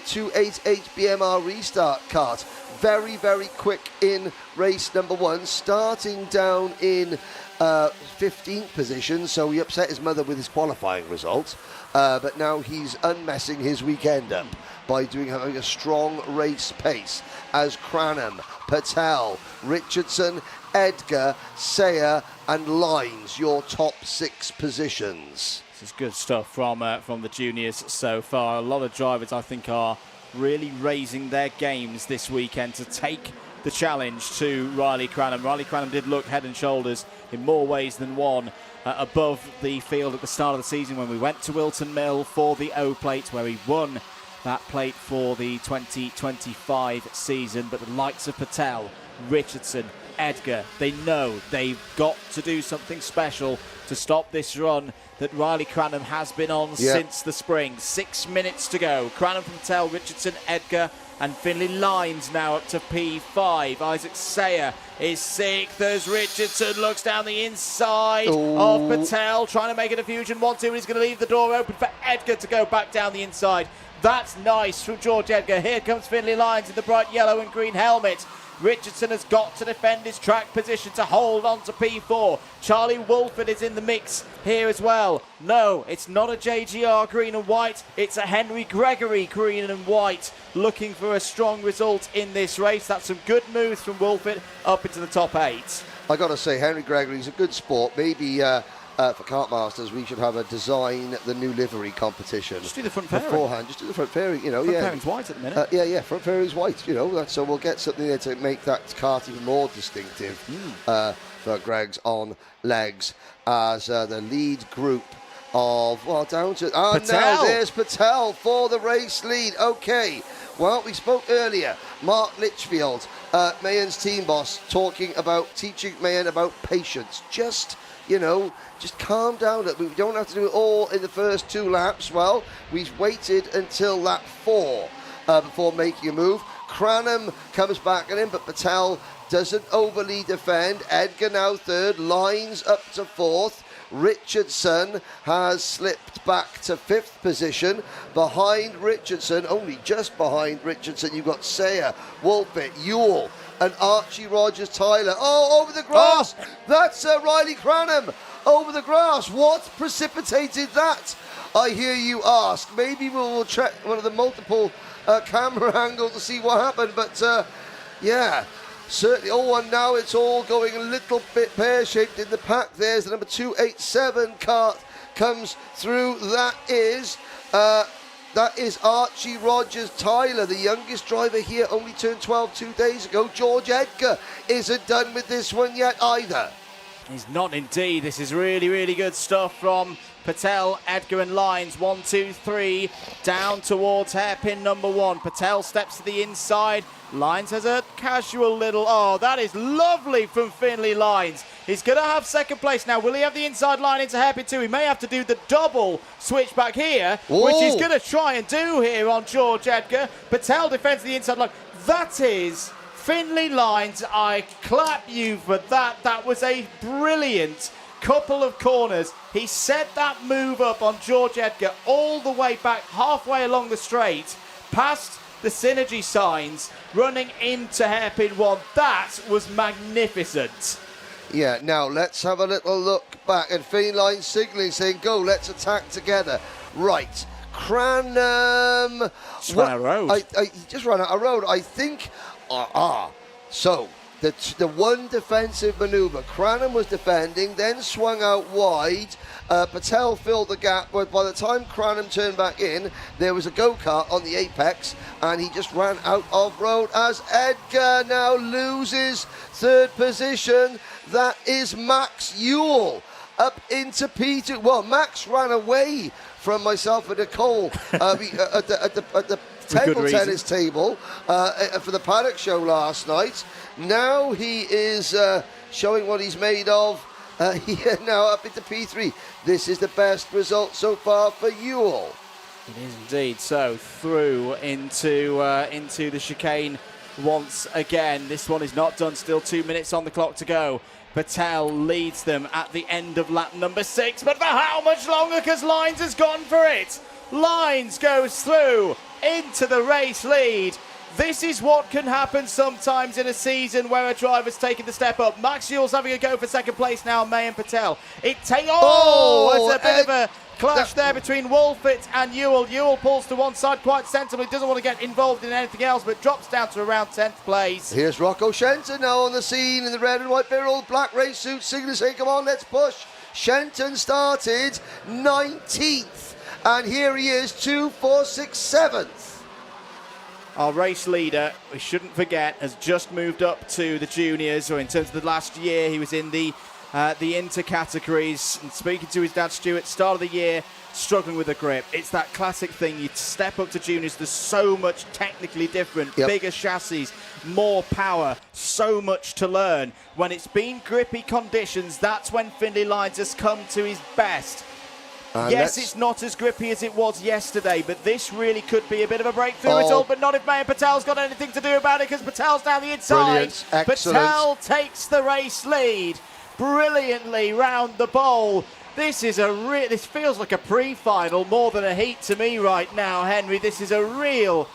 288 BMR restart kart. Very, very quick in race number 1, starting down in 15th position, so he upset his mother with his qualifying results, but now he's unmessing his weekend up by having a strong race pace as Cranham, Patel, Richardson, Edgar, Sayer and Lines, your top 6 positions. This is good stuff from the juniors so far. A lot of drivers, I think, are really raising their games this weekend to take the challenge to Riley Cranham. Riley Cranham did look head and shoulders in more ways than one above the field at the start of the season when we went to Wilton Mill for the O Plate, where he won that plate for the 2025 season. But the likes of Patel, Richardson, Edgar, they know they've got to do something special to stop this run that Riley Cranham has been on since the spring. 6 minutes to go. Cranham, Patel, Richardson, Edgar and Finlay Lines now up to P5. Isaac Sayer is 6th as Richardson looks down the inside of Patel, trying to make it a fusion 1-2. He's going to leave the door open for Edgar to go back down the inside. That's nice from George Edgar. Here comes Finlay Lines in the bright yellow and green helmet. Richardson has got to defend his track position to hold on to P4. Charlie Wolford is in the mix here as well. No, it's not a JGR green and white. It's a Henry Gregory green and white looking for a strong result in this race. That's some good moves from Wolford up into the top 8. I got to say, Henry Gregory's a good sport. Maybe for Kartmasters, we should have a design the new livery competition. Just do the front fairing. Beforehand, just do the front fairing, you know. Front fairing's white at the minute. Front fairing's white, you know. So we'll get something there to make that kart even more distinctive for Greg's on legs as the lead group of, down to... Patel. Now there's Patel for the race lead. Okay. Well, we spoke earlier. Mark Litchfield, Mayen's team boss, teaching Mayen about patience. Just calm down. We don't have to do it all in the first 2 laps. Well, we've waited until lap 4 before making a move. Cranham comes back at him, but Patel doesn't overly defend. Edgar now 3rd, Lines up to 4th. Richardson has slipped back to 5th position. Behind Richardson, only just behind Richardson, you've got Sayer, Wolfett, Ewell, and Archie Rogers-Tyler. Over the grass! That's Riley Cranham over the grass. What precipitated that, I hear you ask? Maybe we'll check one of the multiple camera angles to see what happened, but certainly. And now it's all going a little bit pear-shaped in the pack. There's the number 287 kart comes through. That is Archie Rogers-Tyler, the youngest driver here, only turned 12 2 days ago. George Edgar isn't done with this one yet either. He's not indeed. This is really, really good stuff from Patel, Edgar and Lines. 1, 2, 3, down towards hairpin number 1. Patel steps to the inside. Lines has a casual little... that is lovely from Finlay Lines. He's going to have second place now. Will he have the inside line into hairpin 2? He may have to do the double switch back here, which he's going to try and do here on George Edgar. Patel defends the inside line. That is... Finlay Lines, I clap you for that. That was a brilliant couple of corners. He set that move up on George Edgar all the way back, halfway along the straight, past the synergy signs, running into hairpin 1. That was magnificent. Yeah, now let's have a little look back. And Finlay Lines signalling, saying, go, let's attack together. Right. Cranham. Just ran out of road. I just ran out of road. I think... So, the one defensive manoeuvre. Cranham was defending, then swung out wide. Patel filled the gap, but by the time Cranham turned back in, there was a go-kart on the apex, and he just ran out of road as Edgar now loses 3rd position. That is Max Ewell up into P2. Well, Max ran away from myself and Nicole at the table tennis table for the Paddock show last night. Now he is showing what he's made of. Now up into P3. This is the best result so far for Ewell. It is indeed. So through into the chicane once again. This one is not done. Still 2 minutes on the clock to go. Patel leads them at the end of lap number 6, but for how much longer? Because Lines has gone for it. Lines goes through into the race lead. This is what can happen sometimes in a season where a driver's taking the step up. Max Ewell's having a go for second place now, May and Patel. It's a bit of a clash there between Wolfett and Ewell. Ewell pulls to one side quite sensibly, doesn't want to get involved in anything else, but drops down to around 10th place. Here's Rocco Shenton now on the scene in the red and white barrel, black race suit, signaling saying, come on, let's push. Shenton started 19th, and here he is, 2, 4, 6, 7th. Our race leader, we shouldn't forget, has just moved up to the juniors, or in terms of the last year, he was in the inter categories. And speaking to his dad, Stuart, start of the year, struggling with the grip. It's that classic thing. You step up to juniors, there's so much technically different, bigger chassis, more power, so much to learn. When it's been grippy conditions, that's when Findlay Lyons has come to his best. Yes, it's not as grippy as it was yesterday, but this really could be a bit of a breakthrough result, but not if Mayan Patel's got anything to do about it, because Patel's down the inside. Brilliant. Excellent. Patel takes the race lead brilliantly round the bowl. This is this feels like a pre-final more than a heat to me right now, Henry. This is a real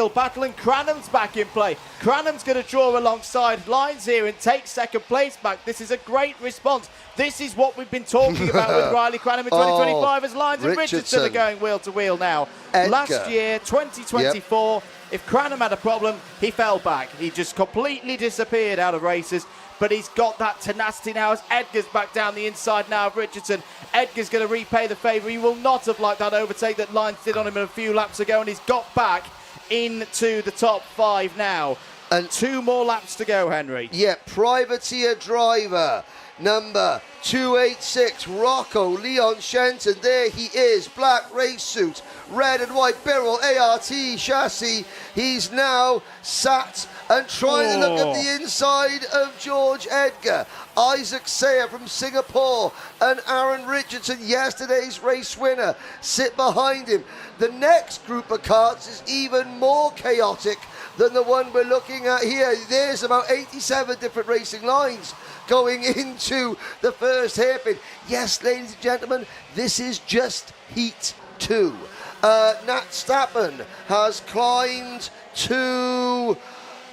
battle, and Cranham's back in play. Cranham's going to draw alongside Lyons here and take second place back. This is a great response. This is what we've been talking about with Riley Cranham in 2025 as Lyons and Richardson are going wheel to wheel now. Edgar. Last year, 2024, if Cranham had a problem, he fell back. He just completely disappeared out of races. But he's got that tenacity now as Edgar's back down the inside now of Richardson. Edgar's going to repay the favour. He will not have liked that overtake that Lyons did on him a few laps ago, and he's got back into the top 5 now. And 2 more laps to go, Henry. Yeah, privateer driver number 286, Rocco Leon Shenton. There he is, black race suit, red and white Birrell ART chassis. He's now sat and trying to look at the inside of George Edgar. Isaac Sayer from Singapore and Aaron Richardson, yesterday's race winner, sit behind him. The next group of karts is even more chaotic than the one we're looking at here. There's about 87 different racing lines going into the first hairpin. Yes, ladies and gentlemen, this is just Heat 2. Nat Stappen has climbed to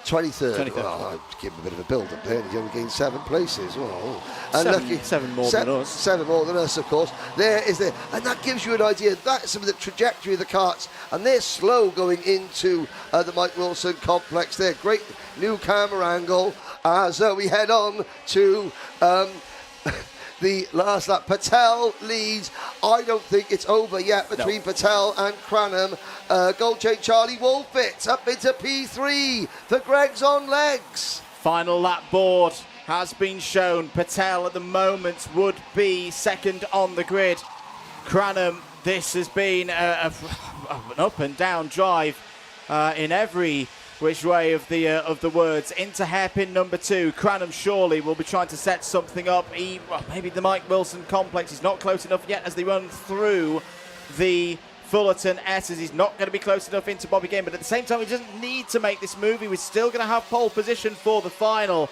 23rd. Well, I'll give him a bit of a build-up there. He's only gained 7 places. Oh. And seven more than us. 7 more than us, of course. There is there. And that gives you an idea. That's some of the trajectory of the karts. And they're slow going into the Mike Wilson complex there. Great new camera angle as we head on to the last lap. Patel leads. I don't think it's over yet between Patel and Cranham. Gold chain Charlie Wolfit up into P3 for Greg's on legs. Final lap board has been shown. Patel at the moment would be second on the grid. Cranham, this has been an up and down drive in every which way of the words. Into hairpin number 2, Cranham surely will be trying to set something up. Maybe the Mike Wilson complex is not close enough yet as they run through the Fullerton S's. He's not going to be close enough into Bobby Game, but at the same time he doesn't need to make this move. He was still going to have pole position for the final.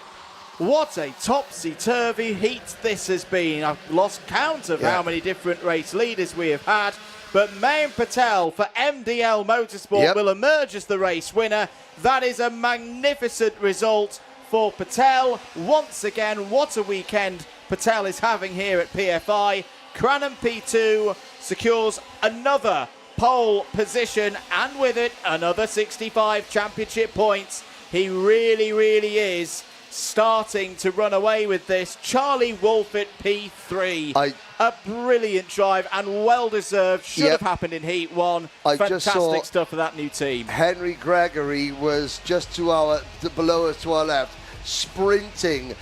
What a topsy-turvy heat this has been. I've lost count of how many different race leaders we have had. But Mayan Patel for MDL Motorsport will emerge as the race winner. That is a magnificent result for Patel. Once again, what a weekend Patel is having here at PFI. Cranham P2 secures another pole position and with it another 65 championship points. He really, really is starting to run away with this. Charlie Wolfit P3. A brilliant drive and well-deserved. Should have happened in Heat 1. Fantastic stuff for that new team. Henry Gregory was just below us to our left, sprinting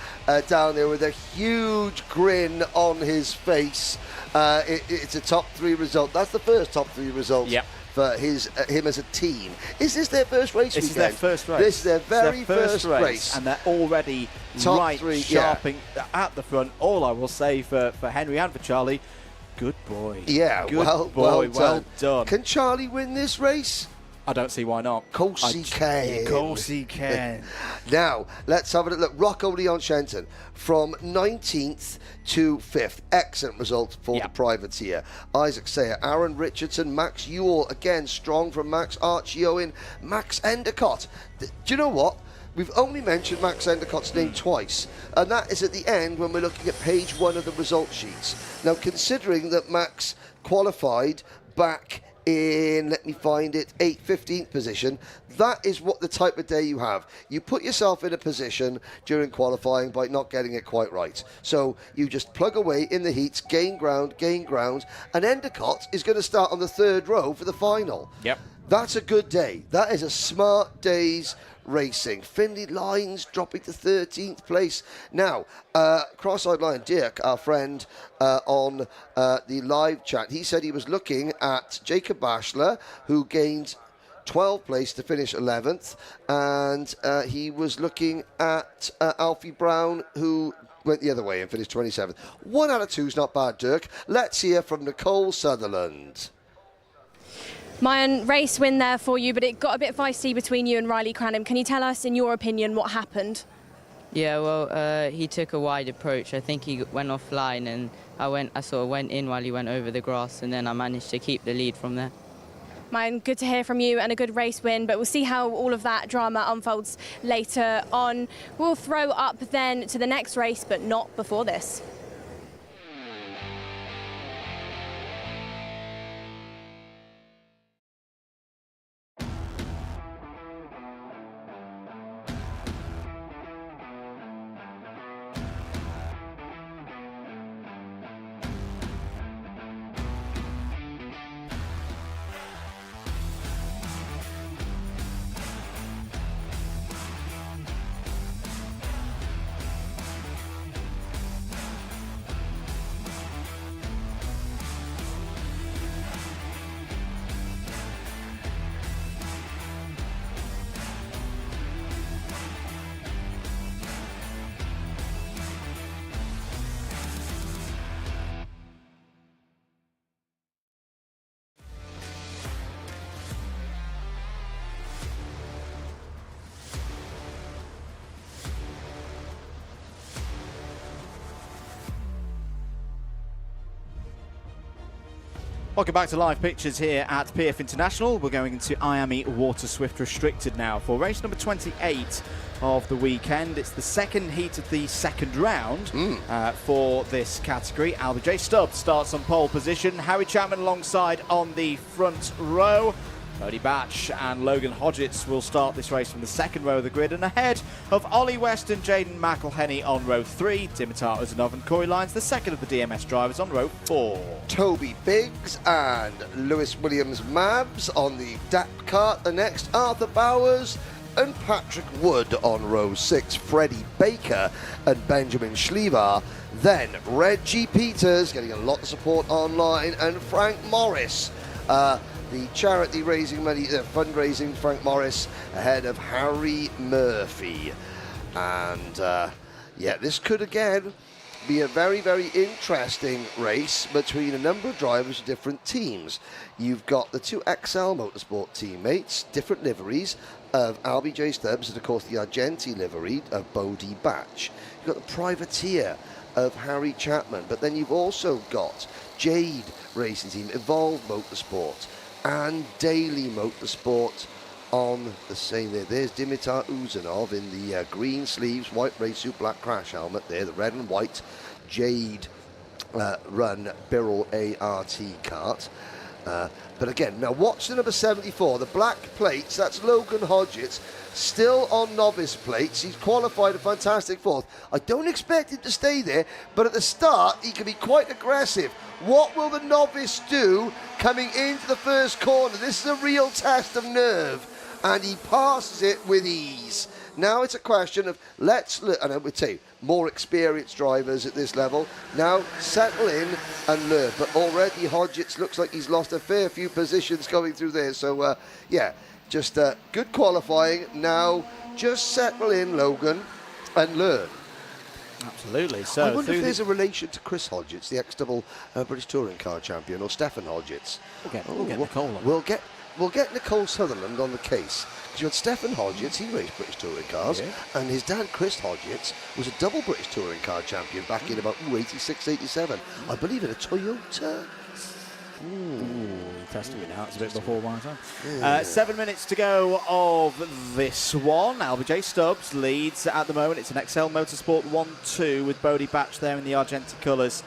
down there with a huge grin on his face. It's a top 3 result. That's the first top 3 result for him as a team. Is this their first race This weekend? is their first race. This is their very first race. And they're already top 3, sharping at the front. All I will say for Henry and for Charlie, good boy. Yeah, good well boy, done. well done. Can Charlie win this race? I don't see why not. Of course he can. Of course he can. Now, let's have a look. Rocco Leon Shenton from 19th to 5th. Excellent result for the privateer. Isaac Sayer, Aaron Richardson, Max Ewell, again strong from Max, Archie Owen, Max Endicott. Do you know what? We've only mentioned Max Endicott's name twice, and that is at the end when we're looking at page 1 of the result sheets. Now, considering that Max qualified back in, let me find it, 15th position. That is what the type of day you have. You put yourself in a position during qualifying by not getting it quite right. So you just plug away in the heats, gain ground, and Endicott is going to start on the 3rd row for the final. Yep. That's a good day. That is a smart day's racing. Finley Lines dropping to 13th place. Now, Cross-Eyed Lion Dirk, our friend on the live chat, he said he was looking at Jacob Bashler, who gained 12th place to finish 11th, and he was looking at Alfie Brown, who went the other way and finished 27th. 1 out of 2 is not bad, Dirk. Let's hear from Nicole Sutherland. Mayan, race win there for you, but it got a bit feisty between you and Riley Cranham. Can you tell us, in your opinion, what happened? Yeah, well, he took a wide approach. I think he went offline, and I sort of went in while he went over the grass, and then I managed to keep the lead from there. Mayan, good to hear from you and a good race win, but we'll see how all of that drama unfolds later on. We'll throw up then to the next race, but not before this. Welcome back to live pictures here at PF International. We're going into IAME Waterswift Restricted now for race number 28 of the weekend. It's the second heat of the second round for this category. Albie J. Stubbs starts on pole position. Harry Chapman alongside on the front row. Bodie Batch and Logan Hodgetts will start this race from the second row of the grid, and ahead of Ollie West and Jaden McElhenney on row 3. Dimitar Uzanov and Corey Lyons, the second of the DMS drivers, on row 4. Toby Biggs and Lewis Williams-Mabs on the DAP kart. The next, Arthur Bowers and Patrick Wood on row 6. Freddie Baker and Benjamin Schliever. Then Reggie Peters getting a lot of support online, and Frank Morris. The charity raising money, fundraising, Frank Morris ahead of Harry Murphy. And yeah, this could again be a very, very interesting race between a number of drivers of different teams. You've got the two XL Motorsport teammates, different liveries of Albie J. Stubbs and of course the Argenti livery of Bodie Batch. You've got the privateer of Harry Chapman, but then you've also got Jade Racing Team, Evolve Motorsport, and Daily Motorsport on the same there. There's Dimitar Uzanov in the green sleeves, white race suit, black crash helmet there, the red and white Jade run Birrell ART kart. But again, now watch the number 74, the black plates, that's Logan Hodgetts, still on novice plates. He's qualified a fantastic 4th. I don't expect him to stay there, but at the start, he can be quite aggressive. What will the novice do coming into the first corner? This is a real test of nerve, and he passes it with ease. Now it's a question of, and I would say, more experienced drivers at this level. Now settle in and learn. But already Hodgetts looks like he's lost a fair few positions going through there. So, yeah, just good qualifying. Now just settle in, Logan, and learn. Absolutely. So I wonder if there's a relation to Chris Hodgetts, the ex-double British Touring Car champion, or Stefan Hodgetts. We'll get Nicole on. We'll get Nicole Sutherland on the case. Because you had Stefan Hodgetts, he raced British Touring Cars, and his dad, Chris Hodgetts, was a double British Touring Car champion back in about 86, 87. I believe in a Toyota. Testing me now. It's a bit before my time. 7 minutes to go of this one. Albie J. Stubbs leads at the moment. It's an XL Motorsport 1-2 with Bodie Batch there in the Argenti colours.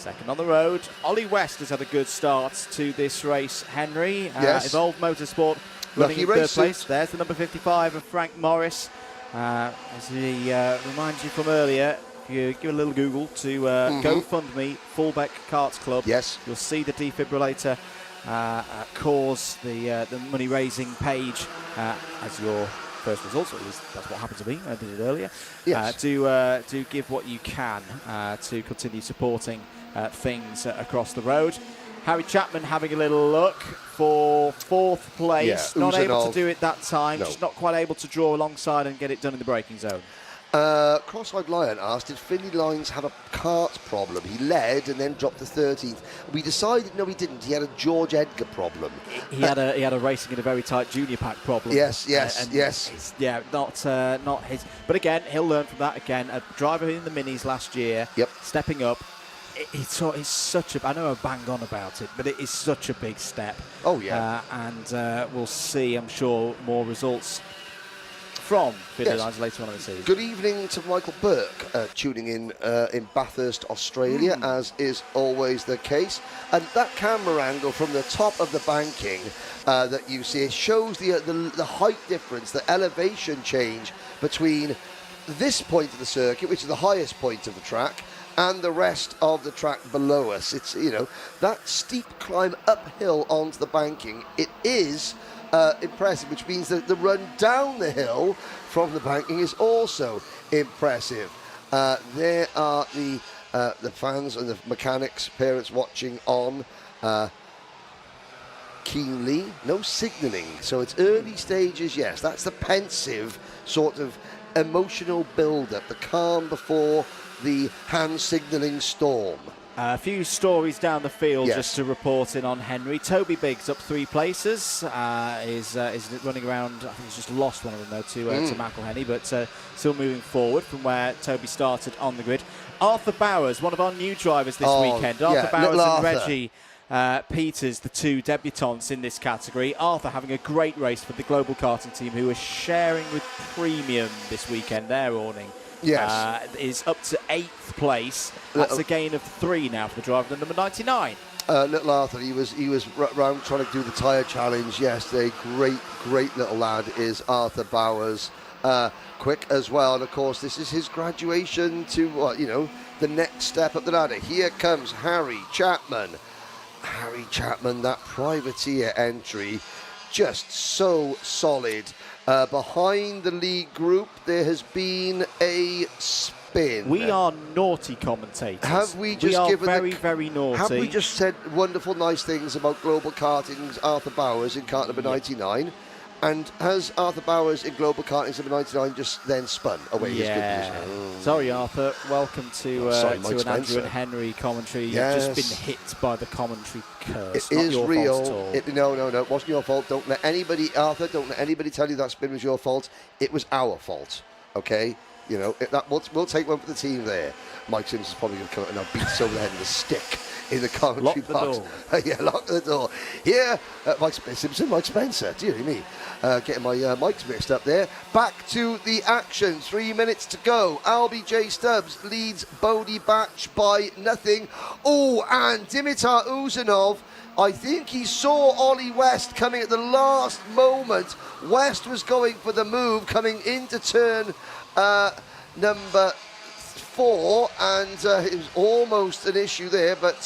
Second on the road. Ollie West has had a good start to this race, Henry. Yes. Evolved Motorsport running Lucky in third race place. suit. There's the number 55 of Frank Morris. As he reminds you from earlier, if you give a little Google to GoFundMe Fullbeck Karts Club, yes, you'll see the defibrillator cause the money raising page as your first result. So that's what happened to me. I did it earlier. Yes. Do give what you can to continue supporting things across the road. Harry Chapman having a little look for fourth place. Yeah, not able to Uzanov. do it that time. No. Just not quite able to draw alongside and get it done in the braking zone. Cross-eyed Lion asked, did Finley Lines have a kart problem? He led and then dropped to 13th. We decided, no, he didn't. He had a George Edgar problem. He had a racing in a very tight junior pack problem. Yes, yes, and yes. Yeah, not his. But again, he'll learn from that. Again, a driver in the minis last year. Yep. Stepping up. It's such a. I know I bang on about it, but it is such a big step. Oh yeah. And we'll see, I'm sure, more results from Finley Lines later on in the season. Good evening to Michael Burke, tuning in Bathurst, Australia, as is always the case. And that camera angle from the top of the banking that you see shows the height difference, the elevation change between this point of the circuit, which is the highest point of the track, and the rest of the track below us. It's, you know, that steep climb uphill onto the banking. It is impressive, which means that the run down the hill from the banking is also impressive. There are the fans and the mechanics, parents watching on keenly. No signalling, so it's early stages. Yes, that's the pensive sort of emotional build-up, the calm before the hand signalling storm. A few stories down the field Yes. just to report in on Henry. Toby Biggs up 3 places. Is running around. I think he's just lost one of them though to McElhenney, but still moving forward from where Toby started on the grid. Arthur Bowers, one of our new drivers this weekend. Arthur Bowers and Reggie Peters, the 2 debutants in this category. Arthur having a great race for the global karting team, who are sharing with Premium this weekend. Their awning. Yes. Is up to 8th place. That's a gain of 3 now for the driver, the number 99. Little Arthur, he was round trying to do the tyre challenge yesterday. Great little lad is Arthur Bowers. Quick as well, and of course this is his graduation to the next step up the ladder. Here comes Harry Chapman. Harry Chapman, that privateer entry, just so solid. Behind the lead group, there has been a spin. We are naughty commentators. Have we just given very naughty? Have we just said wonderful, nice things about Global Karting's Arthur Bowers in kart number 99? And has Arthur Bowers in Global Karting's number 99 just then spun away his good news? Sorry, Arthur. Welcome to an Andrew and Henry commentary. Yes. You've just been hit by the commentary curse. It Not is your real. fault at all. No, it wasn't your fault. Don't let anybody tell you that spin was your fault. It was our fault. Okay? You know, we'll take one for the team there. Mike Simpson's probably going to come out and now beat us over the head with a stick in the commentary box. Yeah, lock the door. Here, Mike Simpson, Mike Spencer. Dear me. Getting my mics mixed up there. Back to the action. 3 minutes to go. LBJ Stubbs leads Bodie Batch by nothing. Oh, and Dimitar Uzanov, I think he saw Ollie West coming at the last moment. West was going for the move coming into turn number 4, and it was almost an issue there, but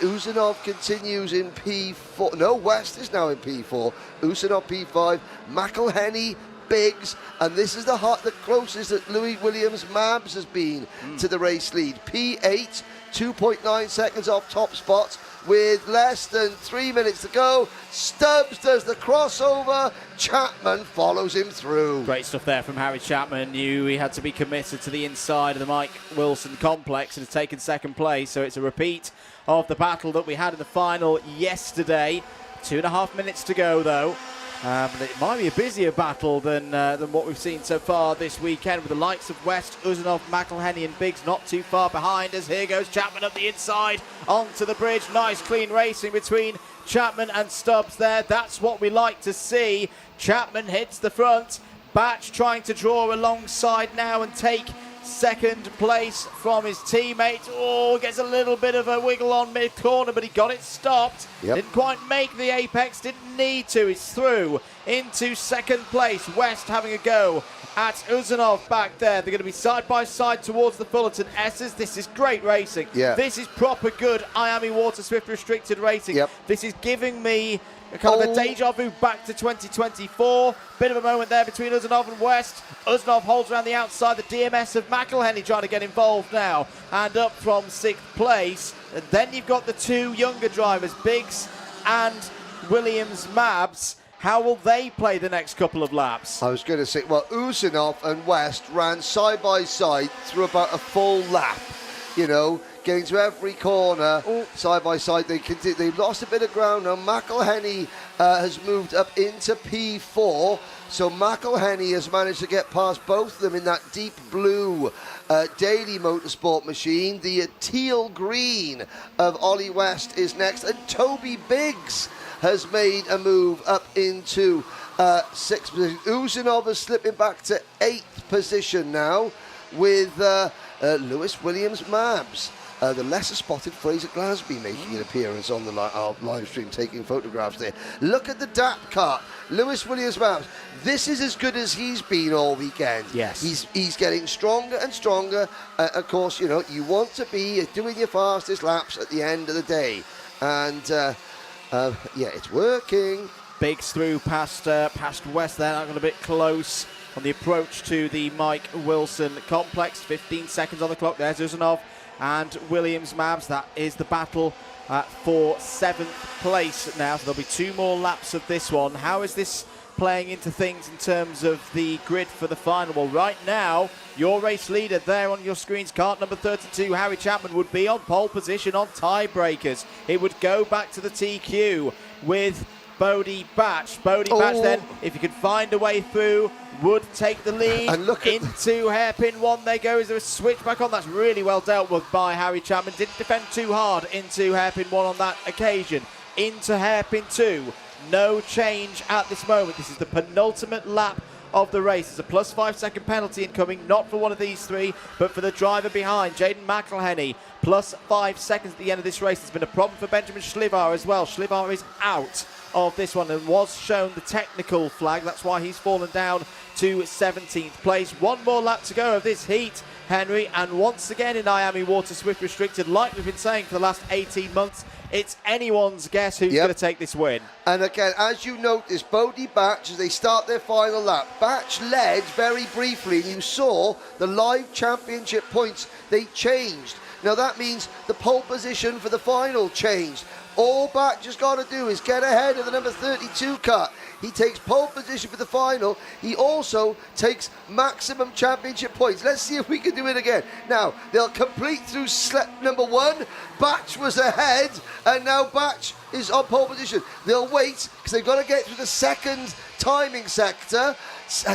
Uzanov continues in P4. No, West is now in P4. Uzanov P5, McElhenney, Biggs, and this is the closest that Louis Williams Mabs has been to the race lead. P8, 2.9 seconds off top spot. With less than 3 minutes to go, Stubbs does the crossover. Chapman follows him through. Great stuff there from Harry Chapman. Knew he had to be committed to the inside of the Mike Wilson complex and has taken second place. So it's a repeat of the battle that we had in the final yesterday. 2.5 minutes to go, though. But it might be a busier battle than what we've seen so far this weekend, with the likes of West, Uzanov, McElhenney and Biggs not too far behind us. Here goes Chapman up the inside onto the bridge. Nice clean racing between Chapman and Stubbs there. That's what we like to see. Chapman hits the front. Batch trying to draw alongside now and take second place from his teammate. Oh, gets a little bit of a wiggle on mid-corner, but he got it stopped. Yep. Didn't quite make the apex, didn't need to. He's through into second place. West having a go at Uzanov back there. They're going to be side by side towards the Fullerton S's. This is great racing. Yeah. This is proper good IAME Waterswift restricted racing. Yep. This is giving me a kind of a deja vu back to 2024. Bit of a moment there between Uzanov and West. Uzanov holds around the outside. The DMS of McElhenney trying to get involved now. And up from 6th place. And then you've got the two younger drivers, Biggs and Williams Mabs. How will they play the next couple of laps? I was going to say, well, Uzanov and West ran side by side through about a full lap. You know, getting to every corner, side by side. They've lost a bit of ground now. McElhenney has moved up into P4. So McElhenney has managed to get past both of them in that deep blue Daily Motorsport machine. The teal green of Ollie West is next. And Toby Biggs has made a move up into 6th position. Uzanov is slipping back to 8th position now with Lewis Williams Mabs. The lesser spotted Fraser Glasby making an appearance on the live stream, taking photographs there. Look at the DAP kart. Lewis Williams Mabs. This is as good as he's been all weekend. Yes. He's getting stronger and stronger. Of course, you know, you want to be doing your fastest laps at the end of the day. And yeah, it's working. Biggs through past West there, not going a bit close on the approach to the Mike Wilson complex. 15 seconds on the clock. There's Uzanov and Williams Mabs. That is the battle for 7th place now. So there'll be 2 more laps of this one. How is this playing into things in terms of the grid for the final? Well, right now, your race leader there on your screens, kart number 32, Harry Chapman, would be on pole position on tiebreakers. It would go back to the TQ with Bodie Batch. Bodie Batch then, if you could find a way through, would take the lead. And look into hairpin 1 they go. Is there a switch back on? That's really well dealt with by Harry Chapman. Didn't defend too hard into hairpin 1 on that occasion. Into hairpin 2. No change at this moment. This is the penultimate lap of the race. There's a plus 5 second penalty incoming, not for one of these 3, but for the driver behind, Jaden McElhenney. Plus 5 seconds at the end of this race. There's been a problem for Benjamin Schlivar as well. Schlivar is out of this one and was shown the technical flag. That's why he's fallen down to 17th place. 1 more lap to go of this heat, Henry, and once again in IAME Waterswift Restricted, like we've been saying for the last 18 months, it's anyone's guess who's going to take this win. And again, as you notice, Bodie Batch, as they start their final lap, Batch led very briefly, and you saw the live championship points, they changed. Now that means the pole position for the final changed. All Batch has got to do is get ahead of the number 32 car. He takes pole position for the final. He also takes maximum championship points. Let's see if we can do it again. Now, they'll complete through slip number 1. Batch was ahead, and now Batch is on pole position. They'll wait, because they've got to get through the second timing sector.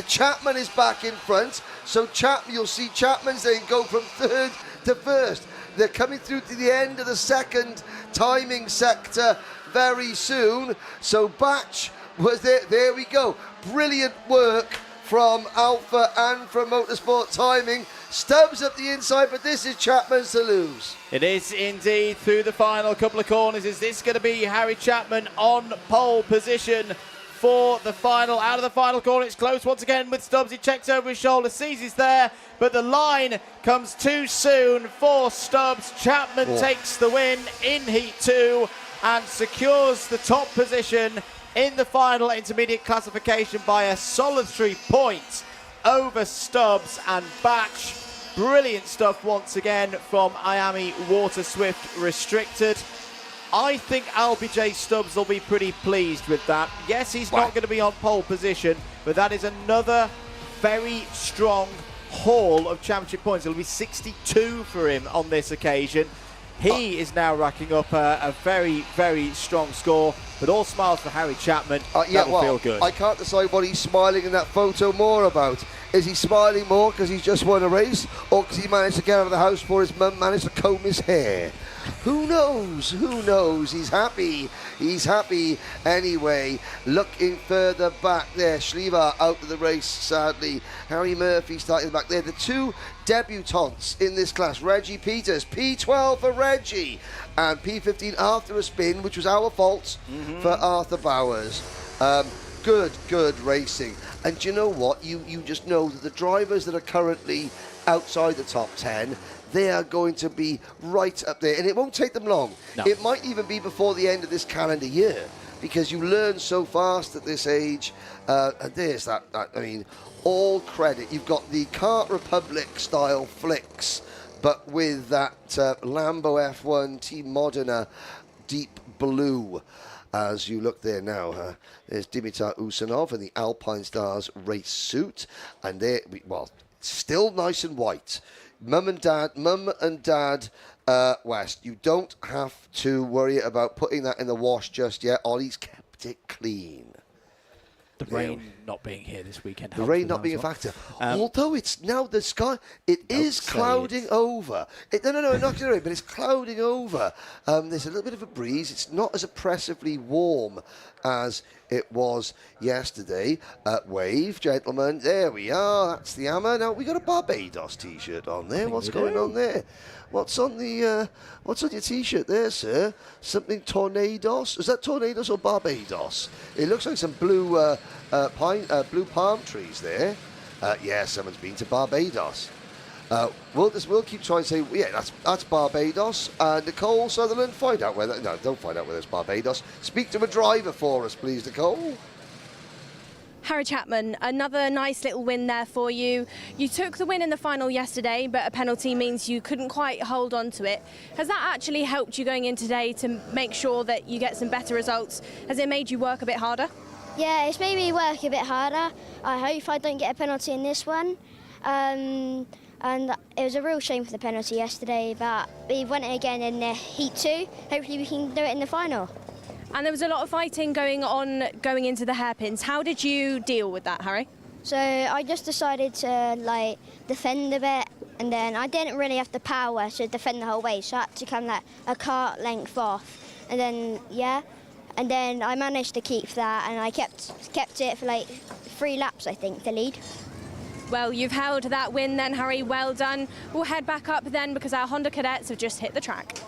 Chapman is back in front. So you'll see Chapman saying go from 3rd to 1st. They're coming through to the end of the second timing sector very soon. So Batch was there. There we go. Brilliant work from Alpha and from Motorsport Timing. Stubbs up the inside, but this is Chapman's to lose. It is indeed through the final couple of corners. Is this going to be Harry Chapman on pole position for the final? Out of the final corner, it's close once again with Stubbs. He checks over his shoulder, sees he's there, but the line comes too soon for Stubbs. Chapman takes the win in Heat 2 and secures the top position in the final intermediate classification by a solitary point over Stubbs and Batch. Brilliant stuff once again from IAME Waterswift Restricted. I think LBJ Stubbs will be pretty pleased with that. Yes, he's not going to be on pole position, but that is another very strong haul of championship points. It'll be 62 for him on this occasion. He is now racking up a very, very strong score, but all smiles for Harry Chapman. That will feel good. I can't decide what he's smiling in that photo more about. Is he smiling more because he's just won a race, or because he managed to get out of the house before his mum managed to comb his hair? Who knows? Who knows? He's happy. He's happy anyway. Looking further back there, Schliever out of the race, sadly. Harry Murphy starting back there. The two debutants in this class, Reggie Peters, P12 for Reggie, and P15 after a spin, which was our fault for Arthur Bowers. Good racing. And do you know what? You just know that the drivers that are currently outside the top 10, they are going to be right up there. And it won't take them long. No. It might even be before the end of this calendar year, because you learn so fast at this age. And there's that, I mean, all credit. You've got the Kart Republic style flicks, but with that Lambo F1 Team Modena deep blue. As you look there now, there's Dimitar Usanov in the Alpine Stars race suit, and they're, well, still nice and white. Mum and Dad West, you don't have to worry about putting that in the wash just yet. Ollie's kept it clean. The rain not being here this weekend. The rain not being a factor. Although it's now the sky, it is clouding over. No, not going to rain, but it's clouding over. There's a little bit of a breeze. It's not as oppressively warm as it was yesterday. Wave, gentlemen. There we are. That's the hammer. Now, we got a Barbados T-shirt on there. What's going on there? What's on your T-shirt there, sir? Something Tornadoes? Is that Tornadoes or Barbados? It looks like some blue palm trees there. Yeah, someone's been to Barbados. We'll keep trying to say, yeah, that's Barbados. Nicole Sutherland, find out whether. No, don't find out whether it's Barbados. Speak to a driver for us, please, Nicole. Harry Chapman, another nice little win there for you. You took the win in the final yesterday, but a penalty means you couldn't quite hold on to it. Has that actually helped you going in today to make sure that you get some better results? Has it made you work a bit harder? Yeah, it's made me work a bit harder. I hope I don't get a penalty in this one. And it was a real shame for the penalty yesterday, but we won it again in the Heat 2. Hopefully we can do it in the final. And there was a lot of fighting going on going into the hairpins. How did you deal with that, Harry? So I just decided to defend a bit, and then I didn't really have the power to defend the whole way, so I had to come a kart length off. And then, and then I managed to keep that, and I kept it for 3 laps, I think, to lead. Well, you've held that win then, Harry. Well done. We'll head back up then because our Honda cadets have just hit the track.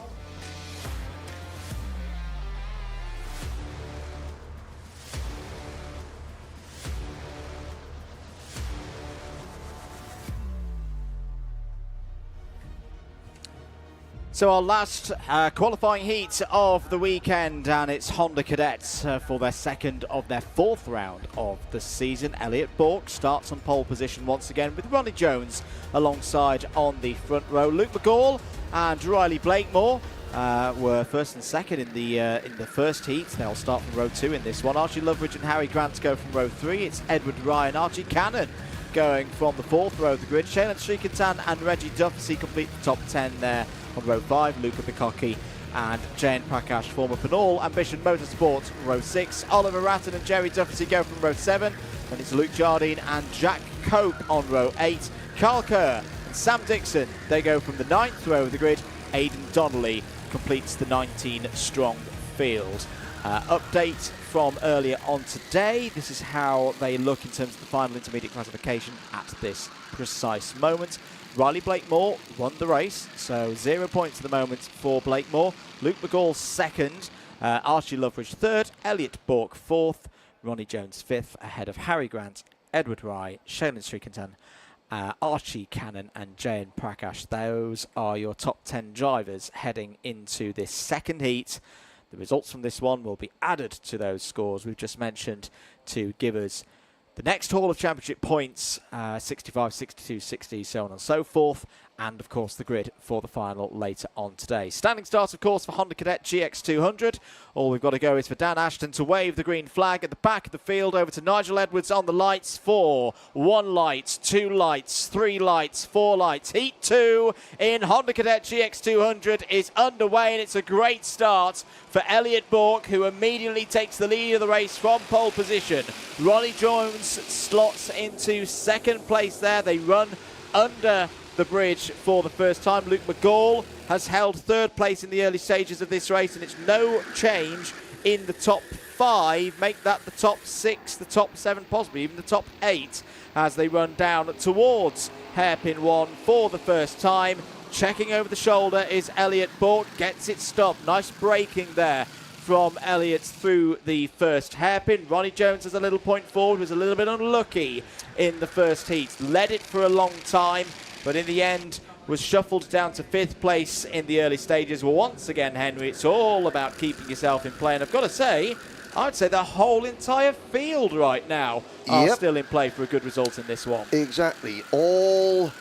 So our last qualifying heat of the weekend, and it's Honda Cadets for their second of their 4th round of the season. Elliot Bourke starts on pole position once again with Ronnie Jones alongside on the front row. Luke McGall and Riley Blakemore were first and second in the first heat. They'll start from row 2 in this one. Archie Loveridge and Harry Grant go from row 3. It's Edward Ryan, Archie Cannon going from the 4th row of the grid. Shailen Shrikatan and Reggie Duffy complete the top 10 there on row 5. Luca Bikocki and Jayan Prakash former Penal Ambition Motorsports row 6. Oliver Ratton and Jerry Duffy go from row 7. Then it's Luke Jardine and Jack Cope on row 8. Carl Kerr and Sam Dixon, they go from the 9th row of the grid. Aidan Donnelly completes the 19-strong field. Update from earlier on today. This is how they look in terms of the final intermediate classification at this precise moment. Riley Blakemore won the race, so 0 points at the moment for Blakemore. Luke McGall 2nd, Archie Loveridge 3rd, Elliot Bourke 4th, Ronnie Jones 5th, ahead of Harry Grant, Edward Rye, Shailen Shrikatan, Archie Cannon and Jayan Prakash. Those are your top 10 drivers heading into this second heat. The results from this one will be added to those scores we've just mentioned to give us the next haul of championship points, 65, 62, 60, so on and so forth, and of course the grid for the final later on today. Standing start, of course, for Honda Cadet GX200. All we've got to go is for Dan Ashton to wave the green flag at the back of the field. Over to Nigel Edwards on the lights for 1 light, 2 lights, 3 lights, 4 lights. Heat 2 in Honda Cadet GX200 is underway, and it's a great start for Elliot Bourke, who immediately takes the lead of the race from pole position. Ronnie Jones slots into 2nd place there. They run under the bridge for the first time. Luke McGall has held third place in the early stages of this race, and it's no change in the top 5. Make that the top 6, the top 7, possibly even the top 8 as they run down towards hairpin 1 for the first time. Checking over the shoulder is Elliot Bork, gets it stopped. Nice braking there from Elliott through the first hairpin. Ronnie Jones has a little point forward, was a little bit unlucky in the first heat. Led it for a long time, but in the end was shuffled down to 5th place in the early stages. Well, once again, Henry, it's all about keeping yourself in play. And I've got to say, I'd say the whole entire field right now are still in play for a good result in this one. Exactly. All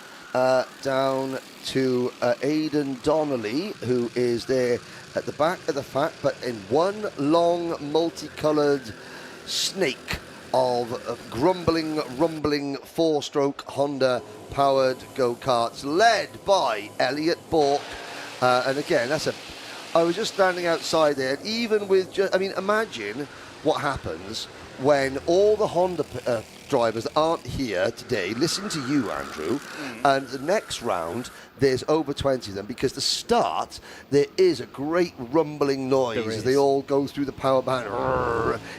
down to Aidan Donnelly, who is there at the back of the pack, but in one long multicoloured snake of grumbling, rumbling 4-stroke Honda-powered go-karts, led by Elliot Bork. And again, I was just standing outside there, and even with imagine what happens when all the Honda drivers that aren't here today listen to you, Andrew, and the next round there's over 20 of them, because the start there is a great rumbling noise as they all go through the power band.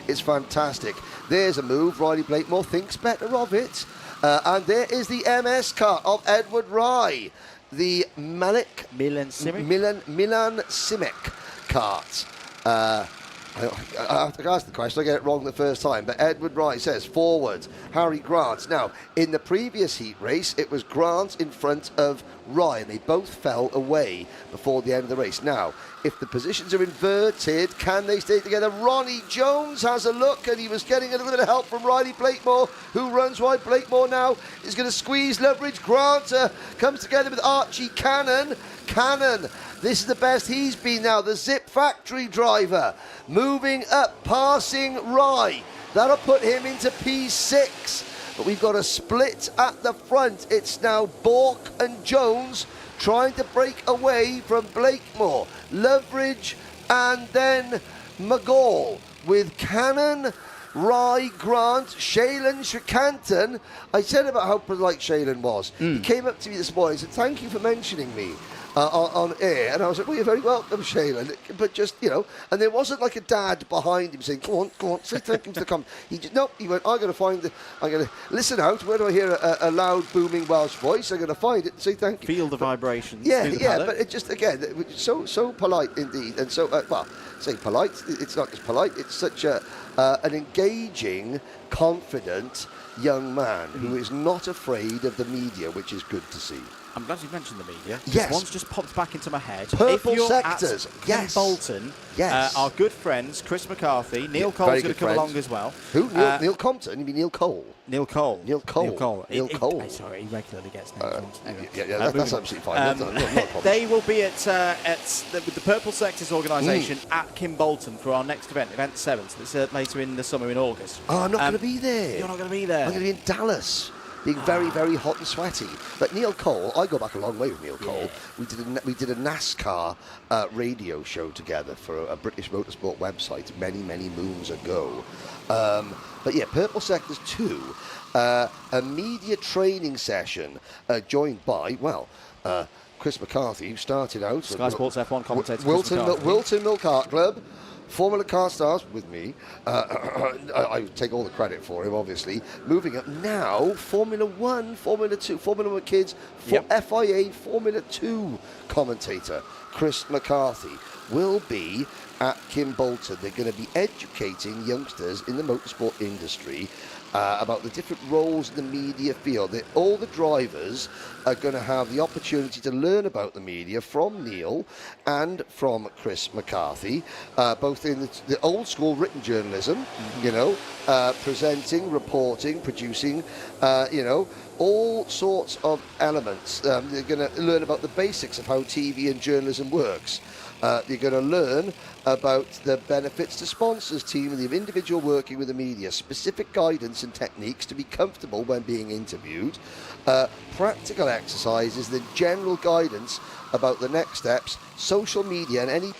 It's fantastic. There's a move. Riley Blakemore thinks better of it, and there is the MS car of Edward Rye, the Milan Simic kart. I have to ask the question, I get it wrong the first time, but Edward Wright says forward, Harry Grant. Now, in the previous heat race, it was Grant in front of Ryan. They both fell away before the end of the race. Now, if the positions are inverted, can they stay together? Ronnie Jones has a look, and he was getting a little bit of help from Riley Blakemore, who runs wide. Blakemore now is going to squeeze leverage. Grant comes together with Archie Cannon. This is the best he's been now, the Zip Factory driver, moving up, passing Rye. That'll put him into P6. But we've got a split at the front. It's now Bork and Jones trying to break away from Blakemore. Leverage, and then McGall with Cannon, Rye, Grant, Shailen Srikantan. I said about how polite Shailen was. He came up to me this morning and said, thank you for mentioning me on air, and I was like, well, you're very welcome, Shailen, but just, and there wasn't like a dad behind him saying, go on, say thank you to the comment. He went, I'm going to listen out, where do I hear a loud, booming Welsh voice? I'm going to find it and say thank you. Feel the vibrations. Yeah, but it just, again, so polite indeed, and so, say polite, it's not just polite, it's such an engaging, confident young man who is not afraid of the media, which is good to see. I'm glad you mentioned the media. Yes. One's just popped back into my head. Purple if you're sectors. At Bolton, our good friends, Chris McCarthy, Neil Cole's going to come along as well. Who? Neil Compton? You mean Neil Cole? Neil Cole. Neil Cole. Sorry, he regularly gets Neil Compton. That's absolutely fine. No they will be at the Purple Sectors organisation at Kimbolton for our next event 7. So that's later in the summer in August. Oh, I'm not going to be there. You're not going to be there. I'm going to be in Dallas, being very, very hot and sweaty. But Neil Cole, I go back a long way with Neil Cole. We did a NASCAR radio show together for a British motorsport website many, many moons ago. But yeah, Purple Sectors 2, a media training session joined by, Chris McCarthy, who started out... Sky Sports F1 commentator Wilton Mill Kart Club, Formula Car Stars with me. I take all the credit for him, obviously. Moving up now, Formula 1, Formula 2, Formula 1 Kids, FIA Formula 2 commentator, Chris McCarthy, will be at Kimbolton. They're going to be educating youngsters in the motorsport industry about the different roles in the media field. All the drivers are going to have the opportunity to learn about the media from Neil and from Chris McCarthy, both in the old school written journalism, presenting, reporting, producing, all sorts of elements. They're going to learn about the basics of how TV and journalism works. You're going to learn about the benefits to sponsors, team, and the individual working with the media, specific guidance and techniques to be comfortable when being interviewed, practical exercises, the general guidance about the next steps, social media, and any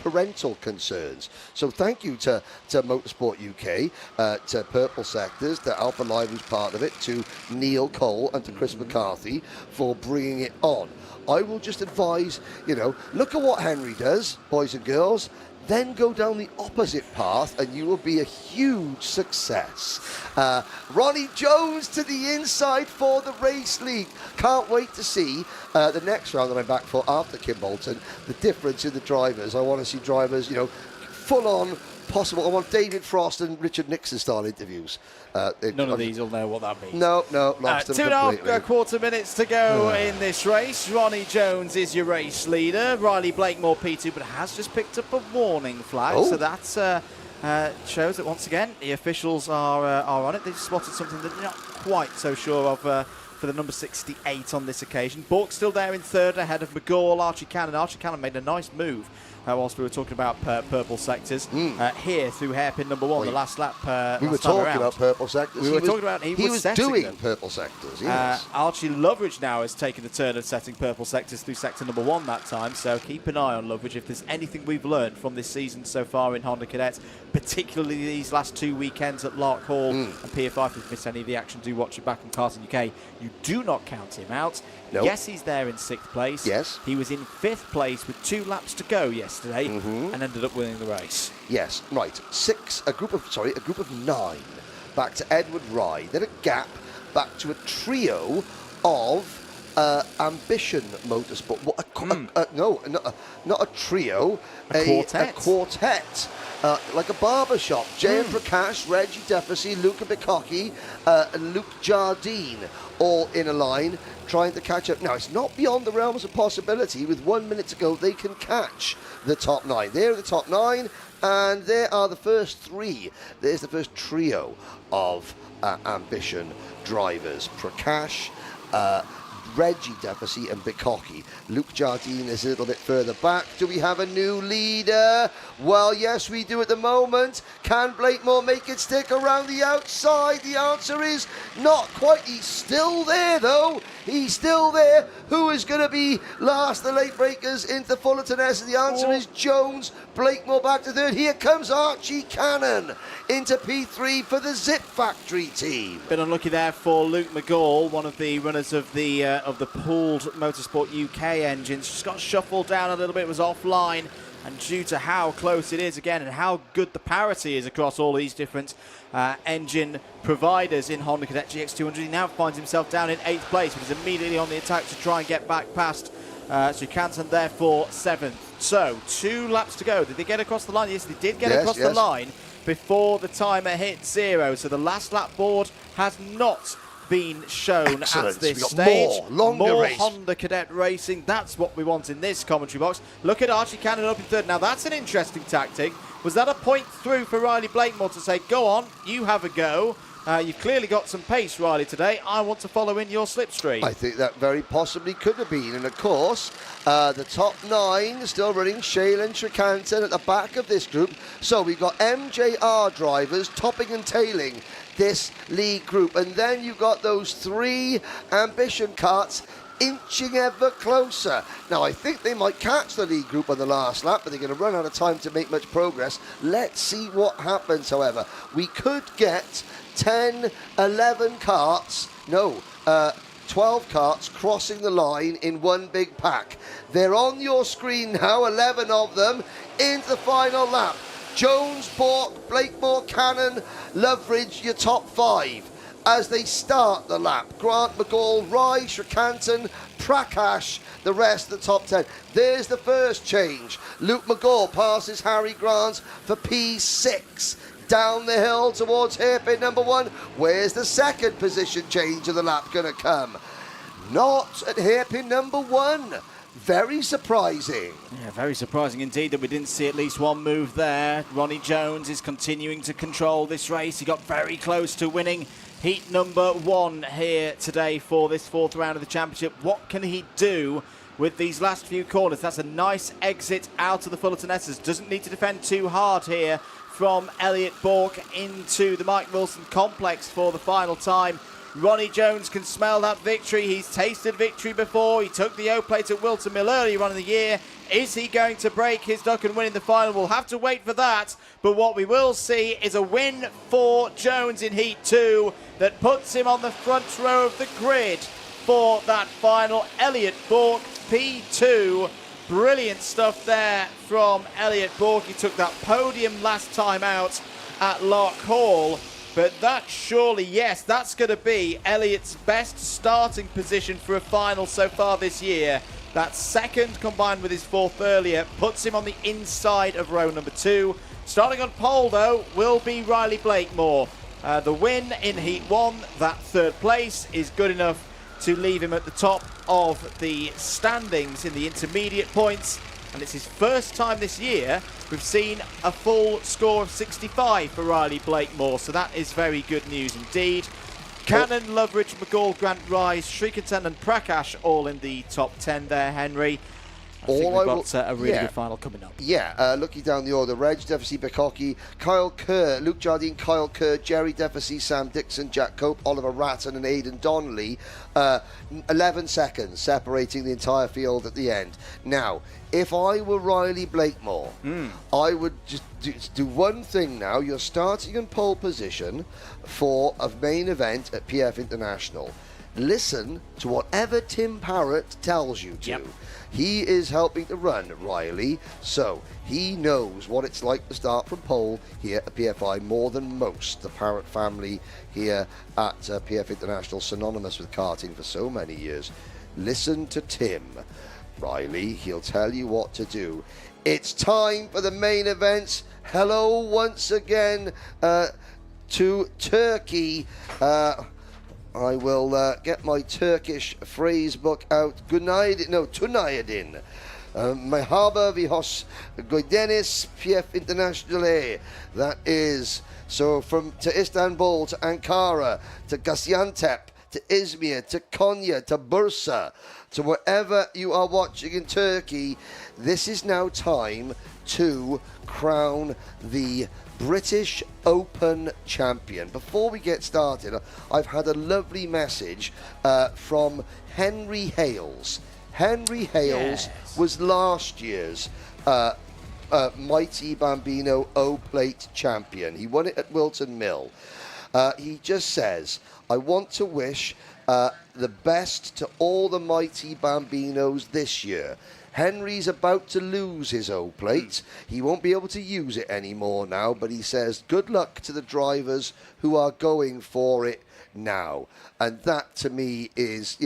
parental concerns. So thank you to Motorsport UK, to Purple Sectors, to Alpha Live, who's part of it, to Neil Cole and to Chris McCarthy for bringing it on. I will just advise, look at what Henry does, boys and girls, then go down the opposite path and you will be a huge success. Ronnie Jones to the inside for the race league. Can't wait to see the next round that I'm back for after Kim Bolton, the difference in the drivers. I want to see drivers, full on possible. I want David Frost and Richard Nixon style interviews. None of these will know what that means. No, lost them completely. 2.5 quarter minutes to go in this race. Ronnie Jones is your race leader. Riley Blakemore P2, but has just picked up a warning flag. So that shows that once again the officials are on it. They've spotted something that they're not quite so sure of for the number 68 on this occasion. Bork still there in third ahead of McGall. Archie Cannon. Archie Cannon made a nice move whilst we were talking about purple sectors here through hairpin number 1, the last lap. We were talking about purple sectors. We were talking about he was doing them. purple sectors. Yes. Archie Loveridge now has taken the turn of setting purple sectors through sector number 1 that time. So keep an eye on Loveridge. If there's anything we've learned from this season so far in Honda Cadets, particularly these last 2 weekends at Lark Hall and PFI, if you've missed any of the action, do watch it back on Karting UK. You do not count him out. Nope. Yes, he's there in 6th place. Yes. He was in 5th place with 2 laps to go yesterday and ended up winning the race. Yes, right. A group of 9 back to Edward Rye. Then a gap back to a trio of Ambition Motorsport. Not a trio. A quartet. A quartet. Like a barbershop. J.M. Prakash, Reggie Defasy, Luca Bicocchi, and Luke Jardine all in a line trying to catch up. Now, it's not beyond the realms of possibility. With 1 minute to go, they can catch the top 9. They're the top 9, and there are the first 3. There's the first trio of Ambition drivers. Prakash, Reggie Defasy and Bicocchi. Luke Jardine is a little bit further back. Do we have a new leader? Well, yes, we do at the moment. Can Blakemore make it stick around the outside? The answer is not quite. He's still there, though. He's still there. Who is going to be last? The late breakers into Fullerton S. The answer is Jones. Blakemore back to third. Here comes Archie Cannon into P3 for the Zip Factory team. Bit unlucky there for Luke McGall, one of the runners of the pooled Motorsport UK engines. Just got shuffled down a little bit, was offline, and due to how close it is again and how good the parity is across all these different engine providers in Honda Cadet GX200, he now finds himself down in 8th place, but he's immediately on the attack to try and get back past Sukantan, therefore 7th. So 2 laps to go. Did they get across the line? Yes, they did get across the line before the timer hit 0. So the last lap board has not been shown at this stage. More Honda Cadet racing. That's what we want in this commentary box. Look at Archie Cannon up in third. Now that's an interesting tactic. Was that a point through for Riley Blakemore to say, go on, you have a go? You've clearly got some pace, Riley, today. I want to follow in your slipstream. I think that very possibly could have been. And, of course, the top 9 still running. Shailen Srikantan at the back of this group. So we've got MJR drivers topping and tailing this league group. And then you've got those 3 Ambition karts inching ever closer. Now, I think they might catch the lead group on the last lap, but they're going to run out of time to make much progress. Let's see what happens, however. We could get 10, 11 karts, 12 karts crossing the line in one big pack. They're on your screen now, 11 of them, into the final lap. Jones, Bork, Blakemore, Cannon, Loveridge, your top 5. As they start the lap, Grant, McGall, Rye, Srikantan, Prakash, the rest of the top 10. There's the first change. Luke McGall passes Harry Grant for P6. Down the hill towards hairpin number 1. Where's the second position change of the lap going to come? Not at hairpin number 1. Very surprising. Yeah, very surprising indeed that we didn't see at least one move there. Ronnie Jones is continuing to control this race. He got very close to winning heat number 1 here today for this 4th round of the championship. What can he do with these last few corners. That's a nice exit out of the Fullerton Essers. Doesn't need to defend too hard here from Elliot Bourke into the Mike Wilson complex for the final time. Ronnie Jones can smell that victory. He's tasted victory before. He took the O-plate at Wilton Mill earlier on in the year. Is he going to break his duck and win in the final? We'll have to wait for that. But what we will see is a win for Jones in Heat 2 that puts him on the front row of the grid for that final. Elliot Bourke, P2. Brilliant stuff there from Elliot Bourke. He took that podium last time out at Loch Hall. But that surely, yes, that's going to be Elliot's best starting position for a final so far this year. That second, combined with his fourth earlier, puts him on the inside of row number 2. Starting on pole, though, will be Riley Blakemore. The win in Heat 1, that third place, is good enough to leave him at the top of the standings in the intermediate points. And it's his first time this year we've seen a full score of 65 for Riley Blakemore, so that is very good news indeed. Cannon, Loveridge, McGall, Grant Rise, Shrikatan and Prakash all in the top 10 there, Henry. I think we've got a really good final coming up. Yeah, looking down the order, Reg Defesey, Bikoki, Kyle Kerr, Luke Jardine, Kyle Kerr, Jerry Defesey, Sam Dixon, Jack Cope, Oliver Ratton and Aidan Donnelly. 11 seconds separating the entire field at the end. Now, if I were Riley Blakemore, I would just do one thing now. You're starting in pole position for a main event at PF International. Listen to whatever Tim Parrott tells you to. Yep. He is helping to run Riley, so he knows what it's like to start from pole here at PFI more than most. The Parrott family here at PF International, synonymous with karting for so many years. Listen to Tim. Riley, he'll tell you what to do. It's time for the main events. Hello once again to Turkey. I will get my Turkish phrase book out. Tunayedin. Merhaba vihos Goydeniz PF Internationale. That is, so to Istanbul, to Ankara, to Gaziantep, to Izmir, to Konya, to Bursa, to wherever you are watching in Turkey, this is now time to crown the British Open champion. Before we get started, I've had a lovely message from Henry Hales. Henry Hales was last year's MightE Bambino O-Plate champion. He won it at Wilton Mill. He just says, I want to wish the best to all the MightE Bambinos this year. Henry's about to lose his O-plate. He won't be able to use it anymore now, but he says good luck to the drivers who are going for it now. And that, to me, is,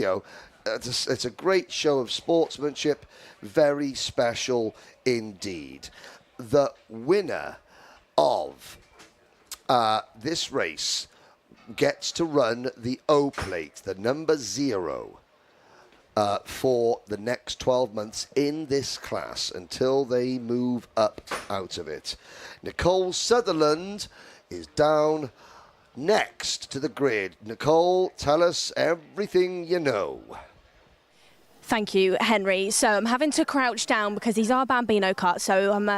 it's a great show of sportsmanship, very special indeed. The winner of this race gets to run the O-plate, the number 0. For the next 12 months in this class until they move up out of it. Nicole Sutherland is down next to the grid. Nicole, tell us everything you know. Thank you, Henry. So I'm having to crouch down because these are Bambino karts, so I'm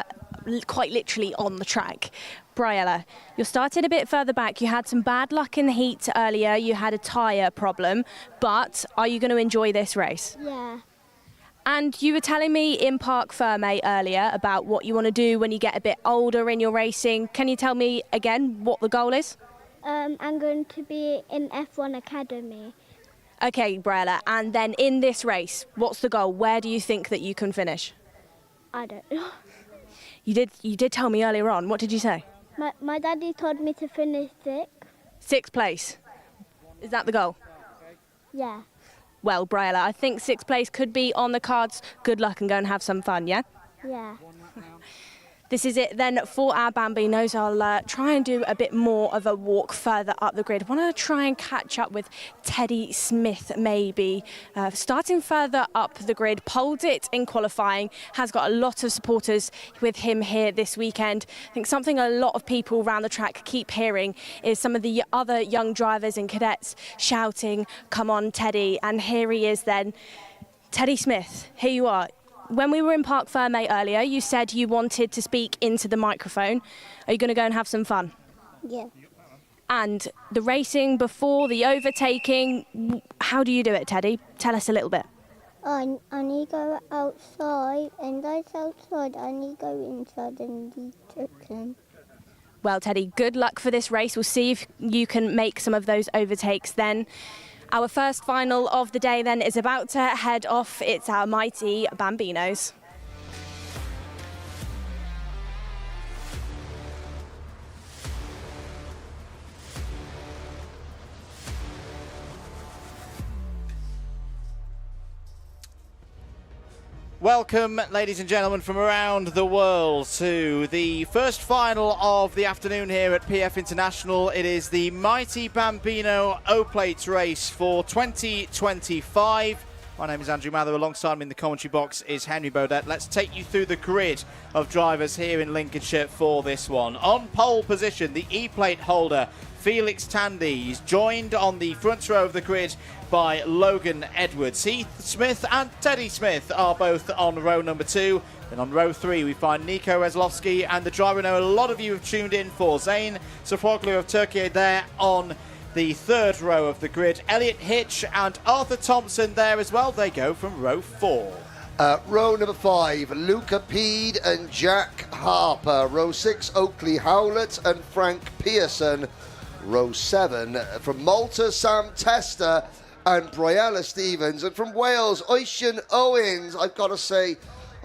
quite literally on the track. Briella, you started a bit further back. You had some bad luck in the heat earlier. You had a tyre problem, but are you going to enjoy this race? Yeah. And you were telling me in Parc Fermé earlier about what you want to do when you get a bit older in your racing. Can you tell me again what the goal is? I'm going to be in F1 Academy. Okay, Briella, and then in this race, what's the goal? Where do you think that you can finish? I don't know. You did tell me earlier on. What did you say? My daddy told me to finish 6th. 6th place. Is that the goal? Yeah. Well, Briella, I think 6th place could be on the cards. Good luck and go and have some fun, yeah? Yeah. This is it then for our Bambinos. I'll try and do a bit more of a walk further up the grid. I want to try and catch up with Teddy Smith maybe. Starting further up the grid, poled it in qualifying, has got a lot of supporters with him here this weekend. I think something a lot of people around the track keep hearing is some of the other young drivers and cadets shouting, come on Teddy, and here he is then. Teddy Smith, here you are. When we were in Parc Fermé earlier, you said you wanted to speak into the microphone. Are you going to go and have some fun? Yeah. And the racing before, the overtaking, how do you do it, Teddy? Tell us a little bit. I need to go outside, and that's outside. I need to go inside and lead them. Well, Teddy, good luck for this race. We'll see if you can make some of those overtakes then. Our first final of the day then is about to head off. It's our mighty Bambinos. Welcome, ladies and gentlemen, from around the world to the first final of the afternoon here at PF International. It is the mighty Bambino O-Plate race for 2025. My name is Andrew Mather. Alongside me in the commentary box is Henry Beaudette. Let's take you through the grid of drivers here in Lincolnshire for this one. On pole position, the E-Plate holder, Felix Tandy. He's joined on the front row of the grid by Logan Edwards. Heath Smith and Teddy Smith are both on row number 2. Then on row 3 we find Nico Reslovsky and the driver I know a lot of you have tuned in for, Zain Sofoglu of Turkey, there on the 3rd row of the grid. Elliot Hitch and Arthur Thompson there as well. They go from row 4. Row number 5, Luca Peed and Jack Harper. Row 6, Oakley Howlett and Frank Pearson. Row 7, from Malta, Sam Tester and Briella Stevens. And from Wales, Oisin Owens. I've got to say,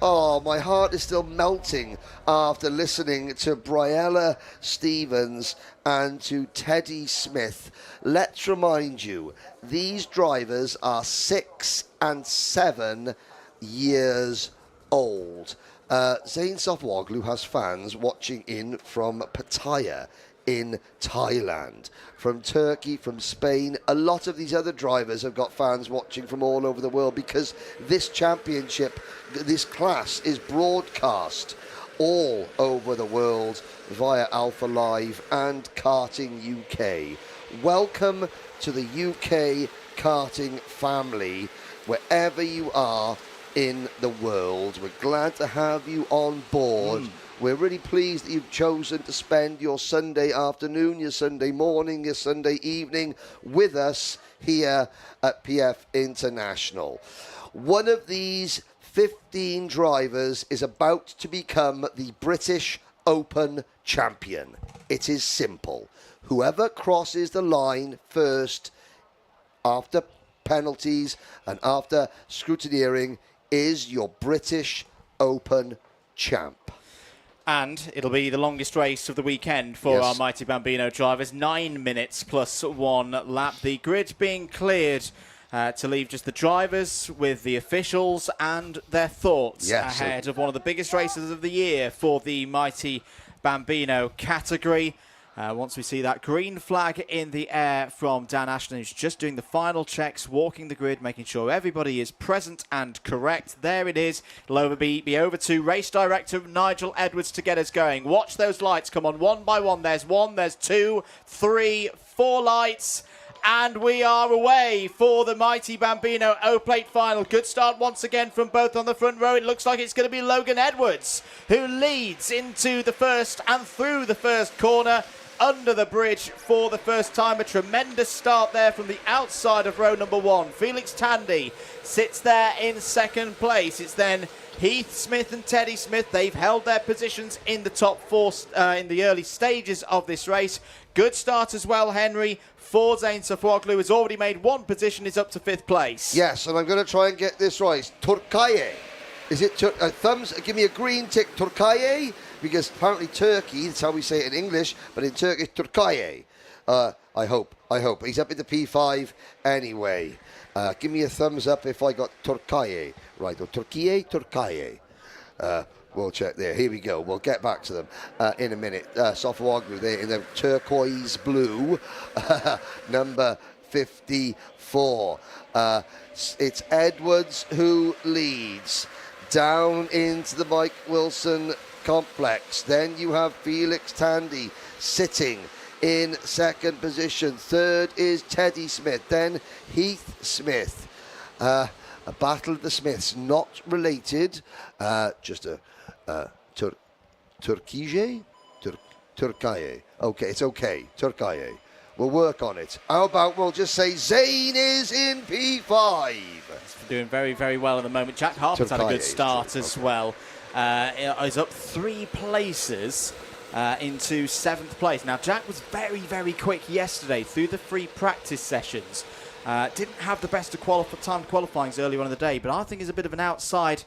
oh, my heart is still melting after listening to Briella Stevens and to Teddy Smith. Let's remind you, these drivers are 6 and 7 years old. Zain Sofwoglu has fans watching in from Pattaya in Thailand, from Turkey, from Spain. A lot of these other drivers have got fans watching from all over the world because this championship, this class is broadcast all over the world via Alpha Live and Karting UK. Welcome to the UK karting family, wherever you are in the world. We're glad to have you on board. We're really pleased that you've chosen to spend your Sunday afternoon, your Sunday morning, your Sunday evening with us here at PF International. One of these 15 drivers is about to become the British Open champion. It is simple. Whoever crosses the line first, after penalties and after scrutineering, is your British Open champ. And it'll be the longest race of the weekend for our mighty Bambino drivers. 9 minutes plus 1 lap. The grid being cleared to leave just the drivers with the officials and their thoughts ahead of one of the biggest races of the year for the mighty Bambino category. Once we see that green flag in the air from Dan Ashton, who's just doing the final checks, walking the grid, making sure everybody is present and correct. There it is. It'll be over to race director Nigel Edwards to get us going. Watch those lights come on one by one. There's 1, there's 2, 3, 4 lights. And we are away for the mighty Bambino O-Plate final. Good start once again from both on the front row. It looks like it's going to be Logan Edwards who leads into the first and through the first corner. Under the bridge for the first time. A tremendous start there from the outside of row number 1. Felix Tandy sits there in second place. It's then Heath Smith and Teddy Smith. They've held their positions in the top 4 in the early stages of this race. Good start as well, Henry, for Zain Sofwoglu, has already made 1 position, is up to 5th place. Yes, and I'm going to try and get this right. Turkiye. Is it thumbs? Give me a green tick. Turkiye? Because apparently Turkey, that's how we say it in English, but in Turkish, Turkiye. I hope. He's up in the P5 anyway. Give me a thumbs up if I got Turkiye right. Or Turkiye. We'll check there. Here we go. We'll get back to them in a minute. Sofwoglu there in the turquoise blue, number 54. It's Edwards who leads down into the Mike Wilson complex. Then you have Felix Tandy sitting in second position. Third is Teddy Smith. Then Heath Smith. A battle of the Smiths, not related, just a Turkaye? Turkaye. Okay, it's okay. Turkaye. We'll work on it. How about we'll just say Zane is in P5. He's doing very, very well at the moment. Jack Harper's had a good start as well. He's up 3 places into 7th place. Now, Jack was very, very quick yesterday through the free practice sessions. Didn't have the best of timed qualifyings earlier on in the day, but I think he's a bit of an outside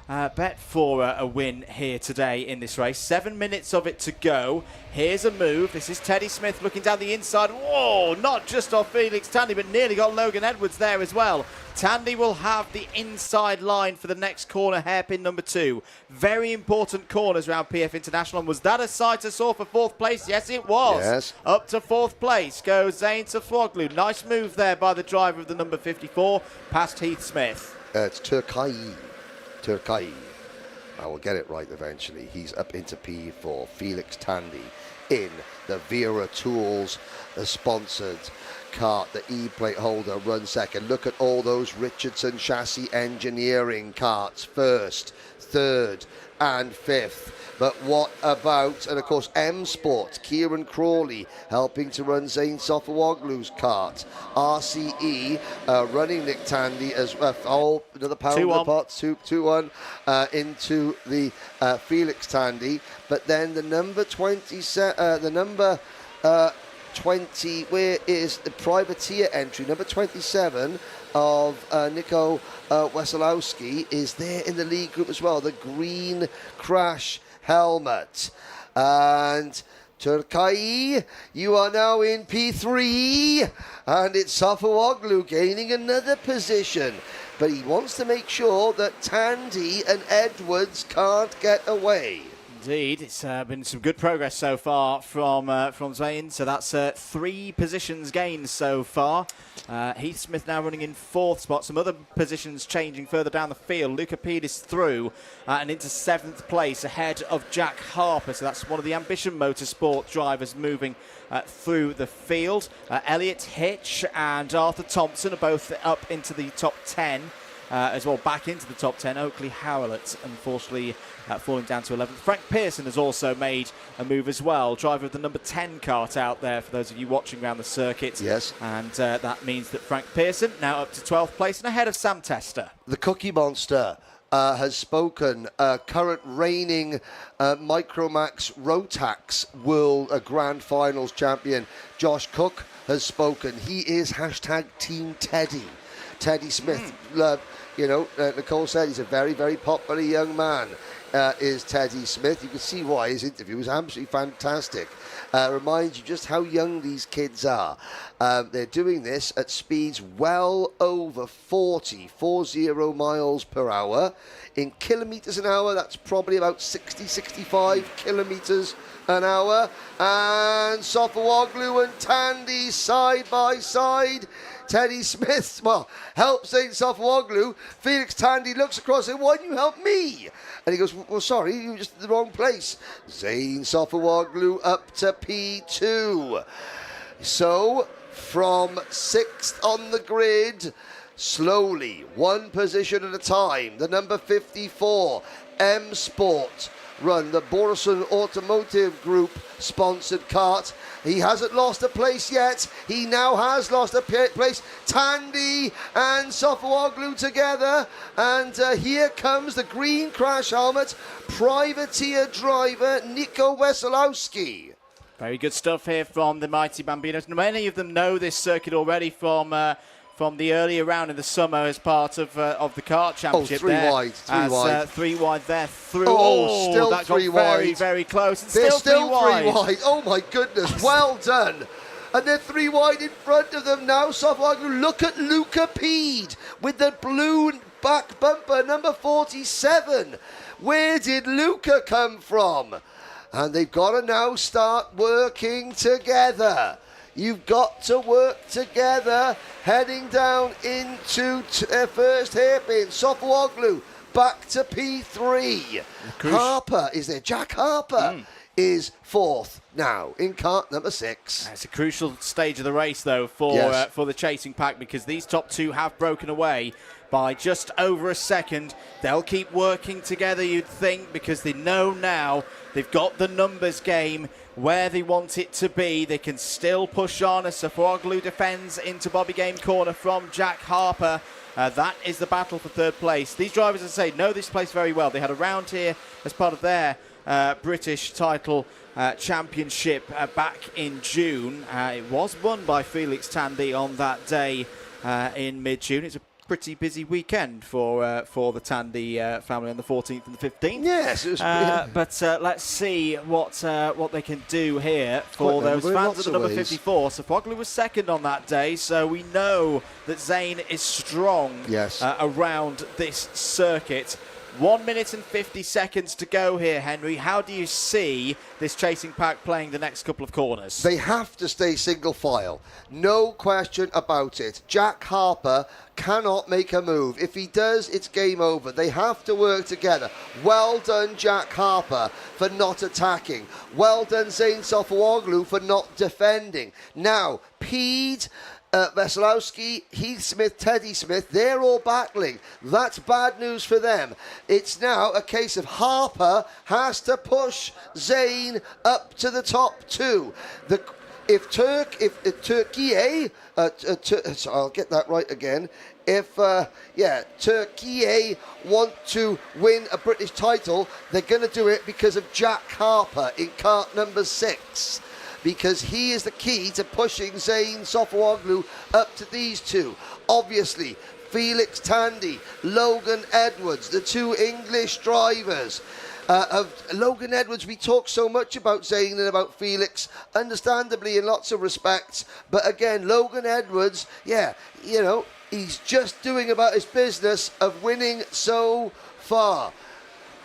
bet for a win here today in this race. 7 minutes of it to go. Here's a move. This is Teddy Smith looking down the inside. Whoa, not just off Felix Tandy, but nearly got Logan Edwards there as well. Tandy will have the inside line for the next corner, hairpin number 2. Very important corners around PF International. And was that a sight I saw for 4th place? Yes, it was. Yes. Up to 4th place goes Zane Safwoglu. Nice move there by the driver of the number 54, past Heath Smith. It's Turkaye. I will get it right eventually. He's up into P4. Felix Tandy in the Wera Tools, the sponsored kart. The E-plate holder runs second. Look at all those Richardson chassis engineering karts. 1st, 3rd and 5th. But what about, and of course, M Sport, Kieran Crawley helping to run Zane Safawoglu's kart. RCE running Nick Tandy as well. Another pound in the pot, 2-1 into the Felix Tandy. But then the number 20, where is the privateer entry? Number 27 of Nicole Wesolowski is there in the lead group as well. The green crash helmet. And Turkaye, you are now in P3, and it's Safawoglu gaining another position. But he wants to make sure that Tandy and Edwards can't get away. Indeed, it's been some good progress so far from Zane. So that's 3 positions gained so far. Heath Smith now running in 4th spot. Some other positions changing further down the field. Luca Pedis through and into 7th place ahead of Jack Harper. So that's one of the Ambition Motorsport drivers moving through the field. Elliot Hitch and Arthur Thompson are both up into the top 10. As well, back into the top 10. Oakley Howlett, unfortunately, falling down to 11th. Frank Pearson has also made a move as well. Driver of the number 10 kart out there for those of you watching around the circuit. Yes. And that means that Frank Pearson now up to 12th place and ahead of Sam Tester. The Cookie Monster has spoken. Current reigning Micromax Rotax World Grand Finals champion Josh Cook has spoken. He is #Team Teddy. Teddy Smith. Nicole said he's a very, very popular young man, is Teddy Smith. You can see why his interview was absolutely fantastic. Reminds you just how young these kids are. They're doing this at speeds well over 40 miles per hour. In kilometres an hour, that's probably about 65 kilometres an hour. And Safawoglu and Tandy side by side. Teddy Smith, helps Zane Safawoglu. Felix Tandy looks across and says, why didn't you help me? And he goes, well, sorry, you were just in the wrong place. Zane Safawoglu up to P2. So, from 6th on the grid, slowly, 1 position at a time, the number 54, M Sport, run the Borson Automotive Group sponsored kart. He hasn't lost a place yet. He now has lost a place. Tandy and Safawoglu together. And here comes the green crash helmet, privateer driver Nico Wesolowski. Very good stuff here from the mighty Bambinos. Many of them know this circuit already from the earlier round in the summer as part of the kart championship. 3 wide. 3 wide there through. Still that 3 got wide. Very, very close. And They're still 3 wide. Oh my goodness, well done. And they're 3 wide in front of them now. Safawoglu, look at Luca Pede with the blue back bumper, number 47. Where did Luca come from? And they've got to now start working together. You've got to work together, heading down into first hairpin. Safawoglu back to P3. Harper is there. Jack Harper is 4th now in kart number 6. It's a crucial stage of the race, though, for the chasing pack, because these top 2 have broken away. by just over a second. They'll keep working together, you'd think, because they know now they've got the numbers game where they want it to be. They can still push on as Safoglu defends into Bobby Game corner from Jack Harper. That is the battle for third place. These drivers, as I say, know this place very well. They had a round here as part of their British title championship back in June. It was won by Felix Tandy on that day in mid-June. It's a pretty busy weekend for the Tandy family on the 14th and the 15th. Yes, it was. But let's see what they can do here for those fans at the number 54. Safoglu was second on that day, so we know that Zane is strong around this circuit. 1 minute and 50 seconds to go here, Henry. How do you see this chasing pack playing the next couple of corners? They have to stay single file. No question about it. Jack Harper cannot make a move. If he does, it's game over. They have to work together. Well done, Jack Harper, for not attacking. Well done, Zane Sofawoglu, for not defending. Now, Pede, Veselowski, Heath Smith, Teddy Smith, they're all battling. That's bad news for them. It's now a case of Harper has to push Zane up to the top two. If Turkey, I'll get that right again. If Turkey want to win a British title, they're going to do it because of Jack Harper in kart number 6. Because he is the key to pushing Zane Sofawoglu up to these two. Obviously, Felix Tandy, Logan Edwards, the two English drivers. Of Logan Edwards, we talk so much about Zane and about Felix, understandably in lots of respects. But again, Logan Edwards, he's just doing about his business of winning so far.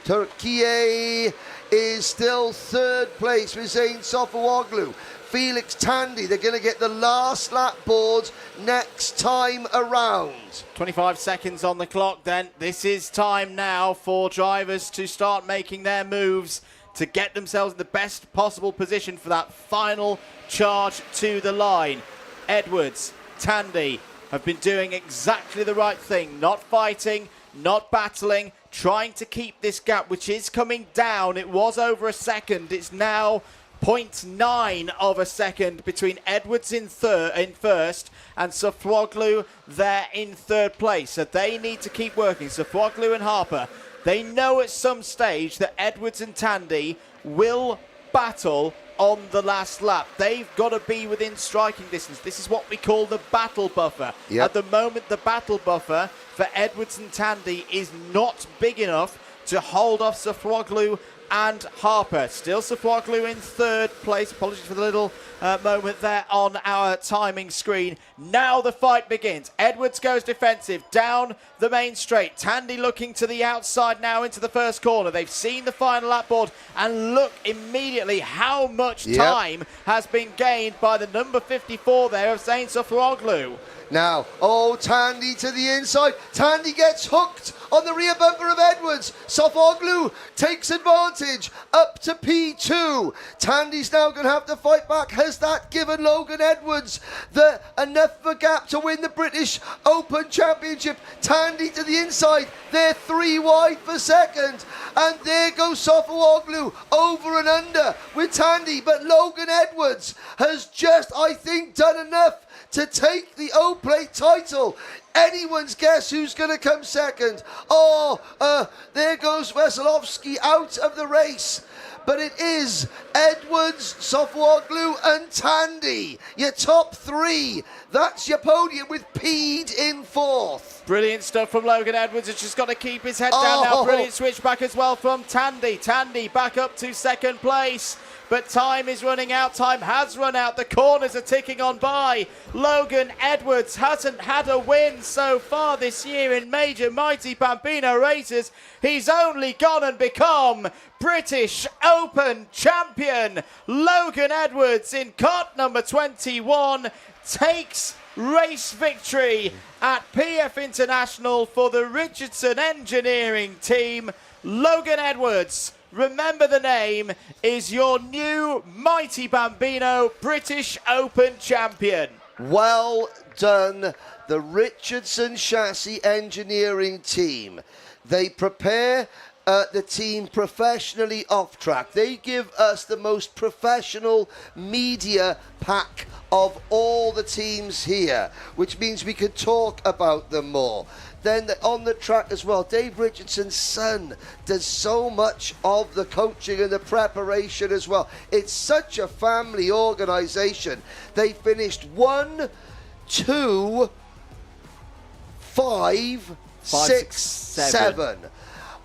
Turkey is still third place with Zane Sofawoglu. Felix Tandy, they're going to get the last lap board next time around. 25 seconds on the clock then. This is time now for drivers to start making their moves to get themselves in the best possible position for that final charge to the line. Edwards, Tandy have been doing exactly the right thing. Not fighting, not battling, trying to keep this gap, which is coming down. It was over a second. It's now 0.9 of a second between Edwards in first and Sofawoglu there in third place. So they need to keep working. Sofawoglu and Harper, they know at some stage that Edwards and Tandy will battle on the last lap. They've got to be within striking distance. This is what we call the battle buffer. At the moment, the battle buffer for Edwards and Tandy is not big enough to hold off Sofawoglu and Harper. Still Sofawoglu in third place. Apologies for the little moment there on our timing screen. Now the fight begins. Edwards goes defensive down the main straight. Tandy looking to the outside now into the first corner. They've seen the final lap board and look immediately how much time has been gained by the number 54 there of Zane Sofawoglu. Now, Tandy to the inside. Tandy gets hooked on the rear bumper of Edwards. Sofawoglu takes advantage up to P2. Tandy's now going to have to fight back. Has that given Logan Edwards enough of a gap to win the British Open Championship? Tandy to the inside. They're 3 wide for second. And there goes Sofawoglu over and under with Tandy. But Logan Edwards has just, I think, done enough to take the O-Plate title. Anyone's guess who's going to come second. There goes Veselowski out of the race. But it is Edwards, Sofawoglu and Tandy. Your top 3. That's your podium with Pede in 4th. Brilliant stuff from Logan Edwards. Has just got to keep his head down now. Brilliant switch back as well from Tandy. Tandy back up to second place. But time is running out. Time has run out. The corners are ticking on by. Logan Edwards hasn't had a win so far this year in major MightE Bambino races. He's only gone and become British Open champion. Logan Edwards in kart number 21 takes race victory at PF International for the Richardson Engineering team. Logan Edwards, remember the name, is your new MightE Bambino British Open champion. Well done, the Richardson Chassis Engineering team. They prepare the team professionally off track. They give us the most professional media pack of all the teams here, which means we can talk about them more. Then on the track as well, Dave Richardson's son does so much of the coaching and the preparation as well. It's such a family organisation. They finished 1, 2, 5, 6, 7.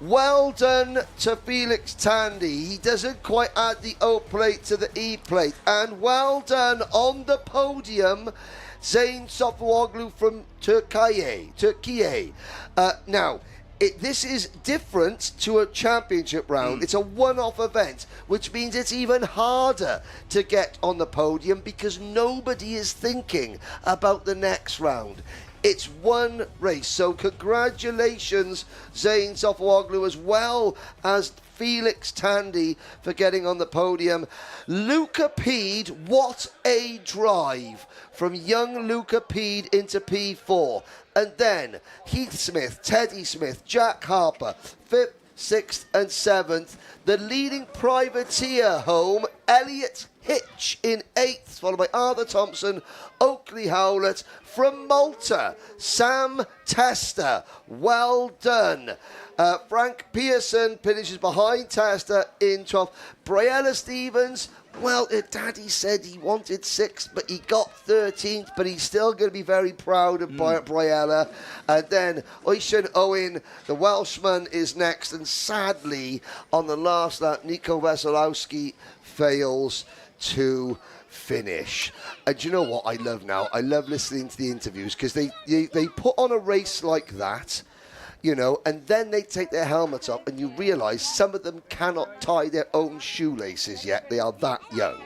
Well done to Felix Tandy. He doesn't quite add the O plate to the E plate. And well done on the podium, Zain Sofuoglu from Turkey. Now, this is different to a championship round. It's a one-off event, which means it's even harder to get on the podium because nobody is thinking about the next round. It's one race, so congratulations, Zain Sofuoglu, as well as Felix Tandy for getting on the podium. Luca Pede, what a drive from young Luca Pede into P4. And then Heath Smith, Teddy Smith, Jack Harper, 5th, 6th and 7th. The leading privateer home, Elliot Hitch in 8th, followed by Arthur Thompson, Oakley Howlett. From Malta, Sam Tester, well done. Frank Pearson finishes behind Tester in 12th. Briella Stevens, well, Daddy said he wanted 6th, but he got 13th, but he's still going to be very proud of Briella. And then Oisin Owen, the Welshman, is next. And sadly, on the last lap, Nico Wesolowski fails to finish. And do you know what I love now? I love listening to the interviews because they put on a race like that, you know, and then they take their helmets off and you realise some of them cannot tie their own shoelaces yet. They are that young.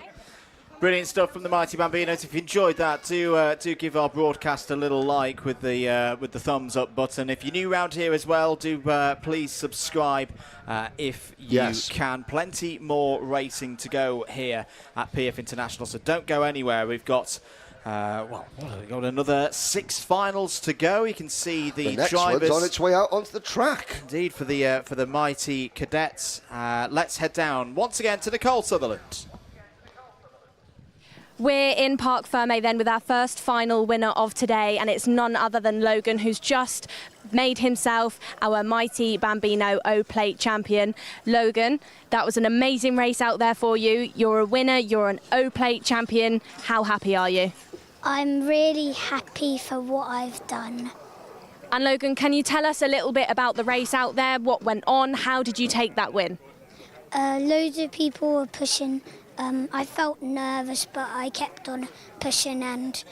Brilliant stuff from the mighty Bambinos. If you enjoyed that, do give our broadcast a little like with the thumbs up button. If you're new around here as well, do please subscribe if you can. Plenty more racing to go here at PF International, so don't go anywhere. We've got we've got another 6 finals to go. You can see the next drivers one's on its way out onto the track. Indeed, for the mighty cadets. Let's head down once again to Nicole Sutherland. We're in Parc Fermé then with our first final winner of today, and it's none other than Logan, who's just made himself our mighty Bambino O-Plate champion. Logan, that was an amazing race out there for you. You're a winner, you're an O-Plate champion. How happy are you? I'm really happy for what I've done. And Logan, can you tell us a little bit about the race out there? What went on? How did you take that win? Loads of people were pushing. I felt nervous, but I kept on pushing and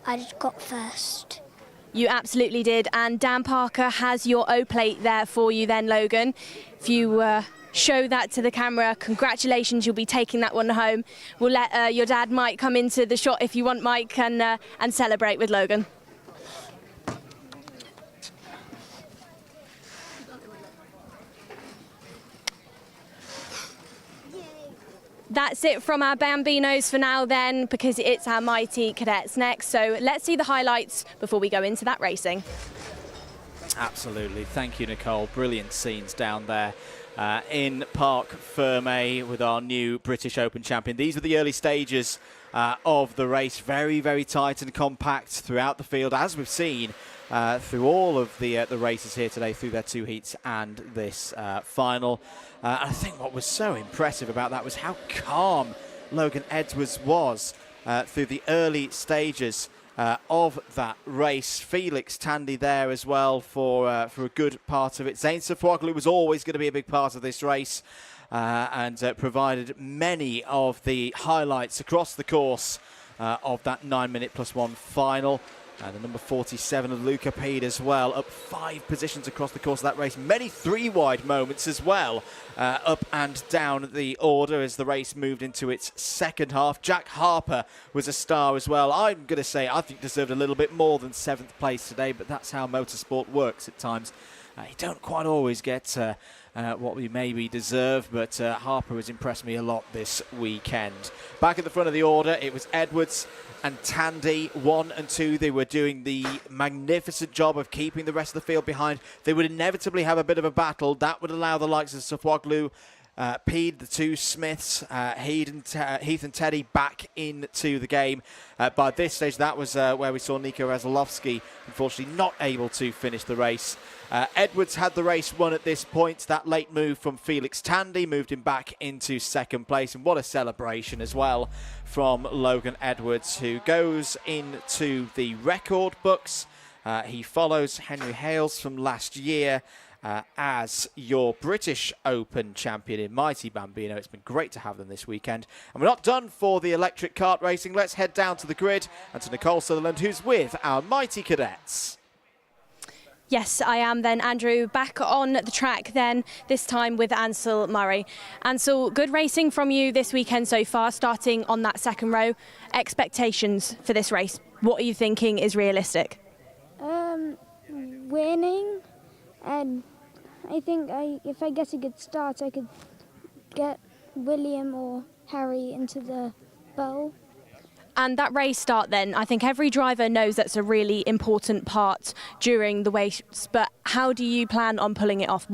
I got first. You absolutely did. And Dan Parker has your O-Plate there for you then, Logan. If you show that to the camera, congratulations, you'll be taking that one home. We'll let your dad, Mike, come into the shot if you want, Mike, and celebrate with Logan. That's it from our Bambinos for now then, because it's our mighty cadets next. So let's see the highlights before we go into that racing. Absolutely. Thank you, Nicole. Brilliant scenes down there in Parc Fermé with our new British Open champion. These are the early stages of the race. Very, very tight and compact throughout the field, as we've seen through all of the races here today, through their 2 heats and this final. I think what was so impressive about that was how calm Logan Edwards was through the early stages of that race. Felix Tandy there as well for a good part of it. Zain Sofuoglu was always going to be a big part of this race and provided many of the highlights across the course of that 9-minute+1 final. The number 47 of Luca Pede as well, up 5 positions across the course of that race. Many 3-wide moments as well, up and down the order as the race moved into its second half. Jack Harper was a star as well. I'm going to say I think deserved a little bit more than 7th place today, but that's how motorsport works at times. You don't quite always get what we maybe deserve, but Harper has impressed me a lot this weekend. Back at the front of the order, it was Edwards and Tandy, 1 and 2. They were doing the magnificent job of keeping the rest of the field behind. They would inevitably have a bit of a battle. That would allow the likes of Safwaglu, Pede, the two Smiths, Heath and Teddy back into the game. By this stage, that was where we saw Nico Razulovsky, unfortunately not able to finish the race. Edwards had the race won at this point. That late move from Felix Tandy moved him back into second place. And what a celebration as well from Logan Edwards, who goes into the record books. He follows Henry Hales from last year as your British Open champion in MightE Bambino. It's been great to have them this weekend. And we're not done for the electric kart racing. Let's head down to the grid and to Nicole Sutherland, who's with our MightE cadets. Yes, I am then, Andrew. Back on the track then, this time with Ansel Murray. Ansel, good racing from you this weekend so far, starting on that second row. Expectations for this race, what are you thinking is realistic? Winning, and I think if I get a good start, I could get William or Harry into the bowl. And that race start then, I think every driver knows that's a really important part during the race, but how do you plan on pulling it off?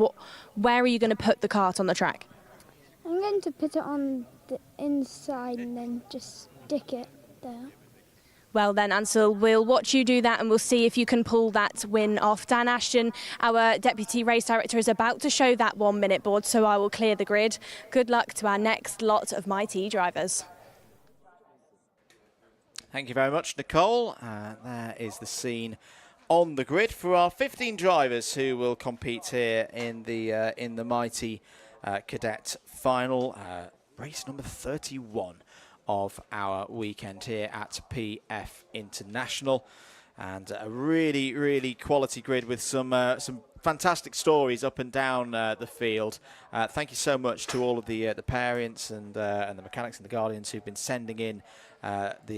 Where are you going to put the kart on the track? I'm going to put it on the inside and then just stick it there. Well then, Ansel, we'll watch you do that and we'll see if you can pull that win off. Dan Ashton, our Deputy Race Director, is about to show that 1 minute board, so I will clear the grid. Good luck to our next lot of MightE drivers. Thank you very much, Nicole. There is the scene on the grid for our 15 drivers who will compete here in the MightE Cadet Final, race number 31 of our weekend here at PF International. And a really, really quality grid with some fantastic stories up and down the field. Thank you so much to all of the parents and the mechanics and the guardians who've been sending in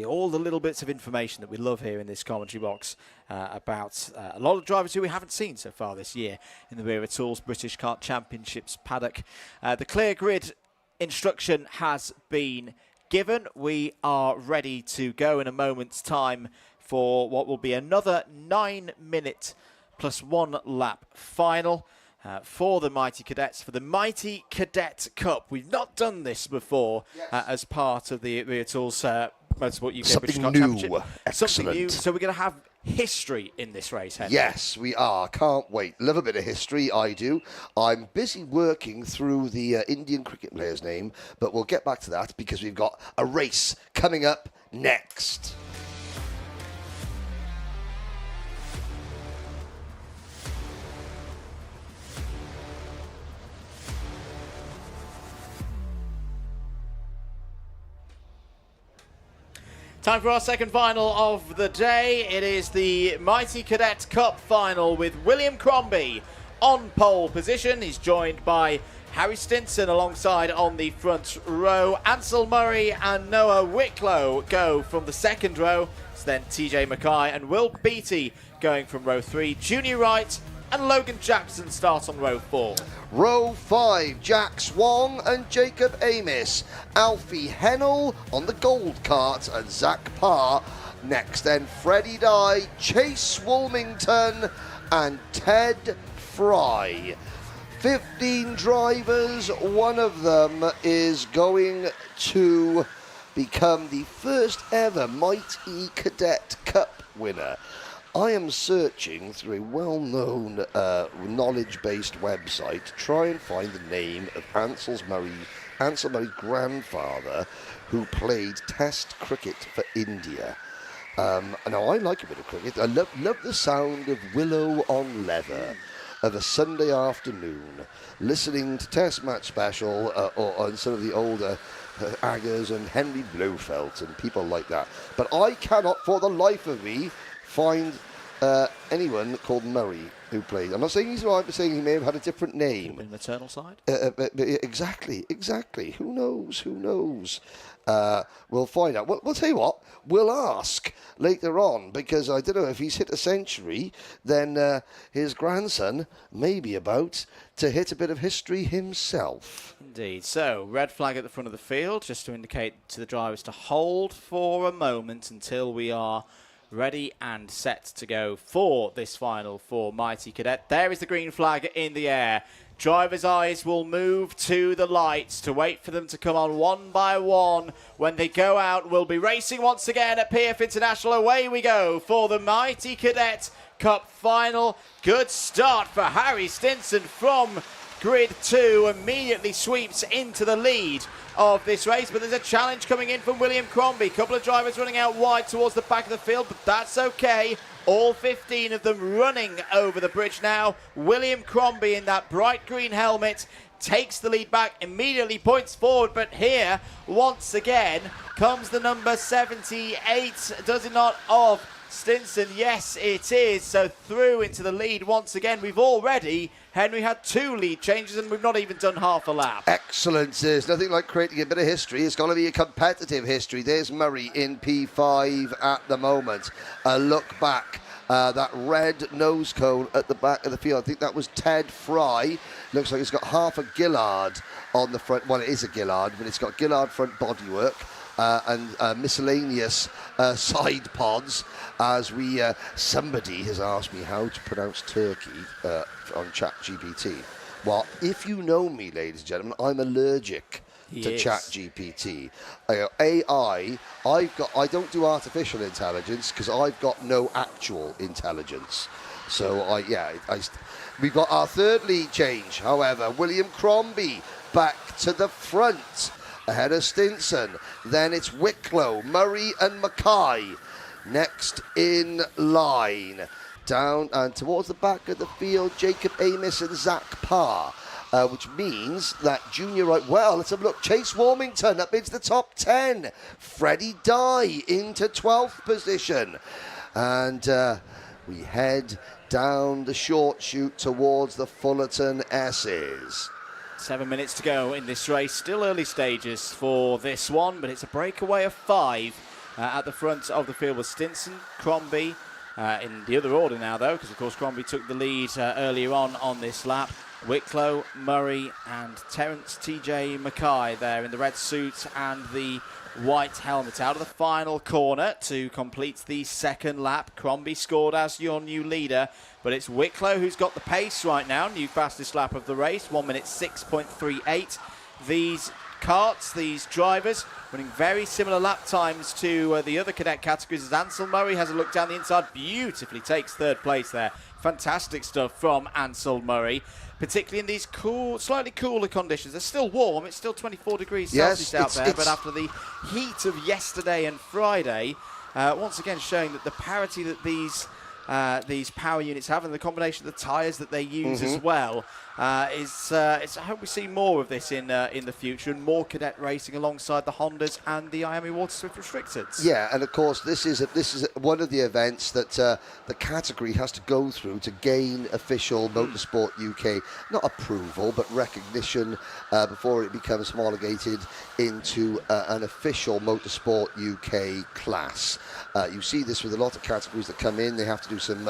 all the little bits of information that we love here in this commentary box about a lot of drivers who we haven't seen so far this year in the Wera Tools British Kart Championships paddock. The clear grid instruction has been given. We are ready to go in a moment's time for what will be another 9-minute plus 1 lap final for the MightE Cadets, for the MightE Cadet Cup. We've not done this before as part of the Wera Tools Motorsport UK British Kart Championship. Excellent. Something new. So we're going to have history in this race, Henry. Yes, we are. Can't wait. Love a bit of history, I do. I'm busy working through the Indian cricket player's name, but we'll get back to that because we've got a race coming up next. Time for our second final of the day. It is the MightE Cadet Cup final with William Crombie on pole position. He's joined by Harry Stinson alongside on the front row. Ansel Murray and Noah Wicklow go from the second row. It's then TJ Mackay and Will Beattie going from row 3. Junior Wright and Logan Jackson start on row 4. Row 5, Jack Swong and Jacob Amis. Alfie Hennell on the gold kart and Zach Parr. Next then Freddie Dye, Chase Wilmington and Ted Fry. 15 drivers, one of them is going to become the first ever MightE Cadet Cup winner. I am searching through a well-known knowledge-based website to try and find the name of Ansel Murray's grandfather, who played Test cricket for India. Now, I like a bit of cricket. I love the sound of Willow on Leather of a Sunday afternoon, listening to Test Match Special or on some of the older Aggers and Henry Blofeld and people like that. But I cannot, for the life of me, find anyone called Murray who played. I'm not saying he's right, but saying he may have had a different name. In maternal side? Exactly. Who knows? We'll find out. We'll tell you what, we'll ask later on, because I don't know, if he's hit a century, then his grandson may be about to hit a bit of history himself. Indeed. So, red flag at the front of the field, just to indicate to the drivers to hold for a moment until we are ready and set to go for this final for MightE Cadet. There is the green flag in the air. Drivers' eyes will move to the lights to wait for them to come on one by one. When they go out, we'll be racing once again at PF International. Away we go for the MightE Cadet Cup Final. Good start for Harry Stinson from grid 2. Immediately sweeps into the lead of this race, but there's a challenge coming in from William Crombie. Couple of drivers running out wide towards the back of the field, but that's okay. All 15 of them running over the bridge now. William Crombie in that bright green helmet takes the lead back, immediately points forward, but here, once again, comes the number 78, does it not, of Stinson? Yes, it is. So through into the lead once again. We've already, Henry, had 2 lead changes and we've not even done half a lap. Excellent. There's nothing like creating a bit of history. It's going to be a competitive history. There's Murray in P5 at the moment. A look back. That red nose cone at the back of the field. I think that was Ted Fry. Looks like it's got half a Gillard on the front. Well, it is a Gillard, but it's got Gillard front bodywork. And miscellaneous side pods, as we somebody has asked me how to pronounce Turkey on ChatGPT. Well, if you know me, ladies and gentlemen, I'm allergic to ChatGPT. AI, I don't do artificial intelligence because I've got no actual intelligence. So we've got our third lead change. However, William Crombie back to the front, ahead of Stinson. Then it's Wicklow, Murray and Mackay next in line. Down and towards the back of the field, Jacob Amos and Zach Parr, which means that junior right, well, let's have a look. Chase Warmington up into the top 10. Freddie Dye into 12th position. And we head down the short chute towards the Fullerton S's. 7 minutes to go in this race. Still early stages for this one, but it's a breakaway of 5 at the front of the field with Stinson, Crombie, in the other order now, though, because, of course, Crombie took the lead earlier on this lap. Wicklow, Murray and Terence TJ Mackay there in the red suit and the white helmet out of the final corner to complete the second lap. Crombie scored as your new leader, but it's Wicklow who's got the pace right now. New fastest lap of the race, 1 minute 6.38. These karts, these drivers, running very similar lap times to the other cadet categories. As Ansel Murray has a look down the inside, beautifully takes third place there. Fantastic stuff from Ansel Murray, particularly in these cool, slightly cooler conditions. They're still warm, it's still 24 degrees Celsius out there, but after the heat of yesterday and Friday, once again showing that the parity that these power units have and the combination of the tyres that they use as well I hope we see more of this in the future and more cadet racing alongside the Hondas and the IAME Waterswift Restricteds. Yeah, and of course this is one of the events that the category has to go through to gain official Motorsport UK, not approval, but recognition before it becomes homologated into an official Motorsport UK class. You see this with a lot of categories that come in. They have to do some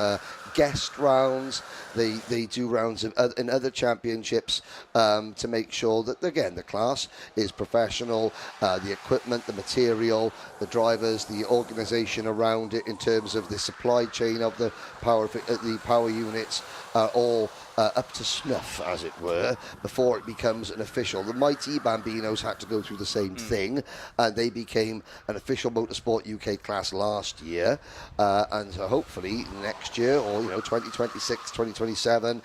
guest rounds. They do rounds in other championships to make sure that, again, the class is professional, the equipment, the material, the drivers, the organisation around it in terms of the supply chain of the power units are all up to snuff, as it were, before it becomes an official. The MightE Bambinos had to go through the same thing, and they became an official Motorsport UK class last year, and so hopefully next year, or 2026, 2027,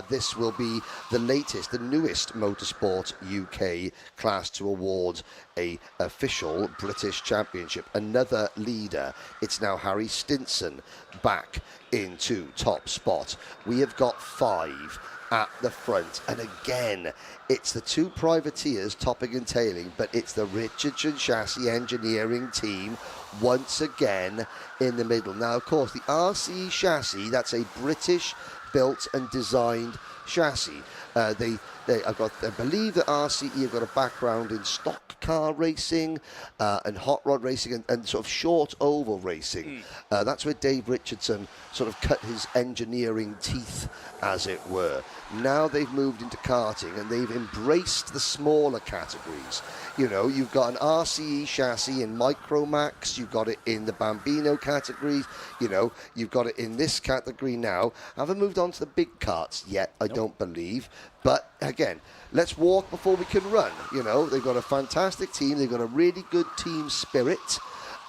this will be the latest, the newest Motorsport UK class to award a official British championship. Another leader. It's now Harry Stinson back into top spot. We have got 5 at the front, and again it's the 2 privateers topping and tailing, but it's the Richardson Chassis Engineering team once again in the middle. Now, of course, the RCE chassis, that's a British built and designed chassis. I believe that RCE have got a background in stock car racing and hot rod racing and sort of short oval racing. That's where Dave Richardson sort of cut his engineering teeth, as it were. Now they've moved into karting and they've embraced the smaller categories. You know, you've got an RCE chassis in Micromax, you've got it in the Bambino category, you know, you've got it in this category now. Haven't moved on to the big karts yet, I don't believe. But again, let's walk before we can run. You know, they've got a fantastic team. They've got a really good team spirit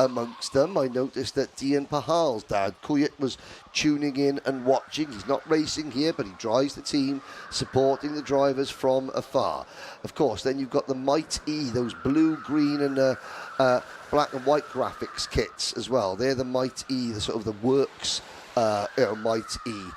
amongst them. I noticed that Dean Pahal's dad, Kuyat, was tuning in and watching. He's not racing here, but he drives the team, supporting the drivers from afar. Of course, then you've got the MightE, those blue, green and black and white graphics kits as well. They're the MightE, the sort of the works MightE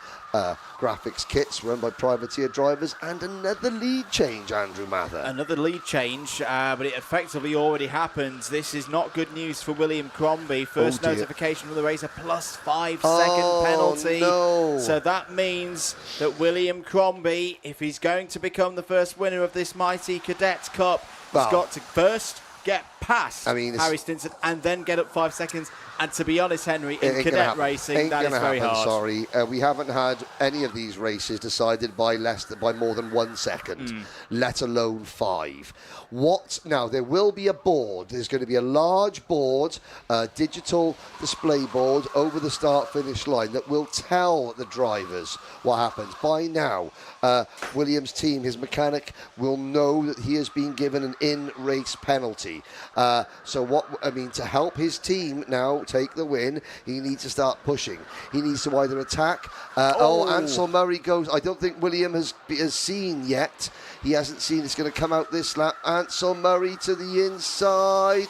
graphics kits run by privateer drivers, and another lead change, Andrew Mather. Another lead change, but it effectively already happened. This is not good news for William Crombie. First notification from the race, a +5 second penalty. No. So that means that William Crombie, if he's going to become the first winner of this mighty Cadet Cup, has got to first get past Harry Stinson and then get up 5 seconds. And to be honest, Henry, in cadet racing, that is very hard. Sorry, we haven't had any of these races decided by more than 1 second, let alone 5. Now, there will be a board. There's going to be a large board, digital display board over the start-finish line that will tell the drivers what happens. By now, Williams' team, his mechanic, will know that he has been given an in-race penalty. To help his team now take the win, he needs to start pushing. He needs to either attack. Ansel Murray goes. I don't think William has seen yet. He hasn't seen it's going to come out this lap. Ansel Murray to the inside.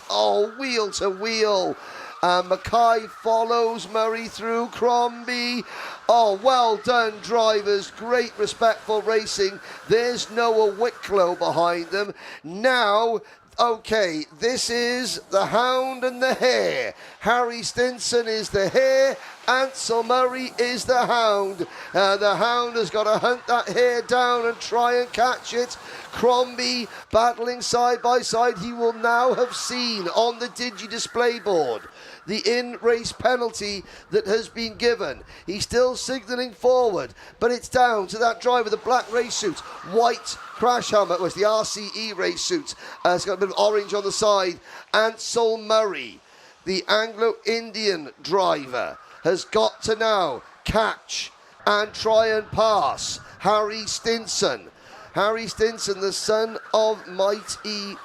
Wheel to wheel. Mackay follows Murray through. Crombie. Well done, drivers. Great, respectful racing. There's Noah Wicklow behind them. Now, okay, this is the hound and the hare. Harry Stinson is the hare. Ansel Murray is the hound. The hound has got to hunt that hare down and try and catch it. Crombie battling side by side. He will now have seen on the digi display board the in-race penalty that has been given. He's still signalling forward, but it's down to that driver, the black race suit, white crash helmet, was the RCE race suit. It's got a bit of orange on the side. Ansel Murray, the Anglo-Indian driver, has got to now catch and try and pass Harry Stinson. Harry Stinson, the son of MightE,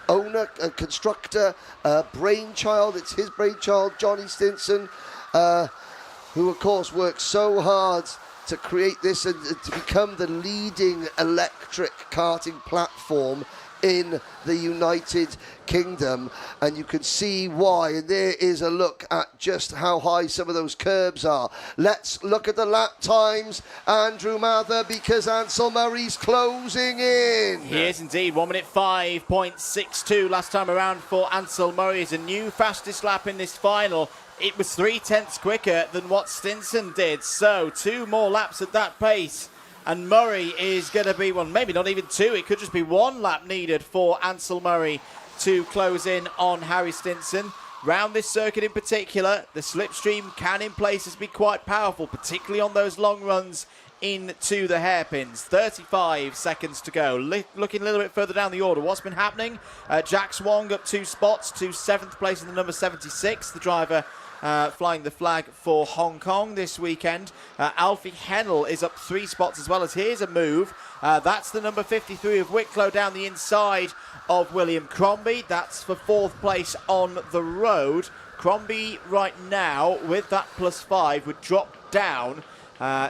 owner, constructor, brainchild. It's his brainchild, Johnny Stinson, who of course worked so hard to create this and to become the leading electric karting platform in the United Kingdom, and you can see why. And there is a look at just how high some of those curbs are. Let's look at the lap times, Andrew Mather, because Ansel Murray's closing in. He is indeed. 1 minute 5.62 last time around for Ansel Murray. Is a new fastest lap in this final. It was 0.3 quicker than what Stinson did, so 2 more laps at that pace. And Murray is going to be, well, maybe not even 2. It could just be 1 lap needed for Ansel Murray to close in on Harry Stinson. Round this circuit in particular, the slipstream can in places be quite powerful, particularly on those long runs into the hairpins. 35 seconds to go. Looking a little bit further down the order, what's been happening? Jack Swong up 2 spots to 7th place in the number 76, the driver flying the flag for Hong Kong this weekend. Alfie Hennell is up 3 spots as well, as here's a move. That's the number 53 of Wicklow down the inside of William Crombie. That's for 4th place on the road. Crombie right now with that +5 would drop down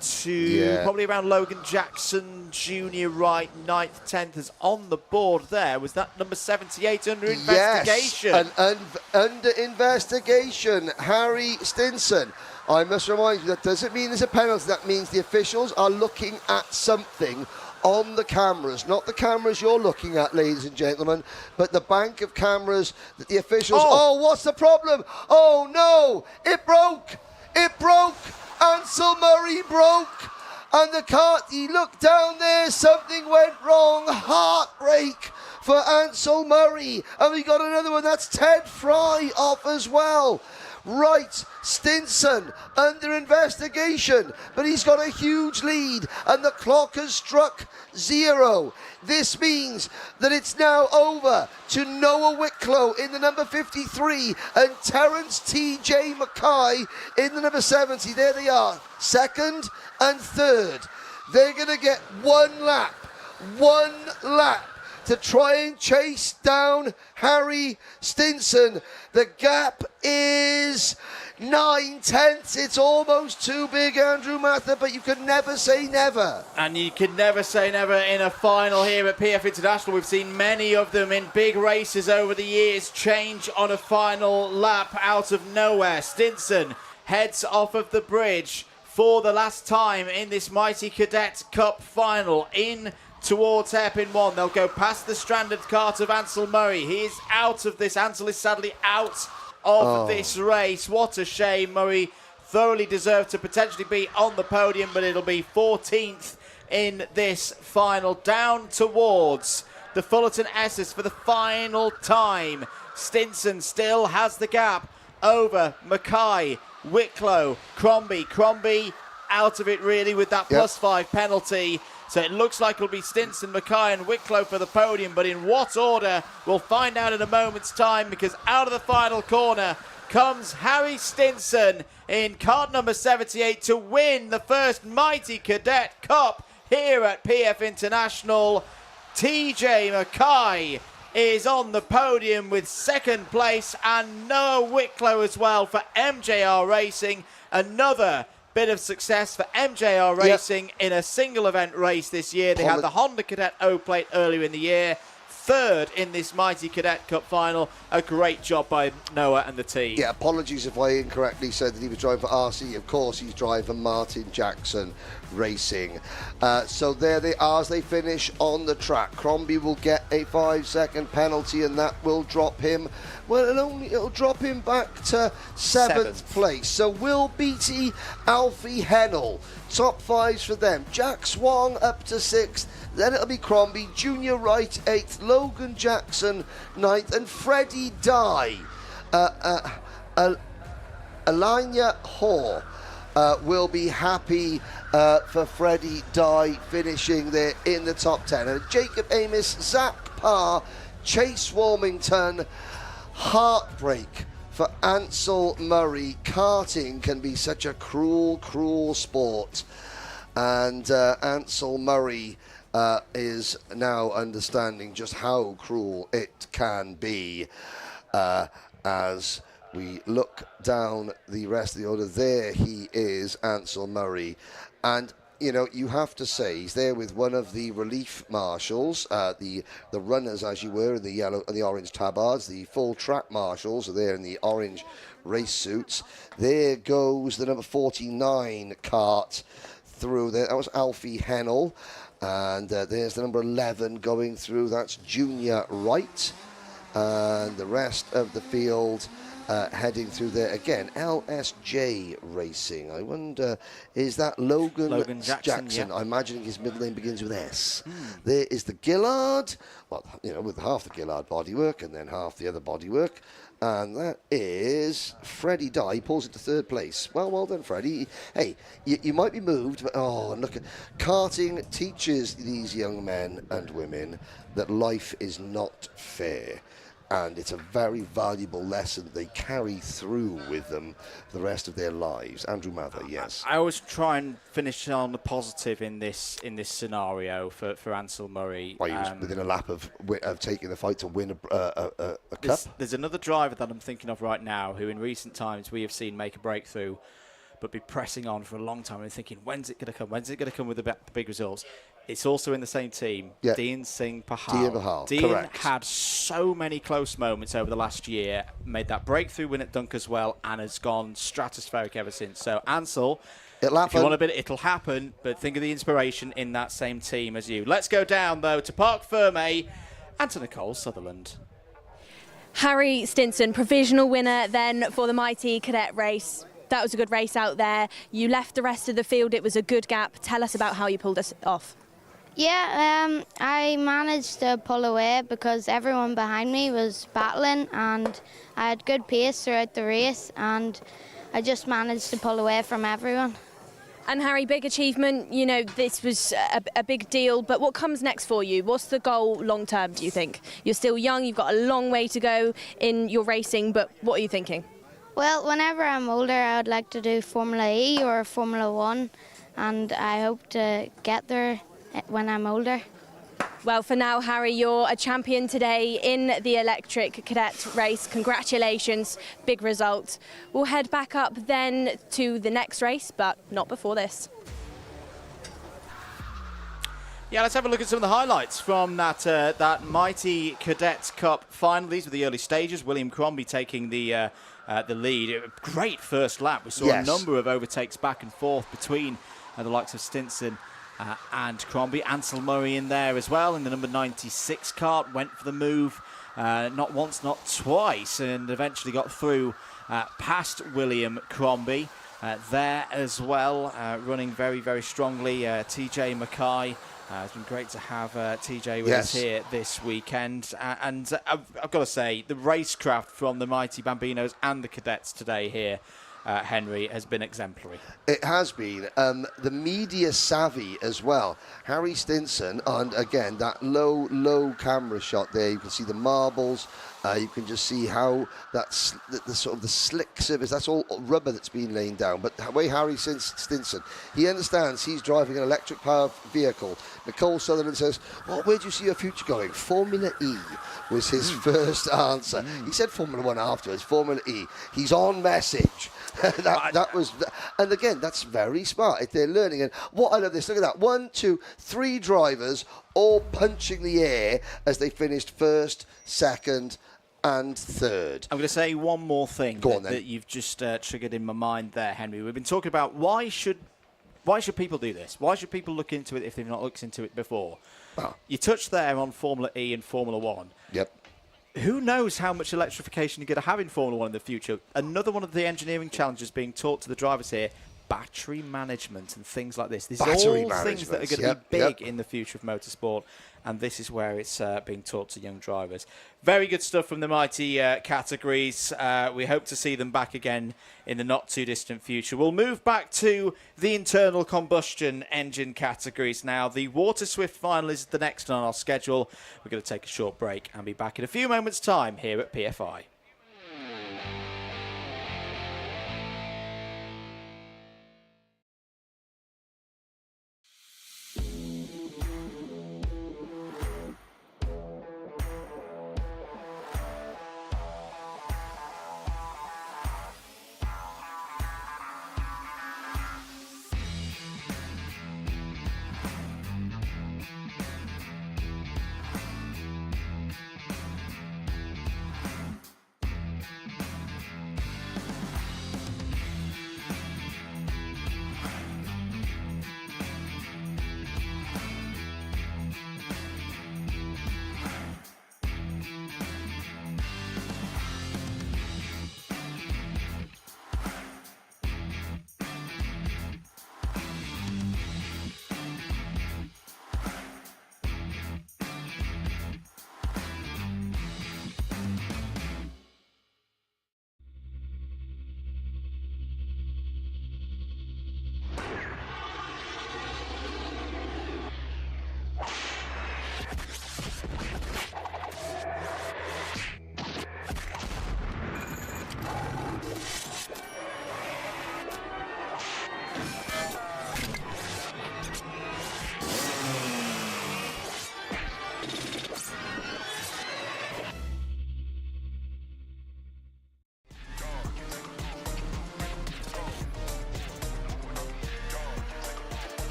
to probably around Logan Jackson Jr. right, 9th, 10th is on the board there. Was that number 78 under investigation? Yes, under investigation, Harry Stinson. I must remind you that doesn't mean there's a penalty. That means the officials are looking at something on the cameras, not the cameras you're looking at, ladies and gentlemen, but the bank of cameras that the officials... Oh, what's the problem? Oh, no, it broke. It broke. Ansel Murray broke. And the kart, he looked down there, something went wrong. Heartbreak for Ansel Murray. And we got another one, that's Ted Fry off as well. Right, Stinson under investigation, but he's got a huge lead and the clock has struck 0. This means that it's now over to Noah Wicklow in the number 53 and Terence T.J. Mackay in the number 70. There they are, second and third. They're going to get one lap to try and chase down Harry Stinson. The gap is 9/10. It's almost too big, Andrew Mather, but you can never say never. And you can never say never in a final here at PF International. We've seen many of them in big races over the years change on a final lap out of nowhere. Stinson heads off of the bridge for the last time in this mighty Cadet Cup final in towards hairpin 1. They'll go past the stranded kart of Ansel Murray. He is out of this. Ansel is sadly out of this race. What a shame. Murray thoroughly deserved to potentially be on the podium, but it'll be 14th in this final. Down towards the Fullerton S's for the final time. Stinson still has the gap over Mackay, Wicklow, Crombie. Crombie out of it really with that +5 penalty. So it looks like it'll be Stinson, Mackay and Wicklow for the podium, but in what order, we'll find out in a moment's time, because out of the final corner comes Harry Stinson in kart number 78 to win the first Mighty Cadet Cup here at PF International. TJ Mackay is on the podium with second place, and Noah Wicklow as well for MJR Racing. Another bit of success for MJR Racing in a single event race this year. They had the Honda Cadet O-Plate earlier in the year. Third in this Mighty Cadet Cup final. A great job by Noah and the team. Yeah, apologies if I incorrectly said that he was driving for RC. Of course, he's driving for Martin Jackson Racing. So there they are as they finish on the track. Crombie will get a 5-second penalty, and that will drop him. Well, it'll drop him back to 7th place. So Will Beattie, Alfie Hennell, top 5s for them. Jack Swong up to 6th. Then it'll be Crombie, Junior Wright 8th, Logan Jackson 9th, and Freddie Dye. Alanya Hoare will be happy for Freddie Dye finishing there in the top 10. And Jacob Amos, Zach Parr, Chase Warmington. Heartbreak for Ansel Murray. Karting can be such a cruel, cruel sport. And Ansel Murray is now understanding just how cruel it can be. As we look down the rest of the order, there he is, Ansel Murray. And you know, you have to say he's there with one of the relief marshals, the runners, as you were, in the yellow and the orange tabards. The full track marshals are there in the orange race suits. There goes the number 49 kart through there. That was Alfie Hennell. And there's the number 11 going through. That's Junior Wright. And the rest of the field heading through there again. LSJ Racing. I wonder, is that Logan Jackson? I'm imagining his middle name begins with S. There is the Gillard. Well, you know, with half the Gillard bodywork and then half the other bodywork. And that is Freddie Dye. He pulls into 3rd place. Well done, Freddie. Hey, you might be moved, but and look at karting teaches these young men and women that life is not fair. And it's a very valuable lesson that they carry through with them the rest of their lives. Andrew Mather, yes. I always try and finish on the positive in this scenario for Ansel Murray. Well, he was within a lap of taking the fight to win a cup. There's another driver that I'm thinking of right now who in recent times we have seen make a breakthrough but be pressing on for a long time and thinking, when's it going to come? When's it going to come with the big results? It's also in the same team, Yeah. Dean Singh Pahal. Dean Pahal, Dean correct. had so many close moments over the last year, made that breakthrough win at Dunk as well, and has gone stratospheric ever since. So Ansel, It'll if you happen. want a bit, it'll happen, but think of the inspiration in that same team as you. Let's go down, though, to Parc Fermé and to Nicole Sutherland. Harry Stinson, provisional winner then for the MightE Cadet race. That was a good race out there. You left the rest of the field. It was a good gap. Tell us about how you pulled us off. Yeah, I managed to pull away because everyone behind me was battling, and I had good pace throughout the race, and I just managed to pull away from everyone. And Harry, big achievement. You know, this was a big deal, but what comes next for you? What's the goal long term, do you think? You're still young, you've got a long way to go in your racing, but what are you thinking? Well, whenever I'm older, I would like to do Formula E or Formula 1, and I hope to get there when I'm older. Well, for now, Harry, you're a champion today in the electric cadet race. Congratulations, big result. We'll head back up then to the next race, but not before this. Yeah, let's have a look at some of the highlights from that MightE Cadet Cup final. These were the early stages. William Crombie taking the lead. A great first lap. We saw a number of overtakes back and forth between the likes of Stinson and Crombie. Ansel Murray in there as well in the number 96 kart. Went for the move not once, not twice, and eventually got through past William Crombie there as well, running very, very strongly. TJ Mackay. It's been great to have TJ with us here this weekend. And I've got to say, the racecraft from the mighty Bambinos and the cadets today here, Henry, has been exemplary. It has been. The media savvy as well. Harry Stinson, and again, that low camera shot there. You can see the marbles. You can just see how that's the sort of the slick surface. That's all rubber that's been laying down. But the way Harry Stinson, he understands he's driving an electric powered vehicle. Nicole Sutherland says, "Well, where do you see your future going?" Formula E was his first answer. He said Formula 1 afterwards. Formula E. He's on message. that was, and again, that's very smart. If they're learning, and what I love this. Look at that. 1, 2, 3 drivers all punching the air as they finished first, second, and third. I'm going to say one more thing that you've just triggered in my mind there, Henry. We've been talking about why should people do this? Why should people look into it if they've not looked into it before? You touched there on Formula E and Formula 1. Yep. Who knows how much electrification you're going to have in Formula 1 in the future? Another one of the engineering challenges being taught to the drivers here, battery management and things like this. These are all things that are going to be big in the future of motorsport, and this is where it's being taught to young drivers. Very good stuff from the mighty categories. We hope to see them back again in the not-too-distant future. We'll move back to the internal combustion engine categories now. The Waterswift Final is the next on our schedule. We're going to take a short break and be back in a few moments' time here at PFI.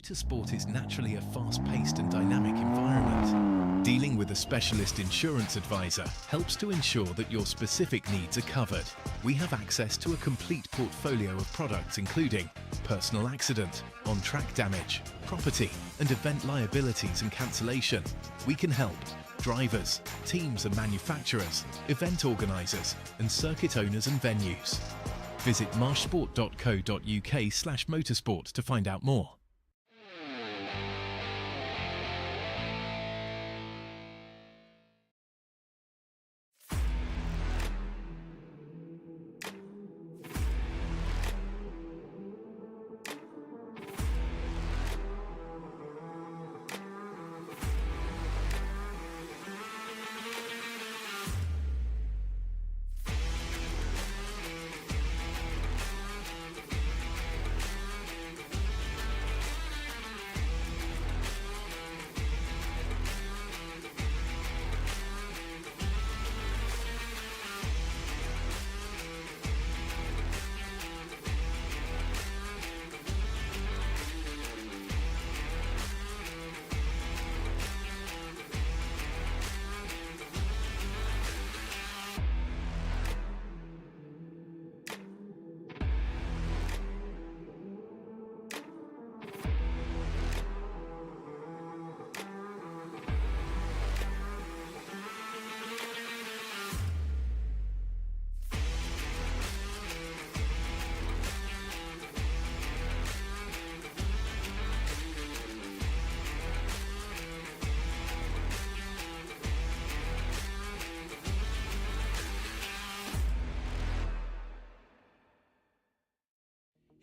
Motorsport is naturally a fast-paced and dynamic environment. Dealing with a specialist insurance advisor helps to ensure that your specific needs are covered. We have access to a complete portfolio of products including personal accident, on-track damage, property and event liabilities and cancellation. We can help drivers, teams and manufacturers, event organisers and circuit owners and venues. Visit marshsport.co.uk/motorsport to find out more.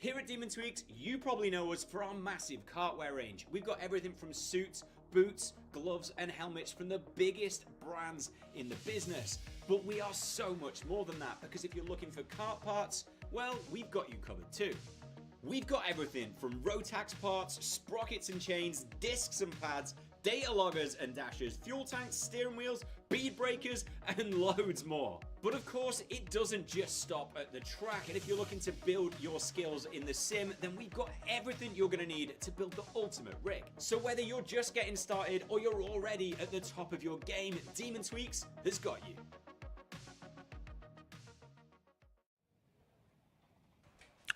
Here at Demon Tweaks, you probably know us for our massive kartwear range. We've got everything from suits, boots, gloves and helmets from the biggest brands in the business. But we are so much more than that, because if you're looking for kart parts, well, we've got you covered too. We've got everything from Rotax parts, sprockets and chains, discs and pads, data loggers and dashers, fuel tanks, steering wheels, bead breakers and loads more. But of course, it doesn't just stop at the track, and if you're looking to build your skills in the sim, then we've got everything you're going to need to build the ultimate rig. So whether you're just getting started or you're already at the top of your game, Demon Tweaks has got you.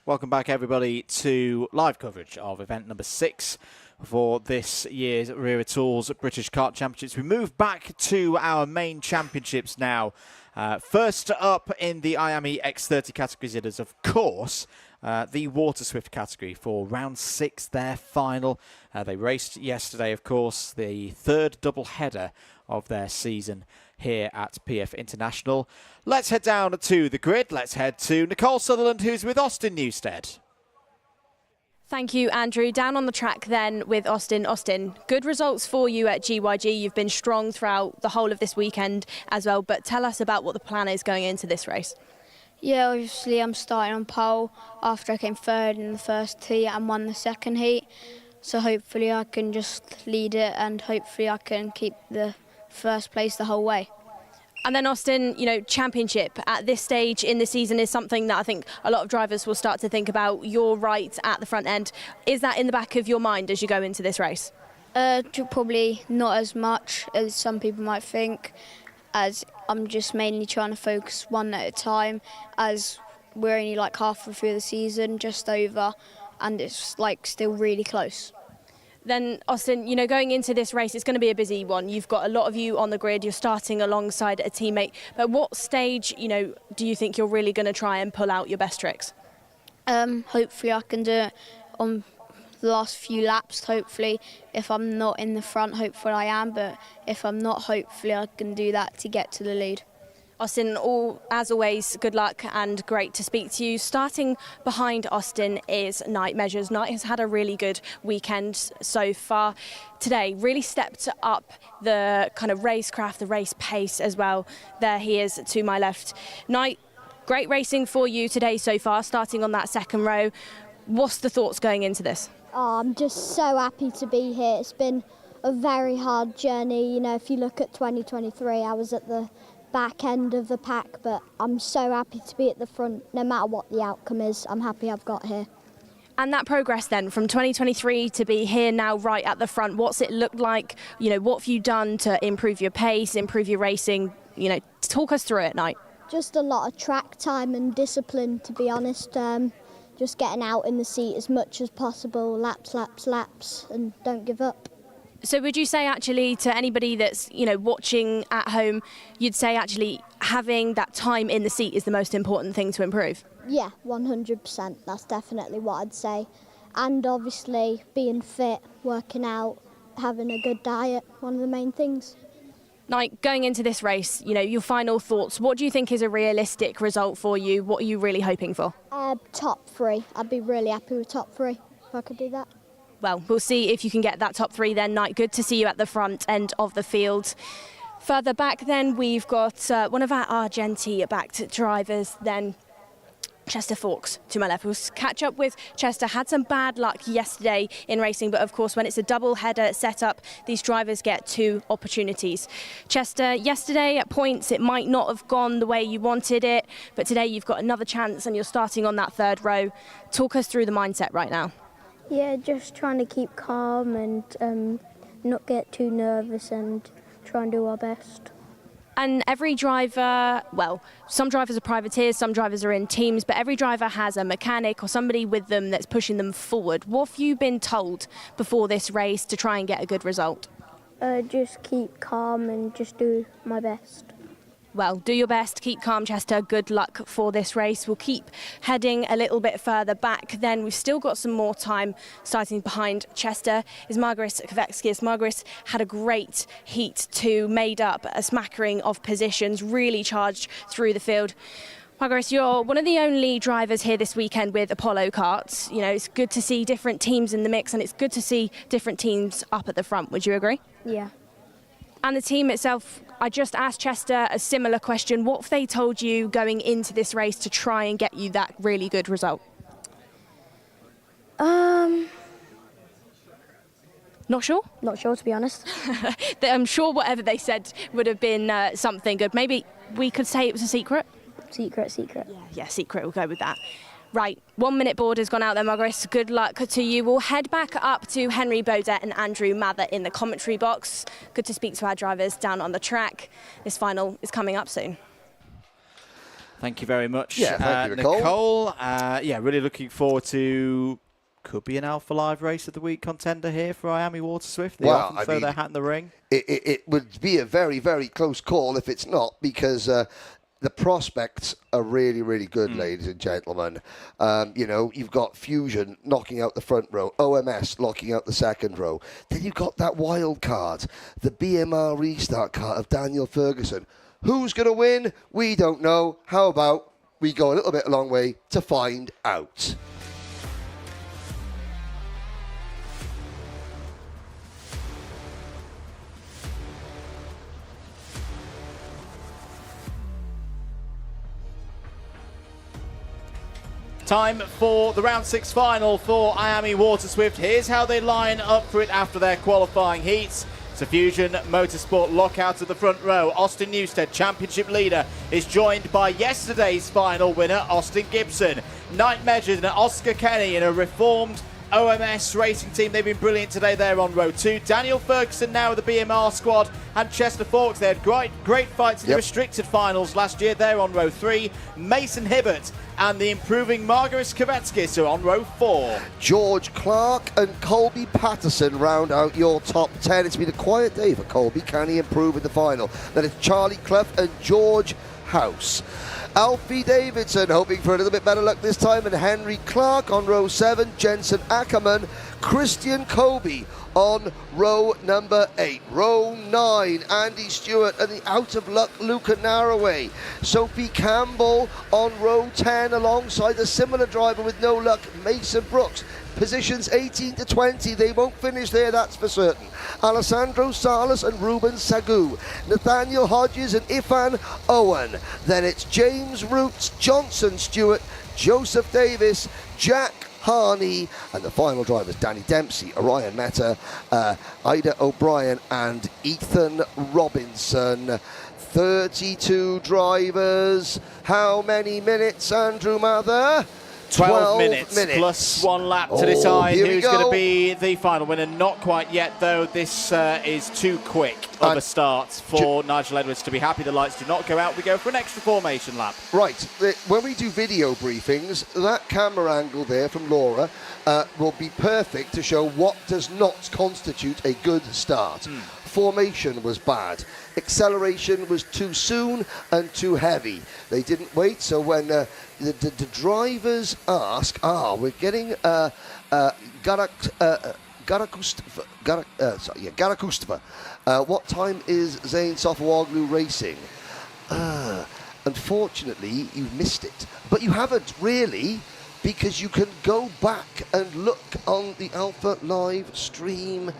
Welcome back, everybody, to live coverage of event number 6 for this year's Wera Tools British Kart Championships. We move back to our main championships now. First up in the IAME X30 categories, it is, of course, the Waterswift category for round 6, their final. They raced yesterday, of course, the third double header of their season here at PF International. Let's head down to the grid. Let's head to Nicole Sutherland, who's with Austin Newstead. Thank you, Andrew. Down on the track then with Austin. Austin, good results for you at GYG. You've been strong throughout the whole of this weekend as well, but tell us about what the plan is going into this race. Yeah, obviously I'm starting on pole after I came third in the first heat and won the second heat. So hopefully I can just lead it and hopefully I can keep the first place the whole way. And then Austin, you know, championship at this stage in the season is something that I think a lot of drivers will start to think about. You're right at the front end. Is that in the back of your mind as you go into this race? Probably not as much as some people might think, as I'm just mainly trying to focus one at a time, as we're only like halfway through the season, just over, and it's like still really close. Then, Austin, you know, going into this race, it's going to be a busy one. You've got a lot of you on the grid. You're starting alongside a teammate. But what stage, you know, do you think you're really going to try and pull out your best tricks? Hopefully I can do it on the last few laps, hopefully. If I'm not in the front, hopefully I am. But if I'm not, hopefully I can do that to get to the lead. Austin, as always, good luck and great to speak to you. Starting behind Austin is Knight Measures. Knight has had a really good weekend so far. Today, really stepped up the kind of racecraft, the race pace as well. There he is to my left. Knight, great racing for you today so far, starting on that second row. What's the thoughts going into this? Oh, I'm just so happy to be here. It's been a very hard journey. You know, if you look at 2023, I was at the back end of the pack, but I'm so happy to be at the front. No matter what the outcome is, I'm happy I've got here. And that progress then from 2023 to be here now right at the front, what's it looked like? You know, what have you done to improve your pace, improve your racing? You know, talk us through it, Knight. Just a lot of track time and discipline, to be honest. Just getting out in the seat as much as possible, laps, laps, laps, and don't give up. So would you say actually to anybody that's, you know, watching at home, you'd say actually having that time in the seat is the most important thing to improve? Yeah, 100%. That's definitely what I'd say. And obviously being fit, working out, having a good diet, one of the main things. Like going into this race, you know, your final thoughts, what do you think is a realistic result for you? What are you really hoping for? Top 3. I'd be really happy with top 3 if I could do that. Well, we'll see if you can get that top 3 then, Knight. Good to see you at the front end of the field. Further back then, we've got one of our Argenti-backed drivers then, Chester Fawkes to my left. We'll catch up with Chester. Had some bad luck yesterday in racing, but of course when it's a double header setup, these drivers get 2 opportunities. Chester, yesterday at points it might not have gone the way you wanted it, but today you've got another chance and you're starting on that 3rd row. Talk us through the mindset right now. Yeah, just trying to keep calm and not get too nervous and try and do our best. And every driver, well, some drivers are privateers, some drivers are in teams, but every driver has a mechanic or somebody with them that's pushing them forward. What have you been told before this race to try and get a good result? Just keep calm and just do my best. Well, do your best, keep calm, Chester. Good luck for this race. We'll keep heading a little bit further back. Then we've still got some more time. Starting behind Chester is Margaret Kvekskis. Margaret had a great heat too, made up a smattering of positions, really charged through the field. Margaret, you're one of the only drivers here this weekend with Apollo karts. You know, it's good to see different teams in the mix and it's good to see different teams up at the front. Would you agree? Yeah. And the team itself, I just asked Chester a similar question. What have they told you going into this race to try and get you that really good result? Not sure? Not sure, to be honest. I'm sure whatever they said would have been something good. Maybe we could say it was a secret? Secret. Yeah, secret. We'll go with that. Right, 1 minute board has gone out there, Margaret. Good luck to you. We'll head back up to Henry Beaudette and Andrew Mather in the commentary box. Good to speak to our drivers down on the track. This final is coming up soon. Thank you very much, yeah, thank you, Nicole. Yeah, really looking forward to, could be an Alpha Live Race of the Week contender here for IAME Waterswift. They often throw their hat in the ring. It would be a very, very close call if it's not, because the prospects are really, really good, ladies and gentlemen. You know, you've got Fusion knocking out the front row, OMS knocking out the 2nd row. Then you've got that wild card, the BMR restart card of Daniel Ferguson. Who's going to win? We don't know. How about we go a long way to find out? Time for the round 6 final for IAME Waterswift. Here's how they line up for it after their qualifying heats. It's a Fusion Motorsport lockout at the front row. Austin Newstead, championship leader, is joined by yesterday's final winner, Austin Gibson. Knight Measured and Oscar Kenny in a reformed OMS racing team. They've been brilliant today. They're on row 2. Daniel Ferguson now with the BMR squad, and Chester Fawkes. They had great fights in the restricted finals last year. They're on row 3. Mason Hibbert and the improving Margaret Kvekskis are on row 4. George Clark and Colby Patterson round out your top 10. It's been a quiet day for Colby. Can he improve in the final? Then it's Charlie Clough and George House. Alfie Davidson hoping for a little bit better luck this time, and Henry Clark on row 7, Jensen Ackerman, Christian Colby on row number 8. Row 9, Andy Stewart and the out of luck Luca Narroway. Sophie Campbell on row 10 alongside a similar driver with no luck, Mason Brooks. Positions 18 to 20, they won't finish there, that's for certain. Alessandro Salas and Ruben Sagu, Nathaniel Hodges and Ifan Owen. Then it's James Roots, Johnson Stewart, Joseph Davis, Jack Harney, and the final drivers Danny Dempsey, Orion Meta, Ida O'Brien and Ethan Robinson. 32 drivers. How many minutes, Andrew Mather? 12 minutes plus 1 lap to decide who's going to be the final winner. Not quite yet, though. This is too quick of a start for Nigel Edwards to be happy. The lights do not go out. We go for an extra formation lap. Right. When we do video briefings, that camera angle there from Laura will be perfect to show what does not constitute a good start. Formation was bad. Acceleration was too soon and too heavy. They didn't wait, so when the drivers ask, we're getting Garakustava. What time is Zain Sofawoglu racing? Unfortunately, you missed it. But you haven't really, because you can go back and look on the Alpha live stream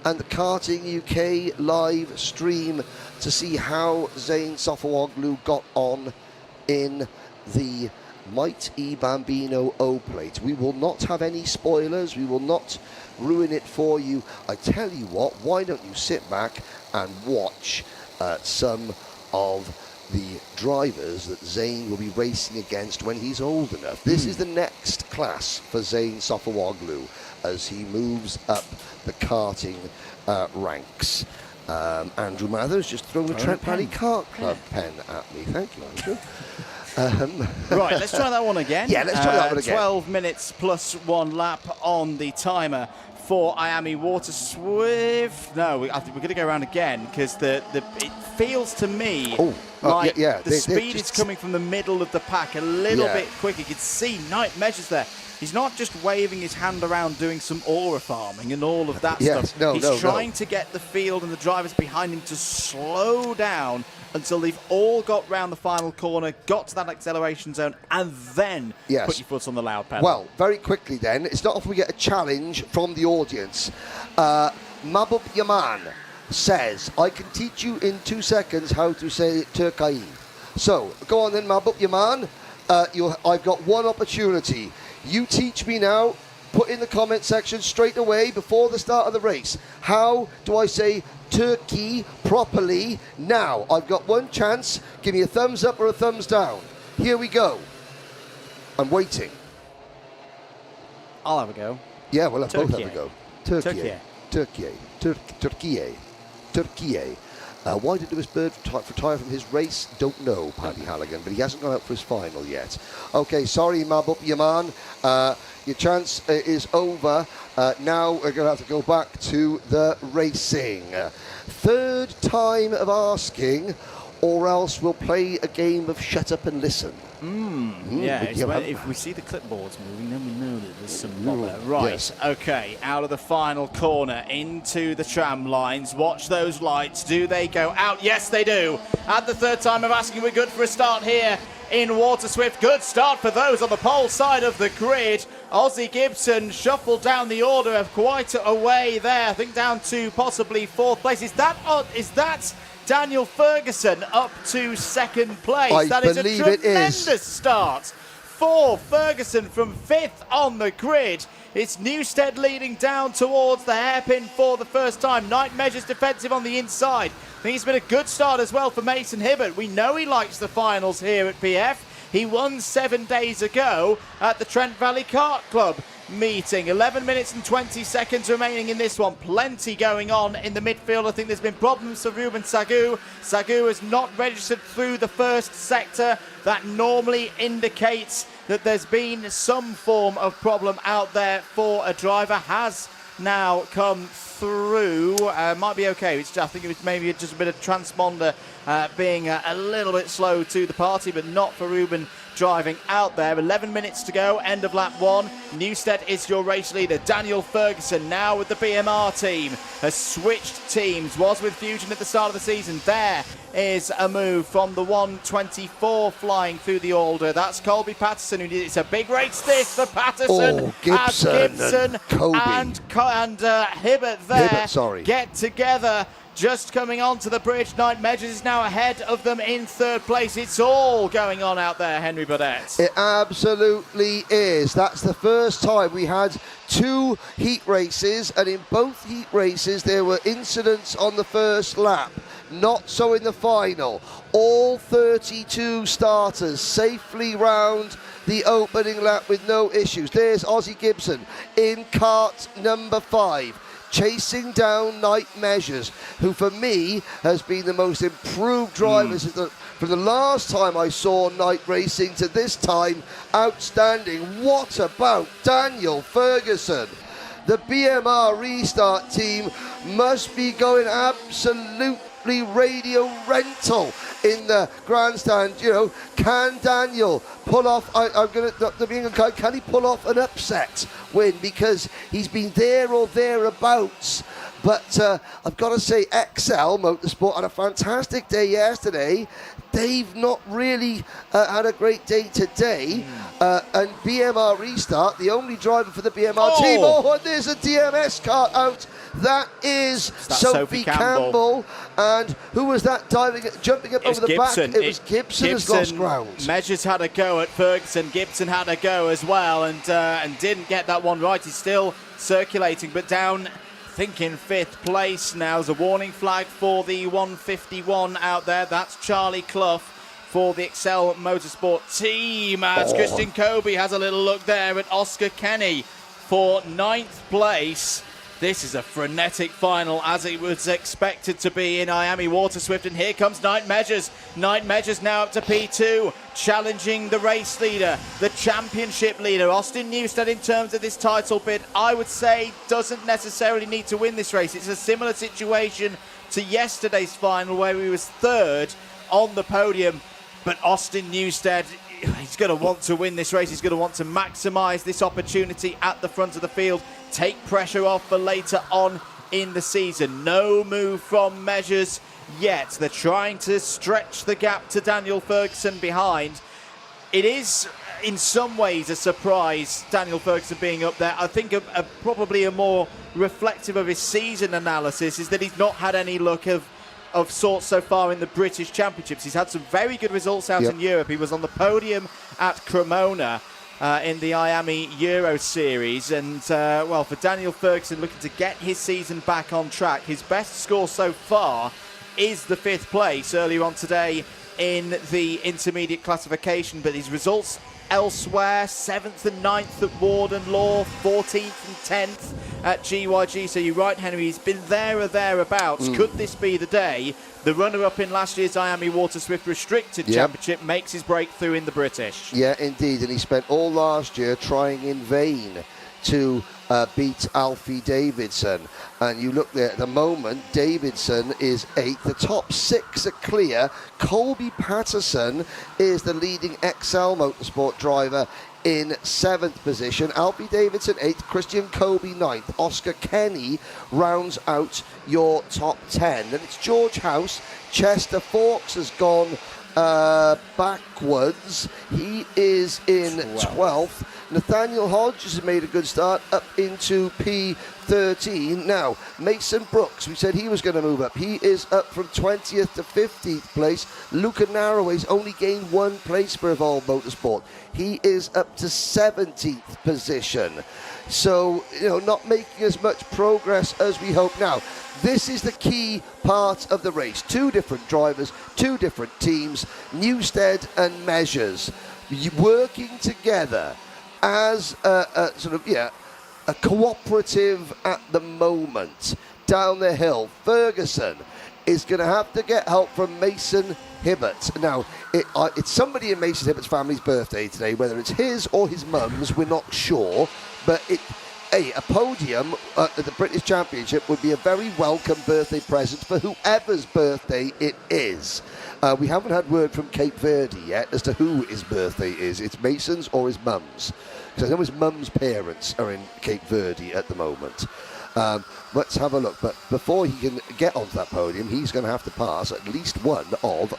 and the Karting UK live stream to see how Zain Sofawoglu got on in the MightE Bambino O-Plate. We will not have any spoilers. We will not ruin it for you. I tell you what, why don't you sit back and watch some of the drivers that Zain will be racing against when he's old enough. This is the next class for Zain Sofawoglu as he moves up the karting ranks. Andrew Mathers just thrown a Trent Valley Kart Club pen at me. Thank you, Andrew. Right, let's try that one again. Yeah, let's try that one again. 12 minutes plus 1 lap on the timer for IAME Waterswift. No, I think we're going to go around again because it feels to me like the speed is coming from the middle of the pack a little bit quicker. You can see Knight measures there. He's not just waving his hand around doing some aura farming and all of that stuff. He's trying to get the field and the drivers behind him to slow down until they've all got round the final corner, got to that acceleration zone, and then put your foot on the loud pedal. Well, very quickly then, it's not often we get a challenge from the audience. Mabub Yaman says, I can teach you in 2 seconds how to say Turkey. So, go on then, Mabub Yaman. I've got one opportunity. You teach me now. Put in the comment section straight away before the start of the race. How do I say Turkey properly now? I've got one chance. Give me a thumbs up or a thumbs down. Here we go. I'm waiting. I'll have a go. Yeah, we'll both have a go. Turkey. Why did Lewis Bird retire from his race? Don't know, Paddy Halligan, but he hasn't gone out for his final yet. Okay, sorry, Mabub Yaman. Your chance is over. Now we're going to have to go back to the racing. Third time of asking, or else we'll play a game of shut up and listen. If we see the clipboards moving, then we know that there's some bother. Right, okay, out of the final corner, into the tram lines. Watch those lights. Do they go out? Yes, they do. At the third time of asking, we're good for a start here in Waterswift. Good start for those on the pole side of the grid. Ozzie Gibson shuffled down the order of quite a way there. I think down to possibly 4th place. Is that Daniel Ferguson up to 2nd place? That is a tremendous start for Ferguson from 5th on the grid. It's Newstead leading down towards the hairpin for the first time. Knight measures defensive on the inside. I think it's been a good start as well for Mason Hibbert. We know he likes the finals here at PF. He won 7 days ago at the Trent Valley Kart Club meeting. 11 minutes and 20 seconds remaining in this one. Plenty going on in the midfield. I think there's been problems for Ruben Sagu. Sagu has not registered through the first sector. That normally indicates that there's been some form of problem out there for a driver. Has now come through. Might be okay. I think it was maybe just a bit of transponder being a little bit slow to the party, but not for Ruben driving out there. 11 minutes to go, end of lap 1. Newstead is your race leader. Daniel Ferguson now with the BMR team has switched teams. Was with Fusion at the start of the season. There is a move from the 124 flying through the order. That's Colby Patterson. It's a big race this for Patterson. Gibson and Hibbert there get together. Just coming onto the bridge. Knight Measures is now ahead of them in 3rd place. It's all going on out there, Henry Beaudette. It absolutely is. That's the first time we had 2 heat races, and in both heat races there were incidents on the first lap. Not so in the final. All 32 starters safely round the opening lap with no issues. There's Ozzie Gibson in kart number 5. Chasing down Knight Measures, who for me has been the most improved driver from the last time I saw Knight racing to this time. Outstanding. What about Daniel Ferguson? The BMR Restart team must be going absolutely radio rental in the grandstand. You know, can Daniel pull off, can he pull off an upset win? Because he's been there or thereabouts. But I've got to say, XL Motorsport had a fantastic day yesterday. They've not really had a great day today. And BMR Restart, the only driver for the BMR team. Oh, and there's a DMS car out. That is Sophie Campbell. And who was that jumping up over the back? It was Gibson has lost ground. Measures had a go at Ferguson. Gibson had a go as well and didn't get that one right. He's still circulating, but down, I think, in 5th place now. There's a warning flag for the 151 out there. That's Charlie Clough for the Excel Motorsport team. As Christian Kobe has a little look there at Oscar Kenny for 9th place. This is a frenetic final, as it was expected to be in IAME Waterswift. And here comes Knight Measures. Knight Measures now up to P2, challenging the race leader, the championship leader. Austin Newstead, in terms of this title bid, I would say doesn't necessarily need to win this race. It's a similar situation to yesterday's final, where he was 3rd on the podium. But Austin Newstead, he's going to want to win this race. He's going to want to maximise this opportunity at the front of the field, take pressure off for later on in the season. No move from Measures yet. They're trying to stretch the gap to Daniel Ferguson behind. It is, in some ways, a surprise, Daniel Ferguson being up there. I think probably a more reflective of his season analysis is that he's not had any luck of sorts so far in the British Championships. He's had some very good results out in Europe. He was on the podium at Cremona in the IAME Euro Series. And, well, for Daniel Ferguson looking to get his season back on track, his best score so far is the 5th place earlier on today in the intermediate classification. But his results elsewhere, 7th and 9th at Warden Law, 14th and 10th at GYG. So you're right, Henry, he's been there or thereabouts. Could this be the day the runner-up in last year's IAME Waterswift Restricted Championship makes his breakthrough in the British? Yeah, indeed, and he spent all last year trying in vain to beat Alfie Davidson. And you look there at the moment, Davidson is 8th. The top 6 are clear. Colby Patterson is the leading XL Motorsport driver in 7th position. Alfie Davidson 8th, Christian Kobe 9th. Oscar Kenny rounds out your top 10. Then it's George House. Chester Fawkes has gone backwards. He is in 12th. Nathaniel Hodges has made a good start up into P13. Now, Mason Brooks, we said he was going to move up. He is up from 20th to 15th place. Luca Narroway's only gained 1 place for Evolve Motorsport. He is up to 17th position. So, you know, not making as much progress as we hope. Now, this is the key part of the race. 2 different drivers, 2 different teams, Newstead and Measures, working together as a cooperative at the moment down the hill. Ferguson is going to have to get help from Mason Hibbert. Now, it's somebody in Mason Hibbert's family's birthday today, whether it's his or his mum's, we're not sure, but a podium at the British Championship would be a very welcome birthday present for whoever's birthday it is. We haven't had word from Cape Verde yet as to who his birthday is. It's Mason's or his mum's. Because I know his mum's parents are in Cape Verde at the moment. Let's have a look. But before he can get onto that podium, he's going to have to pass at least one of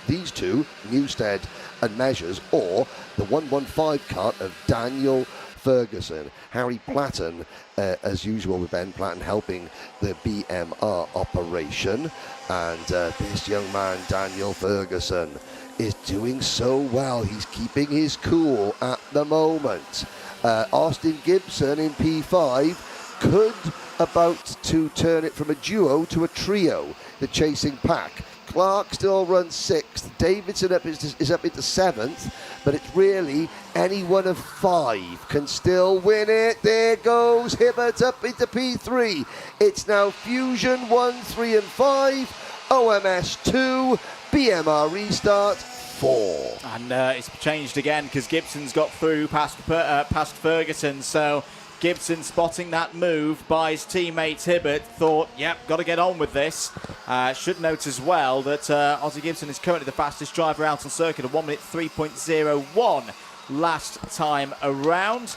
these 2, Newstead and Measures, or the 115 cart of Daniel Ferguson. Harry Platten, as usual with Ben Platten, helping the BMR operation. And this young man, Daniel Ferguson, is doing so well. He's keeping his cool at the moment. Austin Gibson in P5 could about to turn it from a duo to a trio, the chasing pack. Clark still runs 6th. Davidson is up into 7th, but it's really any one of 5 can still win it. There goes Hibbert up into P3. It's now Fusion 1, 3 and 5, OMS 2, BMR Restart 4. And it's changed again because Gibson's got through past Ferguson, so Gibson, spotting that move by his teammate Hibbert, thought, yep, got to get on with this. Should note as well that Ozzy Gibson is currently the fastest driver out on circuit at 1 minute 3.01 last time around.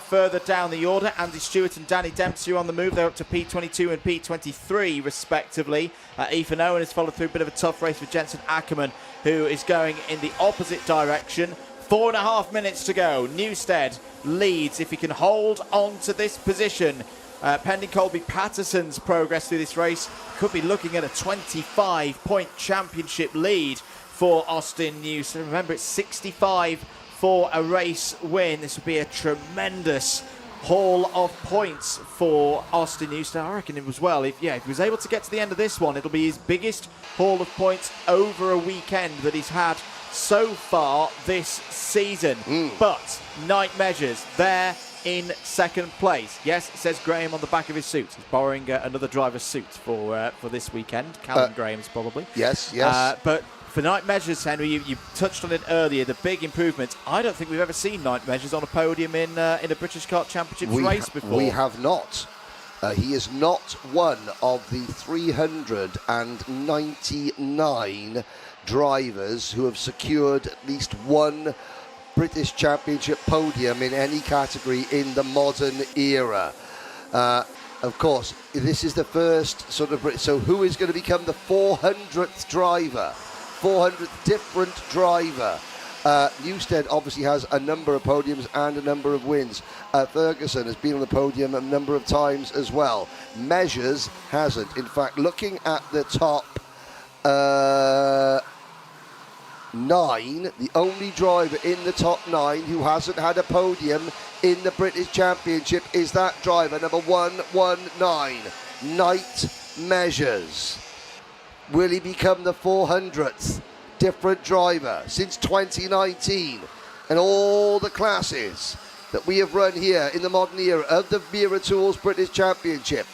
Further down the order, Andy Stewart and Danny Dempsey are on the move. They're up to P22 and P23 respectively. Ethan Owen has followed through a bit of a tough race with Jensen Ackerman, who is going in the opposite direction. 4.5 minutes to go. Newstead leads if he can hold on to this position. Pending Colby Patterson's progress through this race, could be looking at a 25-point championship lead for Austin Newstead. Remember, it's 65 for a race win. This would be a tremendous haul of points for Austin Newstead. I reckon it was well. If he was able to get to the end of this one, it'll be his biggest haul of points over a weekend that he's had so far this season. But Night Measures, they're in second place. Yes, it says Graham on the back of his suit. He's borrowing another driver's suit for this weekend. Callum Graham's probably. Yes. But for Night Measures, Henry, you touched on it earlier, the big improvements. I don't think we've ever seen Night Measures on a podium in a British Kart Championships race before. We have not. He is not one of the 399 drivers who have secured at least one British Championship podium in any category in the modern era. Of course, this is the first sort of... So who is going to become the 400th driver? 400th different driver. Newstead obviously has a number of podiums and a number of wins. Ferguson has been on the podium a number of times as well. Measures hasn't. In fact, looking at the top 9, the only driver in the top 9 who hasn't had a podium in the British Championship is that driver, number 119, Night Measures. Will he become the 400th different driver since 2019? And all the classes that we have run here in the modern era of the Wera Tools British Championship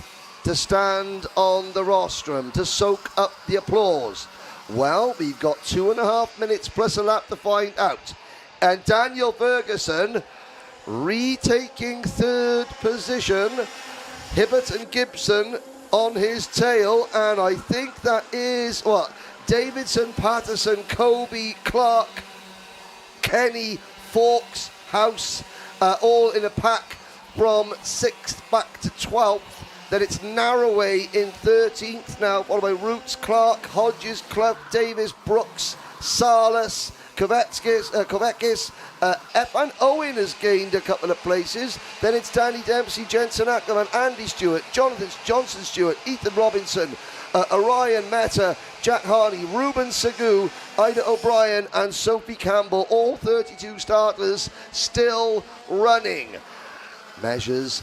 to stand on the rostrum, to soak up the applause. Well, we've got 2.5 minutes plus a lap to find out. And Daniel Ferguson retaking 3rd position. Hibbert and Gibson on his tail. And I think that is, Davidson, Patterson, Kobe, Clark, Kenny, Fawkes, House, all in a pack from 6th back to 12th. Then it's Narroway in 13th now, followed by Roots, Clark, Hodges, Clough, Davis, Brooks, Salas, Kovekis. Evan Owen has gained a couple of places. Then it's Danny Dempsey, Jensen Ackerman, Andy Stewart, Johnson Stewart, Ethan Robinson, Orion Meta, Jack Harney, Ruben Sagu, Ida O'Brien and Sophie Campbell, all 32 starters still running. Measures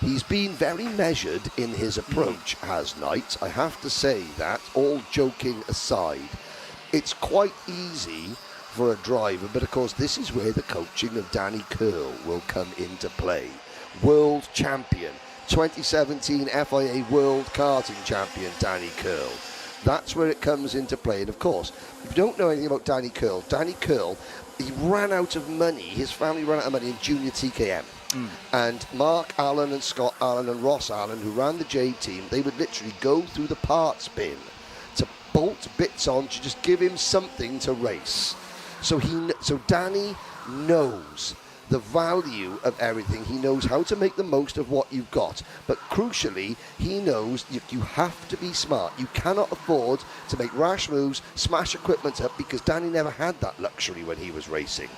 he's been very measured in his approach, has Knight. I have to say that, all joking aside. It's quite easy for a driver, but of course this is where the coaching of Danny Curl will come into play. World champion, 2017 FIA World Karting Champion Danny Curl. That's where it comes into play. And of course, if you don't know anything about Danny Curl, he ran out of money. His family ran out of money in junior TKM. And Mark Allen and Scott Allen and Ross Allen, who ran the J team, they would literally go through the parts bin to bolt bits on to just give him something to race. So Danny knows the value of everything. He knows how to make the most of what you've got. But crucially, he knows you have to be smart. You cannot afford to make rash moves, smash equipment up, because Danny never had that luxury when he was racing.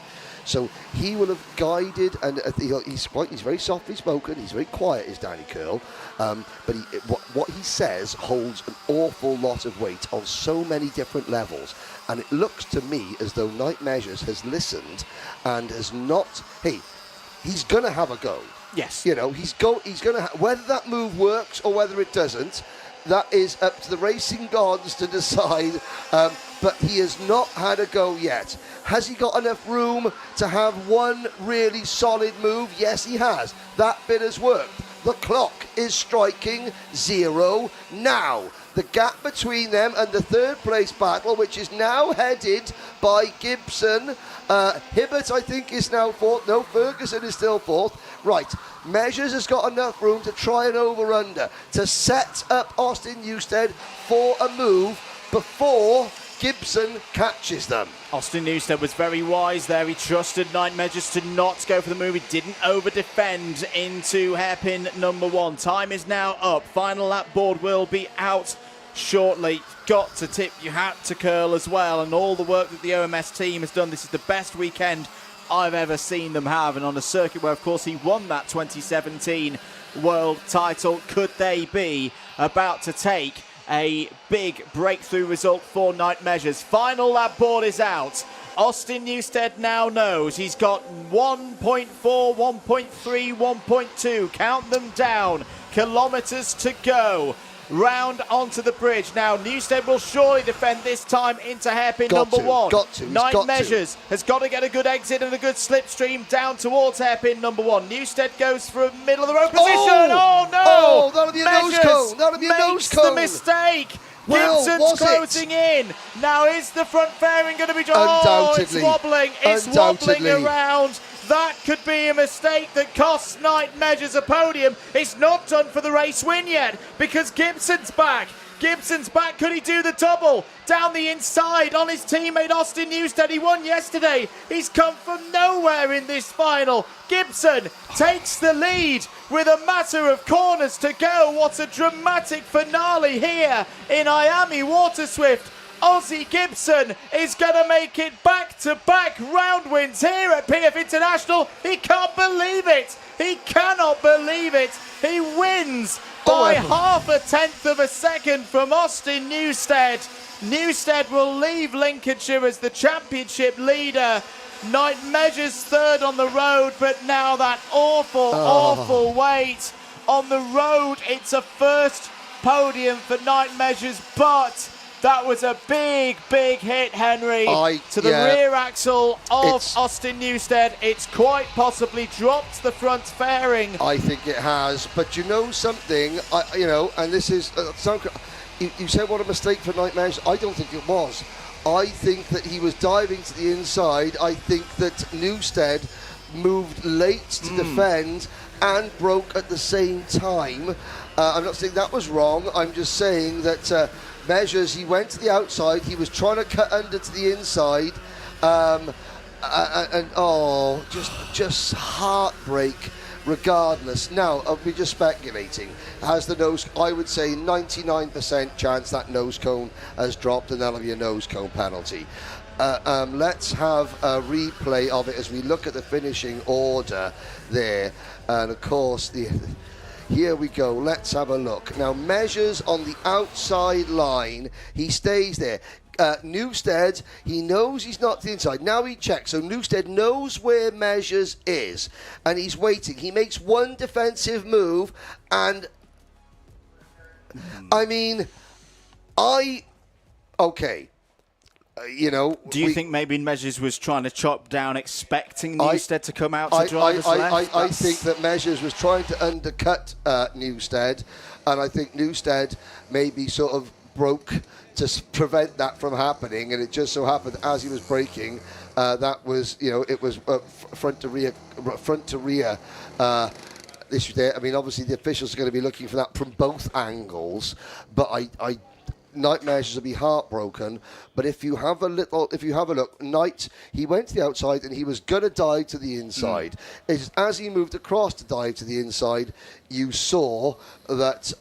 So he will have guided, and he's very softly spoken, he's very quiet, is Danny Curl, but what he says holds an awful lot of weight on so many different levels. And it looks to me as though Night Measures has listened and has not, he's going to have a go. Yes. He's going to, whether that move works or whether it doesn't, that is up to the racing gods to decide, but he has not had a go yet. Has he got enough room to have one really solid move? Yes, he has. That bit has worked. The clock is striking 0 now. The gap between them and the third place battle, which is now headed by Gibson. Hibbert, I think, is now fourth. No, Ferguson is still fourth. Right, Measures has got enough room to try an over-under, to set up Austin Newstead for a move before Gibson catches them. Austin Newstead was very wise there. He trusted Knight Measures to not go for the move. He didn't over-defend into hairpin number 1. Time is now up. Final lap board will be out shortly. Got to tip your hat to Curl as well, and all the work that the OMS team has done. This is the best weekend I've ever seen them have, and on a circuit where, of course, he won that 2017 world title. Could they be about to take a big breakthrough result for Knight Measures? Final lap board is out. Austin Newstead now knows he's got 1.4, 1.3, 1.2, count them down, kilometres to go. Round onto the bridge. Now Newstead will surely defend this time into hairpin number 1. Knight Measures has got to get a good exit and a good slipstream down towards hairpin number 1. Newstead goes for a middle of the road position. Oh no! Oh, that'll be a nose cone. That'll be a nose cone. The mistake. Well, Gibson's closing in. Now is the front fairing going to be... Oh, it's wobbling. It's wobbling around. That could be a mistake that costs Knight Measures a podium. It's not done for the race win yet because Gibson's back. Gibson's back. Could he do the double? Down the inside on his teammate Austin Newstead. He won yesterday. He's come from nowhere in this final. Gibson takes the lead with a matter of corners to go. What a dramatic finale here in IAME Waterswift. Aussie Gibson is going to make it back-to-back round wins here at PF International. He can't believe it. He cannot believe it. He wins by half a tenth of a second from Austin Newstead. Newstead will leave Lincolnshire as the championship leader. Knight Measures third on the road, but now that awful wait on the road. It's a first podium for Knight Measures, but that was a big hit, Henry, to the rear axle of Austin Newstead. It's quite possibly dropped the front fairing. I think it has, but you know something, and this is, you said what a mistake for Knight Measures. I don't think it was. I think that he was diving to the inside. I think that Newstead moved late to defend and broke at the same time. I'm not saying that was wrong. I'm just saying that Measures, he went to the outside. He was trying to cut under to the inside. Just heartbreak regardless. Now, we're just speculating. Has the nose, I would say 99% chance that nose cone has dropped, and that'll be a nose cone penalty. Let's have a replay of it as we look at the finishing order there. And of course, here we go. Let's have a look. Now, Measures on the outside line. He stays there. Newstead, he knows he's not to the inside. Now he checks. So Newstead knows where Measures is. And he's waiting. He makes one defensive move. And, I mean, okay. Do you think maybe Measures was trying to chop down, expecting Newstead to come out to driver's left? I think that Measures was trying to undercut Newstead, and I think Newstead maybe sort of broke to prevent that from happening, and it just so happened as he was braking, that was, it was front to rear. Issue there. I mean, obviously the officials are going to be looking for that from both angles, but Knight Measures will be heartbroken, but if you have a look, Knight, he went to the outside and he was going to dive to the inside. As he moved across to dive to the inside, you saw that,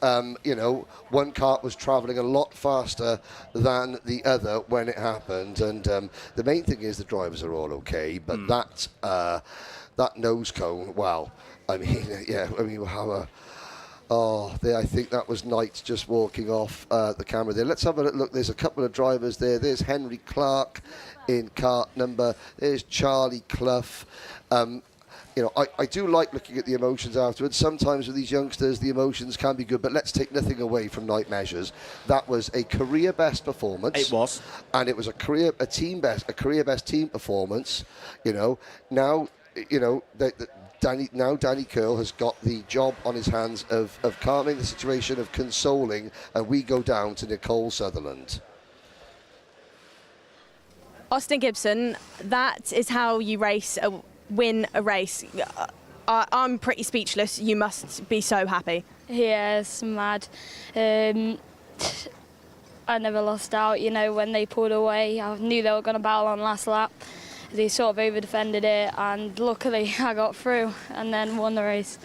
one kart was travelling a lot faster than the other when it happened, and the main thing is the drivers are all okay, but that nose cone, wow. I think that was Knight just walking off the camera there. Let's have a look. There's a couple of drivers there. There's Henry Clark in kart number. There's Charlie Clough. I do like looking at the emotions afterwards. Sometimes with these youngsters, the emotions can be good, but let's take nothing away from Night Measures. That was a career best performance. It was. And it was a career best team performance. Now, Danny Curl has got the job on his hands of calming the situation, of consoling, and we go down to Nicole Sutherland. Austin Gibson, that is how you win a race. I'm pretty speechless. You must be so happy. Yeah, it's mad. I never lost out. When they pulled away, I knew they were going to battle on last lap. They sort of over-defended it, and luckily I got through and then won the race.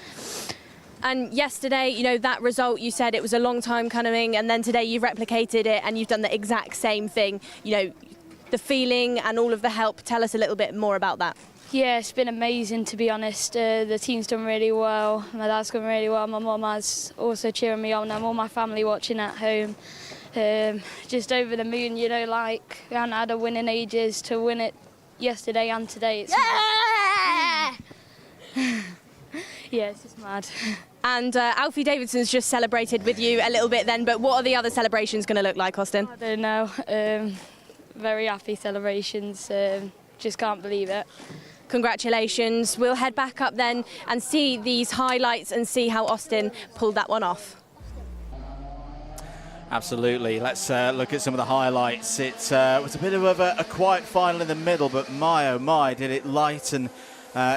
And yesterday, that result, you said it was a long time coming, and then today you replicated it and you've done the exact same thing. The feeling and all of the help. Tell us a little bit more about that. Yeah, it's been amazing, to be honest. The team's done really well. My dad's done really well. My mum has also cheering me on, and all my family watching at home. Just over the moon, we haven't had a win in ages. To win it yesterday and today, it's mad. Yeah, it's just mad. And Alfie Davidson's just celebrated with you a little bit then, but what are the other celebrations going to look like, Austin? I don't know. Very happy celebrations. Just can't believe it. Congratulations. We'll head back up then and see these highlights and see how Austin pulled that one off. Absolutely. Let's look at some of the highlights. It was a bit of a quiet final in the middle, but my oh my, did it lighten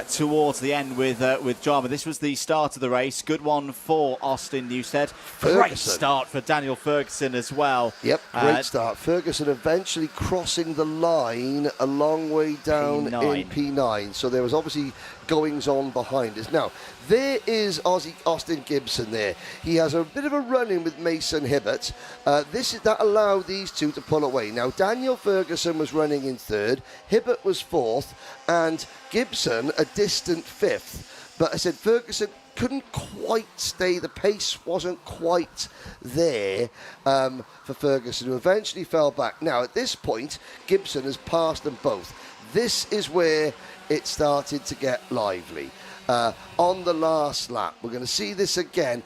towards the end with drama. This was the start of the race. Good one for Austin Newstead. Great start for Daniel Ferguson as well. Yep, great start. Ferguson eventually crossing the line a long way down in P9. So there was obviously goings on behind us. Now, there is Austin Gibson there. He has a bit of a run-in with Mason Hibbert. That allowed these two to pull away. Now, Daniel Ferguson was running in third, Hibbert was fourth, and Gibson a distant fifth. But I said Ferguson couldn't quite stay. The pace wasn't quite there for Ferguson, who eventually fell back. Now, at this point, Gibson has passed them both. This is where it started to get lively. On the last lap, we're going to see this again.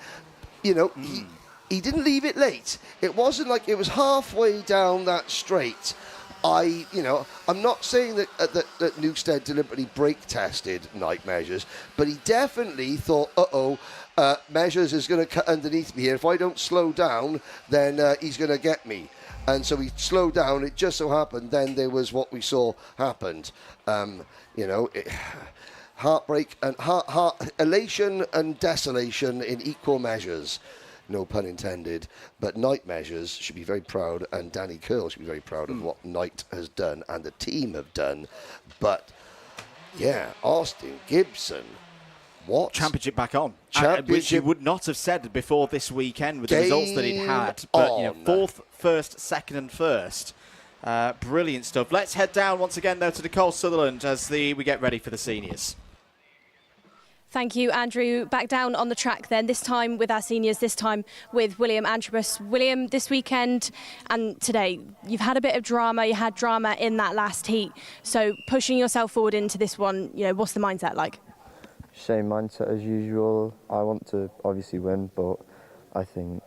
He didn't leave it late. It wasn't like it was halfway down that straight. I'm not saying that Newstead deliberately brake tested Night Measures, but he definitely thought, Measures is going to cut underneath me here. If I don't slow down, then he's going to get me. And so he slowed down. It just so happened then there was what we saw happened. Heartbreak and elation and desolation in equal measures. No pun intended. But Night Measures should be very proud, and Danny Curl should be very proud of what Night has done and the team have done. But, yeah, Austin Gibson, what? Championship back on. Which you would not have said before this weekend with the results that he'd had. But, fourth, first, second and first. Brilliant stuff. Let's head down once again, though, to Nicole Sutherland as we get ready for the seniors. Thank you, Andrew. Back down on the track then, this time with our seniors, this time with William Antrobus. William, this weekend and today, you've had a bit of drama. You had drama in that last heat. So pushing yourself forward into this one, what's the mindset like? Same mindset as usual. I want to obviously win, but I think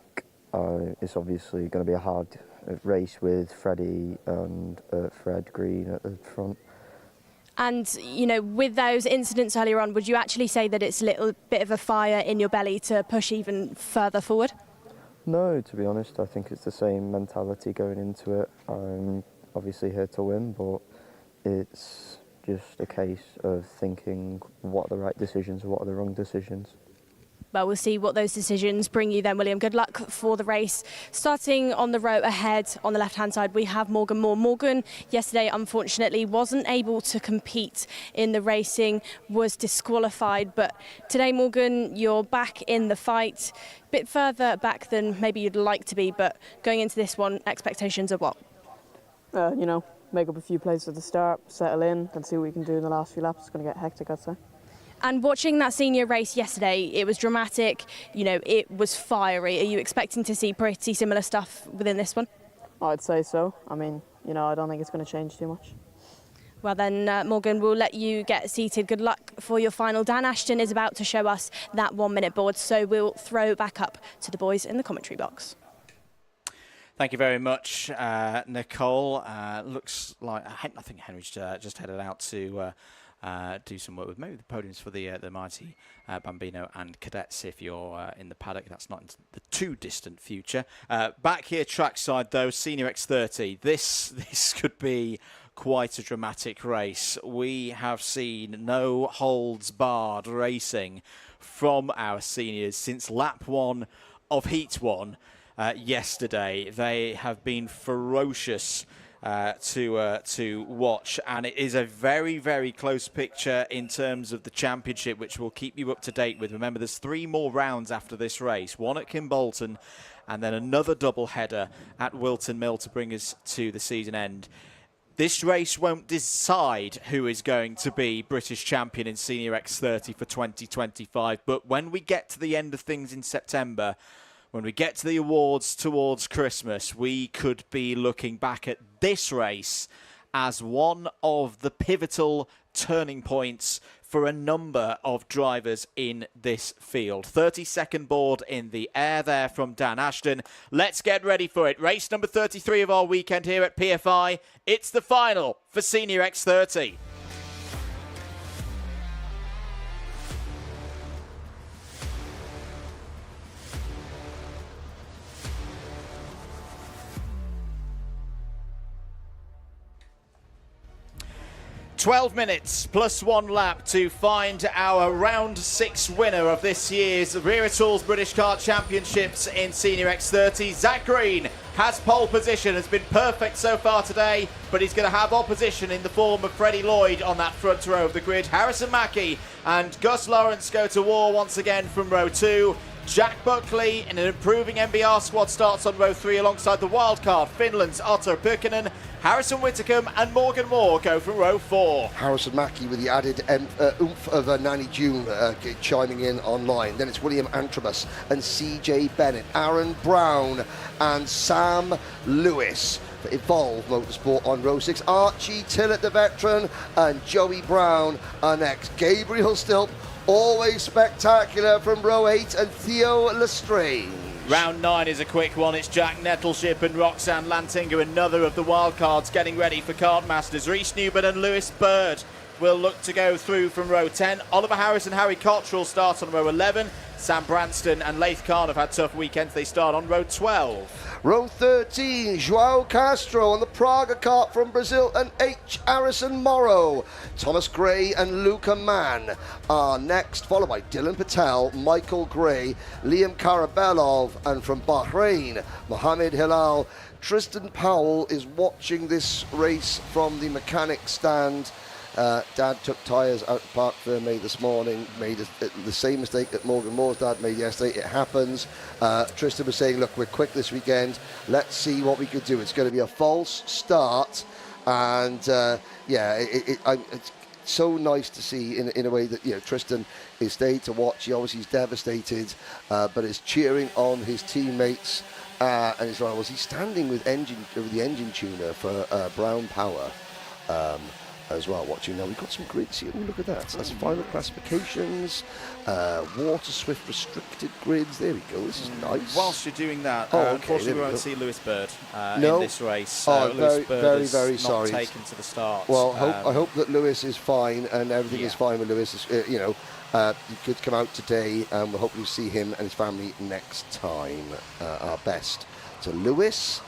it's obviously going to be a hard race with Freddie and Fred Green at the front. And, with those incidents earlier on, would you actually say that it's a little bit of a fire in your belly to push even further forward? No, to be honest, I think it's the same mentality going into it. I'm obviously here to win, but it's just a case of thinking what are the right decisions and what are the wrong decisions. Well, we'll see what those decisions bring you then, William. Good luck for the race. Starting on the row ahead on the left-hand side, we have Morgan Moore. Morgan, yesterday, unfortunately, wasn't able to compete in the racing, was disqualified. But today, Morgan, you're back in the fight. A bit further back than maybe you'd like to be, but going into this one, expectations are what? Make up a few places at the start, settle in, and see what we can do in the last few laps. It's going to get hectic, I'd say. And watching that senior race yesterday, it was dramatic, it was fiery. Are you expecting to see pretty similar stuff within this one? I'd say so. I mean, I don't think it's going to change too much. Well then, Morgan, we'll let you get seated. Good luck for your final. Dan Ashton is about to show us that 1 minute board, so we'll throw back up to the boys in the commentary box. Thank you very much, Nicole. Looks like I think Henry's just headed out to do some work with maybe the podiums for the mighty Bambino and Cadets. If you're in the paddock, that's not in the too distant future. Back here, trackside though, Senior X30. This could be quite a dramatic race. We have seen no holds barred racing from our seniors since lap 1 of Heat 1. Yesterday, they have been ferocious to watch, and it is a very, very close picture in terms of the championship, which we'll keep you up to date with. Remember, there's 3 more rounds after this race, one at Kimbolton and then another double header at Wilton Mill to bring us to the season end. This race won't decide who is going to be British champion in Senior X30 for 2025, but when we get to the end of things in September, when we get to the awards towards Christmas, we could be looking back at this race as one of the pivotal turning points for a number of drivers in this field. 30-second board in the air there from Dan Ashton. Let's get ready for it. Race number 33 of our weekend here at PFI. It's the final for Senior X30. "12 minutes plus 1 lap to find our round 6 winner of this year's Wera Tools British Kart Championships in Senior X30. Zach Green has pole position, has been perfect so far today, but he's going to have opposition in the form of Freddie Lloyd on that front row of the grid. Harrison Mackie and Gus Lawrence go to war once again from row 2. Jack Buckley in an improving MBR squad starts on row 3 alongside the wildcard Finland's Otto Pykkönen. Harrison Whitcomb and Morgan Moore go from row 4. Harrison Mackie with the added oomph of Nanny June chiming in online. Then it's William Antrobus and CJ Bennett, Aaron Brown and Sam Lewis. For Evolve Motorsport on row 6, Archie Tillett, the veteran, and Joey Brown are next. Gabriel Stilp, always spectacular, from row 8, and Theo Lestrange. Round 9 is a quick one. It's Jack Nettleship and Roxanne Lantinger, another of the wildcards, getting ready for Kart Masters. Reece Newman and Lewis Bird will look to go through from row 10. Oliver Harris and Harry Cottrell start on row 11. Sam Branston and Laith Khan have had tough weekends. They start on row 12. Row 13, João Castro on the Praga kart from Brazil, and H. Harrison Morrow. Thomas Gray and Luca Mann are next, followed by Dylan Patel, Michael Gray, Liam Karabelov, and from Bahrain, Mohamed Hilal. Tristan Powell is watching this race from the mechanic stand. Dad took tyres out of Park Ferme this morning, made the same mistake that Morgan Moore's dad made yesterday. It happens. Tristan was saying, look, we're quick this weekend. Let's see what we could do. It's going to be a false start. And, it's so nice to see in a way that, Tristan is stayed to watch. He obviously is devastated, but is cheering on his teammates. And he's like, was he standing with the engine tuner for Brown Power? As well, watching now. We've got some grids here. Oh, look at that. So that's final classifications, Waterswift restricted grids. There we go. This is nice. Whilst you're doing that, unfortunately we won't see Lewis Bird in this race. So Lewis Bird very, is very not sorry. taken to the start. Well, I hope that Lewis is fine and everything is fine with Lewis. He could come out today, and we'll hopefully see him and his family next time. Our best to Lewis.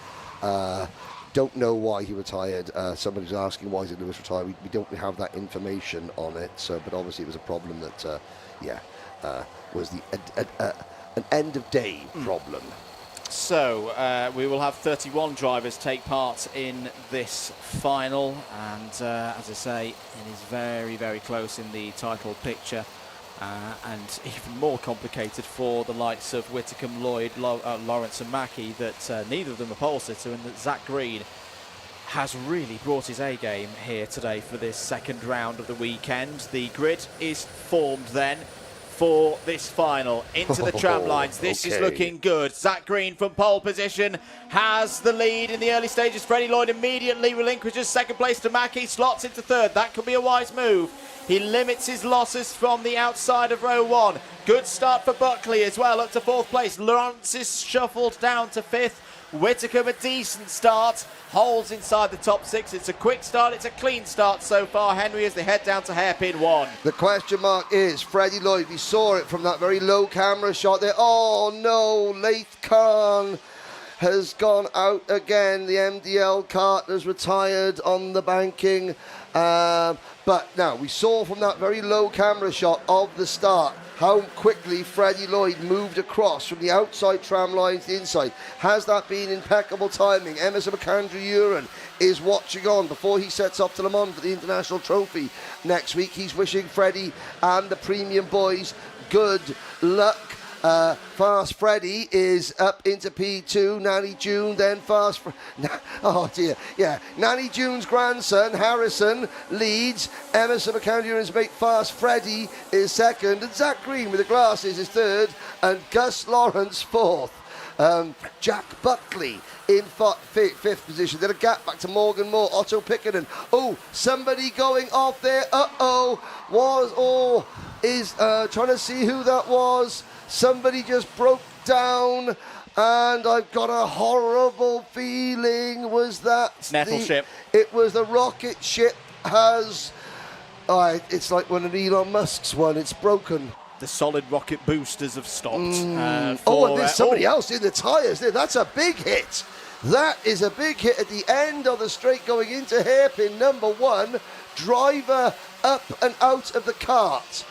Don't know why he retired. Somebody's asking why did Lewis retire. We don't have that information on it. So, but obviously it was a problem that, was an end of day problem. So we will have 31 drivers take part in this final, and as I say, it is very, very close in the title picture. And even more complicated for the likes of Whitcomb, Lloyd, Lawrence and Mackie, that neither of them are pole sitter, and that Zach Green has really brought his A game here today for this second round of the weekend. The grid is formed then. for this final. Into the tram lines. This is looking good. Zach Green from pole position has the lead in the early stages. Freddie Lloyd immediately relinquishes second place to Mackie, slots into third. That could be a wise move. He limits his losses from the outside of row one. Good start for Buckley as well, up to fourth place. Lawrence is shuffled down to fifth. Whittaker, a decent start, holds inside the top six. It's a quick start, it's a clean start so far, Henry, as they head down to hairpin one. The question mark is Freddie Lloyd. We saw it from that very low camera shot there. Oh no, Laith Khan has gone out again. The MDL Kart has retired on the banking. But now we saw from that very low camera shot of the start how quickly Freddie Lloyd moved across from the outside tram line to the inside. Has that been impeccable timing? Emerson McAndrew-Uren is watching on before he sets off to Le Mans for the International Trophy next week. He's wishing Freddie and the Premium Boys good luck. Fast Freddie is up into P2. Nanny June, then Fast... oh, dear. Yeah. Nanny June's grandson, Harrison, leads. Emerson McAndrew-Uren's mate, Fast Freddie, is second. And Zach Green with the glasses is third. And Gus Lawrence, fourth. Jack Buckley in fifth position. Then a gap back to Morgan Moore, Otto Pickenden. Oh, somebody going off there. Is trying to see who that was. Somebody just broke down, and I've got a horrible feeling. Was that Nettleship? It was the rocket ship. It's like one of Elon Musk's one. It's broken. The solid rocket boosters have stopped. And there's somebody else in the tyres there. That's a big hit. That is a big hit at the end of the straight going into hairpin number one. Driver up and out of the kart.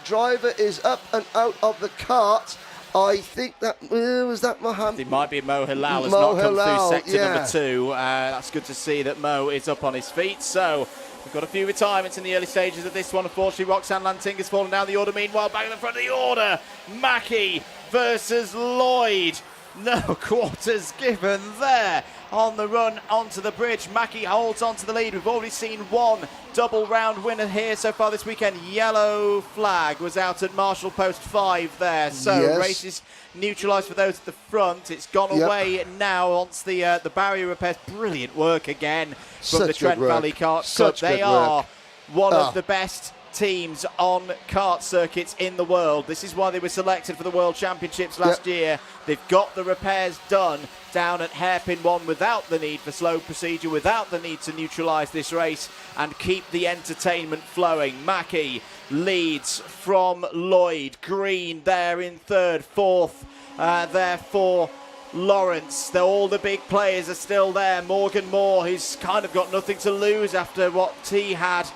Driver is up and out of the kart. I think that was that Mohammed. It might be Mo Hilal has not come through sector number two. That's good to see that Mo is up on his feet. So we've got a few retirements in the early stages of this one. Unfortunately, Roxanne Lantinga's fallen down the order. Meanwhile, back in the front of the order, Mackie versus Lloyd. No quarters given there on the run onto the bridge. Mackie holds onto the lead. We've already seen one double round winner here so far this weekend. Yellow flag was out at Marshall Post 5 there. So race is neutralised for those at the front. It's gone away now once the barrier repairs. Brilliant work again from the Trent Valley Kart Club. They are one of the best teams on kart circuits in the world. This is why they were selected for the World Championships last year. They've got the repairs done down at hairpin one without the need for slow procedure, without the need to neutralise this race and keep the entertainment flowing. Mackie leads from Lloyd. Green there in third. Fourth there for Lawrence. All the big players are still there. Morgan Moore, who's kind of got nothing to lose after what he had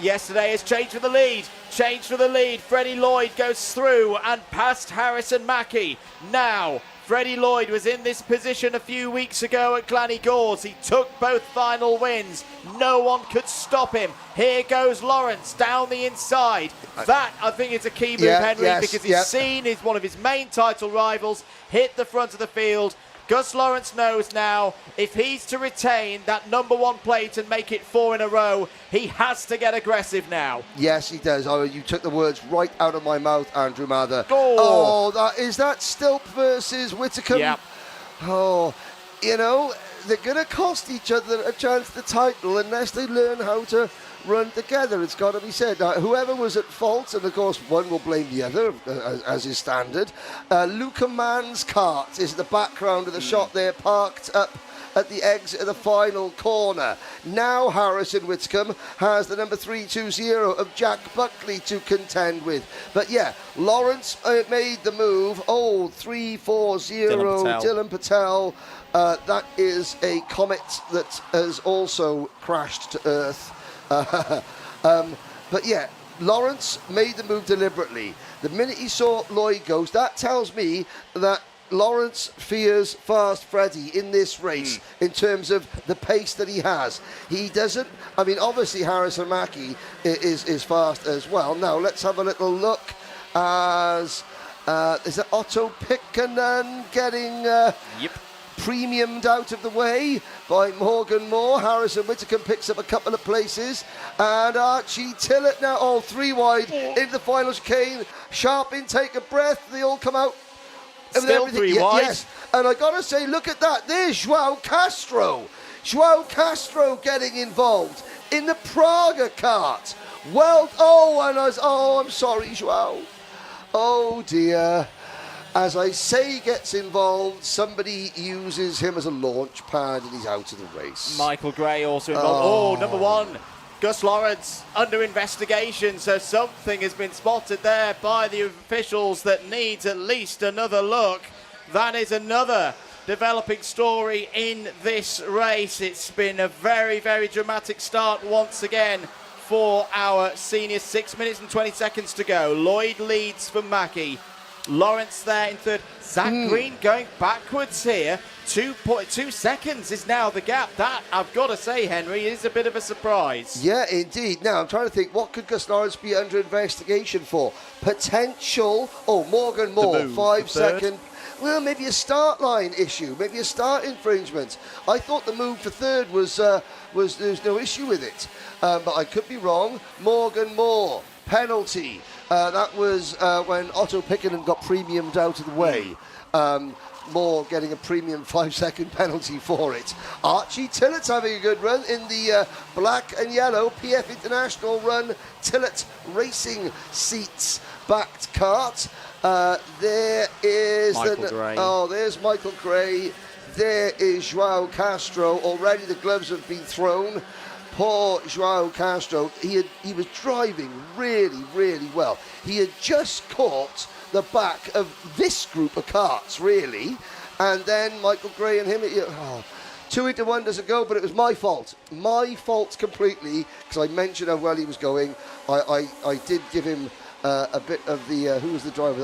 yesterday, has changed for the lead. Freddie Lloyd goes through and past Harrison Mackie. Now, Freddie Lloyd was in this position a few weeks ago at Glanny Gores. He took both final wins. No one could stop him. Here goes Lawrence down the inside. That, I think, is a key move, Henry, because he's seen one of his main title rivals hit the front of the field. Gus Lawrence knows now if he's to retain that number one plate and make it 4 in a row, he has to get aggressive now. Yes, he does. Oh, you took the words right out of my mouth, Andrew Mather. Is that Stilp versus Whittaker? Yep. Oh, they're going to cost each other a chance at the title unless they learn how to run together. It's got to be said. Whoever was at fault, and of course one will blame the other, as is standard. Luca Mann's kart is the background of the shot there, parked up at the exit of the final corner. Now Harrison Whitcomb has the number 320 of Jack Buckley to contend with. But Lawrence made the move. 340 Dylan Patel. That is a Comet that has also crashed to Earth. Lawrence made the move deliberately. The minute he saw Lloyd goes, that tells me that Lawrence fears Fast Freddie in this race in terms of the pace that he has. He doesn't, obviously Harrison Mackie is fast as well. Now let's have a little look as is it Otto Pickenen getting premiumed out of the way by Morgan Moore. Harrison Whittaker picks up a couple of places. And Archie Tillett now, 3 wide into the final chicane. Sharp intake of breath. They all come out. Still 3 wide. Yes, and I got to say, look at that. There's João Castro. João Castro getting involved in the Praga kart. Well, I'm sorry, João. Oh, dear. As I say, he gets involved, somebody uses him as a launch pad and he's out of the race. Michael Gray also involved. Number 1. Gus Lawrence under investigation, so something has been spotted there by the officials that needs at least another look. That is another developing story in this race. It's been a very, very dramatic start once again for our seniors. 6 minutes and 20 seconds to go. Lloyd leads for Mackie. Lawrence there in third. Zach Green going backwards here. 2.2 seconds is now the gap. That, I've got to say, Henry, is a bit of a surprise. Yeah, indeed. Now, I'm trying to think, what could Gus Lawrence be under investigation for? Potential, Morgan Moore, 5 second. Well, maybe a start line issue, maybe a start infringement. I thought the move for third was there's no issue with it. But I could be wrong. Morgan Moore, penalty. That was when Otto Pickenden got premiumed out of the way. Moore getting a premium 5-second penalty for it. Archie Tillett's having a good run in the black and yellow PF International run. Tillett Racing Seats backed kart. There is there's Michael Gray. There is João Castro. Already the gloves have been thrown. Poor João Castro. He was driving really, really well. He had just caught the back of this group of karts, really. And then Michael Gray and him, 2 into 1 doesn't go, but it was my fault. My fault completely, because I mentioned how well he was going. I did give him a bit of the, who was the driver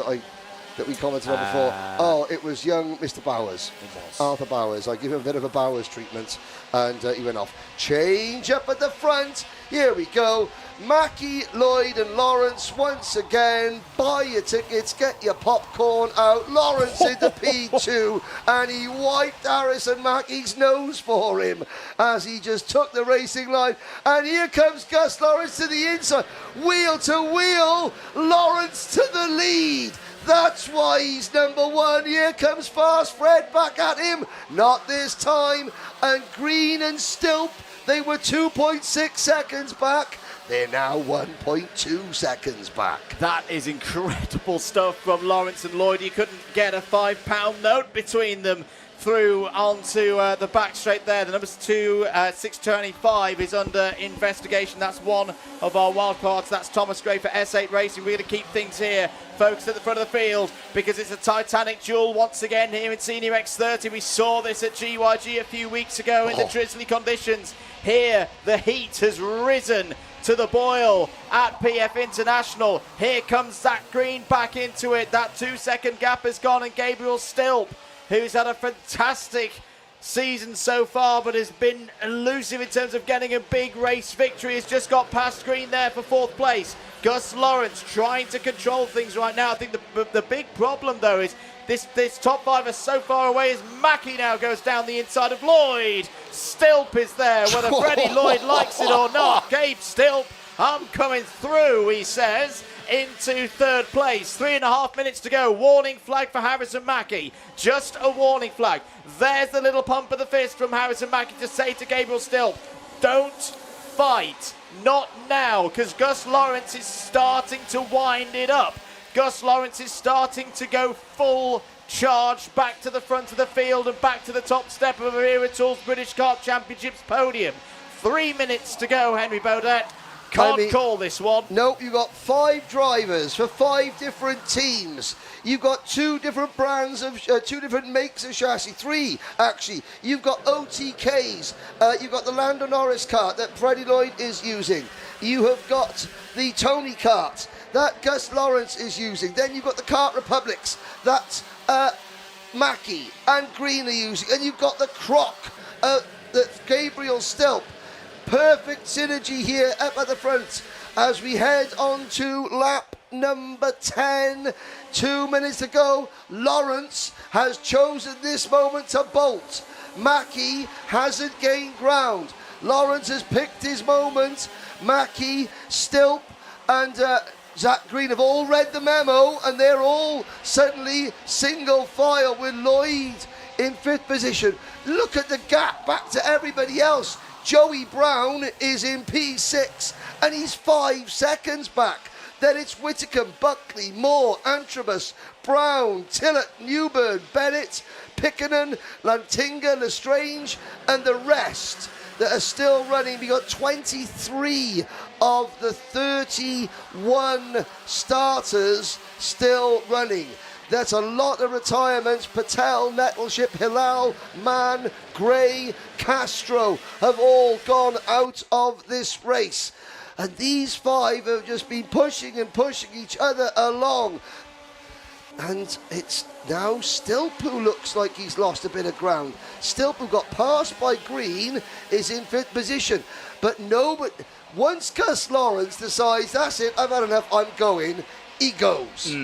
that we commented on before? It was young Mr. Bowers. Arthur Bowers. I give him a bit of a Bowers treatment, and he went off. Change up at the front. Here we go. Mackie, Lloyd and Lawrence once again. Buy your tickets, get your popcorn out. Lawrence into P2, and he wiped Harrison Mackie's nose for him as he just took the racing line. And here comes Gus Lawrence to the inside. Wheel to wheel, Lawrence to the lead. That's why he's number 1. Here comes Fast Fred back at him. Not this time. And Green and Stilp, they were 2.6 seconds back. They're now 1.2 seconds back. That is incredible stuff from Lawrence and Lloyd. You couldn't get a £5 note between them through onto the back straight there. The number 2, 625 is under investigation. That's one of our wild cards. That's Thomas Gray for S8 Racing. We're going to keep things here, folks, at the front of the field because it's a titanic duel once again here in Senior X30. We saw this at GYG a few weeks ago in the drizzly conditions. Here, the heat has risen to the boil at PF International. Here comes Zach Green back into it. That 2-second gap has gone, and Gabriel Stilp, who's had a fantastic season so far but has been elusive in terms of getting a big race victory, has just got past Green there for 4th place. Gus Lawrence trying to control things right now. I think the big problem though is this top 5 are so far away as Mackie now goes down the inside of Lloyd. Stilp is there, whether Freddie Lloyd likes it or not. Gabe Stilp, I'm coming through, he says, into 3rd place. 3.5 minutes to go. Warning flag for Harrison Mackie. Just a warning flag. There's the little pump of the fist from Harrison Mackie to say to Gabriel Stilp, don't fight. Not now, because Gus Lawrence is starting to wind it up. Gus Lawrence is starting to go full charge back to the front of the field and back to the top step of Wera Tools British Kart Championships podium. 3 minutes to go, Henry Beaudette. Can't call this one. Nope, you've got 5 drivers for 5 different teams. You've got 2 different brands of, 2 different makes of chassis. 3, actually. You've got OTKs. You've got the Lando Norris kart that Freddie Lloyd is using. You have got the Tony kart that Gus Lawrence is using. Then you've got the Kart Republics that Mackie and Green are using. And you've got the Croc that Gabriel Stilp. Perfect synergy here up at the front as we head on to lap number 10. 2 minutes to go. Lawrence has chosen this moment to bolt. Mackie hasn't gained ground. Lawrence has picked his moment. Mackie, Stilp, and Zach Green have all read the memo, and they're all suddenly single file with Lloyd in 5th position. Look at the gap back to everybody else. Joey Brown is in P6 and he's 5 seconds back. Then it's Whitcomb, Buckley, Moore, Antrobus, Brown, Tillett, Newburn, Bennett, Pickenon, Lantinga, Lestrange, and the rest that are still running. We got 23 of the 31 starters still running. That's a lot of retirements. Patel, Nettleship, Hilal, Mann, Gray, Castro have all gone out of this race. And these 5 have just been pushing and pushing each other along. And it's now Stilp who looks like he's lost a bit of ground. Stilp, who got passed by Green, is in 5th position. But once Gus Lawrence decides, that's it, I've had enough, I'm going, he goes.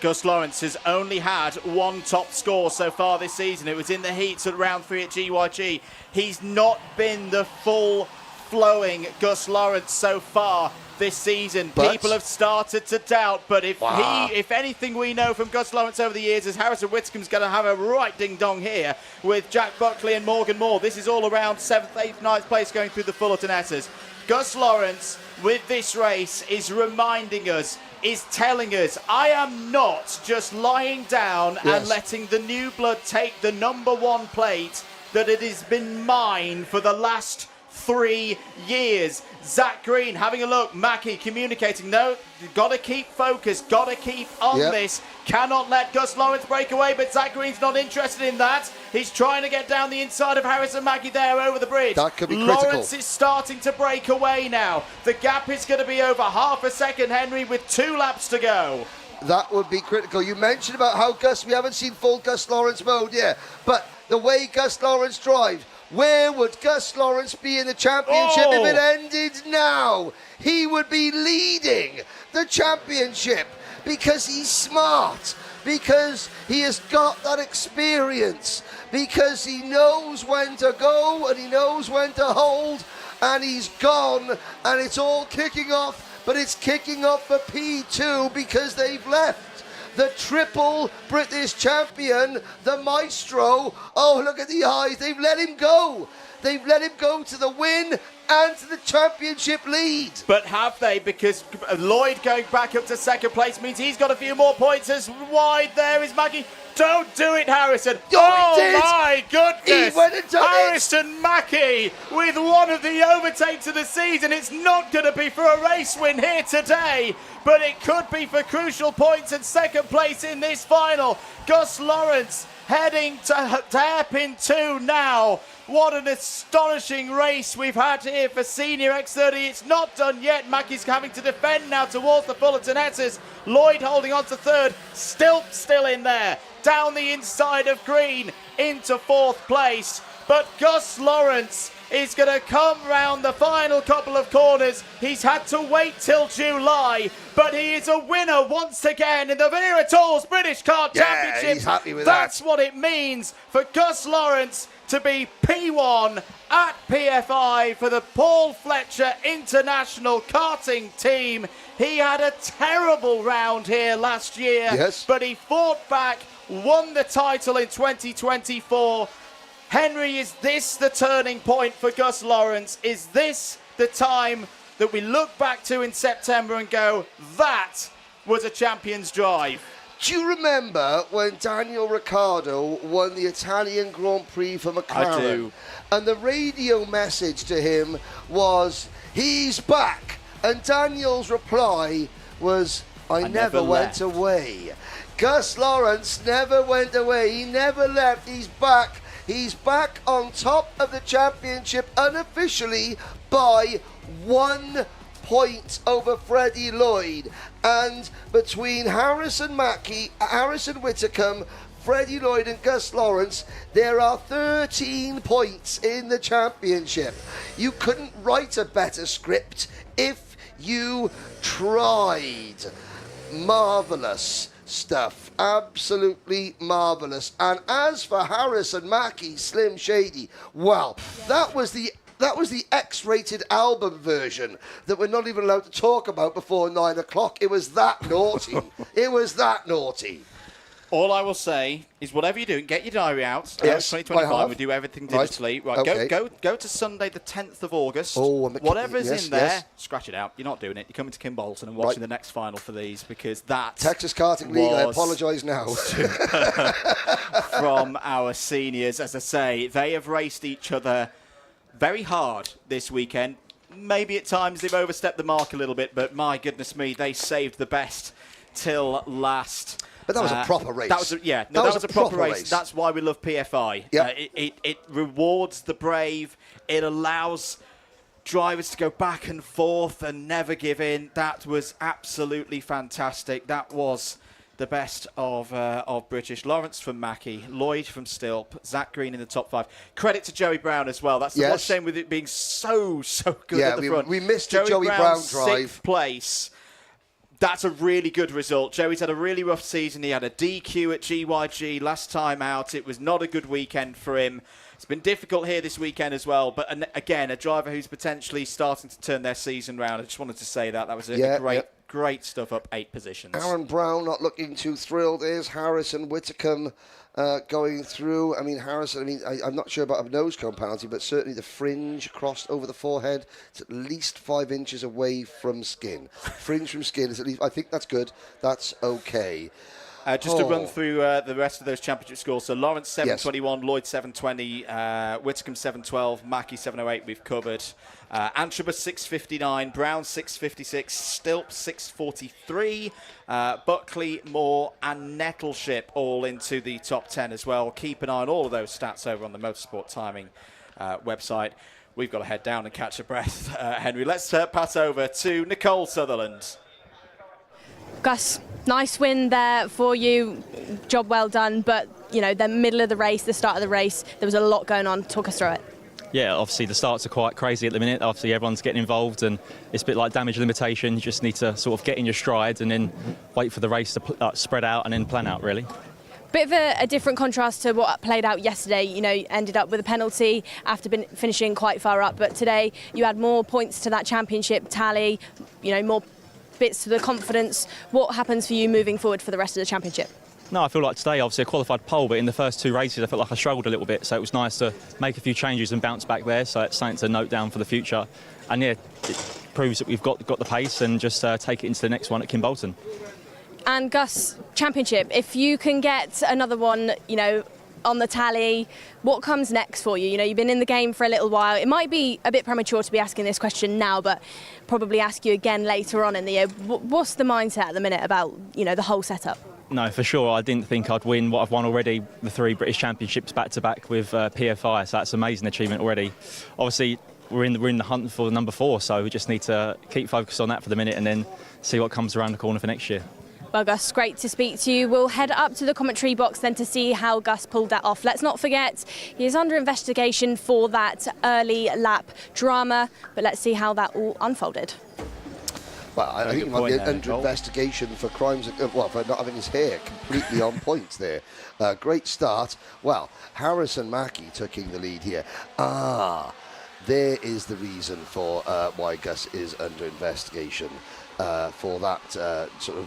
Gus Lawrence has only had one top score so far this season. It was in the heats at round 3 at GYG. He's not been the full flowing Gus Lawrence so far this season. But people have started to doubt, but if anything we know from Gus Lawrence over the years is Harrison Whitcomb's going to have a right ding-dong here with Jack Buckley and Morgan Moore. This is all around 7th, 8th, 9th place going through the Fullerton Essers. Gus Lawrence with this race is reminding us, is telling us, I am not just lying down and letting the new blood take the number 1 plate, that it has been mine for the last 3 years. Zach Green having a look, Mackie communicating, no, got to keep focused, got to keep on this, cannot let Gus Lawrence break away, but Zach Green's not interested in that. He's trying to get down the inside of Harrison Mackie there over the bridge. That could be critical. Lawrence is starting to break away now. The gap is going to be over half a second, Henry, with 2 laps to go. That would be critical. You mentioned about how we haven't seen full Gus Lawrence mode, but the way Gus Lawrence drives, where would Gus Lawrence be in the championship if it ended now? He would be leading the championship because he's smart, because he has got that experience, because he knows when to go and he knows when to hold, and he's gone, and it's all kicking off, but it's kicking off for P2 because they've left. The triple British champion, the maestro. Oh, look at the eyes. They've let him go. They've let him go to the win and to the championship lead. But have they? Because Lloyd going back up to 2nd place means he's got a few more points. As wide there is Mackie. Don't do it, Harrison. Oh my goodness. He went and done Harrison Mackie with one of the overtakes of the season. It's not going to be for a race win here today, but it could be for crucial points and 2nd place in this final. Gus Lawrence heading to hairpin 2 now. What an astonishing race we've had here for Senior X30. It's not done yet. Mackie's having to defend now towards the Fullerton Essers. Lloyd holding on to 3rd. Stilp still in there. Down the inside of Green into 4th place. But Gus Lawrence is going to come round the final couple of corners. He's had to wait till July, but he is a winner once again in the Wera Tools British Kart Championship. He's happy with That's that. what it means for Gus Lawrence to be P1 at PFI for the Paul Fletcher International Karting Team. He had a terrible round here last year, but he fought back, won the title in 2024. Henry, is this the turning point for Gus Lawrence? Is this the time that we look back to in September and go, that was a champion's drive? Do you remember when Daniel Ricciardo won the Italian Grand Prix for McLaren? I do. And the radio message to him was, he's back. And Daniel's reply was, I never went away. Gus Lawrence never went away. He never left. He's back. He's back on top of the championship unofficially by 1 point over Freddie Lloyd. And between Harrison Mackie, Harrison Whitcomb, Freddie Lloyd and Gus Lawrence, there are 13 points in the championship. You couldn't write a better script if you tried. marvellous stuff. Absolutely marvellous. And as for Harris and Mackie, Slim Shady, well, that was the X-rated album version that we're not even allowed to talk about before 9 o'clock. It was that naughty. It was that naughty. All I will say is whatever you're doing, get your diary out. Yes, 2025, we do everything digitally. Right, okay. go to Sunday the 10th of August. Oh, whatever's yes, in there, yes. Scratch it out. You're not doing it. You're coming to Kimbolton and watching the next final for these, because that Texas Karting League, I apologise now. From our seniors, as I say, they have raced each other very hard this weekend. Maybe at times they've overstepped the mark a little bit, but my goodness me, they saved the best till last. But that was a proper race. That was a proper race. That's why we love PFI. Yep. It rewards the brave. It allows drivers to go back and forth and never give in. That was absolutely fantastic. That was the best of British. Lawrence from Mackie, Lloyd from Stilp, Zach Green in the top 5. Credit to Joey Brown as well. That's the one shame with it being so good at the front. We missed the Joey Brown drive. 6th place. That's a really good result. Joey's had a really rough season. He had a DQ at GYG last time out. It was not a good weekend for him. It's been difficult here this weekend as well. But again, a driver who's potentially starting to turn their season round. I just wanted to say that. That was a great stuff, up 8 positions. Aaron Brown not looking too thrilled. There's Harris and Whitcomb going through. I mean, Harrison, I'm not sure about a nose cone penalty, but certainly the fringe crossed over the forehead. It's at least 5 inches away from skin. Fringe from skin is at least, I think that's good. That's okay. Just to run through the rest of those championship scores. So Lawrence 721, Lloyd 720, Whitcomb 712, Mackie 708 we've covered. Antrobus 659, Brown 656, Stilp 643, Buckley, Moore and Nettleship all into the top 10 as well. Keep an eye on all of those stats over on the Motorsport Timing website. We've got to head down and catch a breath, Henry. Let's pass over to Nicole Sutherland. Gus, nice win there for you. Job well done. But, you know, the middle of the race, the start of the race, there was a lot going on. Talk us through it. Yeah, obviously the starts are quite crazy at the minute. Obviously everyone's getting involved and it's a bit like damage limitation. You just need to sort of get in your stride and then wait for the race to spread out and then plan out, really. Bit of a different contrast to what played out yesterday. You know, you ended up with a penalty after finishing quite far up. But today you had more points to that championship tally, you know, more bits to the confidence. What happens for you moving forward for the rest of the championship? No, I feel like today, obviously, I qualified pole, but in the first 2 races, I felt like I struggled a little bit. So it was nice to make a few changes and bounce back there. So it's something to note down for the future. And yeah, it proves that we've got the pace and just take it into the next one at Kimbolton. And Gus, championship, if you can get another one, you know, on the tally, what comes next for you? You know, you've been in the game for a little while. It might be a bit premature to be asking this question now, but probably ask you again later on in the year. What's the mindset at the minute about, you know, the whole setup? No, for sure. I didn't think I'd win what I've won already, the 3 British Championships back-to-back with PFI, so that's an amazing achievement already. Obviously, we're in the hunt for number 4, so we just need to keep focused on that for the minute and then see what comes around the corner for next year. Well, Gus, great to speak to you. We'll head up to the commentary box then to see how Gus pulled that off. Let's not forget, he is under investigation for that early lap drama, but let's see how that all unfolded. Well, I think he might be under investigation for crimes, for not having his hair completely on point there. Great start. Well, Harrison Mackie taking the lead here. There is the reason for why Gus is under investigation for that sort of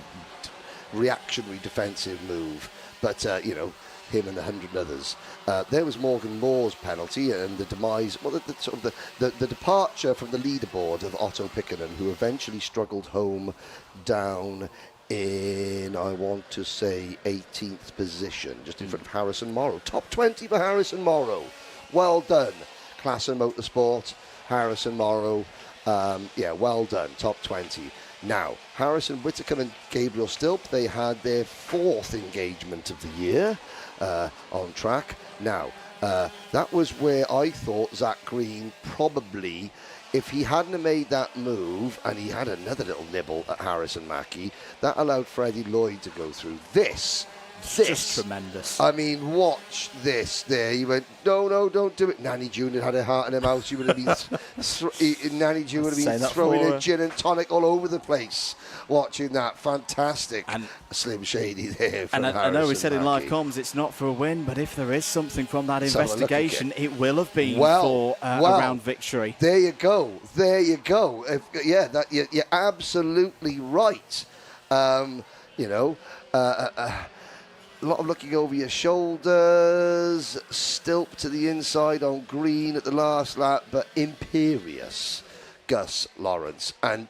reactionary defensive move. But, you know, him and 100 others. There was Morgan Moore's penalty and the demise, well, the departure from the leaderboard of Otto Pickenen, who eventually struggled home down in, I want to say, 18th position, just in front of Harrison Morrow. Top 20 for Harrison Morrow. Well done, Classen Motorsport, Harrison Morrow. Yeah, well done, top 20. Now, Harrison Whitcomb and Gabriel Stilp, they had their 4th engagement of the year on track. Now, that was where I thought Zach Green probably, if he hadn't made that move and he had another little nibble at Harrison Mackie, that allowed Freddie Lloyd to go through. This this. Just tremendous. I mean, watch this there. He went, no, don't do it. Nanny June had a heart in her mouth. She would have been, Nanny June would have been throwing a gin and tonic all over the place watching that. Fantastic. And Slim Shady there. And I know we said in live comms it's not for a win, but if there is something from that investigation, it will have been for a round victory. There you go. You're absolutely right. A lot of looking over your shoulders, stilp to the inside on green at the last lap, but imperious Gus Lawrence. And,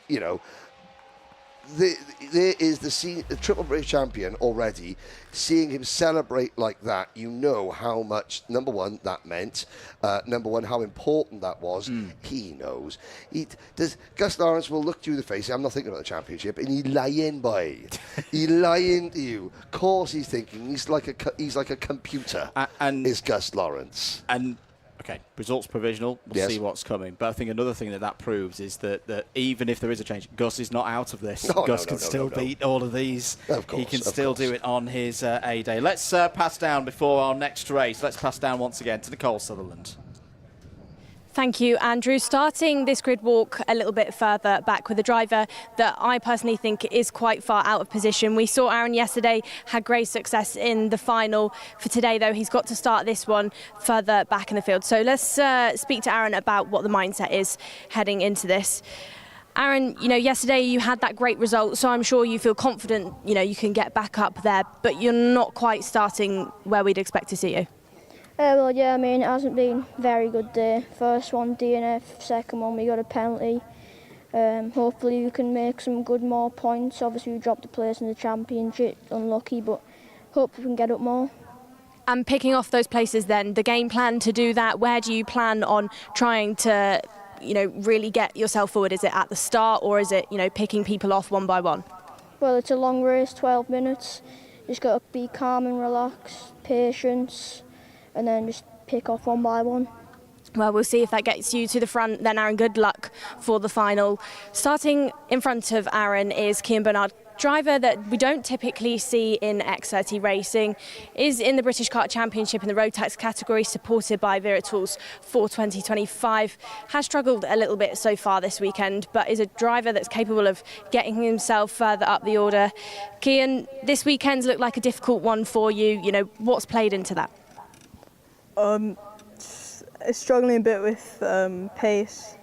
there is the Triple British champion already. Seeing him celebrate like that, you know how much, number one, that meant. Number one, how important that was. He knows. Gus Lawrence will look you in the face. I'm not thinking about the championship, and he's lying by. He's lying to you. Of course, he's thinking. He's like a computer. Is Gus Lawrence. And okay, results provisional. We'll see what's coming. But I think another thing that proves is that even if there is a change, Gus is not out of this. Gus can still beat all of these. Of course, he can still do it on his A-Day. Let's pass down before our next race. Let's pass down once again to Nicole Sutherland. Thank you, Andrew. Starting this grid walk a little bit further back with a driver that I personally think is quite far out of position. We saw Aaron yesterday had great success in the final. For today, though, he's got to start this one further back in the field. So let's speak to Aaron about what the mindset is heading into this. Aaron, yesterday you had that great result, so I'm sure you feel confident, you can get back up there, but you're not quite starting where we'd expect to see you. It hasn't been very good day. First one DNF, second one we got a penalty. Hopefully we can make some more points. Obviously we dropped a place in the championship, unlucky, but hope we can get up more. And picking off those places then, the game plan to do that, where do you plan on trying to, really get yourself forward? Is it at the start or is it, picking people off one by one? Well, it's a long race, 12 minutes. Just got to be calm and relaxed, patience, and then just pick off one by one. Well, we'll see if that gets you to the front then, Aaron. Good luck for the final. Starting in front of Aaron is Cian Bernard, driver that we don't typically see in X30 racing, is in the British Kart Championship in the road tax category, supported by Wera Tools for 2025. Has struggled a little bit so far this weekend, but is a driver that's capable of getting himself further up the order. Cian, this weekend's looked like a difficult one for you. What's played into that? Struggling a bit with pace,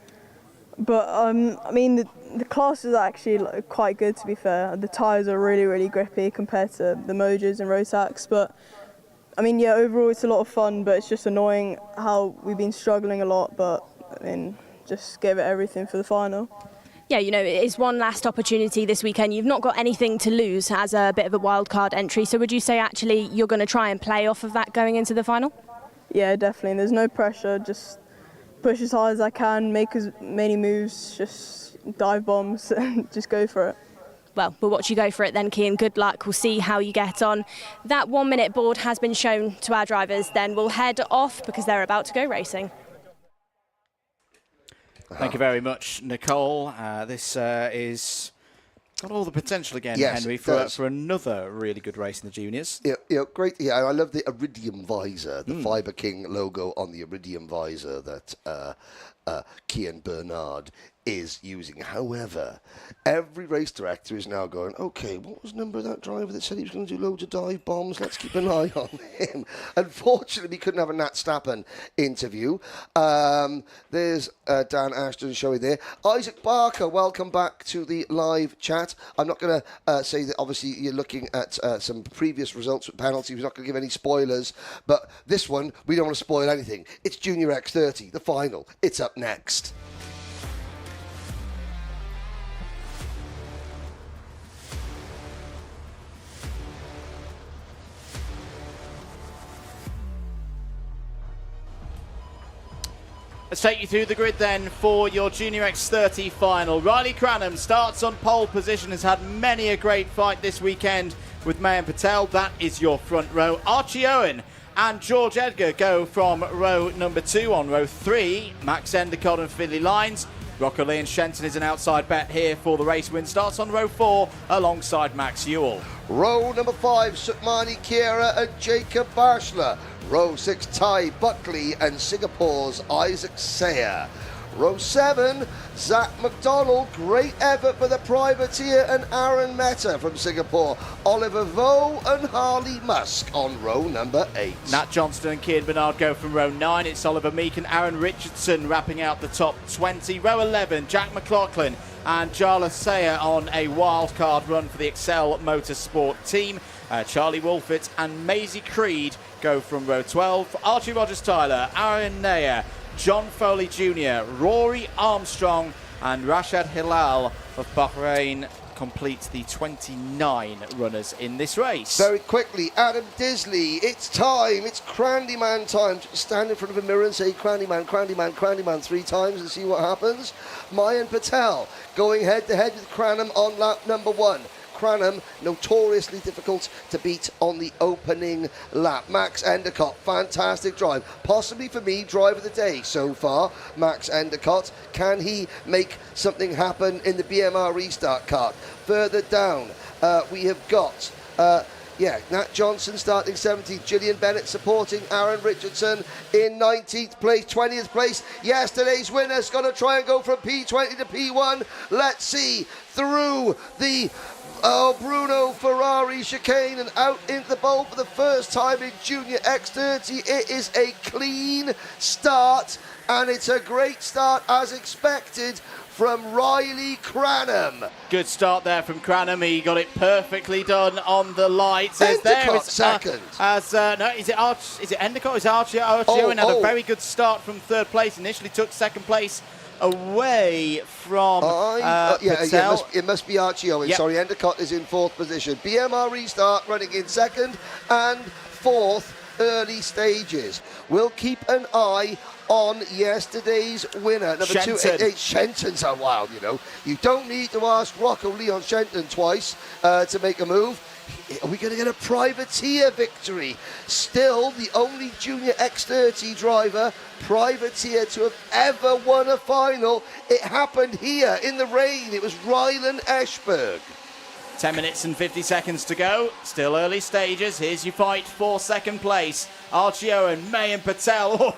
but the classes are actually quite good, to be fair. The tyres are really grippy compared to the Mojos and Rotax, but overall it's a lot of fun, but it's just annoying how we've been struggling a lot, but just gave it everything for the final. Yeah, it's one last opportunity this weekend. You've not got anything to lose as a bit of a wild card entry, so would you say actually you're going to try and play off of that going into the final? Yeah, definitely. There's no pressure. Just push as hard as I can, make as many moves, just dive bombs, and just go for it. Well, we'll watch you go for it then, Cian. Good luck. We'll see how you get on. That 1 minute board has been shown to our drivers. Then we'll head off because they're about to go racing. Thank you very much, Nicole. This is got all the potential again, Henry, for another really good race in the juniors. Yeah, great. Yeah, I love the Iridium visor, the Fiber King logo on the Iridium visor that Cian Bernard is using. However, every race director is now going, okay, what was the number of that driver that said he was going to do loads of dive bombs? Let's keep an eye on him. Unfortunately, we couldn't have a Nat Stappen interview. There's Dan Ashton showing there. Isaac Barker, welcome back to the live chat. I'm not going to say that obviously you're looking at some previous results with penalties. We're not going to give any spoilers, but this one, we don't want to spoil anything. It's Junior X30, the final. It's up next. Let's take you through the grid then for your Junior X30 final. Riley Cranham starts on pole position, has had many a great fight this weekend with Mayan Patel. That is your front row. Archie Owen and George Edgar go from row number 2. On row 3, Max Endicott and Finley Lines. Rocco Lee and Shenton is an outside bet here for the race win. Starts on row 4 alongside Max Ewell. Row number 5, Sukmani Kiera and Jacob Bashler. Row 6, Ty Buckley and Singapore's Isaac Sayer. Row 7, Zach McDonald, great effort for the privateer, and Aaron Mehta from Singapore. Oliver Vo and Harley Musk on row number 8. Nat Johnston and Kian Bernard go from row 9. It's Oliver Meek and Aaron Richardson wrapping out the top 20. Row 11, Jack McLaughlin and Jarlath Sayer on a wildcard run for the Excel Motorsport team. Charlie Wolfett and Maisie Creed go from row 12. Archie Rogers-Tyler, Aaron Nair, John Foley Jr., Rory Armstrong and Rashad Hilal of Bahrain complete the 29 runners in this race. Very quickly, Adam Disley, it's time, it's Crandy Man time. Stand in front of a mirror and say Crandy Man, Crandy Man, Crandy Man 3 times and see what happens. Mayan Patel going head to head with Cranham on lap number 1. Cranham, notoriously difficult to beat on the opening lap. Max Endicott, fantastic drive. Possibly for me, drive of the day so far. Max Endicott, can he make something happen in the BMR restart kart? Further down, we have got... Nat Johnson starting 17th, Gillian Bennett supporting Aaron Richardson in 19th place, 20th place. Yesterday's winner's going to try and go from P20 to P1. Let's see, through the Bruno Ferrari chicane and out into the bowl for the first time in Junior X30. It is a clean start, and it's a great start as expected from Riley Cranham. Good start there from Cranham. He got it perfectly done on the lights. Endicott second. Is it Endicott? Is Archie had a very good start from 3rd place. Initially took 2nd place away from Patel. It must be Archie Owen. Yep. Sorry, Endicott is in 4th position. BMR restart running in 2nd and 4th early stages. We'll keep an eye on yesterday's winner. Number Shenton. 2, Shenton's a wild, you know. You don't need to ask Rocco Leon Shenton twice to make a move. Are we going to get a privateer victory? Still the only Junior X30 driver, privateer, to have ever won a final. It happened here in the rain. It was Rylan Eschberg. 10 minutes and 50 seconds to go. Still early stages. Here's your fight for 2nd place. Archie Owen, Mayan Patel.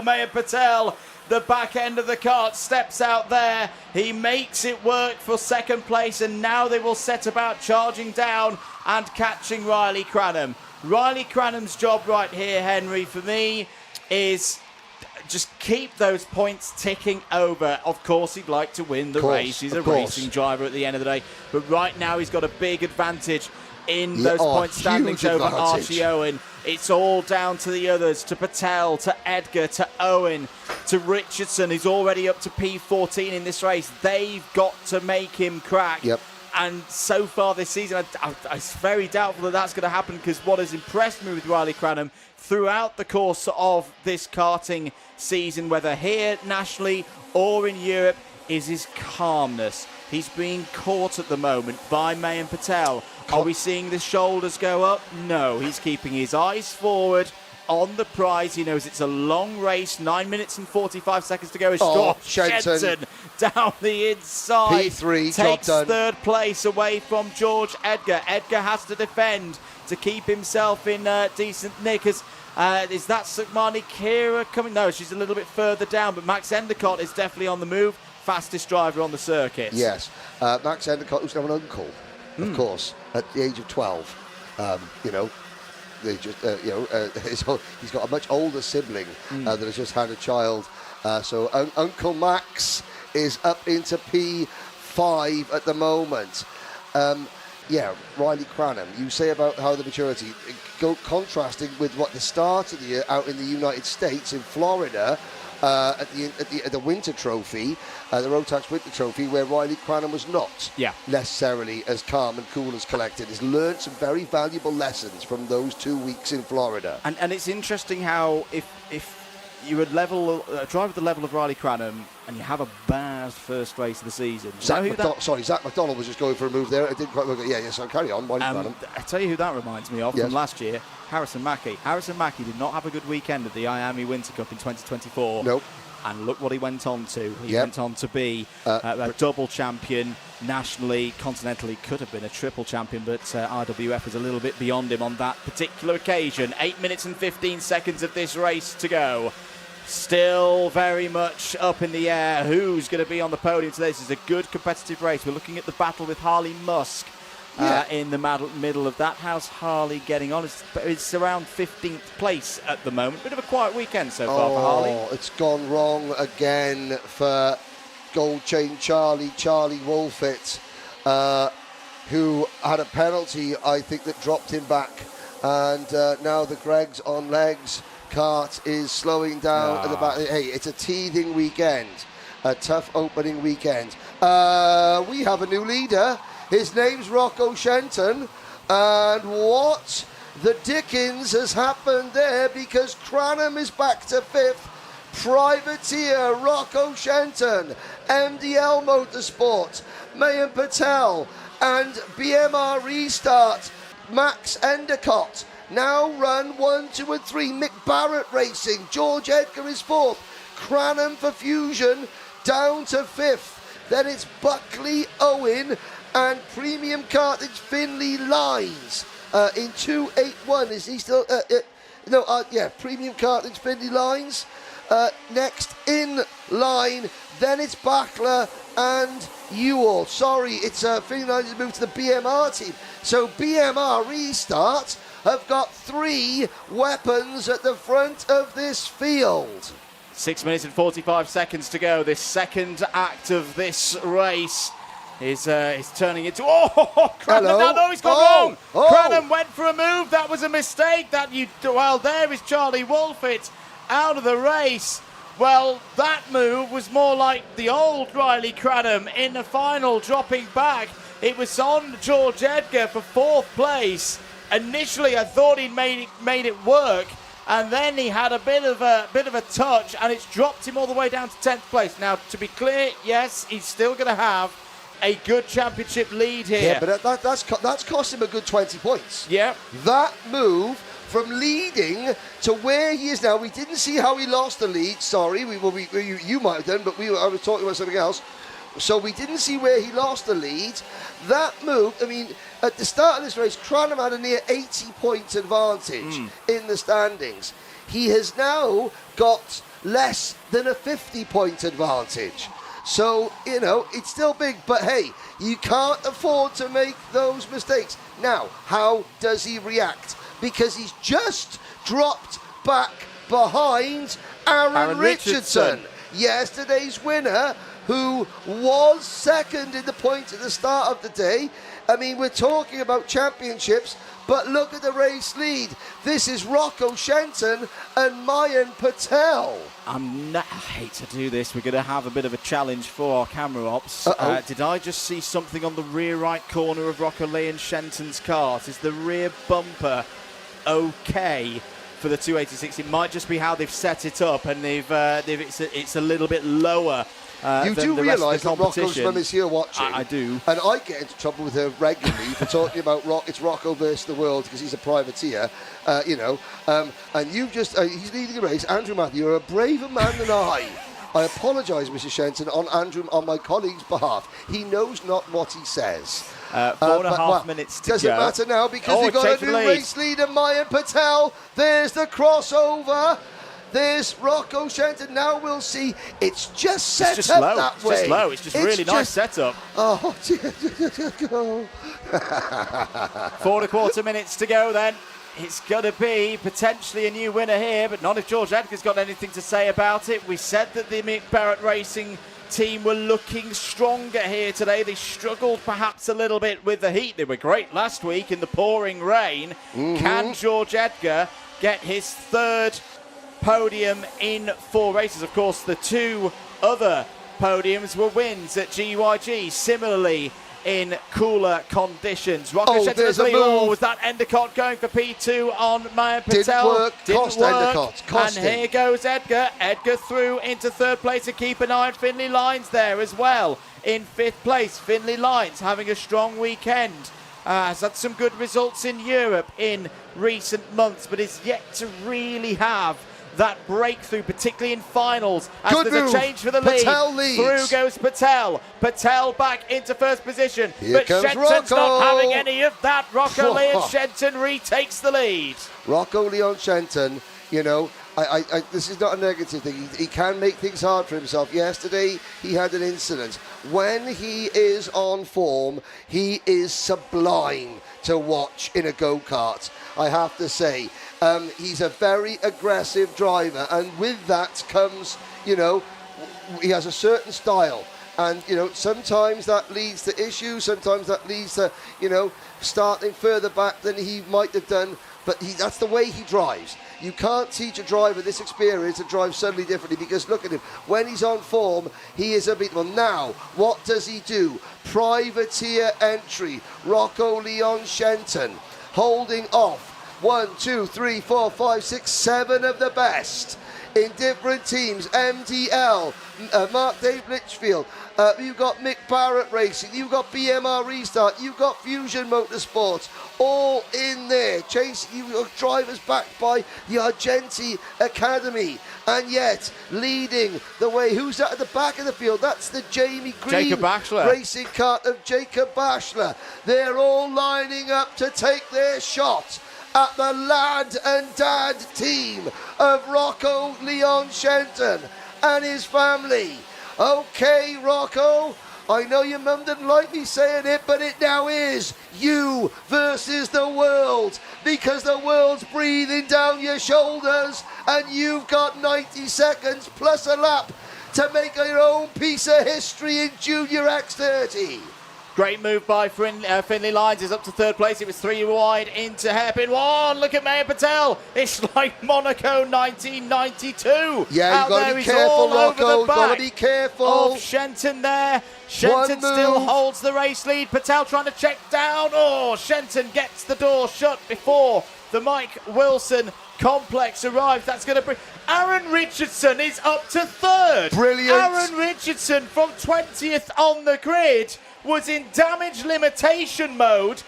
Mayan Patel. The back end of the kart steps out there. He makes it work for 2nd place, and now they will set about charging down and catching Riley Cranham. Riley Cranham's job right here, Henry, for me, is just keep those points ticking over. Of course, he'd like to win the race. He's a racing driver at the end of the day. But right now, he's got a big advantage in those point standings over Archie Owen. It's all down to the others, to Patel, to Edgar, to Owen, to Richardson, who's already up to P14 in this race. They've got to make him crack. Yep. And so far this season, it's very doubtful that that's going to happen, because what has impressed me with Riley Cranham throughout the course of this karting season, whether here nationally or in Europe, is his calmness. He's being caught at the moment by Mayan Patel. Are we seeing the shoulders go up? No, he's keeping his eyes forward on the prize. He knows it's a long race, 9 minutes and 45 seconds to go. Shenton down the inside. P3, takes job done. 3rd place away from George Edgar. Edgar has to defend to keep himself in decent nick. Is that Sukmani Kira coming? No, she's a little bit further down, but Max Endicott is definitely on the move. Fastest driver on the circuit. Yes. Max Endicott, who's got an uncle, of course, at the age of 12. They just, he's got a much older sibling that has just had a child. So Uncle Max is up into P5 at the moment. Riley Cranham, you say about how the maturity, contrasting with what the start of the year out in the United States, in Florida, at the Winter Trophy, the Rotax Winter Trophy, where Riley Cranham was not necessarily as calm and cool as collected. He's learned some very valuable lessons from those 2 weeks in Florida. And it's interesting how if you would drive at the level of Riley Cranham and you have a bad first race of the season. Zach McDonald was just going for a move there. It didn't quite work. So carry on, Riley Cranham. I tell you who that reminds me of from last year. Harrison Mackie. Harrison Mackie did not have a good weekend at the IAME Winter Cup in 2024. Nope. And look what he went on to. He went on to be a double champion nationally, continentally, could have been a triple champion, but IWF was a little bit beyond him on that particular occasion. 8 minutes and 15 seconds of this race to go. Still very much up in the air. Who's going to be on the podium today? This is a good competitive race. We're looking at the battle with Harley Musk in the middle of that. How's Harley getting on? It's around 15th place at the moment. Bit of a quiet weekend so far for Harley. It's gone wrong again for Gold Chain Charlie Wolfett, who had a penalty, I think, that dropped him back. And now the Greg's on legs. Kart is slowing down at the back. Hey, it's a teething weekend, a tough opening weekend. We have a new leader. His name's Rocco Shenton. And what the dickens has happened there, because Cranham is back to 5th. Privateer Rocco Shenton, MDL Motorsport, Mayan Patel, and BMR Restart, Max Endicott. Now run 1, 2 and 3. Mick Barrett Racing. George Edgar is 4th. Cranham for Fusion down to 5th. Then it's Buckley Owen and Premium Cartage Finley Lines in 281. Is he still? Premium Cartage Finley Lines. Next in line. Then it's Bachler and Ewell. Sorry, it's Finley Lines has moved to the BMR team. So BMR Restart have got 3 weapons at the front of this field. 6 minutes and 45 seconds to go. This second act of this race is turning into... Cranham! No, he's gone wrong! Cranham went for a move. That was a mistake. There is Charlie Wolfett out of the race. Well, that move was more like the old Riley Cranham in the final, dropping back. It was on George Edgar for 4th place. Initially, I thought he'd made it work, and then he had a bit of a touch, and it's dropped him all the way down to 10th place. Now, to be clear, yes, he's still going to have a good championship lead here. Yeah, but that's cost him a good 20 points. Yeah. That move from leading to where he is now, we didn't see how he lost the lead. Sorry, you might have done, but I was talking about something else. So we didn't see where he lost the lead. That move, I mean, at the start of this race, Cranham had a near 80-point advantage in the standings. He has now got less than a 50-point advantage. So, it's still big, but hey, you can't afford to make those mistakes. Now, how does he react? Because he's just dropped back behind Aaron Richardson, yesterday's winner, who was second in the points at the start of the day. I mean, we're talking about championships, but look at the race lead. This is Rocco Shenton and Mayan Patel. I hate to do this. We're going to have a bit of a challenge for our camera ops. Did I just see something on the rear right corner of Rocco Leon Shenton's kart? Is the rear bumper okay for the 286? It might just be how they've set it up, and it's a little bit lower. You do realise that Rocco's mum is here watching. I do. And I get into trouble with her regularly for talking about it's Rocco versus the world because he's a privateer, and you've just, he's leading the race. Andrew Matthew, you're a braver man than I. I apologise, Mrs. Shenton, on my colleague's behalf. He knows not what he says. 4.5 minutes to go. Doesn't matter now because we've got a new race leader, Mayan Patel. There's the crossover. There's Rocco Shenton. Now we'll see. It's just set up low. that way. It's just low. It's just really nice setup. Oh, 4.25 minutes to go then. It's going to be potentially a new winner here, but not if George Edgar's got anything to say about it. We said that the Mick Barrett Racing team were looking stronger here today. They struggled perhaps a little bit with the heat. They were great last week in the pouring rain. Can George Edgar get his 3rd podium in 4 races? Of course, the 2 other podiums were wins at GYG, similarly in cooler conditions. There's a move. Was that Endicott going for P2 on Mayan Patel? Didn't work. And here goes Edgar. Edgar through into 3rd place, and keep an eye on Finley Lines there as well. In 5th place, Finley Lines having a strong weekend. Has had some good results in Europe in recent months, but is yet to really have that breakthrough, particularly in finals. As Good there's move. a change for the Patel lead. leads. Through goes Patel. Patel back into first position. Here but comes Shenton's Rocco. not having any of that. Rocco Leon Shenton retakes the lead. Rocco Leon Shenton, you know, this is not a negative thing. He can make things hard for himself. Yesterday, he had an incident. When he is on form, he is sublime to watch in a go-kart, I have to say. He's a very aggressive driver, and with that comes, you know, he has a certain style. And, you know, sometimes that leads to issues, sometimes that leads to, you know, starting further back than he might have done. But that's the way he drives. You can't teach a driver this experience to drive suddenly differently, because look at him. When he's on form, he is unbeatable. Now, what does he do? Privateer entry. Rocco Leon Shenton holding off 1, 2, 3, 4, 5, 6, 7 of the best in different teams. MDL, Mark Dave Litchfield. You've got Mick Barrett Racing. You've got BMR Restart. You've got Fusion Motorsports. All in there. Chasing, you've got drivers backed by the Argenti Academy. And yet, leading the way. Who's that at the back of the field? That's the Jamie Green Jacob Bachelor. racing kart of Jacob Bachelor. They're all lining up to take their shot at the lad and dad team of Rocco Leon Shenton and his family. Okay, Rocco, I know your mum didn't like me saying it, but it now is you versus the world, because the world's breathing down your shoulders and you've got 90 seconds plus a lap to make your own piece of history in Junior X30. Great move by Finley Lyons. Is up to third place. It was 3 wide into hairpin one. Look at Mayor Patel. It's like Monaco 1992. Yeah, you've got to be careful, Rocco. Got to be careful. Of Shenton there. Shenton still holds the race lead. Patel trying to check down. Oh, Shenton gets the door shut before the Mike Wilson complex arrives. That's going to bring... Aaron Richardson is up to third. Brilliant. Aaron Richardson from 20th on the grid was in damage limitation mode,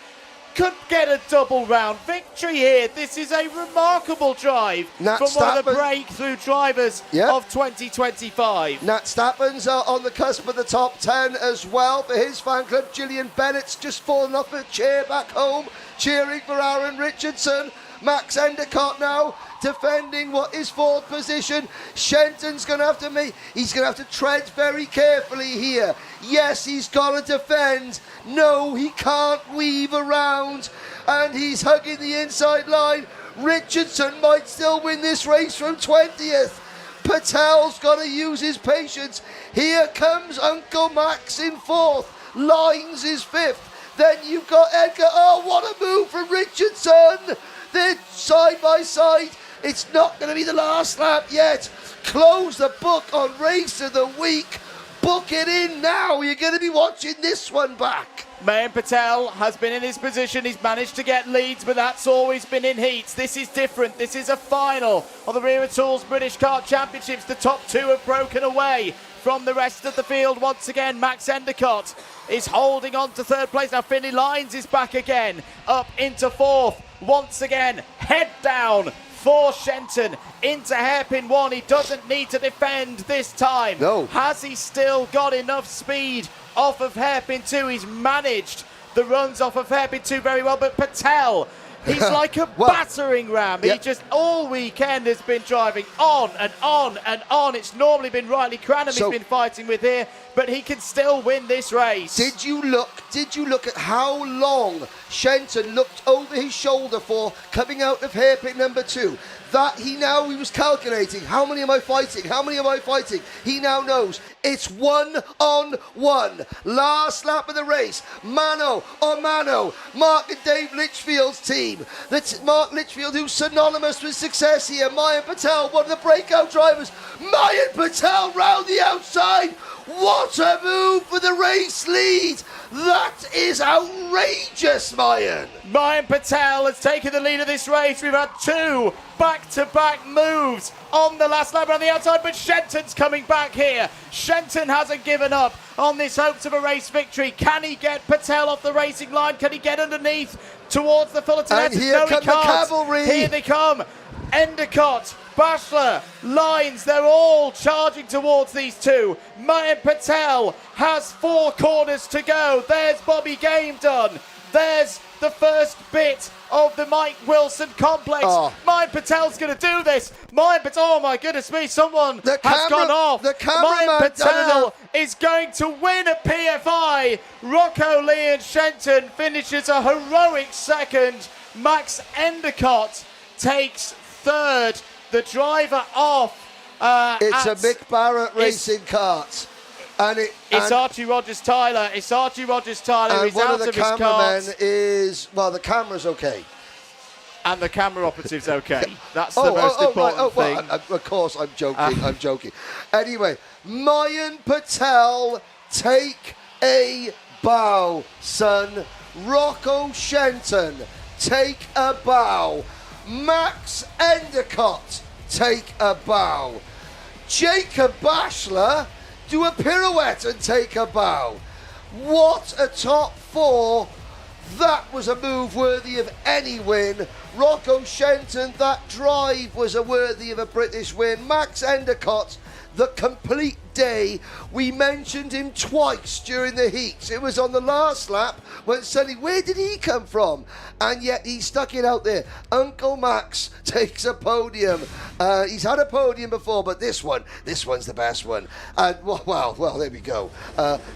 could get a double round victory here. This is a remarkable drive from one of the breakthrough drivers of 2025. Nat Stappen's on the cusp of the top 10 as well for his fan club. Gillian Bennett's just fallen off her chair back home, cheering for Aaron Richardson. Max Endicott now defending what is fourth position. Shenton's going to have to he's going to have to tread very carefully here. Yes, he's got to defend. No, he can't weave around. And he's hugging the inside line. Richardson might still win this race from 20th. Patel's got to use his patience. Here comes Uncle Max in fourth. Lines is fifth. Then you've got Edgar. Oh, what a move from Richardson. They're side by side. It's not going to be the last lap yet. Close the book on Race of the Week. Book it in now. You're going to be watching this one back. Mayan Patel has been in this position. He's managed to get leads, but that's always been in heats. This is different. This is a final of the Wera Tools British Kart Championships. The top two have broken away from the rest of the field. Once again, Max Endicott is holding on to third place. Now Finley Lyons is back again, up into fourth. Once again, head down for Shenton into hairpin one. He doesn't need to defend this time. No. Has he still got enough speed off of hairpin two? He's managed the runs off of hairpin two very well, but Patel, he's like a battering ram. He just all weekend has been driving on and on and on. It's normally been Riley Cranham he's been fighting with here, but he can still win this race. Did you look at how long Shenton looked over his shoulder for coming out of hairpin number two? That he was calculating, how many am I fighting? How many am I fighting? He now knows it's 1-on-1. Last lap of the race, mano a mano. Mark and Dave Litchfield's team. That's Mark Litchfield, who's synonymous with success here. Mayan Patel, one of the breakout drivers. Mayan Patel round the outside. What a move for the race lead. That is outrageous, Mayan. Mayan Patel has taken the lead of this race. We've had two back-to-back moves on the last lap around the outside, but Shenton's coming back here. Shenton hasn't given up on this hopes of a race victory. Can he get Patel off the racing line? Can he get underneath towards the Fullerton? And here come the cavalry. Here they come. Endicott, Bachelor, Lines, they're all charging towards these two. MightE Patel has 4 corners to go. There's Bobby Game done. There's the first bit of the Mike Wilson complex. MightE Patel's going to do this. Oh my goodness me, someone has gone off. MightE Patel is going to win at PFI. Rocco Leon Shenton finishes a heroic second. Max Endicott takes third. The driver off. It's a Mick Barrett racing kart. It's Archie Rogers-Tyler. It's Archie Rogers-Tyler. And one of the cameramen is, well, the camera's okay. And the camera operative's okay. That's the most important thing. Well, of course, I'm joking. I'm joking. Anyway, MightE Patel, take a bow, son. Rocco Shenton, take a bow. Max Endicott, take a bow. Jacob Bachelor, do a pirouette and take a bow. What a top 4. That was a move worthy of any win. Rocco Shenton, that drive was worthy of a British win. Max Endicott, the complete day. We mentioned him twice during the heats. It was on the last lap when suddenly, where did he come from? And yet he stuck it out there. Uncle Max takes a podium. He's had a podium before, but this one's the best one. And well, there we go.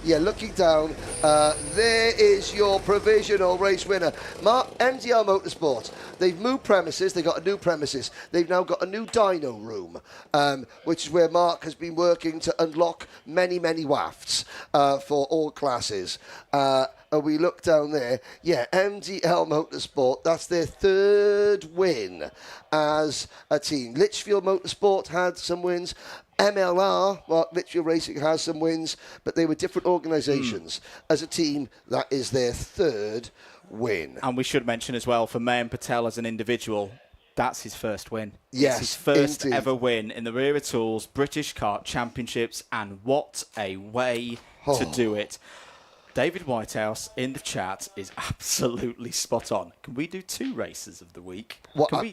Looking down, there is your provisional race winner. MDL Motorsport. They've moved premises. They got a new premises. They've now got a new dyno room, which is where Mark has been working to unlock many wafts for all classes. And we look down there, MDL Motorsport, that's their 3rd win as a team. Litchfield Motorsport had some wins. MLR, well, Litchfield Racing has some wins, but they were different organisations. As a team, that is their 3rd win. And we should mention as well, for MightE Patel as an individual, that's his first win. Yes, it's his first indeed. ever win in the Wera Tools British Kart Championships, and what a way to do it. David Whitehouse in the chat is absolutely spot on. Can we do 2 races of the week?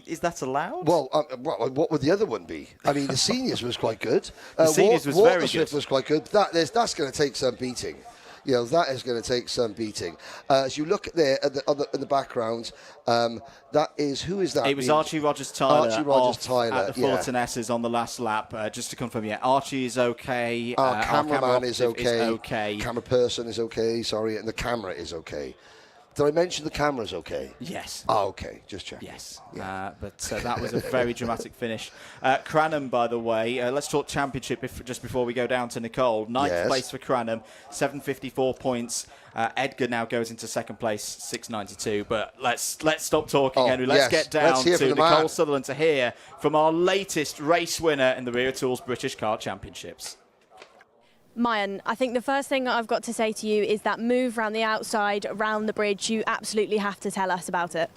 Is that allowed? Well, what would the other one be? I mean, the seniors was quite good. The seniors was very good. Waterswift was quite good. That's going to take some beating. You know, that is going to take some beating. As you look there in the background, that is, who is that? It was Archie Rogers-Tyler. Archie Rogers-Tyler at the Fullerton S's on the last lap. Just to confirm, Archie is okay. Our cameraman is okay. Camera person is okay, sorry, and the camera is okay. Did I mention the camera's okay? Yes. Oh, okay. Just check. Yes. Yeah. But that was a very dramatic finish. Cranham, by the way, let's talk championship just before we go down to Nicole. 9th place for Cranham, 754 points. Edgar now goes into 2nd place, 692. But let's stop talking, Henry. Let's get down to Nicole Sutherland to hear from our latest race winner in the Wera Tools British Kart Championships. Mayan, I think the first thing I've got to say to you is that move around the outside, around the bridge, you absolutely have to tell us about it.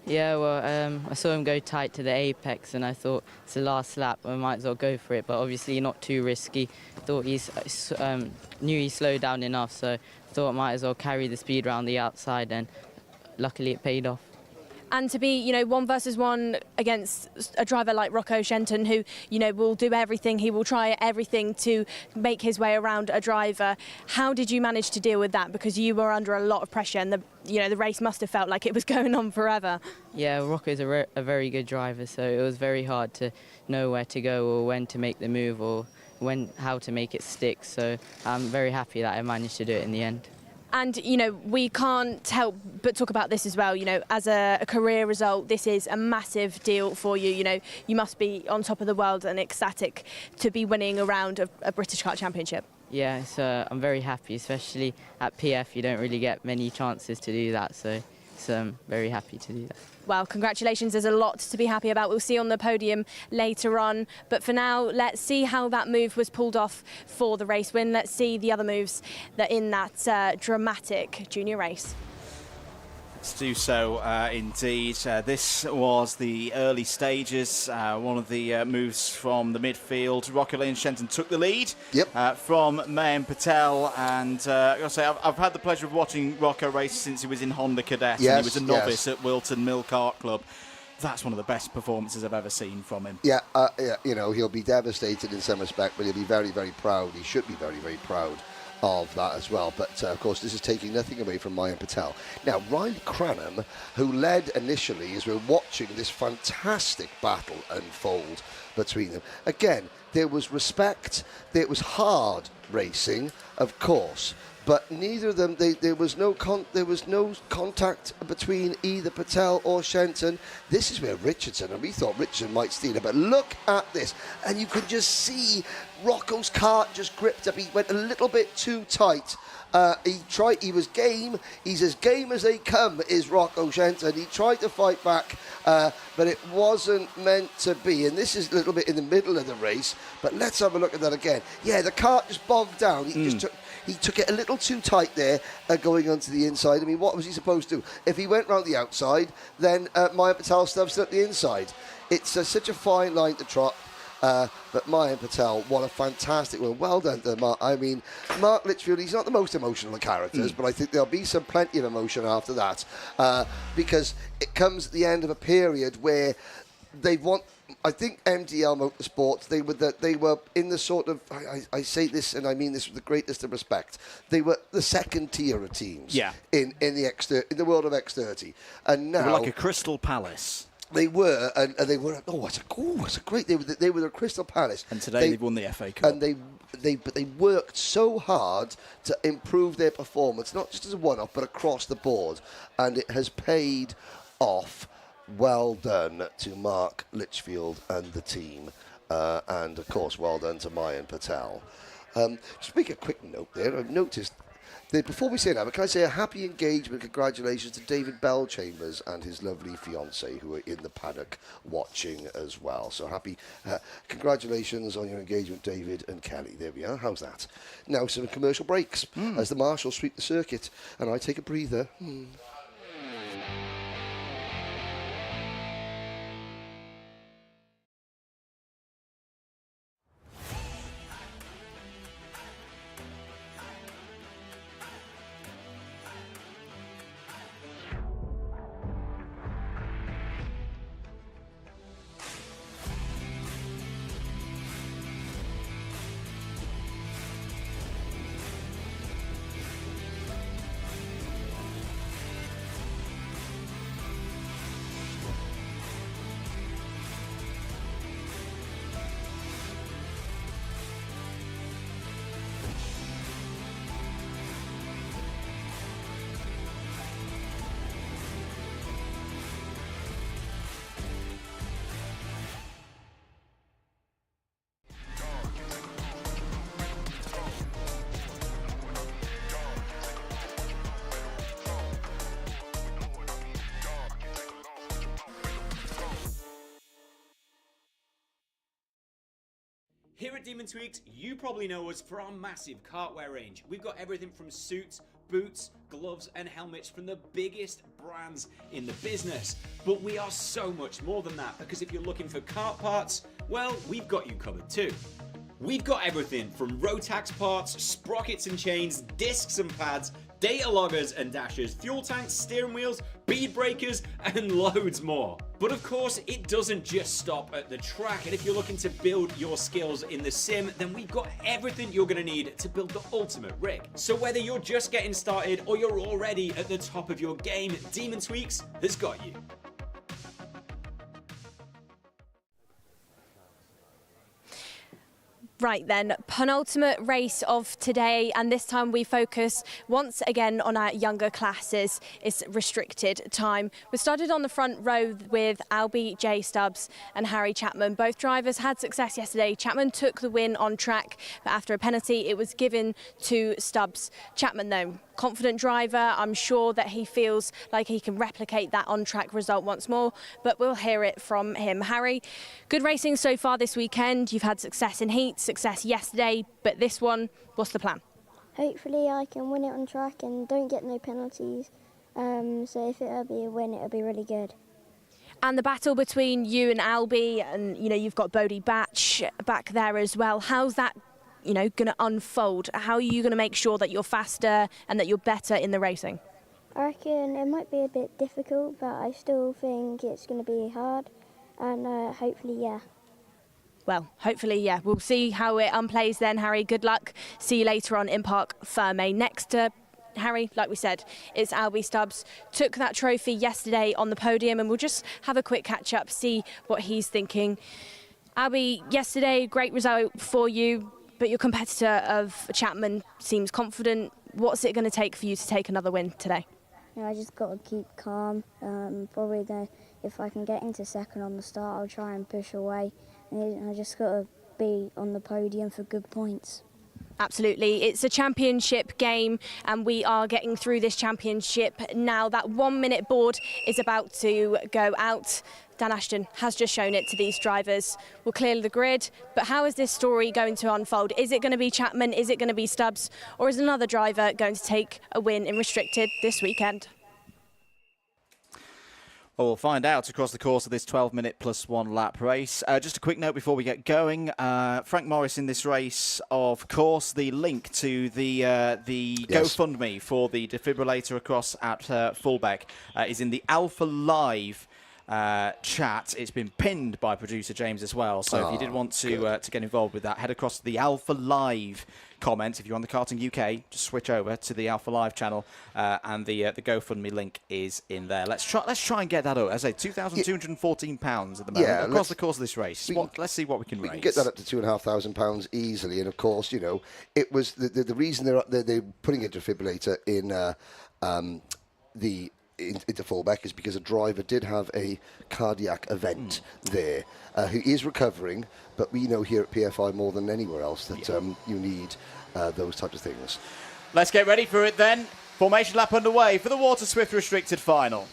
Yeah, well, I saw him go tight to the apex and I thought it's the last lap, I might as well go for it, but obviously not too risky. Thought knew he slowed down enough, so thought I might as well carry the speed around the outside, and luckily it paid off. And to be, 1 versus 1 against a driver like Rocco Shenton, who, will do everything, he will try everything to make his way around a driver. How did you manage to deal with that? Because you were under a lot of pressure, and the race must have felt like it was going on forever. Yeah, Rocco's a very good driver, so it was very hard to know where to go or when to make the move or how to make it stick. So I'm very happy that I managed to do it in the end. And, we can't help but talk about this as well. As a career result, this is a massive deal for you. You must be on top of the world and ecstatic to be winning a round of a British Kart Championship. Yeah, so I'm very happy, especially at PF. You don't really get many chances to do that, so I'm very happy to do that. Well, congratulations. There's a lot to be happy about. We'll see on the podium later on. But for now, let's see how that move was pulled off for the race win. Let's see the other moves that in that dramatic junior race. Let's do so indeed. This was the early stages. One of the moves from the midfield. Rocco Leon Shenton took the lead from MightE Patel. And I've got to say, I've had the pleasure of watching Rocco race since he was in Honda Cadet. And he was a novice at Wilton Mill Kart Club. that's one of the best performances I've ever seen from him. Yeah, you know, he'll be devastated in some respect, but he'll be very, very proud. He should be very, very proud of that as well. But, of course, this is taking nothing away from Mayan Patel. Now, Riley Cranham, who led initially as we're watching this fantastic battle unfold between them. Again, there was respect. There was hard racing, of course. But neither of them, there was no contact between either Patel or Shenton. This is where Richardson, and we thought Richardson might steal it, but look at this. And you could just see Rocco's cart just gripped up. He went a little bit too tight. He was game. He's as game as they come, is Rocco Shenton. He tried to fight back, but it wasn't meant to be. And this is a little bit in the middle of the race, but let's have a look at that again. Yeah, the cart just bogged down. He took it a little too tight there, going onto the inside. I mean, what was he supposed to do? If he went round the outside, then Mayan Patel stuffs up the inside. It's such a fine line to trot. But Mayan Patel, what a fantastic one. Well done to Mark. I mean, Mark Litchfield, he's not the most emotional of characters, but I think there'll be plenty of emotion after that, because it comes at the end of a period where I think MDL Motorsports, they were in the sort of, I say this and I mean this with the greatest of respect, they were the second tier of teams in the world of X30. And now, they were like a Crystal Palace. They were, and they were. It's a great. They were the Crystal Palace. And today they've won the FA Cup. And they worked so hard to improve their performance, not just as a one-off, but across the board, and it has paid off. Well done to Mark Litchfield and the team, and of course, well done to Mayan Patel. Just make a quick note there. I've noticed. Before we say that, can I say a happy engagement, congratulations to David Bellchambers and his lovely fiancée who are in the paddock watching as well. So happy, congratulations on your engagement, David and Kelly. There we are, how's that? Now some commercial breaks as the marshals sweep the circuit and I take a breather. Here at Demon Tweaked, you probably know us for our massive cartwear range. We've got everything from suits, boots, gloves and helmets from the biggest brands in the business. But we are so much more than that, because if you're looking for kart parts, well, we've got you covered too. We've got everything from Rotax parts, sprockets and chains, discs and pads, data loggers and dashers, fuel tanks, steering wheels, bead breakers, and loads more. But of course, it doesn't just stop at the track, and if you're looking to build your skills in the sim, then we've got everything you're going to need to build the ultimate rig. So whether you're just getting started or you're already at the top of your game, Demon Tweaks has got you. Right then, penultimate race of today, and this time we focus once again on our younger classes. It's restricted time. We started on the front row with Albie J. Stubbs and Harry Chapman. Both drivers had success yesterday. Chapman took the win on track, but after a penalty it was given to Stubbs. Chapman though, confident driver. I'm sure that he feels like he can replicate that on-track result once more, but we'll hear it from him. Harry, good racing so far this weekend. You've had success in heat, success yesterday, but this one, what's the plan? Hopefully I can win it on track and don't get no penalties. So if it'll be a win, it'll be really good. And the battle between you and Albie, and you know you've got Bodie Batch back there as well. How's that, you know, going to unfold? How are you going to make sure that you're faster and that you're better in the racing? I reckon it might be a bit difficult, but I still think it's going to be hard, and hopefully, yeah. Well, hopefully, yeah. We'll see how it unplays then, Harry. Good luck. See you later on in Parc Fermé. Next to Harry, like we said, it's Albie Stubbs. Took that trophy yesterday on the podium, and we'll just have a quick catch-up, see what he's thinking. Albie, yesterday, great result for you, but your competitor of Chapman seems confident. What's it going to take for you to take another win today? I just got to keep calm. Probably if I can get into second on the start, I'll try and push away. And I just got to be on the podium for good points. Absolutely. It's a championship game, and we are getting through this championship now. That 1 minute board is about to go out. Dan Ashton has just shown it to these drivers. We'll clear the grid, but how is this story going to unfold? Is it going to be Chapman? Is it going to be Stubbs? Or is another driver going to take a win in restricted this weekend? Well, we'll find out across the course of this 12-minute plus 1 lap race. Just a quick note before we get going. Frank Morris in this race, of course, the link to the yes. GoFundMe for the defibrillator across at Fullbeck is in the Alpha Live chat. It's been pinned by producer James as well. So if you did want to get involved with that, head across to the Alpha Live comment. If you're on the Karting UK, just switch over to the Alpha Live channel, and the GoFundMe link is in there. Let's try and get that up. As I say, £2,214 at the moment across the course of this race. Let's see what we can raise. We can get that up to £2,500 easily. And of course, you know, it was the reason they're putting a defibrillator in into Fullbeck is because a driver did have a cardiac event there, who is recovering, but we know here at PFI more than anywhere else that you need those types of things. Let's get ready for it then. Formation lap underway for the Waterswift Restricted Final.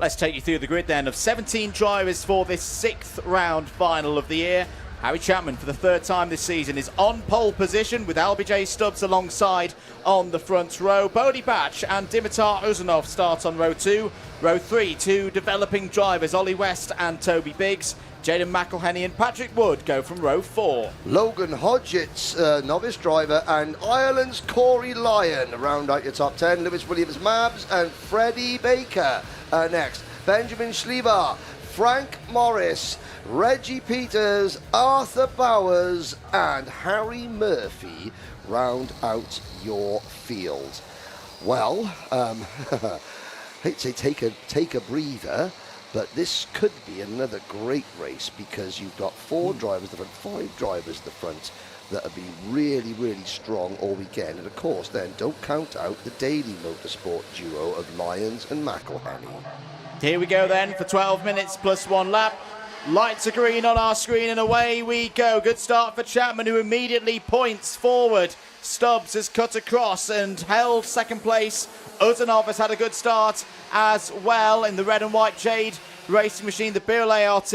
Let's take you through the grid then of 17 drivers for this 6th round final of the year. Harry Chapman, for the 3rd time this season, is on pole position with Albie J. Stubbs alongside on the front row. Bodie Batch and Dimitar Uzanov start on row 2. Row 3, 2 developing drivers, Ollie West and Toby Biggs. Jaden McElhenney and Patrick Wood go from row 4. Logan Hodgetts, novice driver, and Ireland's Corey Lyon round out your top 10. Lewis Williams-Mabs and Freddie Baker next. Benjamin Schliever, Frank Morris, Reggie Peters, Arthur Bowers and Harry Murphy round out your field. Well, hate to say take a breather, but this could be another great race because you've got 4 drivers at the front, 5 drivers at the front that have been really, really strong all weekend. And of course, then don't count out the Daily Motorsport duo of Lyons and McElhenney. Here we go then for 12 minutes plus 1 lap. Lights are green on our screen and away we go. Good start for Chapman, who immediately points forward. Stubbs has cut across and held 2nd place. Uzanov has had a good start as well in the red and white Jade racing machine, the Birle ART.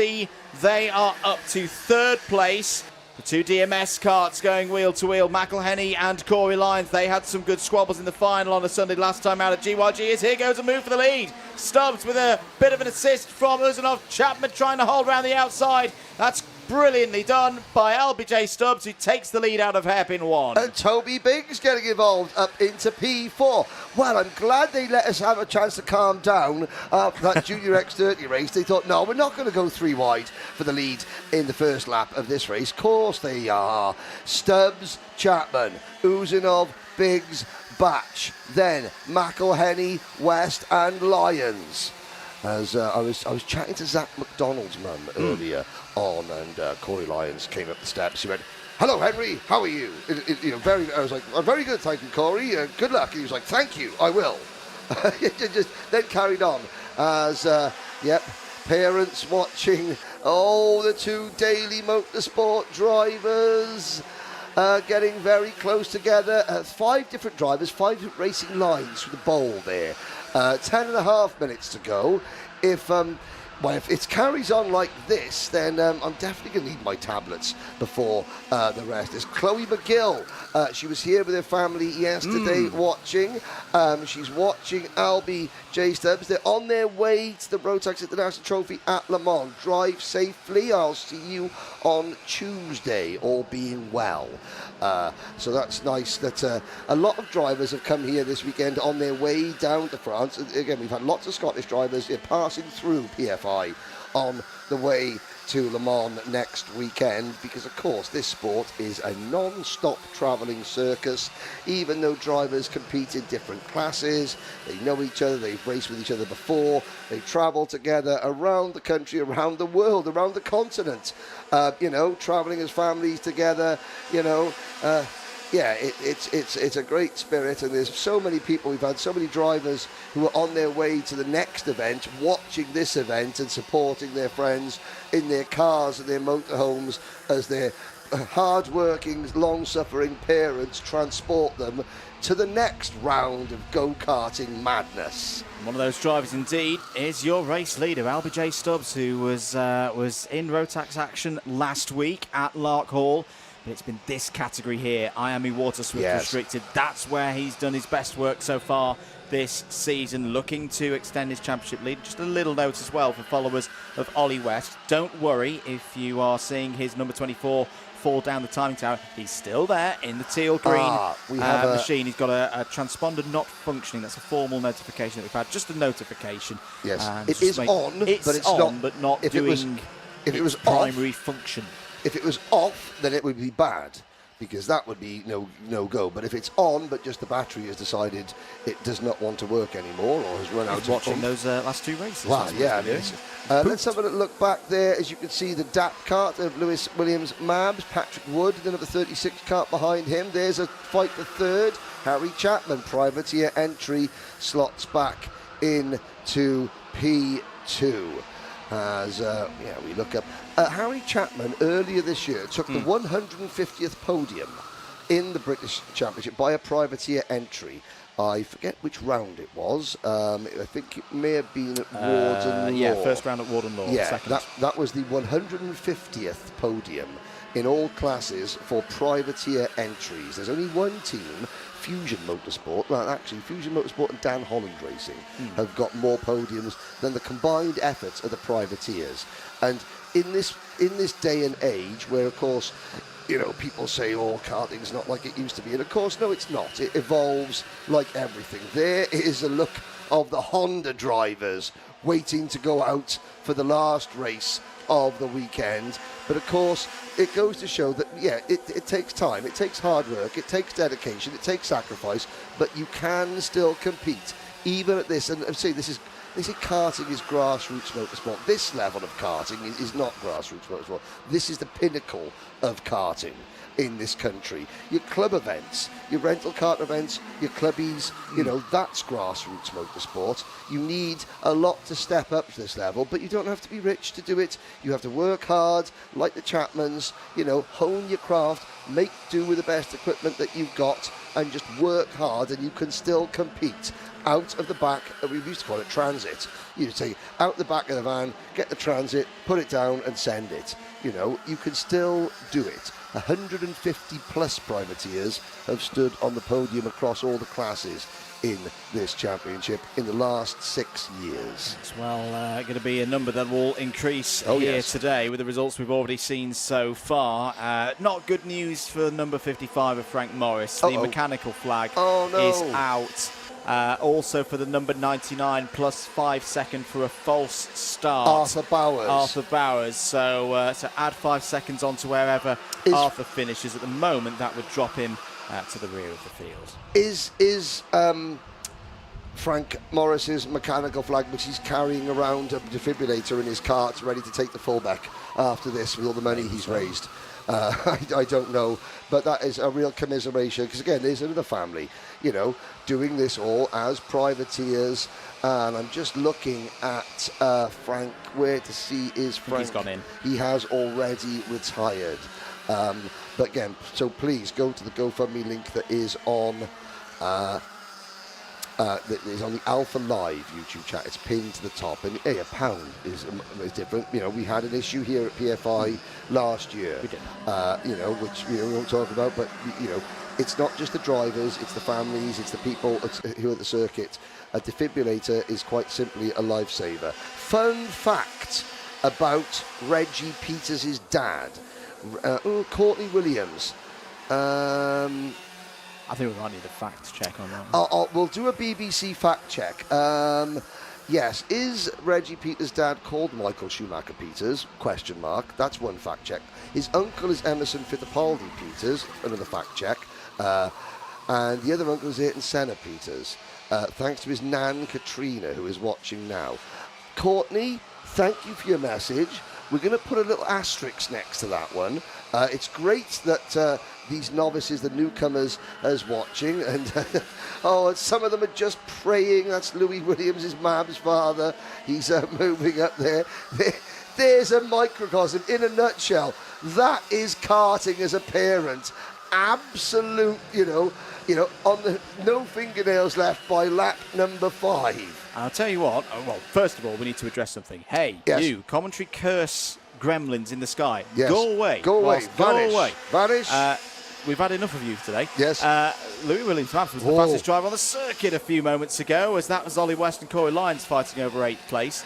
They are up to 3rd place. The 2 DMS karts going wheel to wheel. McElhenney and Corey Lyons, they had some good squabbles in the final on a Sunday last time out at GYG. Here goes a move for the lead. Stubbs with a bit of an assist from Uzanov. Chapman trying to hold around the outside. That's brilliantly done by Albie J. Stubbs, who takes the lead out of hairpin 1. And Toby Biggs getting involved up into P4. Well, I'm glad they let us have a chance to calm down after that Junior X30 race. They thought, no, we're not going to go 3 wide for the lead in the first lap of this race. Of course they are. Stubbs, Chapman, Uzanov, Biggs, Batch, then McElhenney, West and Lyons. As I was chatting to Zach McDonald's mum earlier on, and Corey Lyons came up the steps. He went, "Hello, Henry. How are you?" I was like, "I'm very good, thank you, Corey. Good luck." He was like, "Thank you, I will." Just then carried on as parents watching. Oh, the 2 Daily Motorsport drivers getting very close together. 5 different drivers, 5 different racing lines through the bowl there. 10.5 minutes to go. If Well, if it carries on like this, then I'm definitely going to need my tablets before the rest. There's Chloe McGill. She was here with her family yesterday watching. She's watching Albie J. Stubbs. They're on their way to the Rotax International Trophy at Le Mans. Drive safely. I'll see you on Tuesday, all being well. So that's nice that a lot of drivers have come here this weekend on their way down to France. Again, we've had lots of Scottish drivers passing through PFI on the way to Le Mans next weekend, because of course this sport is a non-stop travelling circus. Even though drivers compete in different classes, they know each other, they've raced with each other before, they travel together around the country, around the world, around the continent, travelling as families together, yeah, it's a great spirit, and there's so many people. We've had so many drivers who are on their way to the next event, watching this event and supporting their friends in their cars and their motorhomes as their hard-working, long-suffering parents transport them to the next round of go-karting madness. One of those drivers indeed is your race leader, Albie J. Stubbs, who was in Rotax action last week at Lark Hall. But it's been this category here, IAME Waterswift Restricted. That's where he's done his best work so far this season, looking to extend his championship lead. Just a little note as well for followers of Ollie West. Don't worry if you are seeing his number 24 fall down the timing tower. He's still there in the teal green machine. He's got a transponder not functioning. That's a formal notification that we've had. Just a notification. Yes, it is on, but it's on, but not doing its primary function. If it was off, then it would be bad, because that would be no go. But if it's on, but just the battery has decided it does not want to work anymore or has run out of watching those last two races. Wow, yeah. Let's have a look back there. As you can see, the DAP kart of Lewis Williams Mabs, Patrick Wood, the number 36 kart behind him. There's a fight for third. Harry Chapman, privateer entry, slots back into P2. As we look up, Harry Chapman earlier this year took the 150th podium in the British Championship by a privateer entry. I forget which round it was. I think it may have been at Warden Law. Yeah, first round at Warden Law. Yeah, second. that was the 150th podium in all classes for privateer entries. There's only one team, Fusion Motorsport, well actually Fusion Motorsport and Dan Holland Racing have got more podiums than the combined efforts of the privateers. And in this day and age where of course people say, karting's not like it used to be, and of course no, it's not. It evolves like everything. There is a look of the Honda drivers waiting to go out for the last race of the weekend. But of course, it goes to show that, it takes time, it takes hard work, it takes dedication, it takes sacrifice, but you can still compete, even at this. And say they say karting is grassroots motorsport. This level of karting is not grassroots motorsport. This is the pinnacle of karting in this country. Your club events, your rental kart events, your clubbies, that's grassroots motorsport. You need a lot to step up to this level, but you don't have to be rich to do it. You have to work hard, like the Chapmans, hone your craft, make do with the best equipment that you've got, and just work hard, and you can still compete. Out of the back, we used to call it transit. You say, out the back of the van, get the transit, put it down and send it. You can still do it. 150 plus privateers have stood on the podium across all the classes in this championship in the last 6 years. It's going to be a number that will increase here today with the results we've already seen so far. Not good news for number 55 of Frank Morris. The mechanical flag is out. Also for the number 99, plus 5 seconds for a false start. Arthur Bowers. So to add 5 seconds on to wherever Arthur finishes at the moment, that would drop him to the rear of the field. Is Frank Morris's mechanical flag, which he's carrying around a defibrillator in his cart, ready to take the fullback after this with all the money he's raised? I don't know, but that is a real commiseration, because again, there's another family, doing this all as privateers. And I'm just looking at Frank, where to see is Frank. He's gone in. He has already retired. But again, so please go to the GoFundMe link that is on that is on the Alpha Live YouTube chat. It's pinned to the top, and a pound is different. You know, we had an issue here at PFI last year. We did. You know, which we won't talk about, but you know, it's not just the drivers, it's the families, it's the people who are at the circuit. A defibrillator is quite simply a lifesaver. Fun fact about Reggie Peters' dad, Courtney Williams. I think we might need a fact check on that. We'll do a BBC fact check. Yes, is Reggie Peters' dad called Michael Schumacher Peters? Question mark. That's one fact check. His uncle is Emerson Fittipaldi Peters. Another fact check. And the other uncle is Ayrton Senna Peters. Thanks to his nan Katrina, who is watching now. Courtney, thank you for your message. We're going to put a little asterisk next to that one. It's great that these novices, the newcomers, is watching, and some of them are just praying. That's Louis Williams' Mab's father. He's moving up there. There's a microcosm in a nutshell. That is karting as a parent. Absolute, you know, on the no fingernails left by lap number 5. I'll tell you what. Well, first of all, we need to address something. Hey, yes. You commentary curse gremlins in the sky. Yes. Go away. Go away. Ross, Vanish. Go away. Vanish. We've had enough of you today. Yes. Louis Williams Mabs was the fastest driver on the circuit a few moments ago, as that was Ollie West and Corey Lyons fighting over 8th place.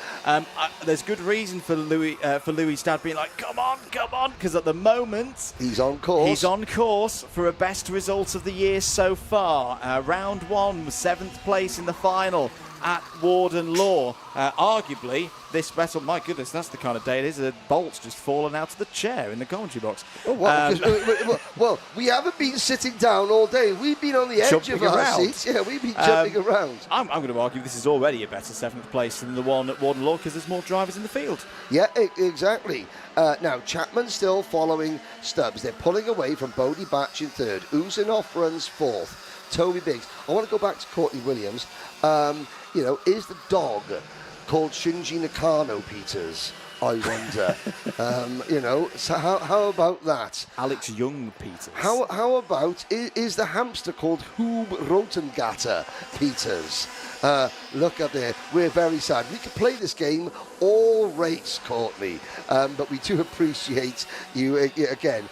There's good reason for Louis' dad being like, come on, because at the moment he's on course. He's on course for a best result of the year so far. Round 1 was 7th place in the final at Warden Law. Arguably, this battle, my goodness, that's the kind of day it is. A bolt's just fallen out of the chair in the commentary box. Oh, well, we haven't been sitting down all day. We've been on the edge of our seats. Yeah, we've been jumping around. I'm going to argue this is already a better 7th place than the one at Warden Law because there's more drivers in the field. Yeah, exactly. Now, Chapman still following Stubbs. They're pulling away from Bodie Batch in 3rd. Uzinoff runs 4th. Toby Biggs. I want to go back to Courtney Williams. Is the dog called Shinji Nakano Peters? I wonder. So how about that? Alex Young Peters. How about, is the hamster called Hub Rotengatter Peters? Look up there. We're very sad. We could play this game all race, Courtney. But we do appreciate you again.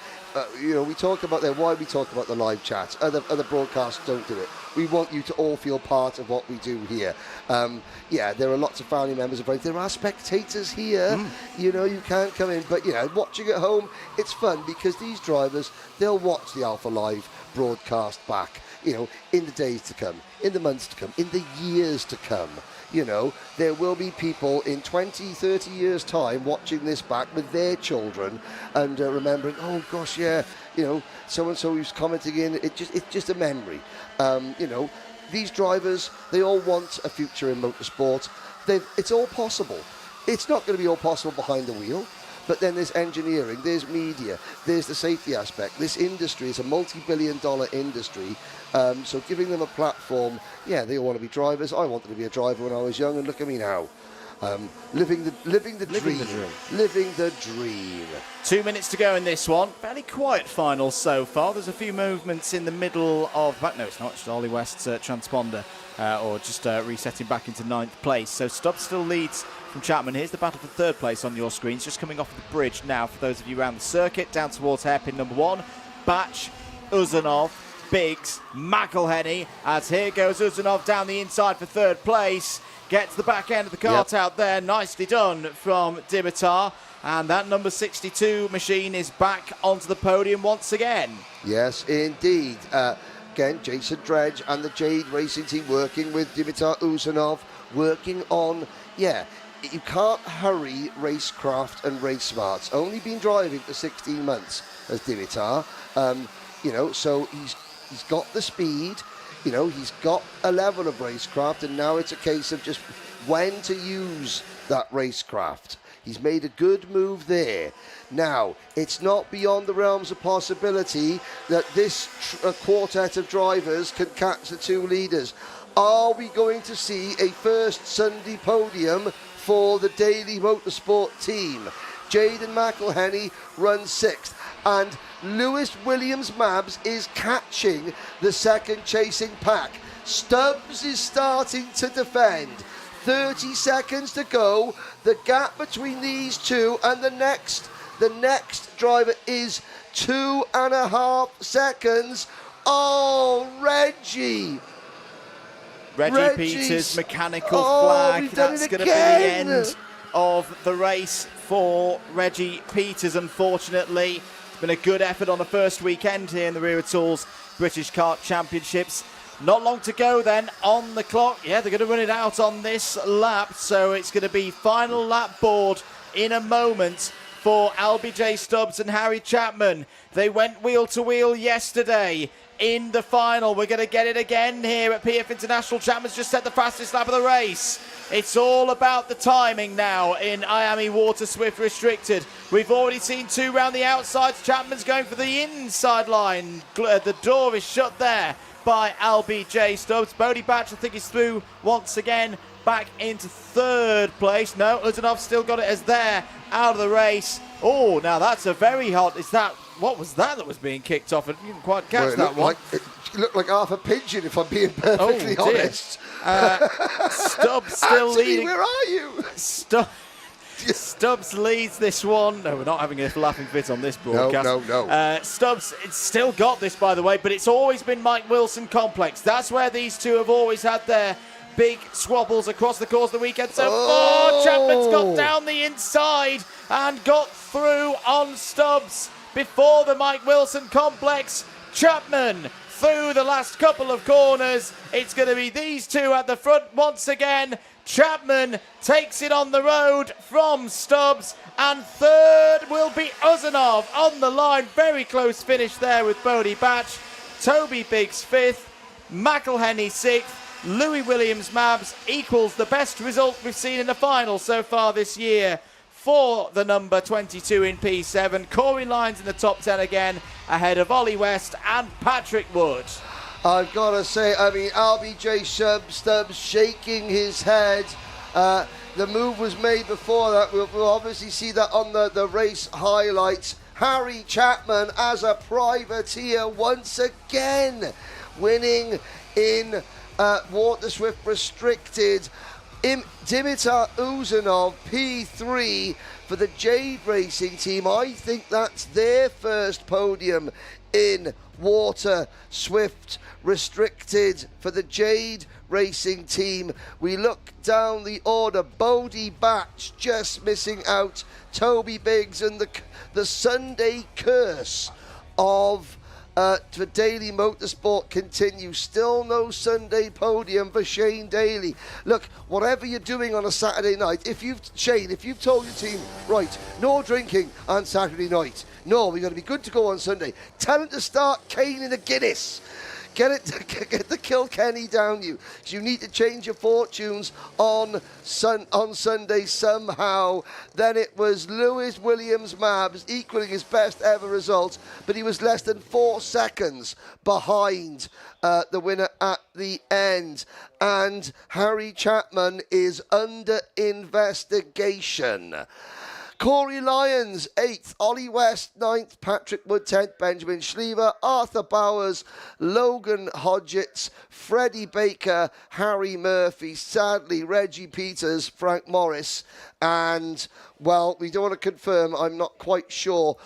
We talk about why we talk about the live chat. Other broadcasts don't do it. We want you to all feel part of what we do here. There are lots of family members of friends. There are spectators here. You can't come in, but watching at home, it's fun because these drivers, they'll watch the Alpha Live broadcast back. In the days to come, in the months to come, in the years to come. There will be people in 20, 30 years' time watching this back with their children and remembering, oh gosh, yeah, so-and-so who's commenting in, it's just a memory. These drivers, they all want a future in motorsport. It's all possible. It's not going to be all possible behind the wheel. But then there's engineering, there's media, there's the safety aspect. This industry is a multi-billion-dollar industry, so giving them a platform, they all want to be drivers. I wanted to be a driver when I was young, and look at me now. Living the dream. 2 minutes to go in this one. Fairly quiet final so far. There's a few movements in the middle of... No, it's not. It's Ollie West's transponder, or just resetting back into 9th place. So Stubbs still leads from Chapman. Here's the battle for 3rd place on your screens. Just coming off of the bridge now for those of you around the circuit. Down towards hairpin number 1. Batch, Uzanov, Biggs, McElhenney. As here goes Uzanov down the inside for 3rd place. Gets the back end of the kart out there. Nicely done from Dimitar. And that number 62 machine is back onto the podium once again. Yes, indeed. Again, Jason Dredge and the Jade Racing team working with Dimitar Uzanov, working on, you can't hurry racecraft and race smarts. Only been driving for 16 months as Dimitar. So he's got the speed. He's got a level of racecraft, and now it's a case of just when to use that racecraft. He's made a good move there. Now, it's not beyond the realms of possibility that this quartet of drivers can catch the 2 leaders. Are we going to see a first Sunday podium for the Daily Motorsport team? Jaden McElhenney runs 6th, and Lewis Williams Mabs is catching the second chasing pack. Stubbs is starting to defend. 30 seconds to go. The gap between these two and the next driver is 2.5 seconds. Oh, Reggie Peters' mechanical flag. That's going to be the end of the race for Reggie Peters, unfortunately. It's been a good effort on the first weekend here in the Wera Tools British Kart Championships. Not long to go then on the clock. Yeah, they're going to run it out on this lap, so it's going to be final lap board in a moment for LBJ Stubbs and Harry Chapman. They went wheel to wheel yesterday in the final. We're going to get it again here at PF International. Chapman's just set the fastest lap of the race. It's all about the timing now in IAME Waterswift Restricted. We've already seen 2 round the outside. Chapman's going for the inside line. The door is shut there by LBJ Stubbs. Beaudette, I think, is through once again, back into 3rd place. No, Uzanov's still got it as there, out of the race. Oh, now that's a very hot, what was that was being kicked off? I didn't quite catch that one. It looked like half a pigeon, if I'm being perfectly honest. Stubbs still leading. Where are you? Stubbs leads this one. No, we're not having a laughing fit on this broadcast. No. Stubbs, it's still got this, by the way, but it's always been Mike Wilson complex. That's where these two have always had their big swabbles across the course of the weekend so far. Chapman's got down the inside and got through on Stubbs before the Mike Wilson complex. Chapman through the last couple of corners. It's going to be these two at the front once again. Chapman takes it on the road from Stubbs, and 3rd will be Uzanov on the line. Very close finish there with Beaudette. Toby Biggs 5th, McElhenney 6th. Louis Williams-Mabs equals the best result we've seen in the final so far this year for the number 22 in P7. Corey Lyons in the top 10 again, ahead of Ollie West and Patrick Wood. I've got to say, LBJ Stubbs shaking his head. The move was made before that. We'll obviously see that on the race highlights. Harry Chapman as a privateer once again, winning in Waterswift Restricted. Dimitar Uzanov, P3 for the Jade Racing team. I think that's their first podium in Waterswift Restricted for the Jade Racing team. We look down the order. Beaudette just missing out. Toby Biggs and the Sunday curse of for Daily Motorsport continues. Still no Sunday podium for Shane Daly. Look, whatever you're doing on a Saturday night, if you've told your team, right, no drinking on Saturday night, no, we're going to be good to go on Sunday, tell them to start caning the Guinness. Get the Kilkenny down you. So you need to change your fortunes on Sunday somehow. Then it was Lewis Williams-Mabs equaling his best ever result, but he was less than 4 seconds behind the winner at the end. And Harry Chapman is under investigation. Corey Lyons, 8th. Ollie West, 9th. Patrick Wood, 10th. Benjamin Schliever, Arthur Bowers, Logan Hodgetts, Freddie Baker, Harry Murphy, sadly, Reggie Peters, Frank Morris, and, well, we don't want to confirm, I'm not quite sure.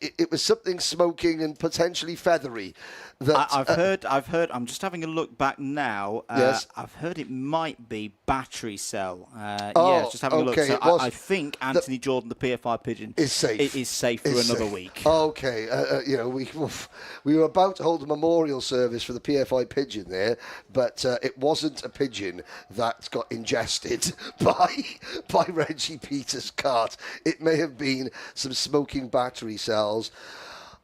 It was something smoking and potentially feathery. I've heard, I'm just having a look back now. Yes. I've heard it might be battery cell. Just having a look. Okay, So I think Anthony Jordan, the PFI Pigeon, is safe. It is safe for another week. Okay, we were about to hold a memorial service for the PFI Pigeon there, but it wasn't a pigeon that got ingested by Reggie Peters' cart. It may have been some smoking battery cells.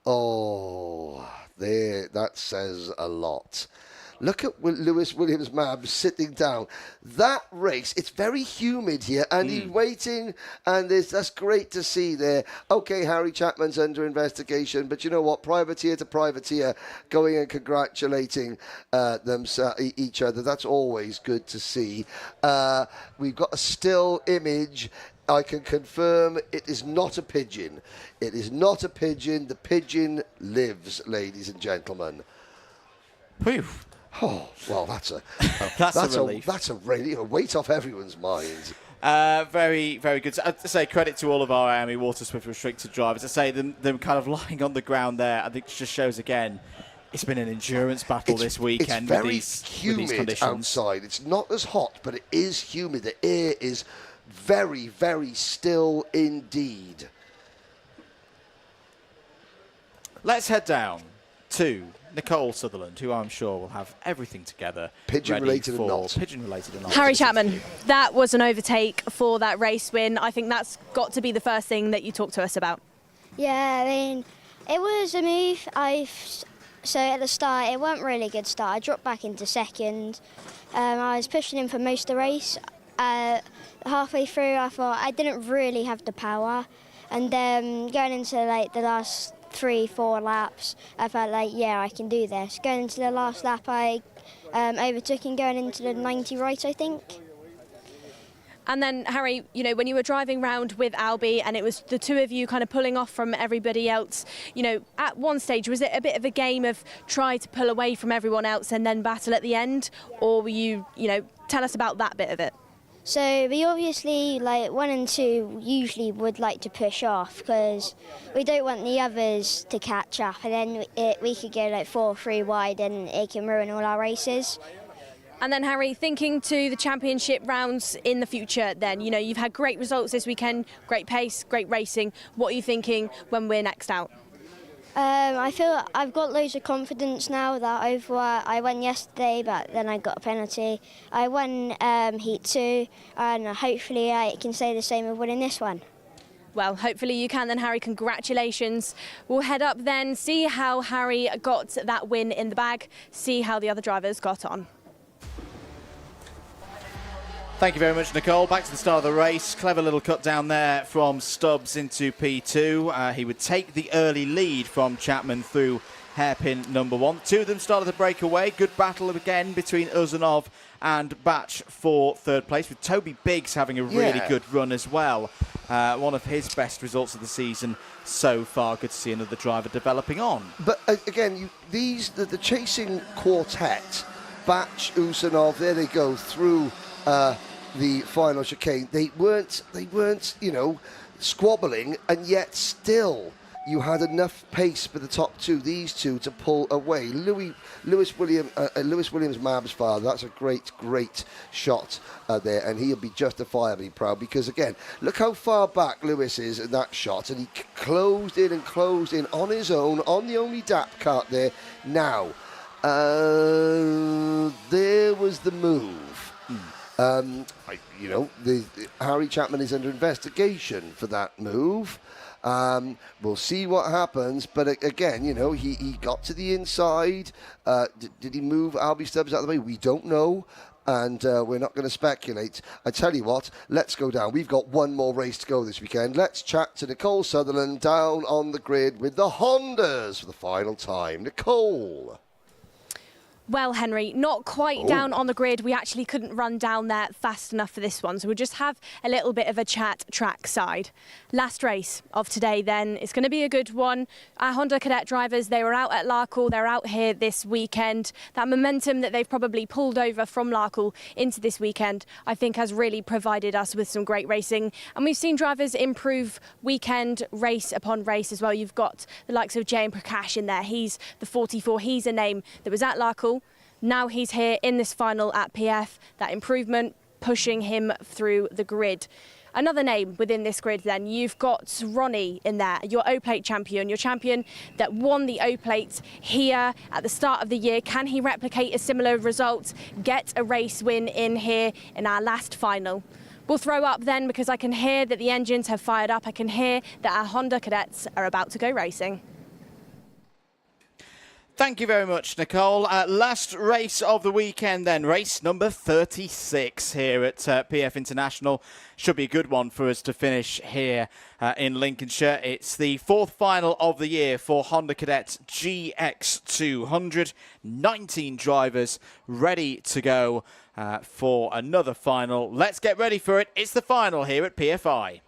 Oh, there, that says a lot. Look at Lewis Williams-Mabs sitting down. That race, it's very humid here, and he's waiting, and that's great to see there. Okay, Harry Chapman's under investigation, but you know what? Privateer to privateer, going and congratulating each other. That's always good to see. We've got a still image. I can confirm it is not a pigeon. It is not a pigeon. The pigeon lives, ladies and gentlemen. Phew. Oh, well, that's a relief. That's a weight off everyone's mind. Very, very good. I say credit to all of our IAME Waterswift restricted drivers. I say them kind of lying on the ground there. I think it just shows again. It's been an endurance battle this weekend. It's very with humid these conditions outside. It's not as hot, but it is humid. The air is very, very still indeed. Let's head down to Nicole Sutherland, who I'm sure will have everything together. Pigeon-related or not. Pigeon-related or not. Harry Chapman, that was an overtake for that race win. I think that's got to be the first thing that you talk to us about. Yeah, I mean, it was a move. So at the start, it wasn't really a good start. I dropped back into second. I was pushing him for most of the race. Halfway through, I thought I didn't really have the power. And then going into like the last 3-4 laps, I felt like, yeah, I can do this. Going into the last lap, I overtook him going into the 90 right, I think. And then, Harry, you know, when you were driving round with Albie and it was the two of you kind of pulling off from everybody else, you know, at one stage, was it a bit of a game of try to pull away from everyone else and then battle at the end? Or were you know, tell us about that bit of it. So we obviously, like 1 and 2, usually would like to push off because we don't want the others to catch up, and then we could go like 4-3 wide and it can ruin all our races. And then, Harry, thinking to the championship rounds in the future then, you know, you've had great results this weekend, great pace, great racing. What are you thinking when we're next out? I feel I've got loads of confidence now that I won yesterday, but then I got a penalty. I won Heat 2, and hopefully I can say the same of winning this one. Well, hopefully you can then, Harry. Congratulations. We'll head up then, see how Harry got that win in the bag, see how the other drivers got on. Thank you very much, Nicole. Back to the start of the race. Clever little cut down there from Stubbs into P2. He would take the early lead from Chapman through hairpin number 1. Two of them started the breakaway. Good battle again between Uzanov and Batch for third place, with Toby Biggs having a really good run as well. One of his best results of the season so far. Good to see another driver developing on. But again, the chasing quartet, Batch, Uzanov, there they go through the final chicane. They weren't, you know, squabbling, and yet still you had enough pace for the top two, these two, to pull away. Lewis Williams, Mab's father, that's a great shot there, and he'll be justifiably proud because, again, look how far back Lewis is in that shot, and he closed in on his own, on the only DAP cart there. Now, there was the move. You know, Harry Chapman is under investigation for that move. We'll see what happens. But again, you know, he got to the inside. Did he move Albie Stubbs out of the way? We don't know. And we're not going to speculate. I tell you what, let's go down. We've got one more race to go this weekend. Let's chat to Nicole Sutherland down on the grid with the Hondas for the final time. Nicole. Well, Henry, not quite down on the grid. We actually couldn't run down there fast enough for this one, so we'll just have a little bit of a chat track side. Last race of today then, it's going to be a good one. Our Honda Cadet drivers, they were out at Larkle, they're out here this weekend. That momentum that they've probably pulled over from Larkle into this weekend, I think has really provided us with some great racing. And we've seen drivers improve weekend, race upon race as well. You've got the likes of Jay and Prakash in there. He's the 44, he's a name that was at Larkle. Now he's here in this final at PF, that improvement pushing him through the grid. Another name within this grid then, you've got Ronnie in there, your O-Plate champion, your champion that won the O-Plate here at the start of the year. Can he replicate a similar result, get a race win in here in our last final? We'll throw up then because I can hear that the engines have fired up. I can hear that our Honda Cadets are about to go racing. Thank you very much, Nicole. Last race of the weekend then, race number 36 here at PF International. Should be a good one for us to finish here in Lincolnshire. It's the fourth final of the year for Honda Cadet GX200. 19 drivers ready to go for another final. Let's get ready for it. It's the final here at PFI.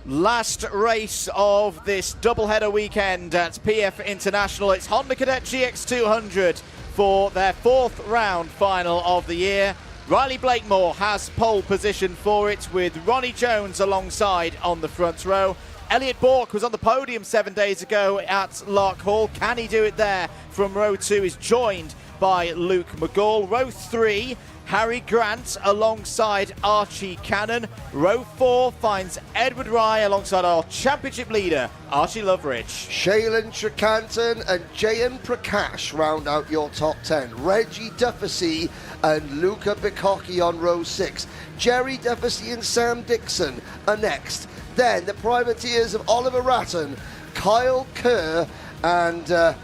Last race of this doubleheader weekend at PF International. It's Honda Cadet GX200 for their 4th round final of the year. Riley Blakemore has pole position for it with Ronnie Jones alongside on the front row. Elliot Bourke was on the podium 7 days ago at Lark Hall. Can he do it there from row 2? Is joined by Luke McGall. Row 3, Harry Grant alongside Archie Cannon. Row 4 finds Edward Rye alongside our championship leader, Archie Loveridge. Shailen Trikantan and Jayan Prakash round out your top 10. Reggie Duffy and Luca Bicocchi on row 6. Jerry Duffy and Sam Dixon are next. Then the privateers of Oliver Ratton, Kyle Kerr, and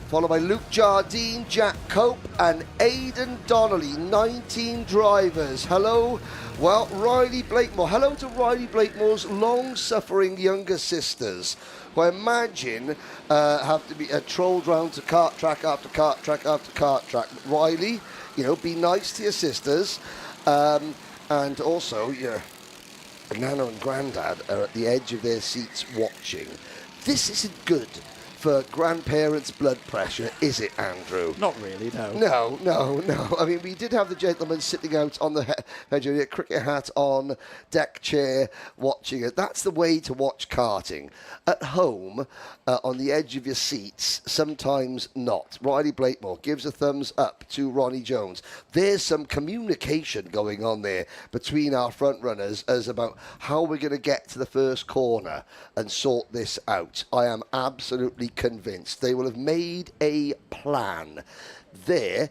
followed by Luke Jardine, Jack Cope, and Aidan Donnelly. 19 drivers. Hello. Well, Riley Blakemore. Hello to Riley Blakemore's long-suffering younger sisters, who I imagine have to be trolled round to kart track after kart track after kart track. Riley, you know, be nice to your sisters. And also, Nana and Grandad are at the edge of their seats watching. This isn't good for grandparents' blood pressure, is it, Andrew? Not really, no. No. I mean, we did have the gentleman sitting out on the cricket hat on, deck chair, watching it. That's the way to watch karting. At home, on the edge of your seats, sometimes not. Riley Blakemore gives a thumbs up to Ronnie Jones. There's some communication going on there between our front runners as about how we're going to get to the first corner and sort this out. I am absolutely convinced they will have made a plan there.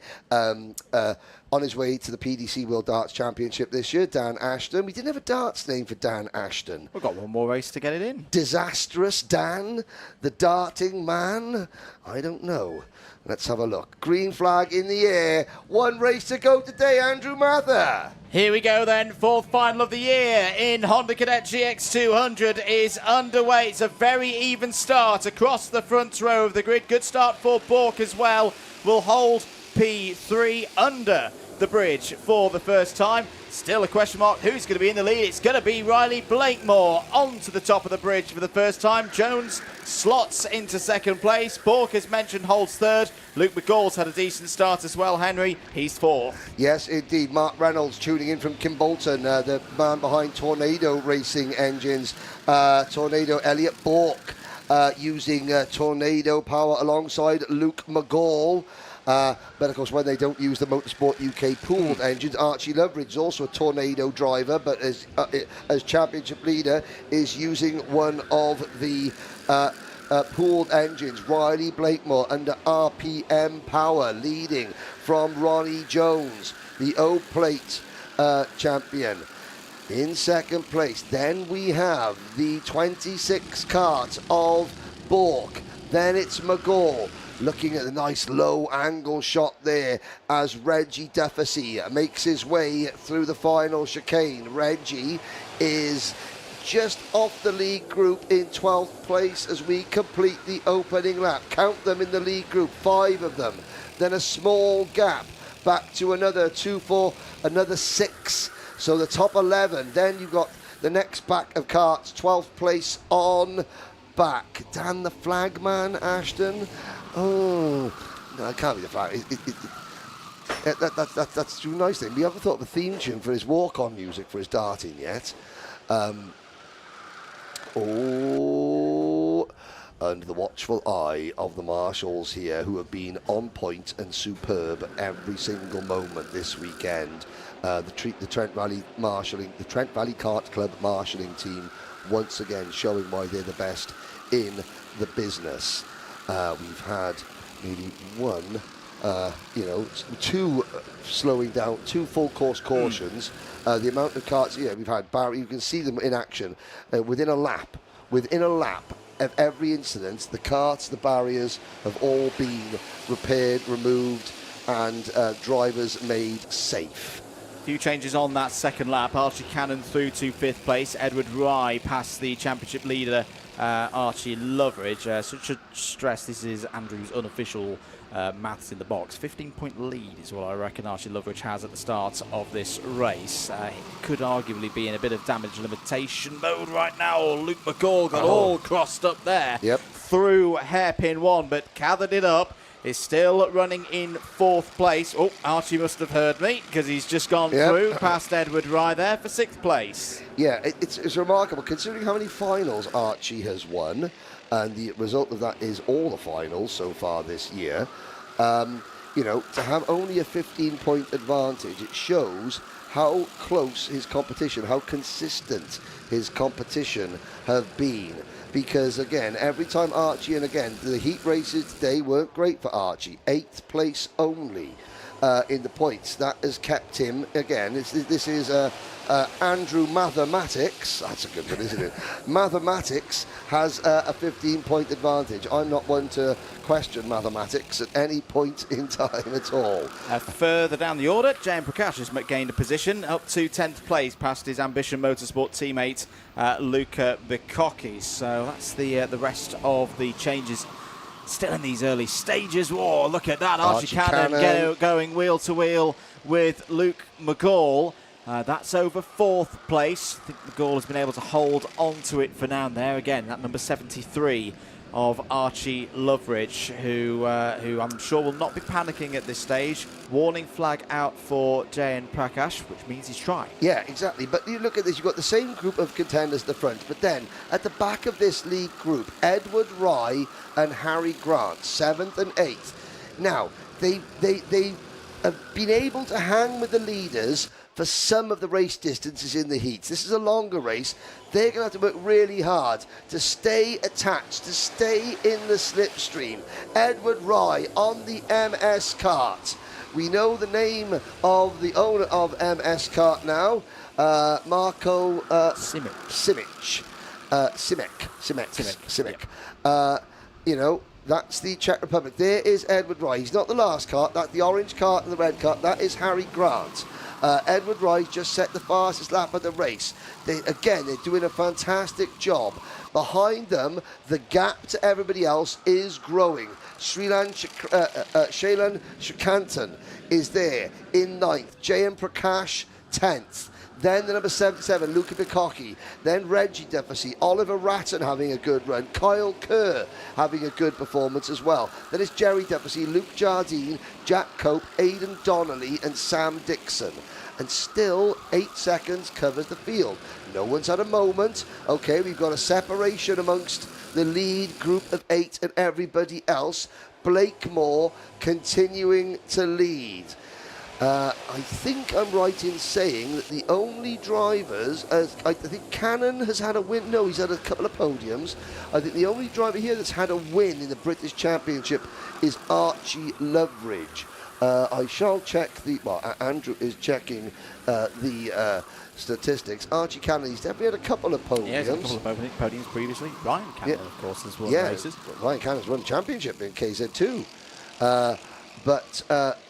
On his way to the PDC World Darts Championship this year, Dan Ashton. We didn't have a darts name for Dan Ashton. We've got one more race to get it in. Disastrous Dan, the darting man. I don't know. Let's have a look. Green flag in the air. One race to go today, Andrew Mather. Here we go then, 4th final of the year in Honda Cadet GX200 is underway. It's a very even start across the front row of the grid. Good start for Bourke as well. Will hold P3 under the bridge for the first time. Still a question mark who's going to be in the lead. It's going to be Riley Blakemore onto the top of the bridge for the first time. Jones slots into second place. Bourke, as mentioned, holds third. Luke McGall's had a decent start as well. Henry, he's fourth. Yes, indeed. Mark Reynolds tuning in from Kimbolton, the man behind Tornado Racing Engines. Tornado Elliot Bourke using Tornado power alongside Luke McGall. But of course, when they don't use the Motorsport UK pooled engines, Archie Loveridge is also a Tornado driver, but as championship leader is using one of the pooled engines. Riley Blakemore under RPM power, leading from Ronnie Jones, the O-Plate champion. In second place, then we have the 26 kart of Bourke. Then it's McGall. Looking at the nice low angle shot there as Reggie Duffy makes his way through the final chicane. Reggie is just off the lead group in 12th place as we complete the opening lap. Count them in the lead group, 5 of them. Then a small gap back to another 2, 4, another 6. So the top 11. Then you've got the next pack of karts, 12th place on back. Dan the flag man, Ashton. Oh, no, it can't be the flag. That's too nice thing. We haven't thought of a theme tune for his walk-on music for his darting yet. Under the watchful eye of the marshals here, who have been on point and superb every single moment this weekend. The Trent Valley marshalling, the Trent Valley Kart Club marshalling team, once again showing why they're the best in the business. We've had maybe one, 2 slowing down, 2 full course cautions. The amount of karts, we've had Barry, you can see them in action within a lap of every incident. The karts, the barriers have all been repaired, removed, and drivers made safe. A few changes on that second lap. Archie Cannon through to 5th place. Edward Rye past the championship leader Archie Loveridge. So should stress this is Andrew's unofficial maths in the box. 15-point lead is what I reckon Archie Loveridge has at the start of this race. He could arguably be in a bit of damage limitation mode right now. Luke McCall got all crossed up there through hairpin 1, but gathered it up. Is still running in 4th place. Oh, Archie must have heard me because he's just gone through past Edward Rye there for 6th place. Yeah, it's remarkable considering how many finals Archie has won, and the result of that is all the finals so far this year. You know, to have only a 15-point advantage, it shows how close his competition, how consistent his competition have been. Because, again, every time Archie, and again, the heat races today weren't great for Archie. 8th place only in the points. That has kept him, again, this is Andrew Mathematics. That's a good one, isn't it? Mathematics has a 15-point advantage. I'm not one to question mathematics at any point in time at all. Further down the order, J.M. Prakash has gained a position up to 10th place past his Ambition Motorsport teammate Luca Bicocchi. So that's the rest of the changes still in these early stages. Whoa, look at that. Archie Cannon going wheel to wheel with Luke McGall. That's over 4th place. I think McGall has been able to hold on to it for now and there. Again, that number 73 of Archie Loveridge, who I'm sure will not be panicking at this stage. Warning flag out for J.N. Prakash, which means he's trying. Yeah, exactly. But you look at this, you've got the same group of contenders at the front, but then at the back of this lead group, Edward Rye and Harry Grant, 7th and 8th. Now, they have been able to hang with the leaders for some of the race distances in the heats. This is a longer race. They're going to have to work really hard to stay attached, to stay in the slipstream. Edward Rye on the MS Kart. We know the name of the owner of MS Kart now, Marco Simic. You know, that's the Czech Republic. There is Edward Rye. He's not the last kart. That's the orange kart and the red kart. That is Harry Grant. Edward Rye just set the fastest lap of the race. They're doing a fantastic job. Behind them, the gap to everybody else is growing. Shailan Shukantan is there in 9th. J.M. Prakash, 10th. Then the number 77, Luca Bicocchi. Then Reggie Duffy, Oliver Ratton having a good run. Kyle Kerr having a good performance as well. Then it's Jerry Duffy, Luke Jardine, Jack Cope, Aidan Donnelly and Sam Dixon. And still 8 seconds covers the field. No one's had a moment. Okay, we've got a separation amongst the lead group of 8 and everybody else. Blakemore continuing to lead. I think I'm right in saying that the only drivers, I think Cannon has had a win. No, he's had a couple of podiums. I think the only driver here that's had a win in the British Championship is Archie Loveridge. I shall check Andrew is checking the statistics. Archie Cannon, he's definitely had a couple of podiums. Yeah, a couple of podiums previously. Ryan Cannon, of course, has won races. Ryan Cannon's won championship in KZ2. But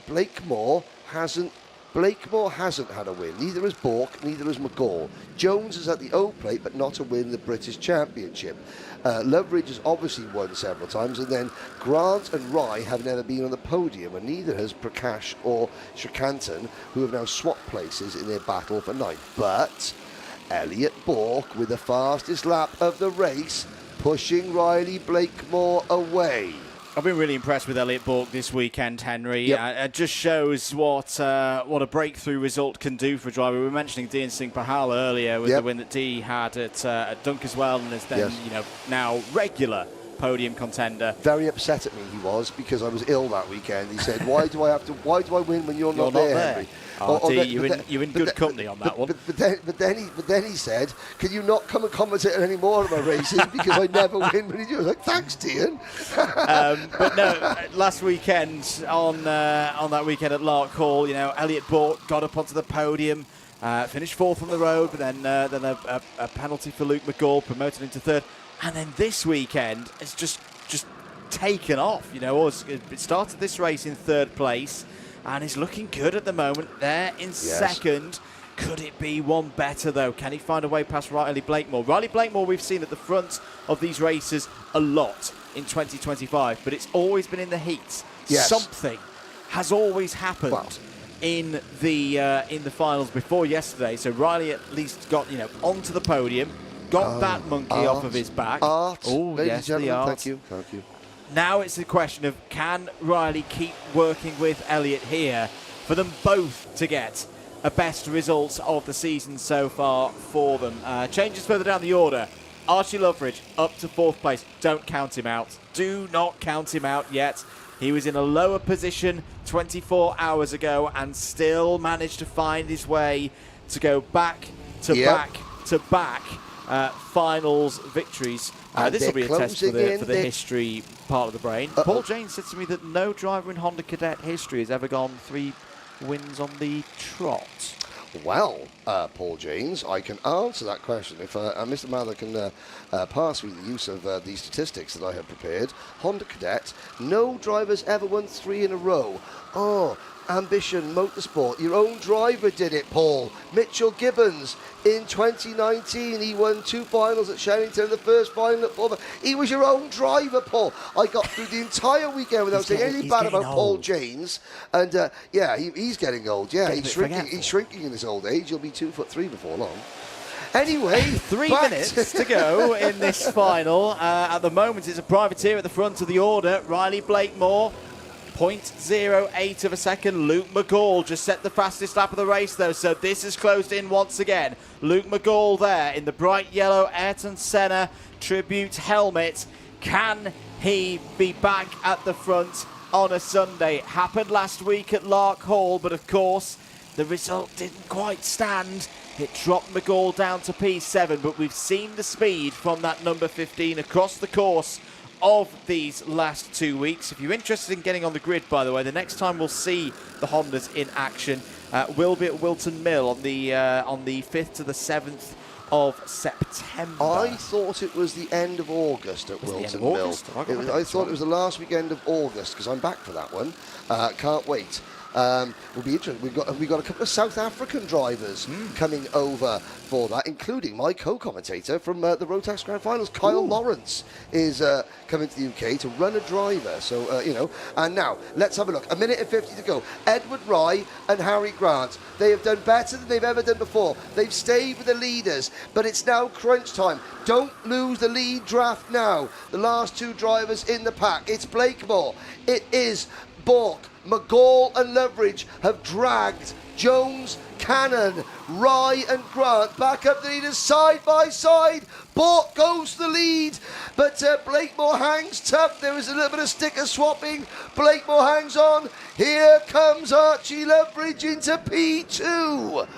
Blakemore hasn't had a win. Neither has Bork, neither has McGall. Jones is at the O plate, but not a win in the British Championship. Loveridge has obviously won several times, and then Grant and Rye have never been on the podium, and neither has Prakash or Shukantan, who have now swapped places in their battle for 9th. But Elliot Bork, with the fastest lap of the race, pushing Riley Blakemore away. I've been really impressed with Elliot Bork this weekend, Henry. It just shows what a breakthrough result can do for a driver. We were mentioning Dean Singh Pahal earlier with the win that D had at Dunk as well, and is then now regular podium contender. Very upset at me he was, because I was ill that weekend. He said, "Why do I win when you're not there, Henry?" You're in good company on that one. But then he said, "Can you not come and commentate on any more of my races because I never win when you do?" I was like, "Thanks, Dean." But no, last weekend on that weekend at Lark Hall, Elliot Bork got up onto the podium, finished 4th on the road, but then a penalty for Luke McGall promoted into 3rd, and then this weekend it's just taken off. It started this race in 3rd place. And is looking good at the moment there in 2nd. Could it be one better, though? Can he find a way past Riley Blakemore? Riley Blakemore we've seen at the front of these races a lot in 2025, but it's always been in the heats. Yes. Something has always happened in the finals before yesterday. So Riley at least got onto the podium, got that monkey off of his back. Oh, yes, the art. Thank you. Now it's a question of, can Riley keep working with Elliott here for them both to get a best results of the season so far for them. Changes further down the order. Archie Loveridge up to 4th place. Don't count him out. Do not count him out yet. He was in a lower position 24 hours ago and still managed to find his way to go back to back finals victories. This will be a test for the history part of the brain. Paul James said to me that no driver in Honda Cadet history has ever gone 3 wins on the trot. Well, Paul James, I can answer that question if Mr. Mather can pass me the use of the statistics that I have prepared. Honda Cadet, no drivers ever won 3 in a row. Oh, Ambition Motorsport, your own driver did it, Paul. Mitchell Gibbons, in 2019, he won 2 finals at Sherrington and the first final at Fulham. He was your own driver, Paul. I got through the entire weekend without saying anything bad about Paul James. And he's getting old. Yeah, he's shrinking in his old age. He'll be 2'3" before long. Anyway, 3 minutes to go in this final. At the moment, it's a privateer at the front of the order. Riley Blakemore, 0.08 of a second. Luke McGall just set the fastest lap of the race, though, so this is closed in once again. Luke McGall there in the bright yellow Ayrton Senna tribute helmet. Can he be back at the front on a Sunday? It happened last week at Lark Hall, but of course the result didn't quite stand. It dropped McGall down to P7, but we've seen the speed from that number 15 across the course of these last 2 weeks. If you're interested in getting on the grid, by the way, the next time we'll see the Hondas in action will be at Wilton Mill on the 5th to the 7th of September. I thought it was the end of August at Wilton Mill. I thought it was the last weekend of August, because I'm back for that one. Can't wait. Will be interesting. We've got a couple of South African drivers coming over for that, including my co-commentator from the Rotax Grand Finals, Kyle Lawrence, is coming to the UK to run a driver. So and now let's have a look. 1 minute and 50 to go. Edward Rye and Harry Grant. They have done better than they've ever done before. They've stayed with the leaders, but it's now crunch time. Don't lose the lead draft now. The last 2 drivers in the pack. It's Blakemore. It is Bork. McGall and Loveridge have dragged Jones, Cannon, Rye and Grant back up the leaders side by side. Bork goes to the lead, but Blakemore hangs tough. There is a little bit of sticker swapping. Blakemore hangs on. Here comes Archie Loveridge into P2.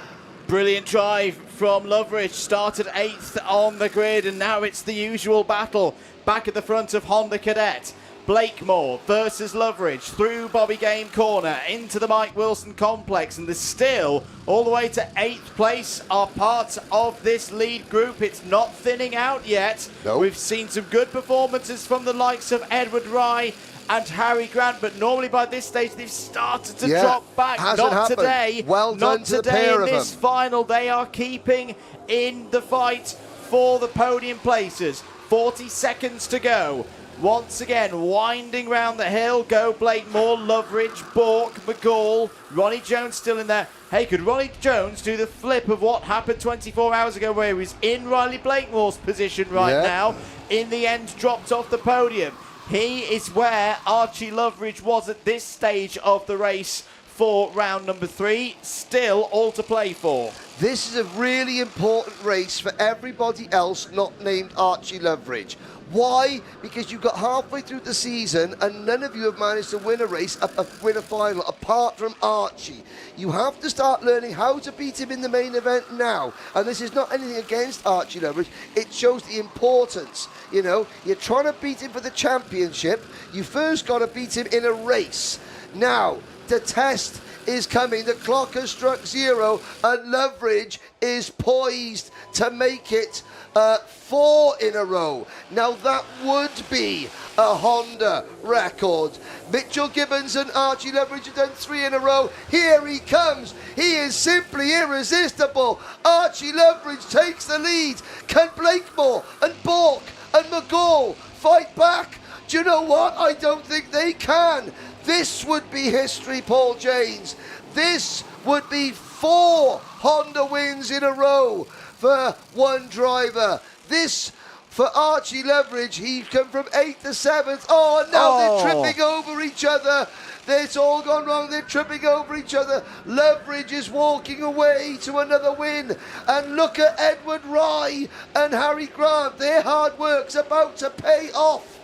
Brilliant drive from Loveridge. Started 8th on the grid, and now it's the usual battle back at the front of Honda Cadet. Blakemore versus Loveridge through Bobby Game Corner into the Mike Wilson complex, and there's still all the way to 8th place are part of this lead group. It's not thinning out yet. Nope. We've seen some good performances from the likes of Edward Rye and Harry Grant, but normally by this stage they've started to drop back. Not today. Well done not to the today pair in of this them. final. They are keeping in the fight for the podium places. 40 seconds to go. Once again, winding round the hill, go Blakemore, Loveridge, Bork, McGall, Ronnie Jones still in there. Hey, could Ronnie Jones do the flip of what happened 24 hours ago where he was in Riley Blakemore's position now, in the end dropped off the podium? He is where Archie Loveridge was at this stage of the race for round number 3. Still all to play for. This is a really important race for everybody else not named Archie Loveridge. Why? Because you got halfway through the season and none of you have managed to win a race, win a final, apart from Archie. You have to start learning how to beat him in the main event now. And this is not anything against Archie Loveridge. It shows the importance. You're trying to beat him for the championship. You first got to beat him in a race. Now, to test is coming. The clock has struck 0, and Loveridge is poised to make it 4 in a row. Now that would be a Honda record. Mitchell Gibbons and Archie Loveridge have done 3 in a row. Here he comes. He is simply irresistible. Archie Loveridge takes the lead. Can Blakemore and Bork and McGall fight back? Do you know what? I don't think they can. This would be history, Paul Janes. This would be 4 Honda wins in a row for one driver. This, for Archie Loveridge, he's come from 8th to 7th. Oh, now they're tripping over each other. It's all gone wrong. They're tripping over each other. Loveridge is walking away to another win. And look at Edward Rye and Harry Grant. Their hard work's about to pay off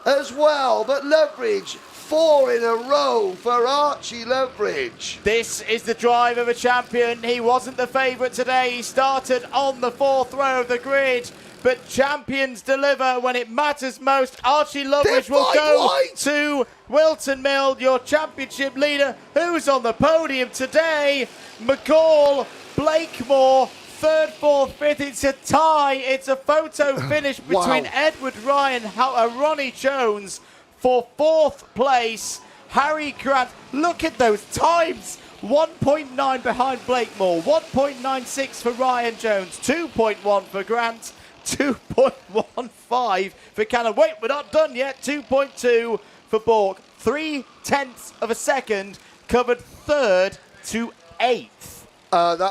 as well. But Loveridge, 4 in a row for Archie Loveridge. This is the drive of a champion. He wasn't the favourite today. He started on the 4th row of the grid. But champions deliver when it matters most. Archie Loveridge will go to Wilton Mill, your championship leader. Who's on the podium today? McGall, Blakemore, 3rd, 4th, 5th. It's a tie. It's a photo finish between Edward Ryan and Ronnie Jones for 4th place. Harry Grant, look at those times. 1.9 behind Blakemore, 1.96 for Ryan Jones, 2.1 for Grant, 2.15 for Cannon. Wait, we're not done yet. 2.2 for Bork. 0.3 of a second, covered 3rd to 8th.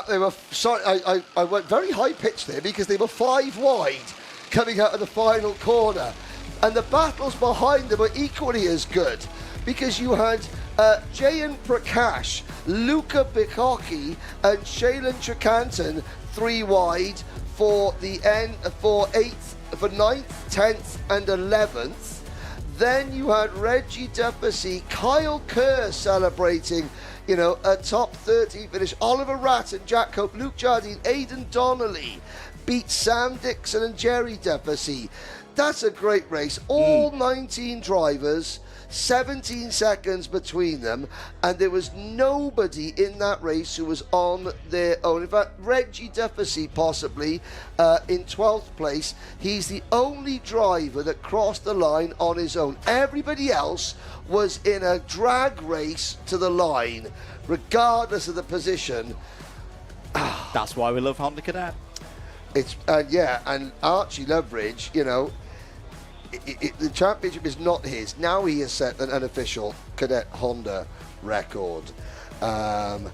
They were sorry. I went very high pitched there because they were 5 wide coming out of the final corner, and the battles behind them were equally as good because you had Jayan Prakash, Luca Bikocki, and Shailen Trikantan 3 wide for the end for 9th, 10th, and 11th. Then you had Reggie Duffy, Kyle Kerr celebrating, a top 30 finish. Oliver Ratt and Jack Cope, Luke Jardine, Aidan Donnelly beat Sam Dixon and Jerry Duffy. That's a great race. All 19 drivers, 17 seconds between them, and there was nobody in that race who was on their own. In fact, Reggie Duffy possibly in 12th place. He's the only driver that crossed the line on his own. Everybody else was in a drag race to the line, regardless of the position. That's why we love Honda Cadet. And Archie Loveridge, the championship is not his. Now he has set an unofficial Cadet Honda record. That's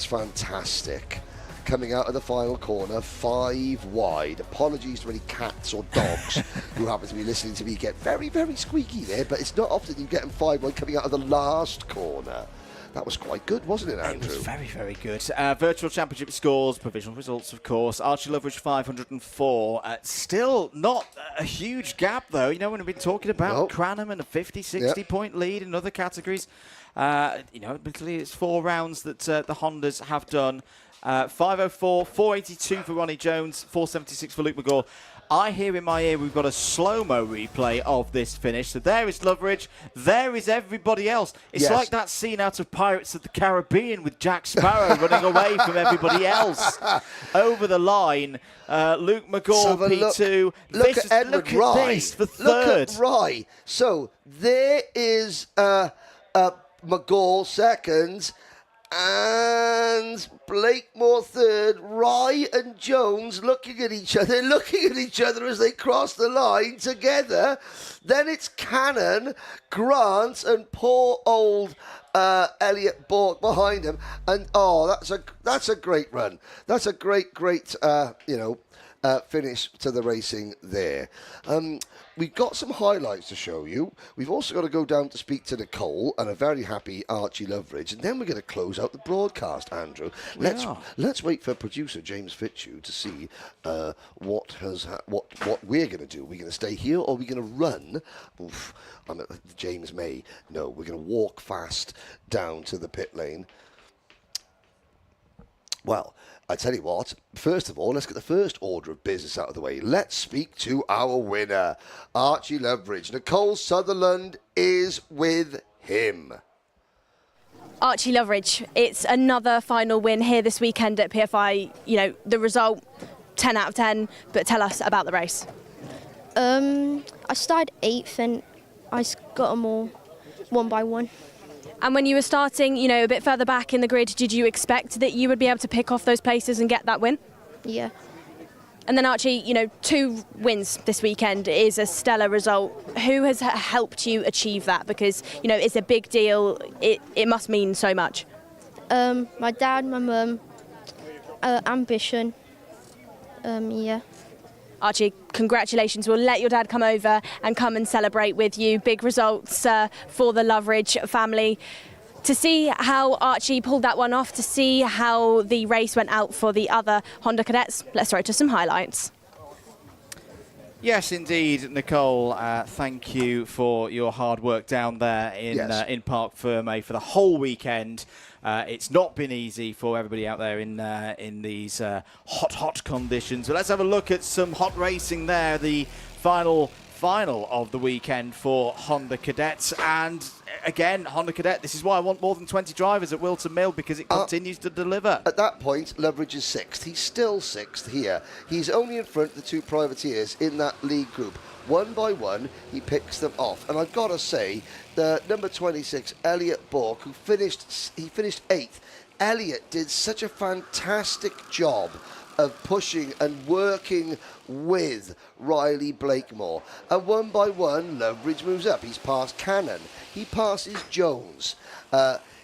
fantastic. Coming out of the final corner, 5 wide. Apologies to any cats or dogs who happen to be listening to me get very, very squeaky there, but it's not often you get them 5 wide coming out of the last corner. That was quite good, wasn't it, Andrew? It was very, very good. Virtual Championship scores, provisional results, of course. Archie Loveridge, 504. Still not a huge gap, though. When we've been talking about Cranham and a 50, 60-point lead in other categories. Admittedly, it's 4 rounds that the Hondas have done. 504, 482 for Ronnie Jones, 476 for Luke McGall. I hear in my ear we've got a slow-mo replay of this finish. So there is Loveridge. There is everybody else. It's like that scene out of Pirates of the Caribbean with Jack Sparrow running away from everybody else. Over the line, Luke McGall, P2. Look at Edward Rye. This for 3rd. Look at Rye. So there is McGall 2nd. And Blakemore 3rd, Rye and Jones looking at each other as they cross the line together. Then it's Cannon, Grant, and poor old Elliot Bork behind him. And that's a great run. That's a great finish to the racing there. We've got some highlights to show you. We've also got to go down to speak to Nicole and a very happy Archie Loveridge, and then we're going to close out the broadcast, Andrew. Let's wait for producer James Fitzhugh to see what we're going to do. Are we going to stay here or are we going to run? James May. No, we're going to walk fast down to the pit lane. Well, I tell you what, first of all, let's get the first order of business out of the way. Let's speak to our winner, Archie Loveridge. Nicole Sutherland is with him. Archie Loveridge, it's another final win here this weekend at PFI. You know, the result, 10 out of 10, but tell us about the race. I started 8th and I got them all one by one. And when you were starting, you know, a bit further back in the grid, did you expect that you would be able to pick off those places and get that win? Yeah. And then Archie, you know, 2 wins this weekend is a stellar result. Who has helped you achieve that? Because, you know, it's a big deal. It must mean so much. My dad, my mum, ambition. Yeah. Archie, congratulations. We'll let your dad come over and come and celebrate with you. Big results for the Loveridge family. To see how Archie pulled that one off, to see how the race went out for the other Honda cadets, let's throw to some highlights. Yes, indeed, Nicole. Thank you for your hard work down there in Parc Fermé for the whole weekend. It's not been easy for everybody out there in these hot conditions. But let's have a look at some hot racing there. The final of the weekend for Honda Cadets. And again, Honda Cadet, this is why I want more than 20 drivers at Wilton Mill, because it continues to deliver. At that point, Loveridge is 6th. He's still 6th here. He's only in front of the 2 privateers in that lead group. One by one, he picks them off. And I've got to say, the number 26, Elliot Bork, who finished 8th. Elliot did such a fantastic job of pushing and working with Riley Blakemore. And one by one, Loveridge moves up. He's past Cannon. He passes Jones.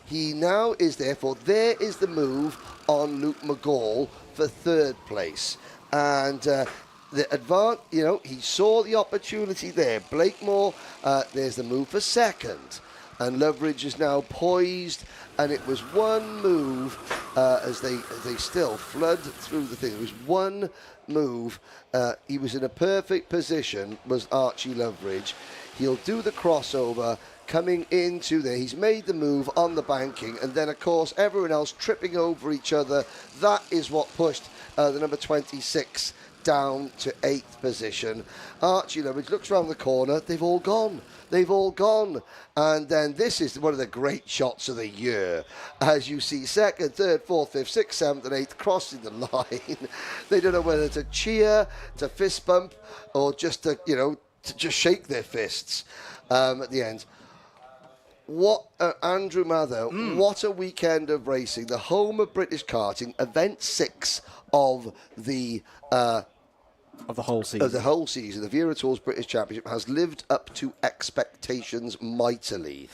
He now is therefore, there is the move on Luke McGall for 3rd place. And the he saw the opportunity there. Blakemore, there's the move for 2nd. And Loveridge is now poised, and it was one move as they still flood through the thing. It was one move. He was in a perfect position, was Archie Loveridge. He'll do the crossover coming into there. He's made the move on the banking, and then, of course, everyone else tripping over each other. That is what pushed the number 26 down to 8th position. Archie Loveridge looks around the corner. They've all gone. And then this is one of the great shots of the year. As you see 2nd, 3rd, 4th, 5th, 6th, 7th and 8th crossing the line. They don't know whether to cheer, to fist bump, or just to just shake their fists at the end. What, Andrew Mather, what a weekend of racing. The home of British karting, event 6 of the whole season. Of the whole season. The Wera Tours British Championship has lived up to expectations mightily.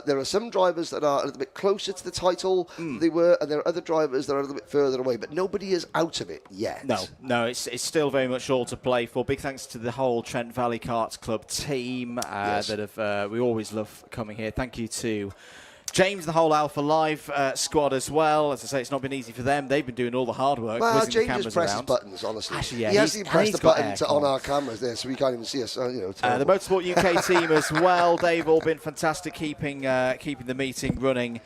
There are some drivers that are a little bit closer to the title than they were, and there are other drivers that are a little bit further away, but nobody is out of it yet. No, it's still very much all to play for. Big thanks to the whole Trent Valley Karts Club team that have we always love coming here. Thank you to James, the whole Alpha Live squad as well. As I say, it's not been easy for them. They've been doing all the hard work. Well, James the just presses around. Buttons, honestly. Actually, yeah, he hasn't even pressed the button on aircon. our cameras there, so we can't even see us. The Motorsport UK team as well. They've all been fantastic, keeping the meeting running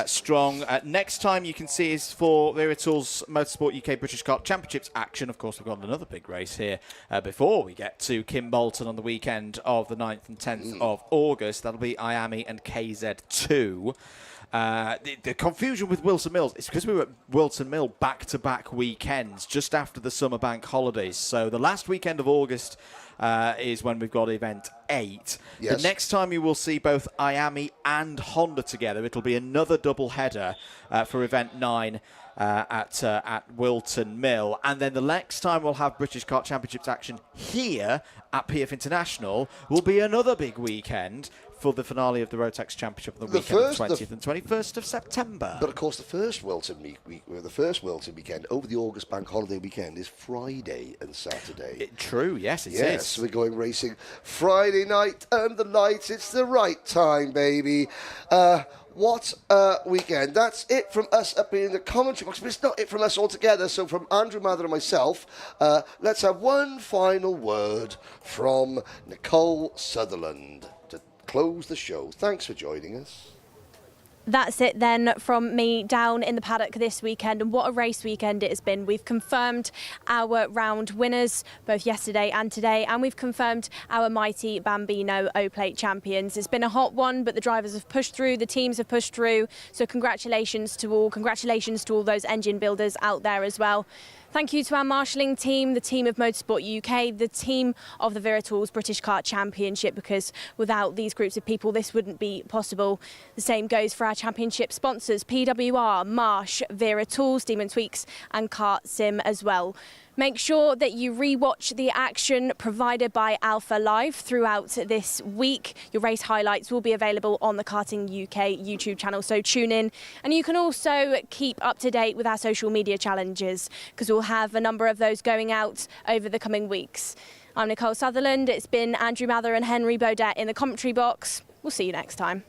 strong. Next time you can see is for Wera Tours Motorsport UK British Kart Championships action. Of course, we've got another big race here before we get to Kimbolton on the weekend of the 9th and 10th of August. That'll be IAME and KZ2. The confusion with Wilton Mills is because we were at Wilton Mill back-to-back weekends just after the summer bank holidays. So the last weekend of August is when we've got event 8. Yes. The next time you will see both IAME and Honda together, it'll be another double header for event 9 at Wilton Mill. And then the next time we'll have British Kart Championships action here at PF International will be another big weekend for the finale of the Rotax Championship on the weekend of 20th and 21st of September. But of course, the first Wilton weekend over the August bank holiday weekend is Friday and Saturday. True, yes, it is. Yes, we're going racing Friday night and the lights. It's the right time, baby. What a weekend. That's it from us up in the commentary box, but it's not it from us altogether. So from Andrew Mather and myself, let's have one final word from Nicole Sutherland to close the show. Thanks for joining us. That's it then from me down in the paddock this weekend, and what a race weekend it has been. We've confirmed our round winners both yesterday and today, and we've confirmed our mighty Bambino O-Plate champions. It's been a hot one, but the drivers have pushed through, the teams have pushed through, so congratulations to all those engine builders out there as well. Thank you to our marshalling team, the team of Motorsport UK, the team of the Wera Tools British Kart Championship, because without these groups of people, this wouldn't be possible. The same goes for our championship sponsors, PWR, Marsh, Wera Tools, Demon Tweaks and Kart Sim as well. Make sure that you re-watch the action provided by Alpha Live throughout this week. Your race highlights will be available on the Karting UK YouTube channel, so tune in. And you can also keep up to date with our social media challenges, because we'll have a number of those going out over the coming weeks. I'm Nicole Sutherland. It's been Andrew Mather and Henry Beaudette in the commentary box. We'll see you next time.